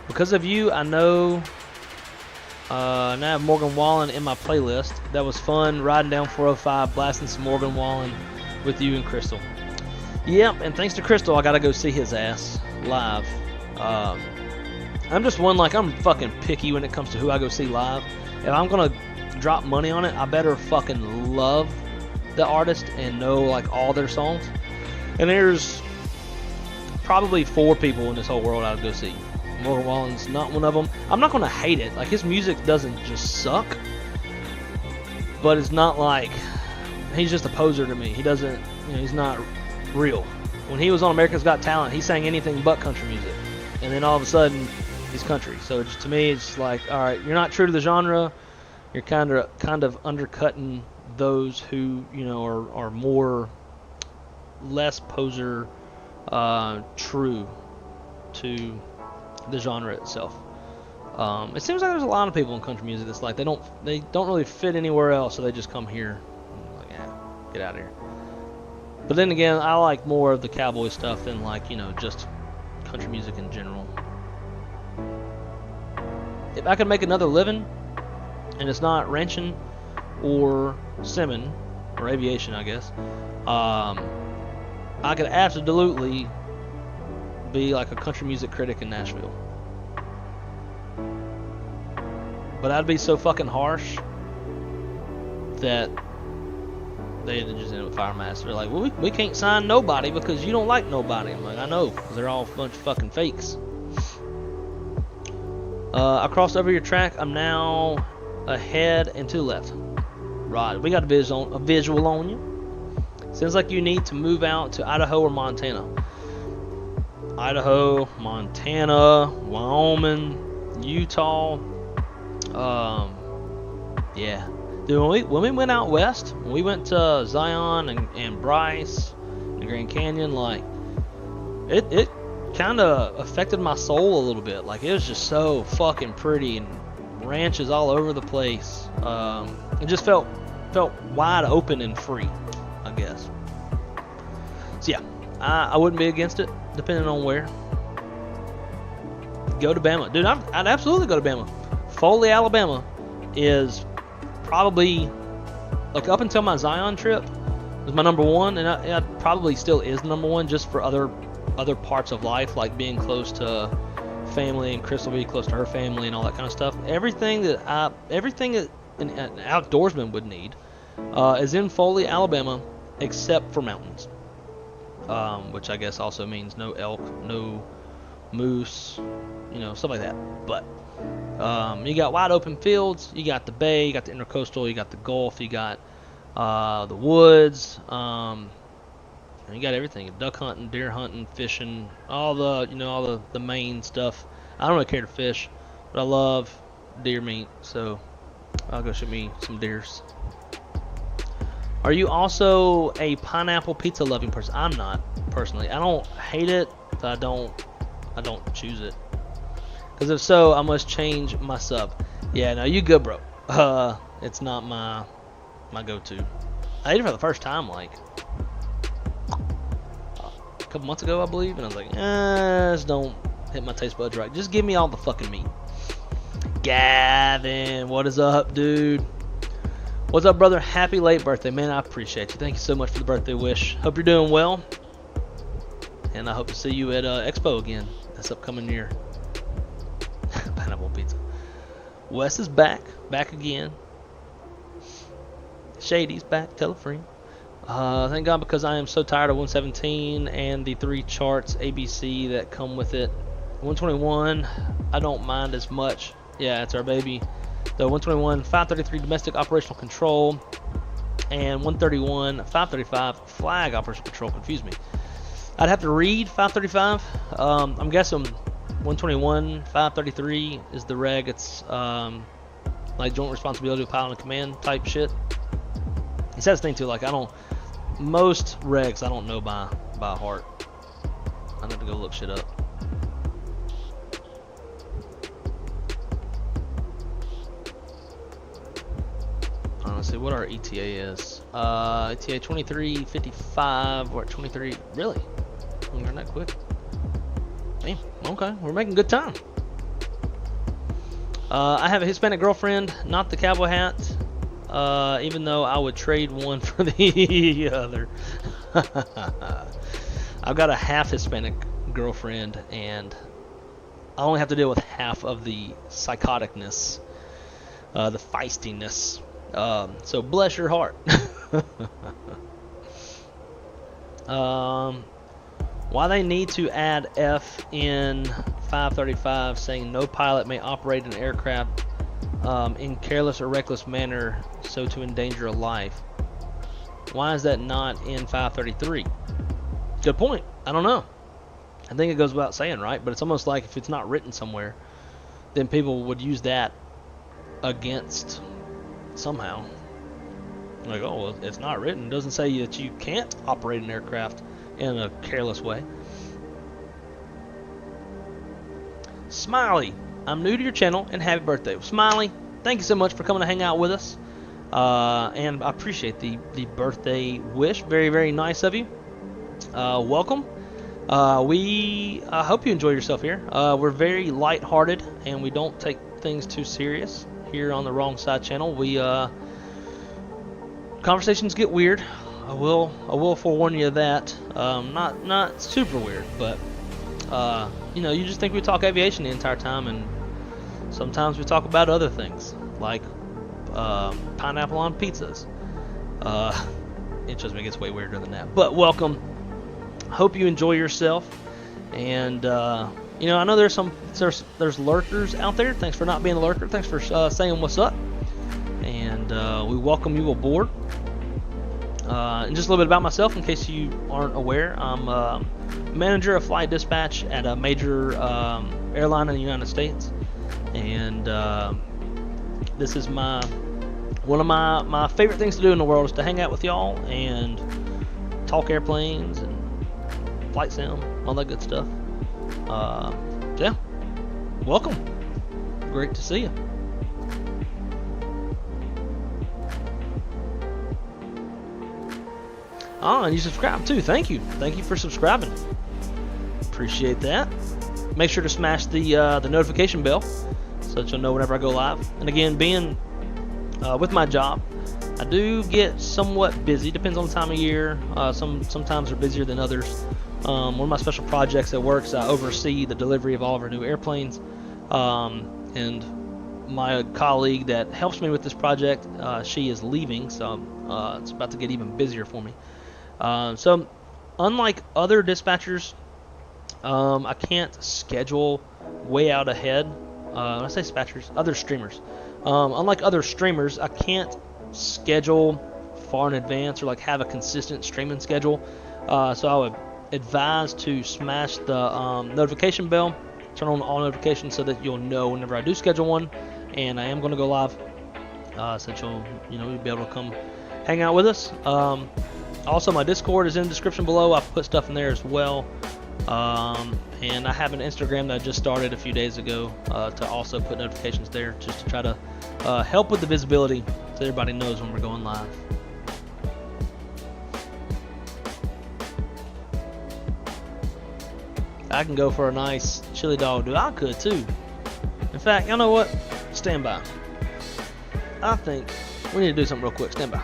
Because of you, I know now I have Morgan Wallen in my playlist. That was fun riding down 405, blasting some Morgan Wallen with you and Crystal. Yep, and thanks to Crystal, I gotta go see his ass live. I'm just one, like, I'm fucking picky when it comes to who I go see live. If I'm gonna drop money on it, I better fucking love the artist and know like all their songs. And there's probably 4 people in this whole world I would go see. Morgan Wallen's not one of them. I'm not gonna hate it. Like, his music doesn't just suck, but it's not like he's just a poser to me. He doesn't, you know, he's not real. When he was on America's Got Talent, he sang anything but country music, and then all of a sudden he's country. So it's, to me, it's like, all right, you're not true to the genre. You're kind of undercutting those who, you know, are more less poser, true to the genre itself. It seems like there's a lot of people in country music that's like they don't really fit anywhere else, so they just come here. Like, yeah, get out of here. But then again, I like more of the cowboy stuff than, like, you know, just country music in general. If I could make another living, and it's not ranching or simming or aviation, I guess, I could absolutely be like a country music critic in Nashville. But I'd be so fucking harsh that they just end up firing my ass. They're like, well, we can't sign nobody because you don't like nobody. I'm like, I know, because they're all a bunch of fucking fakes. I crossed over your track. I'm now ahead and to the left. Right, we got a visual on you. Seems like you need to move out to Idaho or Montana. Idaho, Montana, Wyoming, Utah. Yeah. Dude, when we went out west, when we went to Zion and Bryce and Grand Canyon, like, it kind of affected my soul a little bit. Like, it was just so fucking pretty and ranches all over the place. It just felt wide open and free, I guess. So yeah, I wouldn't be against it, depending on where. Go to Bama. Dude, I'd absolutely go to Bama. Foley, Alabama is probably, like, up until my Zion trip, was my number one, and it probably still is number one just for other parts of life, like being close to family, and Chris will be close to her family and all that kind of stuff. Everything that an outdoorsman would need is in Foley, Alabama, except for mountains, which I guess also means no elk, no moose, you know, stuff like that. But you got wide open fields, you got the bay, you got the intercoastal, you got the Gulf, you got the woods, you got everything: duck hunting, deer hunting, fishing, all the main stuff. I don't really care to fish, but I love deer meat, so I'll go shoot me some deers. Are you also a pineapple pizza loving person? I'm not, personally. I don't hate it, but I don't choose it. Because if so, I must change my sub. Yeah, no, you good, bro. It's not my go-to. I ate it for the first time, like, a couple months ago, I believe, and I was like, this don't hit my taste buds right. Just give me all the fucking meat. Gavin, what is up, dude? What's up, brother? Happy late birthday, man. I appreciate you. Thank you so much for the birthday wish. Hope you're doing well, and I hope to see you at Expo again this upcoming year. Pineapple pizza. Wes is back again. Shady's back. Tell a friend. Thank God, because I am so tired of 117 and the 3 charts ABC that come with it. 121, I don't mind as much. Yeah, it's our baby. The 121, 533 domestic operational control, and 131, 535 flag operational control. Confuse me. I'd have to read 535. I'm guessing 121, 533 is the reg. It's like joint responsibility of pilot and command type shit. He says thing too, like, most regs I don't know by heart. I need to go look shit up. Let's see what our ETA is. ETA 23:55. We're at 23. Really? We're not quick. Damn. Okay, we're making good time. I have a Hispanic girlfriend, not the cowboy hat. Even though I would trade one for the other. I've got a half Hispanic girlfriend, and I only have to deal with half of the psychoticness, the feistiness. So bless your heart. Why they need to add F in 535 saying no pilot may operate an aircraft in careless or reckless manner so to endanger a life. Why is that not in 533? Good point. I don't know. I think it goes without saying, right? But it's almost like if it's not written somewhere, then people would use that against somehow. Like, oh, well, it's not written. It doesn't say that you can't operate an aircraft in a careless way. Smiley, I'm new to your channel and happy birthday. Smiley, thank you so much for coming to hang out with us. And I appreciate the birthday wish. Very, very nice of you. Welcome. We hope you enjoy yourself here. We're very lighthearted and we don't take things too serious here on the Wrong Side channel. We conversations get weird. I will forewarn you of that. Not super weird, but you just think we talk aviation the entire time, and sometimes we talk about other things like pineapple on pizzas. It just gets way weirder than that. But welcome. Hope you enjoy yourself, and I know there's lurkers out there. Thanks for not being a lurker. Thanks for saying what's up, and we welcome you aboard. And just a little bit about myself, in case you aren't aware, I'm manager of flight dispatch at a major airline in the United States, and this is one of my favorite things to do in the world is to hang out with y'all and talk airplanes and flight sim, all that good stuff. Yeah, welcome. Great to see you. Oh, and you subscribe too. Thank you. Thank you for subscribing. Appreciate that. Make sure to smash the notification bell so that you'll know whenever I go live. And again, being with my job, I do get somewhat busy. Depends on the time of year. Sometimes they're busier than others. One of my special projects at work is I oversee the delivery of all of our new airplanes. And my colleague that helps me with this project, she is leaving, so it's about to get even busier for me. So unlike other dispatchers, I can't schedule way out ahead. When I say dispatchers, other streamers. Unlike other streamers, I can't schedule far in advance or like have a consistent streaming schedule. So I would advise to smash the notification bell, turn on all notifications so that you'll know whenever I do schedule one, and I am going to go live, so that you'll be able to come hang out with us. Also, my Discord is in the description below. I put stuff in there as well. And I have an Instagram that I just started a few days ago to also put notifications there, just to try to help with the visibility so everybody knows when we're going live. I can go for a nice chili dog, dude. I could too. In fact, you know what? Stand by. I think we need to do something real quick. Stand by.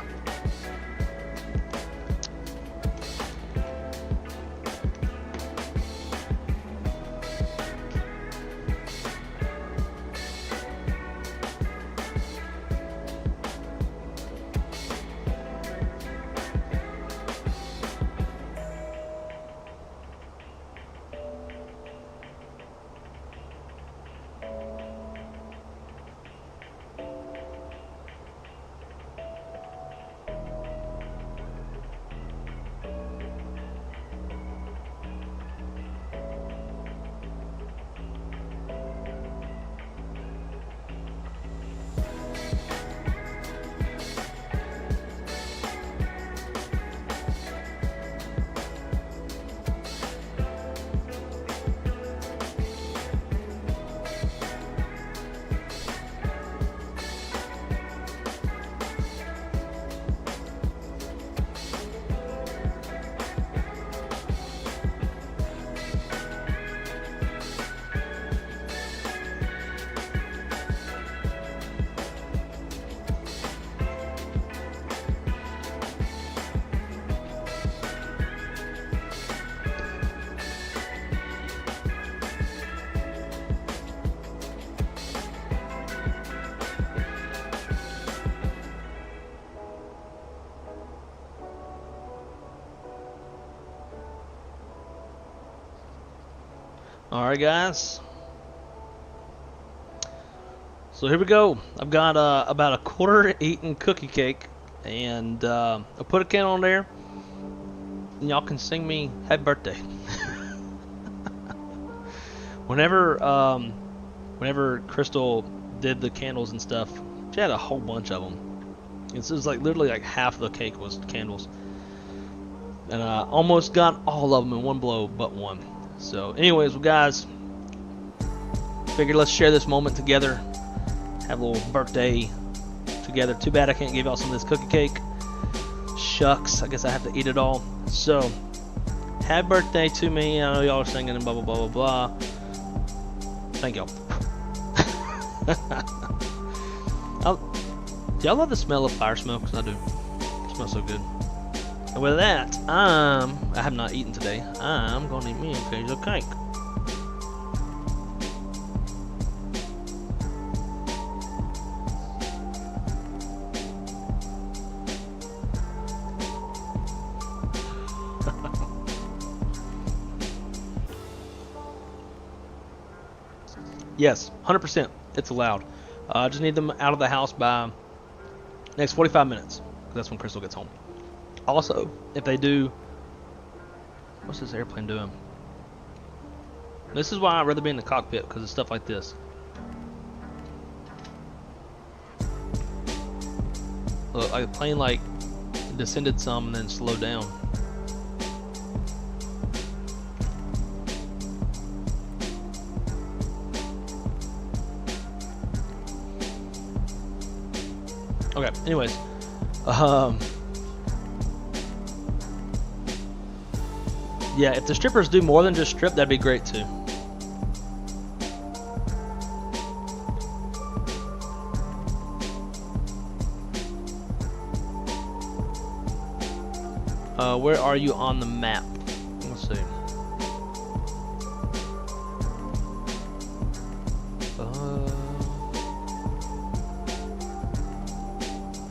Alright guys, so here we go. I've got about a quarter eaten cookie cake, and I put a can on there, and y'all can sing me happy birthday. Whenever Crystal did the candles and stuff, she had a whole bunch of them. It was like literally like half the cake was candles, and I almost got all of them in one blow but one. So anyways, well guys, figured let's share this moment together, have a little birthday together. Too bad I can't give y'all some of this cookie cake. Shucks, I guess I have to eat it all. So happy birthday to me. I know y'all are singing and blah blah blah blah blah. Thank y'all. Do y'all love the smell of fire smoke? 'Cause I do. It smells so good. And with that, I have not eaten today. I'm gonna eat me a piece of cake. Yes, 100%. It's allowed. I just need them out of the house by next 45 minutes. That's when Crystal gets home. Also, if they do, what's this airplane doing? This is why I'd rather be in the cockpit, because of stuff like this. Look, like the plane like descended some and then slowed down. Okay, anyways, Yeah, if the strippers do more than just strip, that'd be great too. Where are you on the map? Let's see.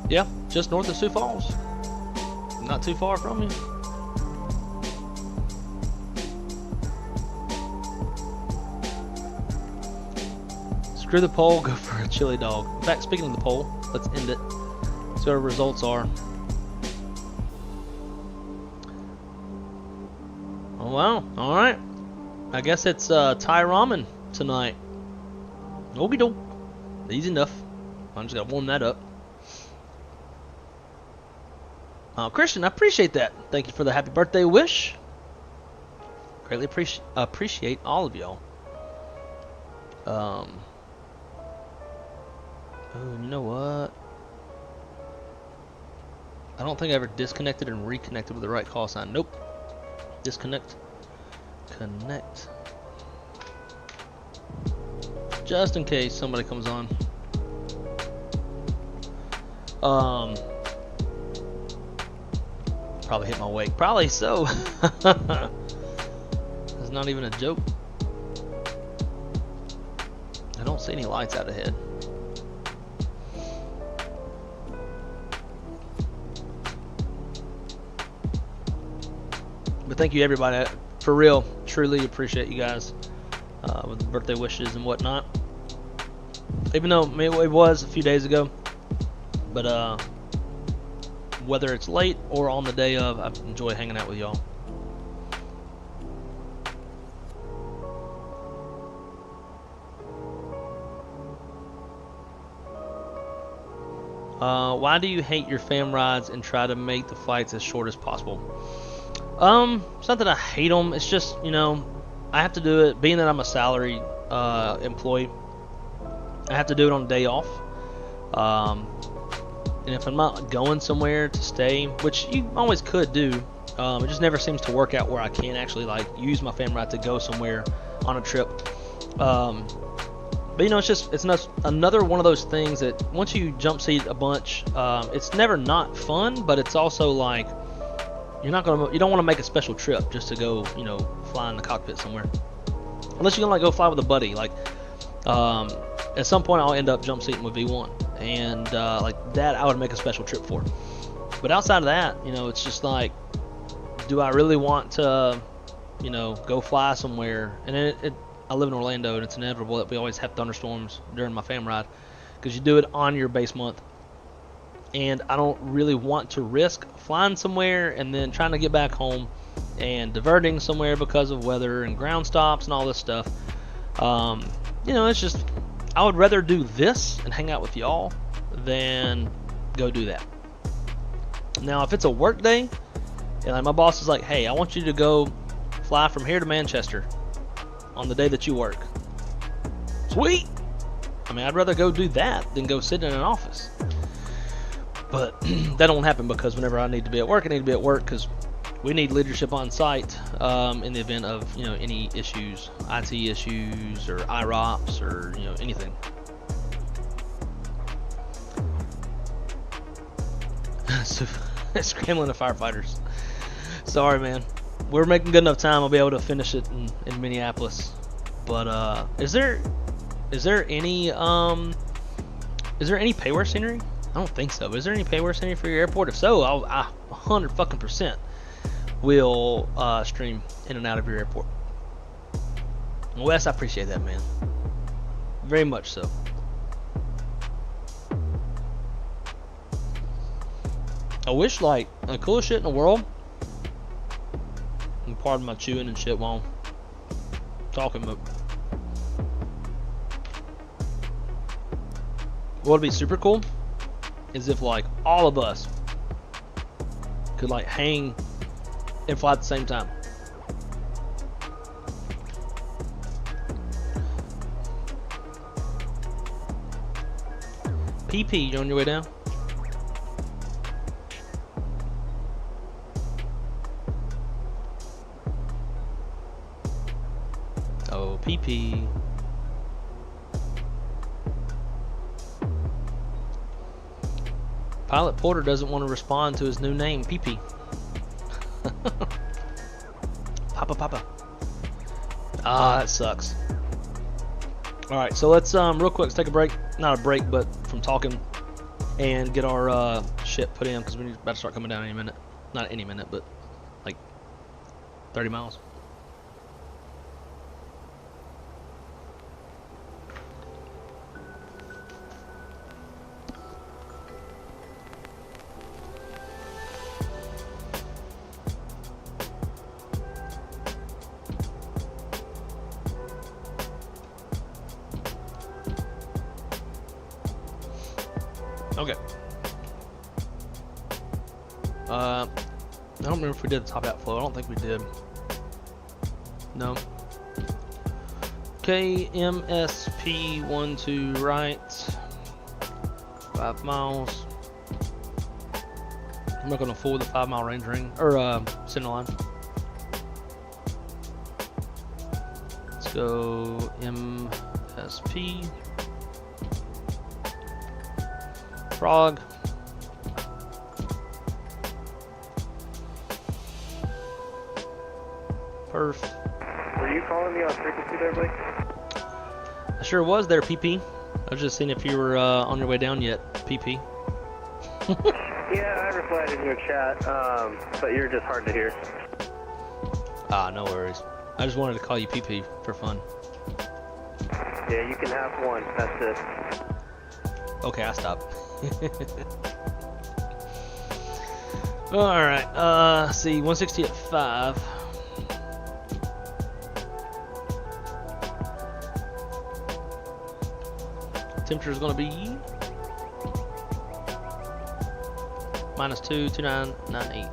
Yeah, just north of Sioux Falls. Not too far from you. Screw the poll, go for a chili dog. In fact, speaking of the poll, let's end it. See what our results are. Oh wow, alright. I guess it's Thai ramen tonight. Okie doke. Easy enough. I just gotta warm that up. Christian, I appreciate that. Thank you for the happy birthday wish. Greatly appreciate all of y'all. Oh, you know what? I don't think I ever disconnected and reconnected with the right call sign. Nope. Disconnect. Connect. Just in case somebody comes on. Probably hit my wake. Probably so. That's not even a joke. I don't see any lights out ahead. But thank you everybody, for real, truly appreciate you guys with the birthday wishes and whatnot. Even though it was a few days ago, but whether it's late or on the day of, I enjoy hanging out with y'all. Why do you hate your fam rides and try to make the flights as short as possible? It's not that I hate them. It's just, you know, I have to do it. Being that I'm a salary employee, I have to do it on a day off. And if I'm not going somewhere to stay, which you always could do, it just never seems to work out where I can actually like use my fam ride to go somewhere on a trip. But you know, it's another one of those things that once you jump seat a bunch, it's never not fun, but it's also like you don't want to make a special trip just to go, you know, fly in the cockpit somewhere. Unless you're gonna like go fly with a buddy. Like at some point I'll end up jump seating with V1, and like that I would make a special trip for. But outside of that, you know, it's just like, do I really want to, you know, go fly somewhere? And I live in Orlando, and it's inevitable that we always have thunderstorms during my fam ride because you do it on your base month. And I don't really want to risk flying somewhere and then trying to get back home and diverting somewhere because of weather and ground stops and all this stuff. You know, it's just, I would rather do this and hang out with y'all than go do that. Now, if it's a work day, and like my boss is like, hey, I want you to go fly from here to Manchester on the day that you work. Sweet! I mean, I'd rather go do that than go sit in an office. But that don't happen because whenever I need to be at work, I need to be at work because we need leadership on site in the event of, you know, any issues, IT issues or IROPS or, you know, anything. So, scrambling to firefighters. Sorry, man. We're making good enough time. I'll be able to finish it in Minneapolis. But is there any payware scenery? I don't think so. Is there any payware scenery for your airport? If so, I 100% will stream in and out of your airport. Wes, I appreciate that, man. Very much so. I wish, like, the coolest shit in the world, and pardon my chewing and shit while I'm talking, but what would be super cool is if, like, all of us could, like, hang and fly at the same time. PP, you on your way down? go. PP. Pilot Porter doesn't want to respond to his new name, PP. Papa. Ah, that sucks. Alright, so let's real quick let's take a break. Not a break, but from talking, and get our shit put in because we're about to start coming down any minute. Not any minute, but like 30 miles. Okay. I don't remember if we did the top outflow. I don't think we did. No. KMSP 12 right. 5 miles. I'm not gonna fool the 5 mile range ring or center line. Let's go MSP. Frog. Perf. Were you calling me on frequency there, Blake? I sure was there, PP. I was just seeing if you were on your way down yet, PP. Yeah, I replied in your chat, but you're just hard to hear. Ah, no worries. I just wanted to call you PP for fun. Yeah, you can have one. That's it. Okay, I stopped. Alright, see, 160 at 5. Temperature is going to be -2, 2998.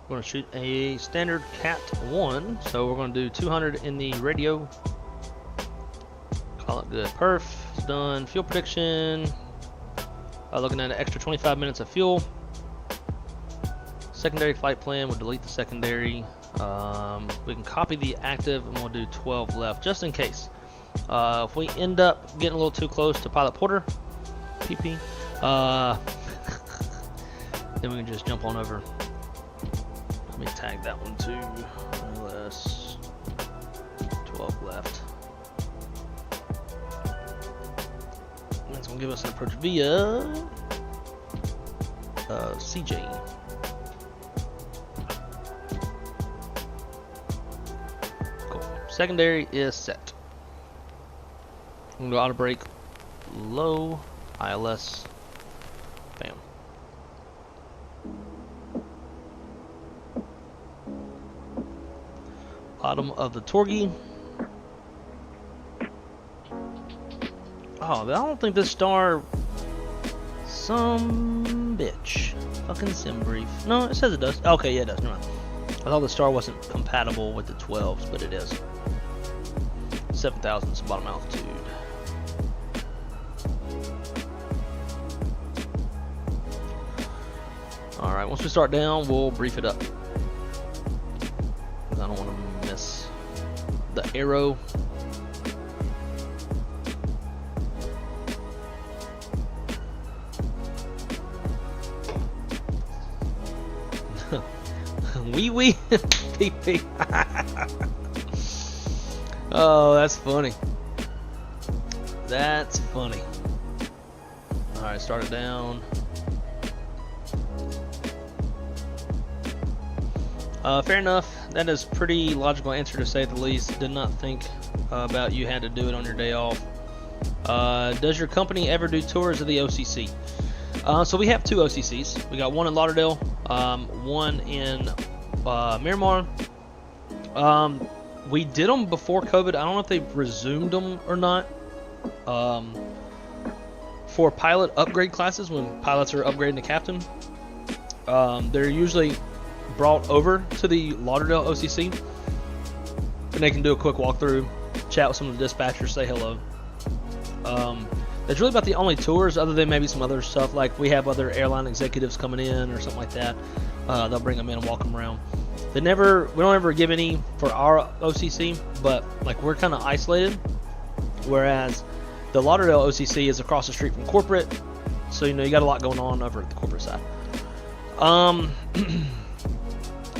We're going to shoot a standard Cat 1, so we're going to do 200 in the radio. Call it good. Perf is done. Fuel prediction. Looking at an extra 25 minutes of fuel. Secondary flight plan. We'll delete the secondary. We can copy the active and we'll do 12 left just in case. If we end up getting a little too close to Pilot Porter, PP, then we can just jump on over. Let me tag that one too. LS 12 left. And that's gonna give us an approach via CJ. Cool. Secondary is set. I'm gonna go auto brake, low, ILS, bam. Bottom of the Torgy. Oh, I don't think this star. Some bitch. Fucking sim brief. No, it says it does. Okay, yeah, it does. No, I thought the star wasn't compatible with the 12s, but it is. 7,000 is bottom altitude. Alright, once we start down, we'll brief it up. I don't want to miss the arrow. Wee PP. Oh, that's funny. That's funny. Alright, start it down. Fair enough. That is pretty logical answer to say the least. Did not think about you had to do it on your day off. Does your company ever do tours of the OCC? So we have 2 OCCs. We got one in Lauderdale, one in Miramar. We did them before COVID. I don't know if they've resumed them or not. For pilot upgrade classes, when pilots are upgrading to captain, they're usually brought over to the Lauderdale OCC, and they can do a quick walkthrough, chat with some of the dispatchers, say hello. That's really about the only tours, other than maybe some other stuff, like we have other airline executives coming in or something like that. They'll bring them in and walk them around. We don't ever give any for our OCC, but like we're kind of isolated, whereas the Lauderdale OCC is across the street from corporate, so you know you got a lot going on over at the corporate side.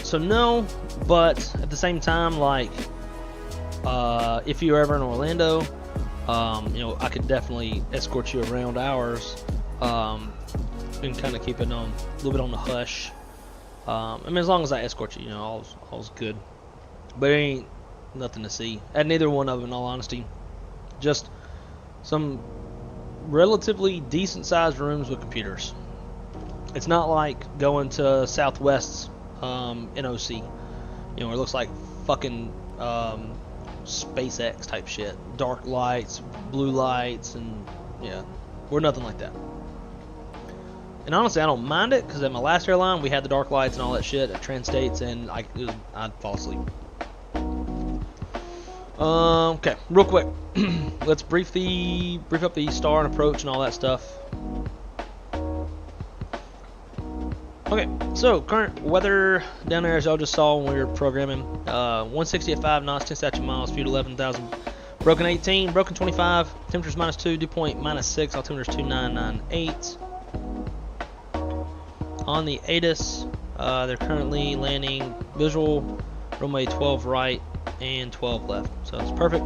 So no, but at the same time, like if you're ever in Orlando, you know, I could definitely escort you around ours, and kind of keep it on a little bit on the hush. I mean, as long as I escort you, you know, all's good. But it ain't nothing to see at neither one of them, in all honesty. Just some relatively decent sized rooms with computers. It's not like going to Southwest's NOC, you know, where it looks like fucking SpaceX type shit. Dark lights, blue lights, and yeah, we're nothing like that. And honestly, I don't mind it, because at my last airline, we had the dark lights and all that shit at Trans-States, and I'd fall asleep. Okay, real quick, let's brief up the star and approach and all that stuff. Okay, so current weather down there, as y'all just saw when we were programming, 160 at 5 knots, 10 statute miles, speed 11,000, broken 18, broken 25, temperatures -2, dew point -6, altimeter's 2998. On the ATIS, they're currently landing visual runway 12 right and 12 left, so it's perfect.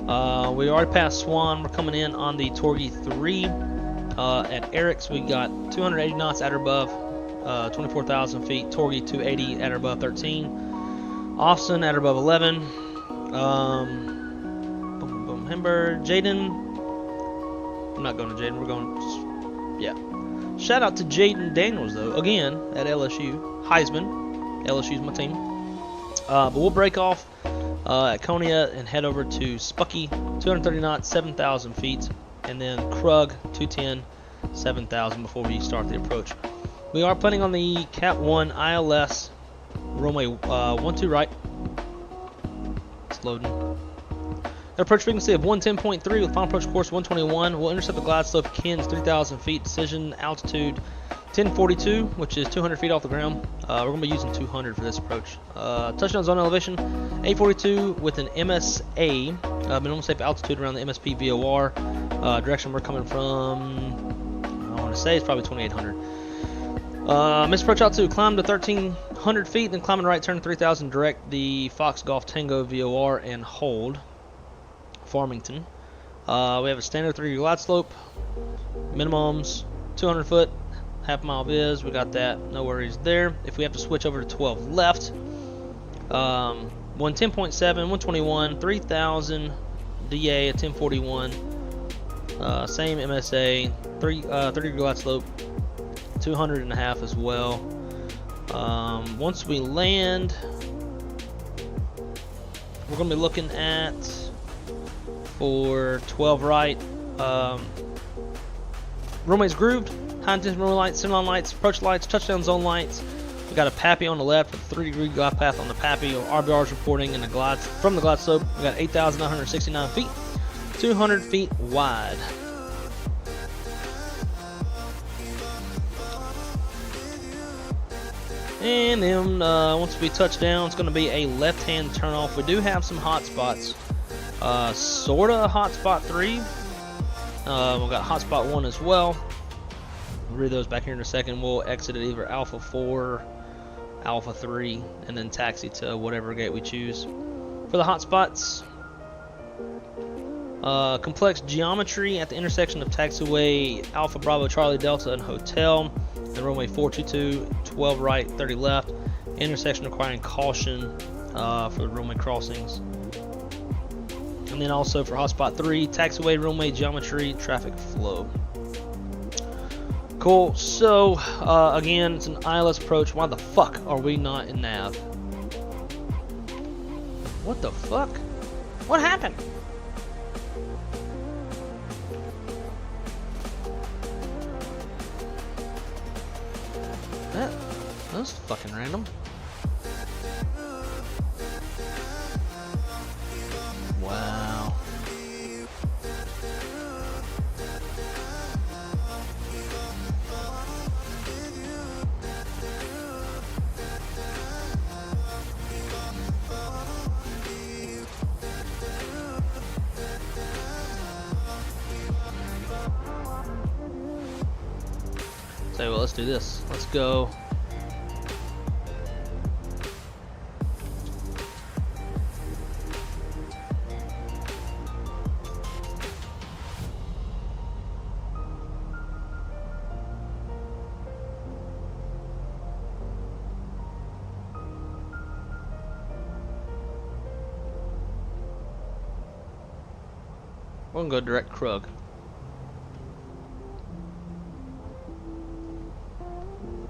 We already passed Swan. We're coming in on the Torgy 3 at Eric's. We got 280 knots at or above 24,000 feet. Torgy 280 at or above 13. Austin at or above 11. Boom, boom, Hamburg. Jaden. I'm not going to Jaden. We're going. Yeah. Shout out to Jaden Daniels, though, again, at LSU. Heisman. LSU's my team. But we'll break off at Konya and head over to Spucky, 230 knots, 7,000 feet. And then Krug, 210, 7,000 before we start the approach. We are planning on the Cat 1 ILS, runway 12 right. It's loading. An approach frequency of 110.3 with final approach course 121. We'll intercept the glide slope Ken's 3,000 feet. Decision altitude 1042, which is 200 feet off the ground. We're going to be using 200 for this approach. Touchdown zone elevation 842 with an MSA, minimum safe altitude around the MSP VOR. Direction we're coming from, I want to say it's probably 2800. Missed approach altitude, climb to 1,300 feet, then climb to right, turn to 3,000, direct the Fox Golf Tango VOR and hold. Farmington. We have a standard 3 glide slope, minimums 200 foot, half mile viz. We got that, no worries there. If we have to switch over to 12 left, 110.7, 121, 3,000 DA at 1041. Same MSA, 30 glide slope, 200 and a half as well. Once we land, we're going to be looking at, for 12 right, runway's grooved, high intensity runway lights, center line lights, approach lights, touchdown zone lights. We got a PAPI on the left with a 3-degree glide path on the PAPI. RBR's reporting in the glide from the glide slope. We got 8,969 feet, 200 feet wide. And then once we touch down, it's going to be a left-hand turnoff. We do have some hot spots. Sorta hotspot 3. We've got hotspot 1 as well. We'll read those back here in a second. We'll exit at either Alpha 4, Alpha 3, and then taxi to whatever gate we choose. For the hotspots, complex geometry at the intersection of taxiway Alpha Bravo Charlie Delta and Hotel, and runway 422, 12 right, 30 left. Intersection requiring caution for the runway crossings. And then also for hotspot 3, taxiway, runway geometry, traffic flow. Cool. So again, it's an ILS approach. Why the fuck are we not in nav? What the fuck? What happened? That was fucking random. Wow. Tell you what, let's do this. Let's go. We're gonna go direct Krug.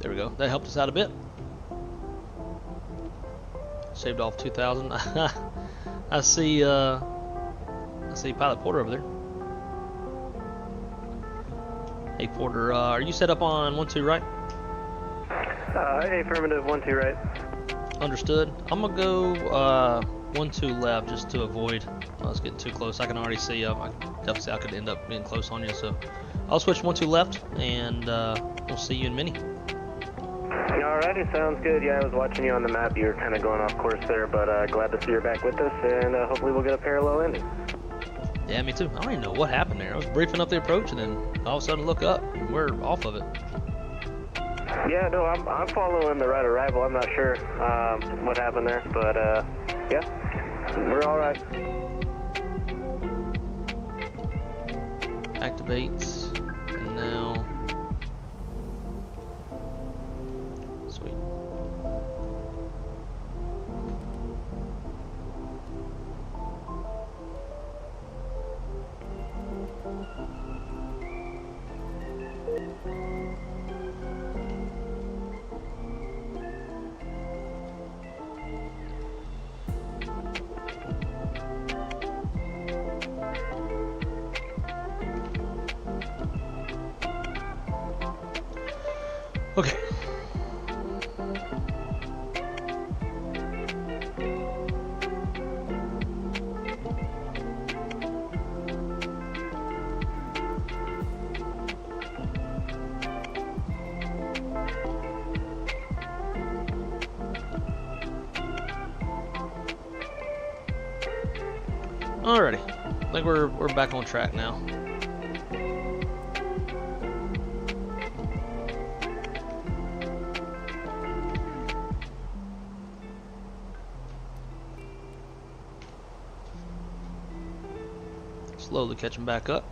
There we go. That helped us out a bit. Shaved off 2,000. I see Pilot Porter over there. Hey Porter, are you set up on 1-2 right? Affirmative, 1-2 right. Understood. I'm gonna go 1-2 left just to avoid us getting too close. I can already see I definitely see I could end up being close on you, so I'll switch 1-2 left, and we'll see you in Mini. Alrighty, sounds good. Yeah, I was watching you on the map. You were kind of going off course there, but glad to see you're back with us, and hopefully we'll get a parallel ending. Yeah, me too. I don't even know what happened there. I was briefing up the approach, and then all of a sudden look up, and we're off of it. Yeah, no, I'm following the right arrival. I'm not sure what happened there, but yeah, we're all right. Activates, and now sweet. Okay. Alrighty. I think we're back on track now. Slowly catching back up.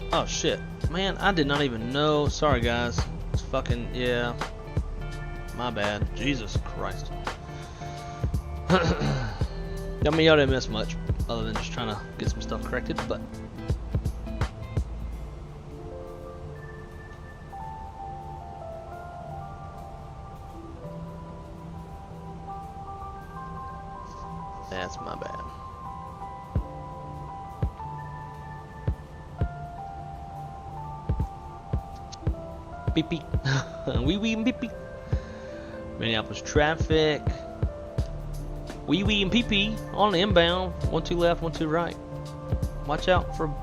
Oh shit, man, I did not even know. Sorry guys, it's fucking, yeah, my bad. Jesus Christ. I mean, y'all didn't miss much other than just trying to get some stuff corrected, but that's my bad. Beep beep. Wee wee and beep beep. Minneapolis traffic. Wee wee and pee pee on the inbound. 1-2 left, 1-2 right. Watch out for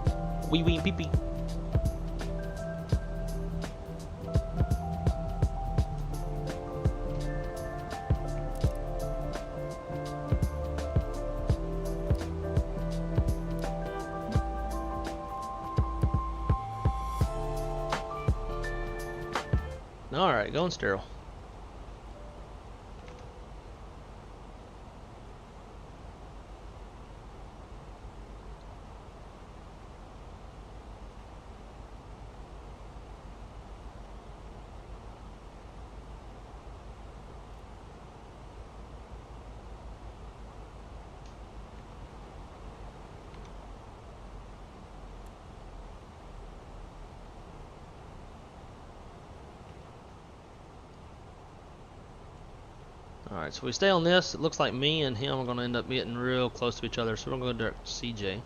wee wee and pee pee. Alright, going sterile. Alright, so we stay on this. It looks like me and him are going to end up getting real close to each other, so we're going to go direct CJ.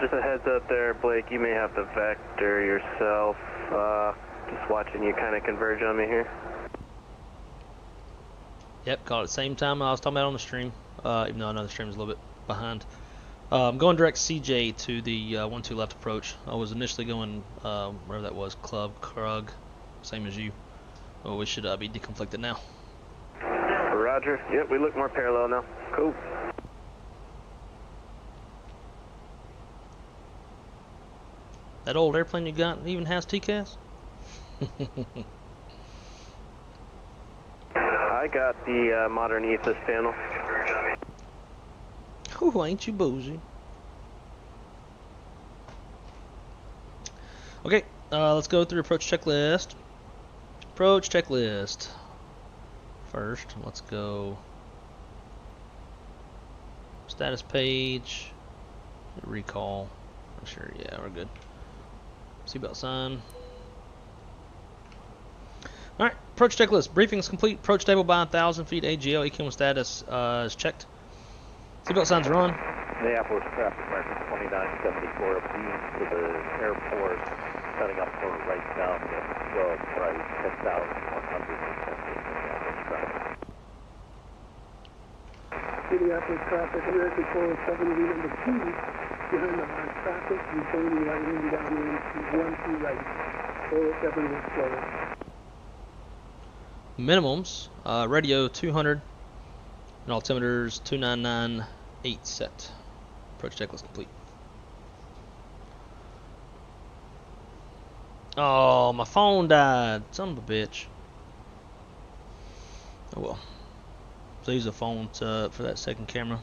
Just a heads up there, Blake, you may have to vector yourself. Just watching you kind of converge on me here. Yep, caught it at the same time I was talking about on the stream, even though I know the stream is a little bit behind. I'm going direct CJ to the 1-2 left approach. I was initially going, wherever that was, Club, Krug, same as you. Oh, we should be deconflicted now. Roger. Yep, we look more parallel now. Cool. That old airplane you got even has TCAS? I got the modern Ethos panel. Ooh, ain't you boozy. Okay, let's go through approach checklist. Approach checklist. First, let's go status page, recall. I'm sure, yeah, we're good. Seatbelt sign. Alright, approach checklist. Briefing is complete. Approach table by 1,000 feet. AGL ECM status is checked. Seatbelt signs are on. Minneapolis traffic marker 2974 beam to the airport, setting up for right down the 12 right, 10,100 Minneapolis traffic. Minneapolis traffic, American 407, lead number 2, behind the hard traffic, returning right in downwind to 1-2 right. So everyone's slower. Minimums, radio 200 and altimeters 2998 set. Approach checklist complete. Oh, my phone died. Son of a bitch. Oh well. So use the phone for that second camera.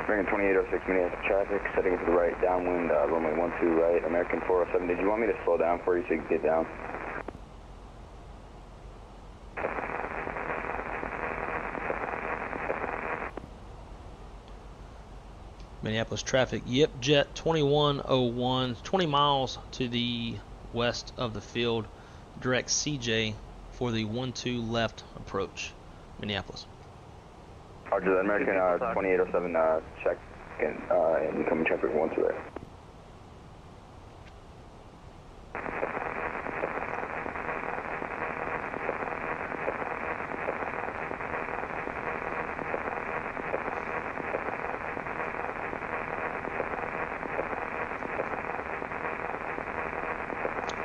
American 2806 Minneapolis traffic, setting to the right, downwind, runway 12 right, American 407. Did you want me to slow down for you so you can get down? Minneapolis traffic, yep, jet 2101, 20 miles to the west of the field, direct CJ for the 1-2 left approach, Minneapolis. Roger that, American 2807, check and incoming traffic 12 right.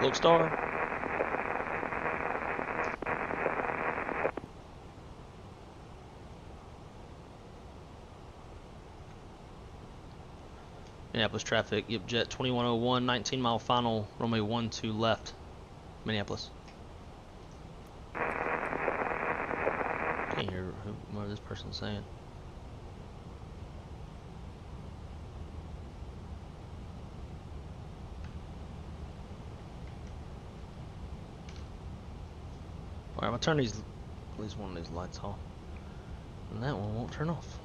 Lodestar. Minneapolis traffic, yep, jet 2101, 19 mile final, runway 12 left, Minneapolis. Can't hear what this person's saying. Alright, I'm gonna turn these, at least one of these lights off, and that one won't turn off.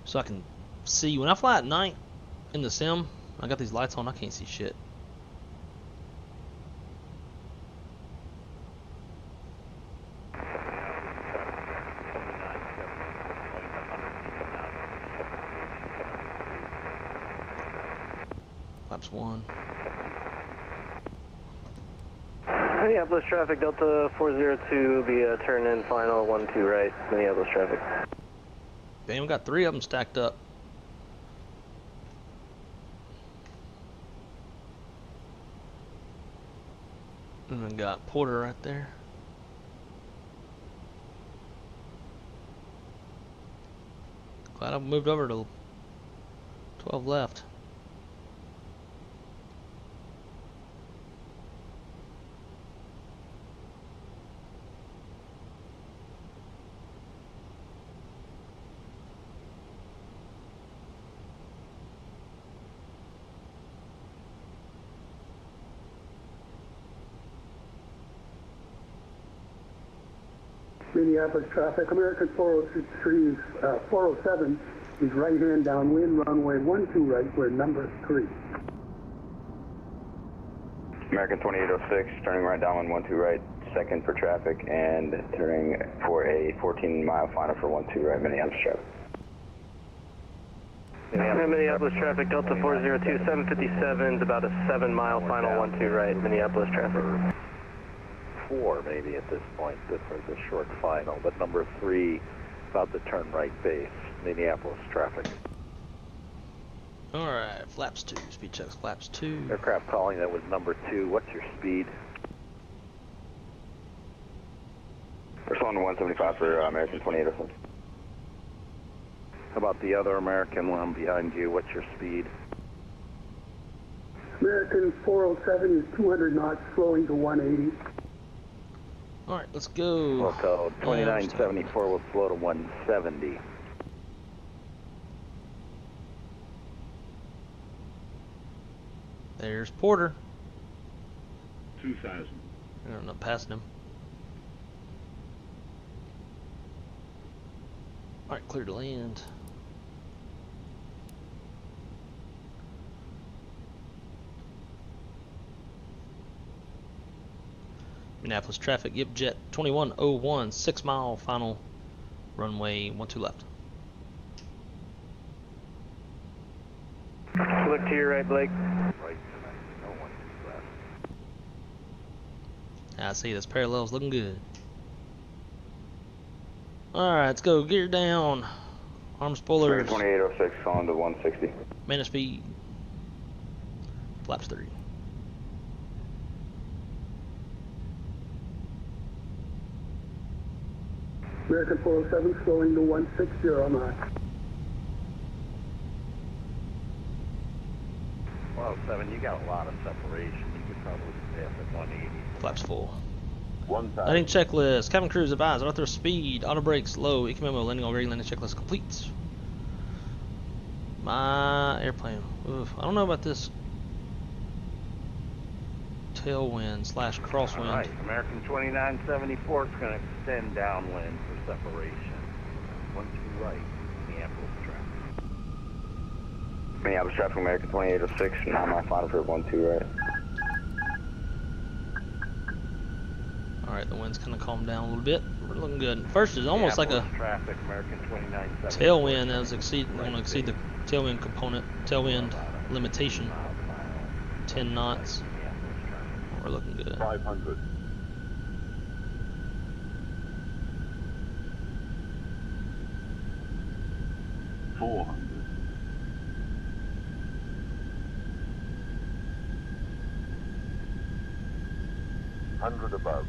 So I can see when I fly at night in the sim. I got these lights on, I can't see shit. Flaps 1. Minneapolis traffic, Delta 402, be a turn in final 12 right, Minneapolis traffic. Damn, we got 3 of them stacked up. And then got Porter right there. Glad I moved over to 12 left. Minneapolis traffic, American 407 is right hand downwind, runway 12 right, we're number 3. American 2806, turning right downwind 12 right, second for traffic, and turning for a 14-mile final for 12 right, Minneapolis traffic. Minneapolis traffic, Delta 402, 757 is about a 7-mile final 12 right, Minneapolis traffic. 4 maybe at this point for the short final, but number 3 about the turn right base, Minneapolis traffic. Alright, flaps 2, speed checks, flaps 2. Aircraft calling, that was number 2. What's your speed? We're slowing to 175 for American 2806. How about the other American one behind you? What's your speed? American 407 is 200 knots, slowing to 180. Alright, let's go. Well, code 2974 will slow to 170. There's Porter. 2000. I'm not passing him. Alright, clear to land. Minneapolis traffic, yep, jet 2101, 6-mile final, runway 12 left. Look to your right, Blake. Right, no 12 left. I see, this parallel's looking good. Alright, let's go, gear down. Arm spoilers. American 2806, falling to 160. Man of speed. Flaps 3. American 407 slowing to 160 knots. 107, you got a lot of separation. You could probably stay up at 180. Flaps full. 1000. Landing checklist. Cabin crews advised. Auto speed. Auto brakes low. ECMO landing on green. Landing checklist complete. My airplane. Oof. I don't know about this tailwind / crosswind. Alright, American 2974 is going to extend downwind for separation. 12 right, Minneapolis traffic. Minneapolis traffic, American 2806, 9-mile final for 12 right. Alright, the wind's kind of calmed down a little bit. We're looking good. First is almost like a traffic, American 2974. tailwind that was going to exceed the tailwind component, tailwind limitation. 10 knots. We're looking good. 500. $400. $100 above.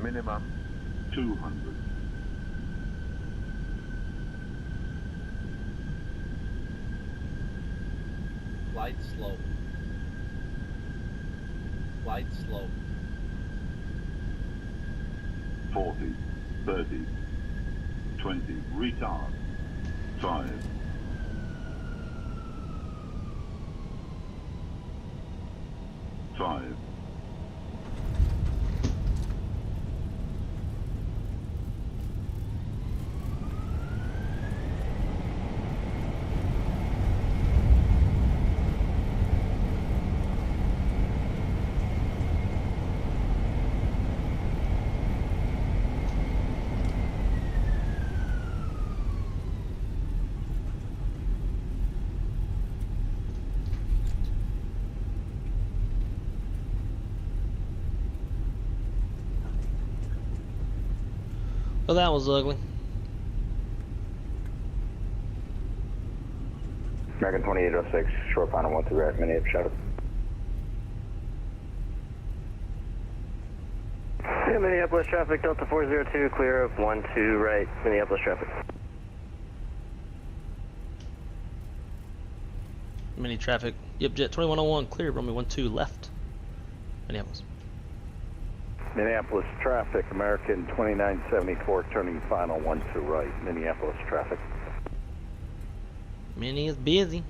Minimum 200. Light slope. Light slope. 40, 30, 20, retard. 5. 5. Well, that was ugly. American 2806, short final 12 right, Minneapolis traffic. Yeah, Minneapolis traffic, Delta 402, clear of 12 right, Minneapolis traffic. Mini traffic. Yep, jet 2101 clear. Runway 12 left. Minneapolis. Minneapolis traffic, American 2974, turning final 12 right, Minneapolis traffic. Minnie is busy.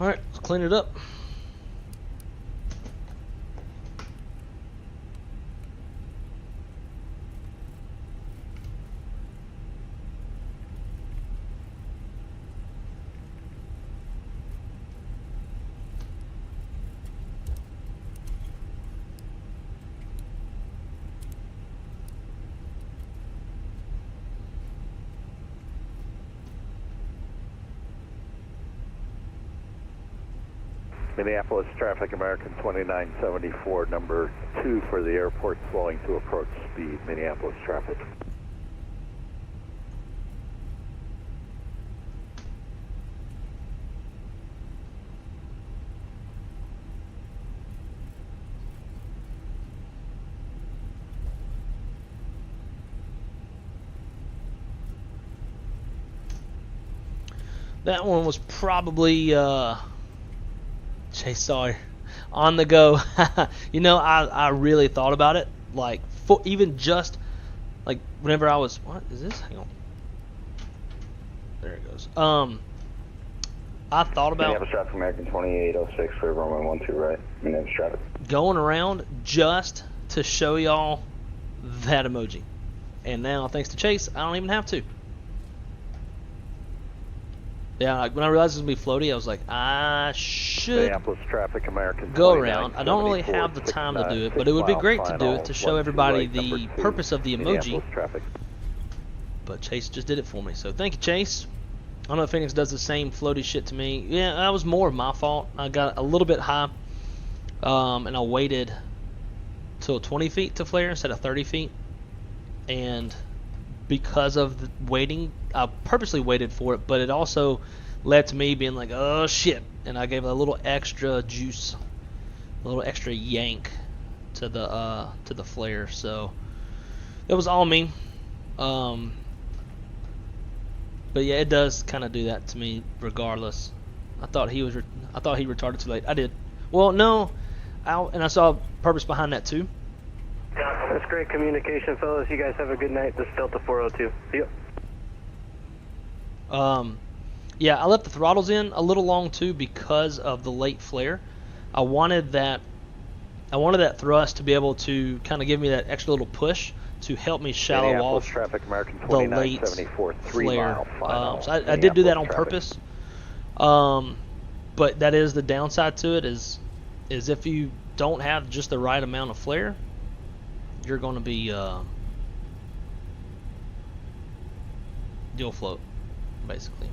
Alright, let's clean it up. Minneapolis traffic, American 2974, number 2 for the airport, slowing to approach speed, Minneapolis traffic. That one was probably Chase Sawyer on the go. You know, I really thought about it, like even just like whenever I was, what is this? Hang on, there it goes. I thought about Minneapolis traffic, American 2806 for runway 12 right. Minneapolis traffic. Going around just to show y'all that emoji, and now thanks to Chase, I don't even have to. Yeah, like when I realized it was gonna be floaty, I was like, I should Minneapolis traffic, American go around. I don't really have the time to do it, but it would be great to do it to show everybody the purpose of the emoji. But Chase just did it for me, so thank you, Chase. I don't know if FENIX does the same floaty shit to me. Yeah, that was more of my fault. I got a little bit high, and I waited till 20 feet to flare instead of 30 feet, and because of the waiting, I purposely waited for it, but it also led to me being like, oh shit, and I gave it a little extra juice, a little extra yank to the flare. So it was all me. But yeah, it does kind of do that to me regardless. I thought he retarded too late. I did. Well, no, and I saw purpose behind that too. That's great communication, fellas. You guys have a good night. This is Delta 402. See ya. Yeah, I left the throttles in a little long too because of the late flare. I wanted that thrust to be able to kind of give me that extra little push to help me shallow off traffic, American the late 3 flare. mile So I did do that on purpose. But that is the downside to it is if you don't have just the right amount of flare, you're going to be you'll float basically.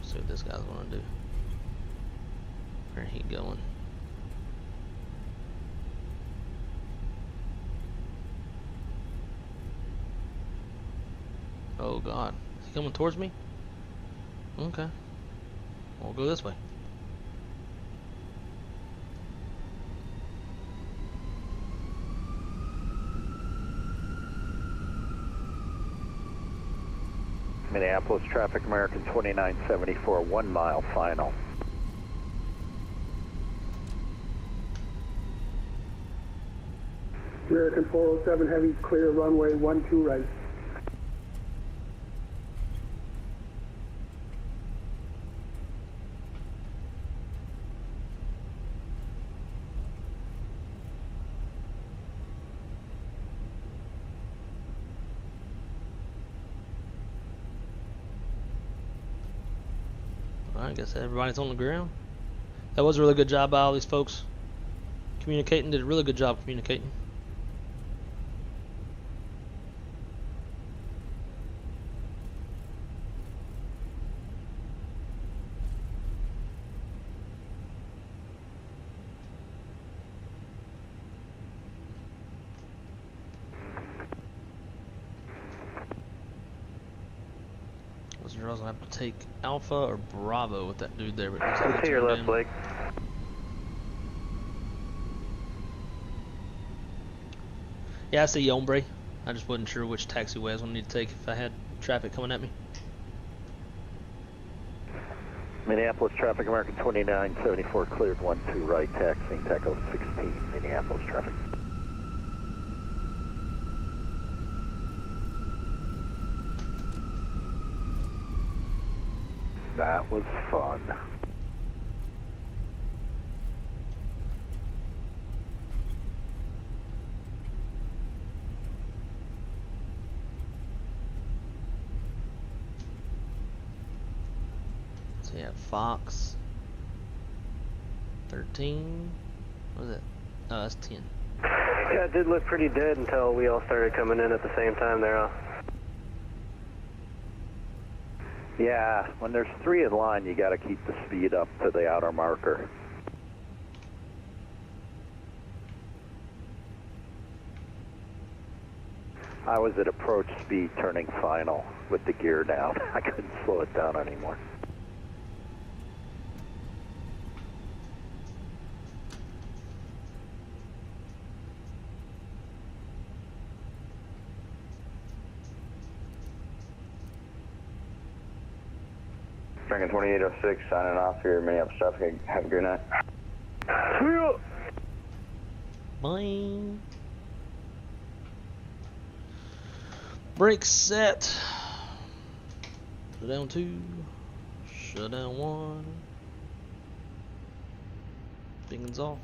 See what this guy's going to do. Where he going? Oh God, is he coming towards me? Okay, we'll go this way. Minneapolis traffic, American 2974, 1 mile final. American 407 heavy, clear runway 12 right. I guess everybody's on the ground. That was a really good job by all these folks communicating. Did a really good job communicating. I was gonna have to take Alpha or Bravo with that dude there. But to your left, Blake. Yeah, I see Hombre. I just wasn't sure which taxiway I was gonna need to take if I had traffic coming at me. Minneapolis traffic, American 2974, cleared 12 right, taxiing Takeoff 16, Minneapolis traffic. That was fun. So yeah, Fox 13. What was it? Oh, that's 10. Yeah, it did look pretty dead until we all started coming in at the same time there. Yeah, when there's 3 in line, you got to keep the speed up to the outer marker. I was at approach speed turning final with the gear down. I couldn't slow it down anymore. Dragon 2806 signing off here, Minneapolis traffic. Have a good night. Bye. Brake set. Shut down 2. Shut down 1. Beacons off.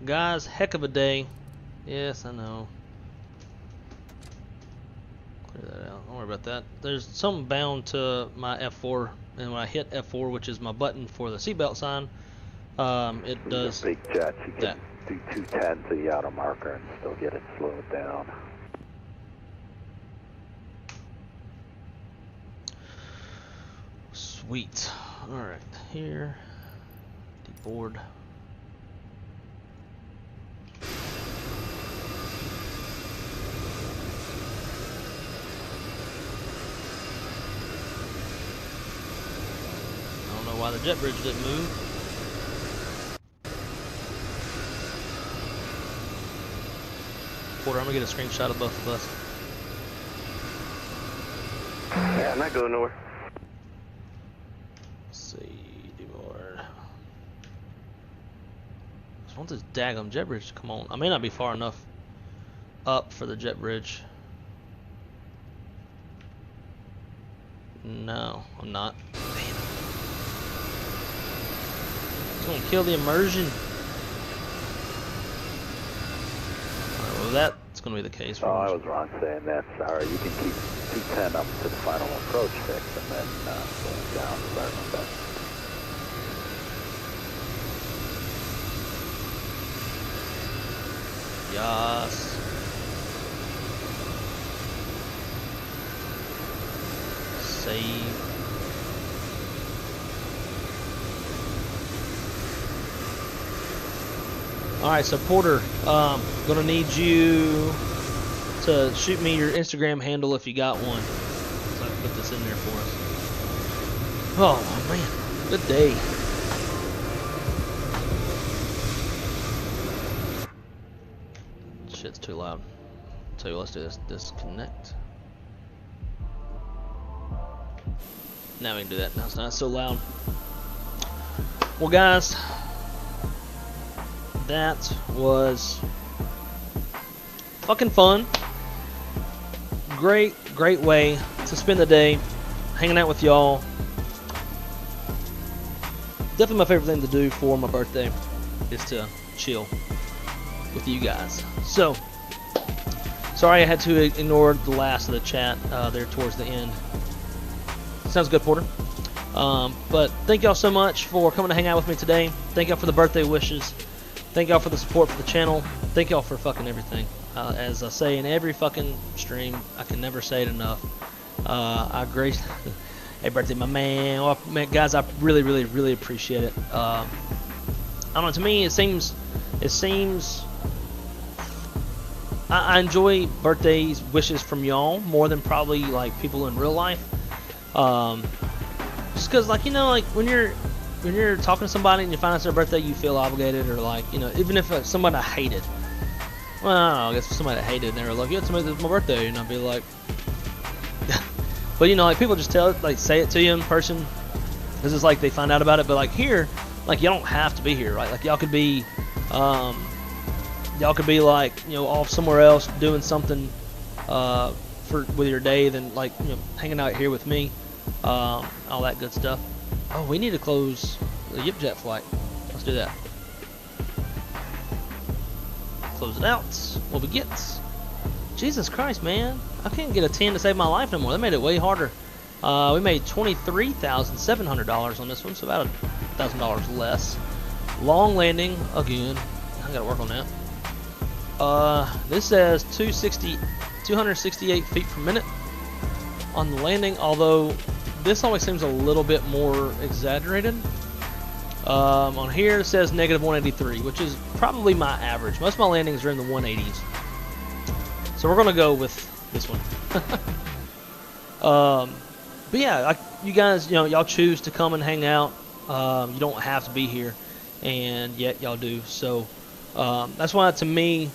Guys, heck of a day. Yes, I know. Clear that out. Don't worry about that. There's something bound to my F4, and when I hit F4, which is my button for the seatbelt sign, it does Big jets, you that. can do 210 to the outer marker and still get it slowed down. Sweet. Alright, here. Deboard. I don't know why the jet bridge didn't move. Porter, I'm gonna get a screenshot of both of us. Yeah, I'm not going nowhere. Let's see, deboard. Just want this daggum jet bridge to come on. I may not be far enough up for the jet bridge. No, I'm not. Damn. It's gonna kill the immersion. Alright, well that's gonna be the case for Oh, I me. was wrong saying that. Sorry, you can keep 210 up to the final approach fix and then slow it down. Sorry about that. Yes. Save. Alright, so Porter, gonna need you to shoot me your Instagram handle if you got one. So I can put this in there for us. Oh man, good day. Shit's too loud. Tell you what, let's do this. Disconnect. Now we can do that. Now it's not so loud. Well, guys, that was fucking fun. Great way to spend the day hanging out with y'all. Definitely my favorite thing to do for my birthday is to chill with you guys. So, sorry I had to ignore the last of the chat there towards the end. Sounds good, Porter. But thank y'all so much for coming to hang out with me today. Thank y'all for the birthday wishes. Thank y'all for the support for the channel. Thank y'all for fucking everything. As I say in every fucking stream, I can never say it enough. I grace. Hey, birthday, my man. Oh, man, guys, I really appreciate it. I don't know. To me, it seems. I enjoy birthdays wishes from y'all more than probably like people in real life. Just cause like, you know, like when you're talking to somebody and you find out it's their birthday, you feel obligated, or like, you know, even if it's somebody I hated. Well, I don't know, I guess if somebody I hated and they were like, yeah, it's my birthday, and I'd be like, but you know, like people just tell it, like say it to you in person. This is like they find out about it, but like here, like you don't have to be here, right? Like y'all could be like, you know, off somewhere else doing something with your day, than like, you know, hanging out here with me, all that good stuff. Oh, we need to close the YipJet flight. Let's do that. Close it out. What we get? Jesus Christ, man. I can't get a 10 to save my life no more. That made it way harder. We made $23,700 on this one, so about $1,000 less. Long landing, again. I gotta work on that. This says 268 feet per minute on the landing, although this always seems a little bit more exaggerated. On here it says negative 183, which is probably my average. Most of my landings are in the 180s. So we're gonna go with this one. But yeah, you guys, y'all choose to come and hang out. You don't have to be here, and yet y'all do. So that's why, to me,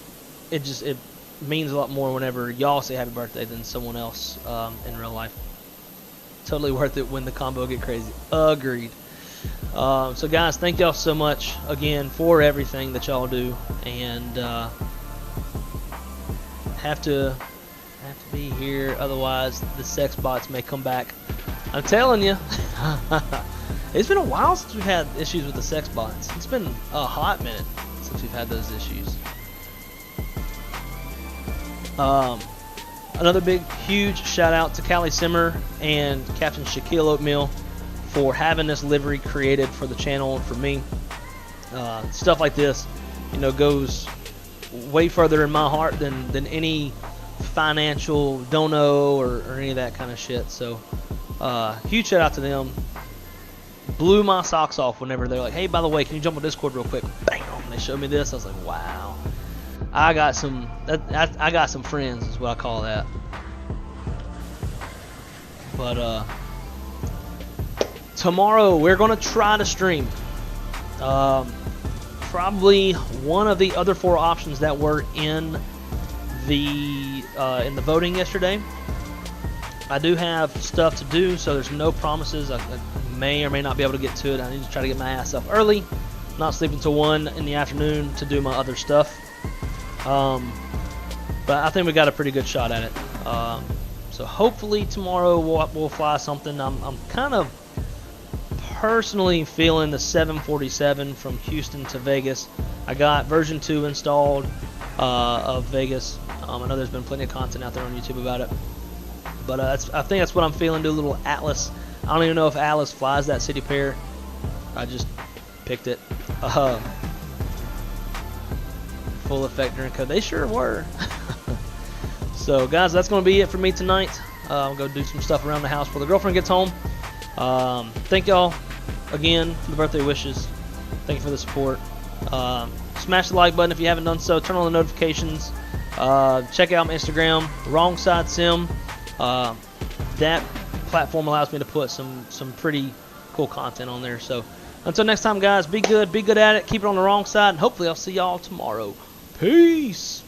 it means a lot more whenever y'all say happy birthday than someone else in real life. Totally worth it when the combo get crazy. Agreed. So guys, thank y'all so much again for everything that y'all do, and have to be here, otherwise the sex bots may come back. I'm telling you. It's been a while since we've had issues with the sex bots. It's been a hot minute since we've had those issues. Another big, huge shout out to Callie Simmer and Captain Shaquille Oatmeal for having this livery created for the channel and for me. Stuff like this, goes way further in my heart than any financial dono or any of that kind of shit. So huge shout out to them. Blew my socks off whenever they're like, hey, by the way, can you jump on Discord real quick? Bam! And they showed me this. I was like, wow, I got some friends is what I call that. But tomorrow we're gonna try to stream probably one of the other 4 options that were in the voting yesterday. I do have stuff to do, so there's no promises. I may or may not be able to get to it. I need to try to get my ass up early, not sleep until 1 in the afternoon to do my other stuff. But I think we got a pretty good shot at it. So hopefully tomorrow we'll fly something. I'm kind of personally feeling the 747 from Houston to Vegas. I got version 2 installed of Vegas. I know there's been plenty of content out there on YouTube about it, but I think that's what I'm feeling. Do a little Atlas. I don't even know if Atlas flies that city pair. I just picked it. Full effect during code. They sure were. So guys, that's going to be it for me tonight. I'll go do some stuff around the house before the girlfriend gets home. Thank y'all again for the birthday wishes. Thank you for the support. Smash the like button if you haven't done so. Turn on the notifications. Check out my Instagram, Wrong Side Sim. That platform allows me to put some pretty cool content on there. So until next time, guys, be good at it, keep it on the wrong side, and hopefully I'll see y'all tomorrow. Peace.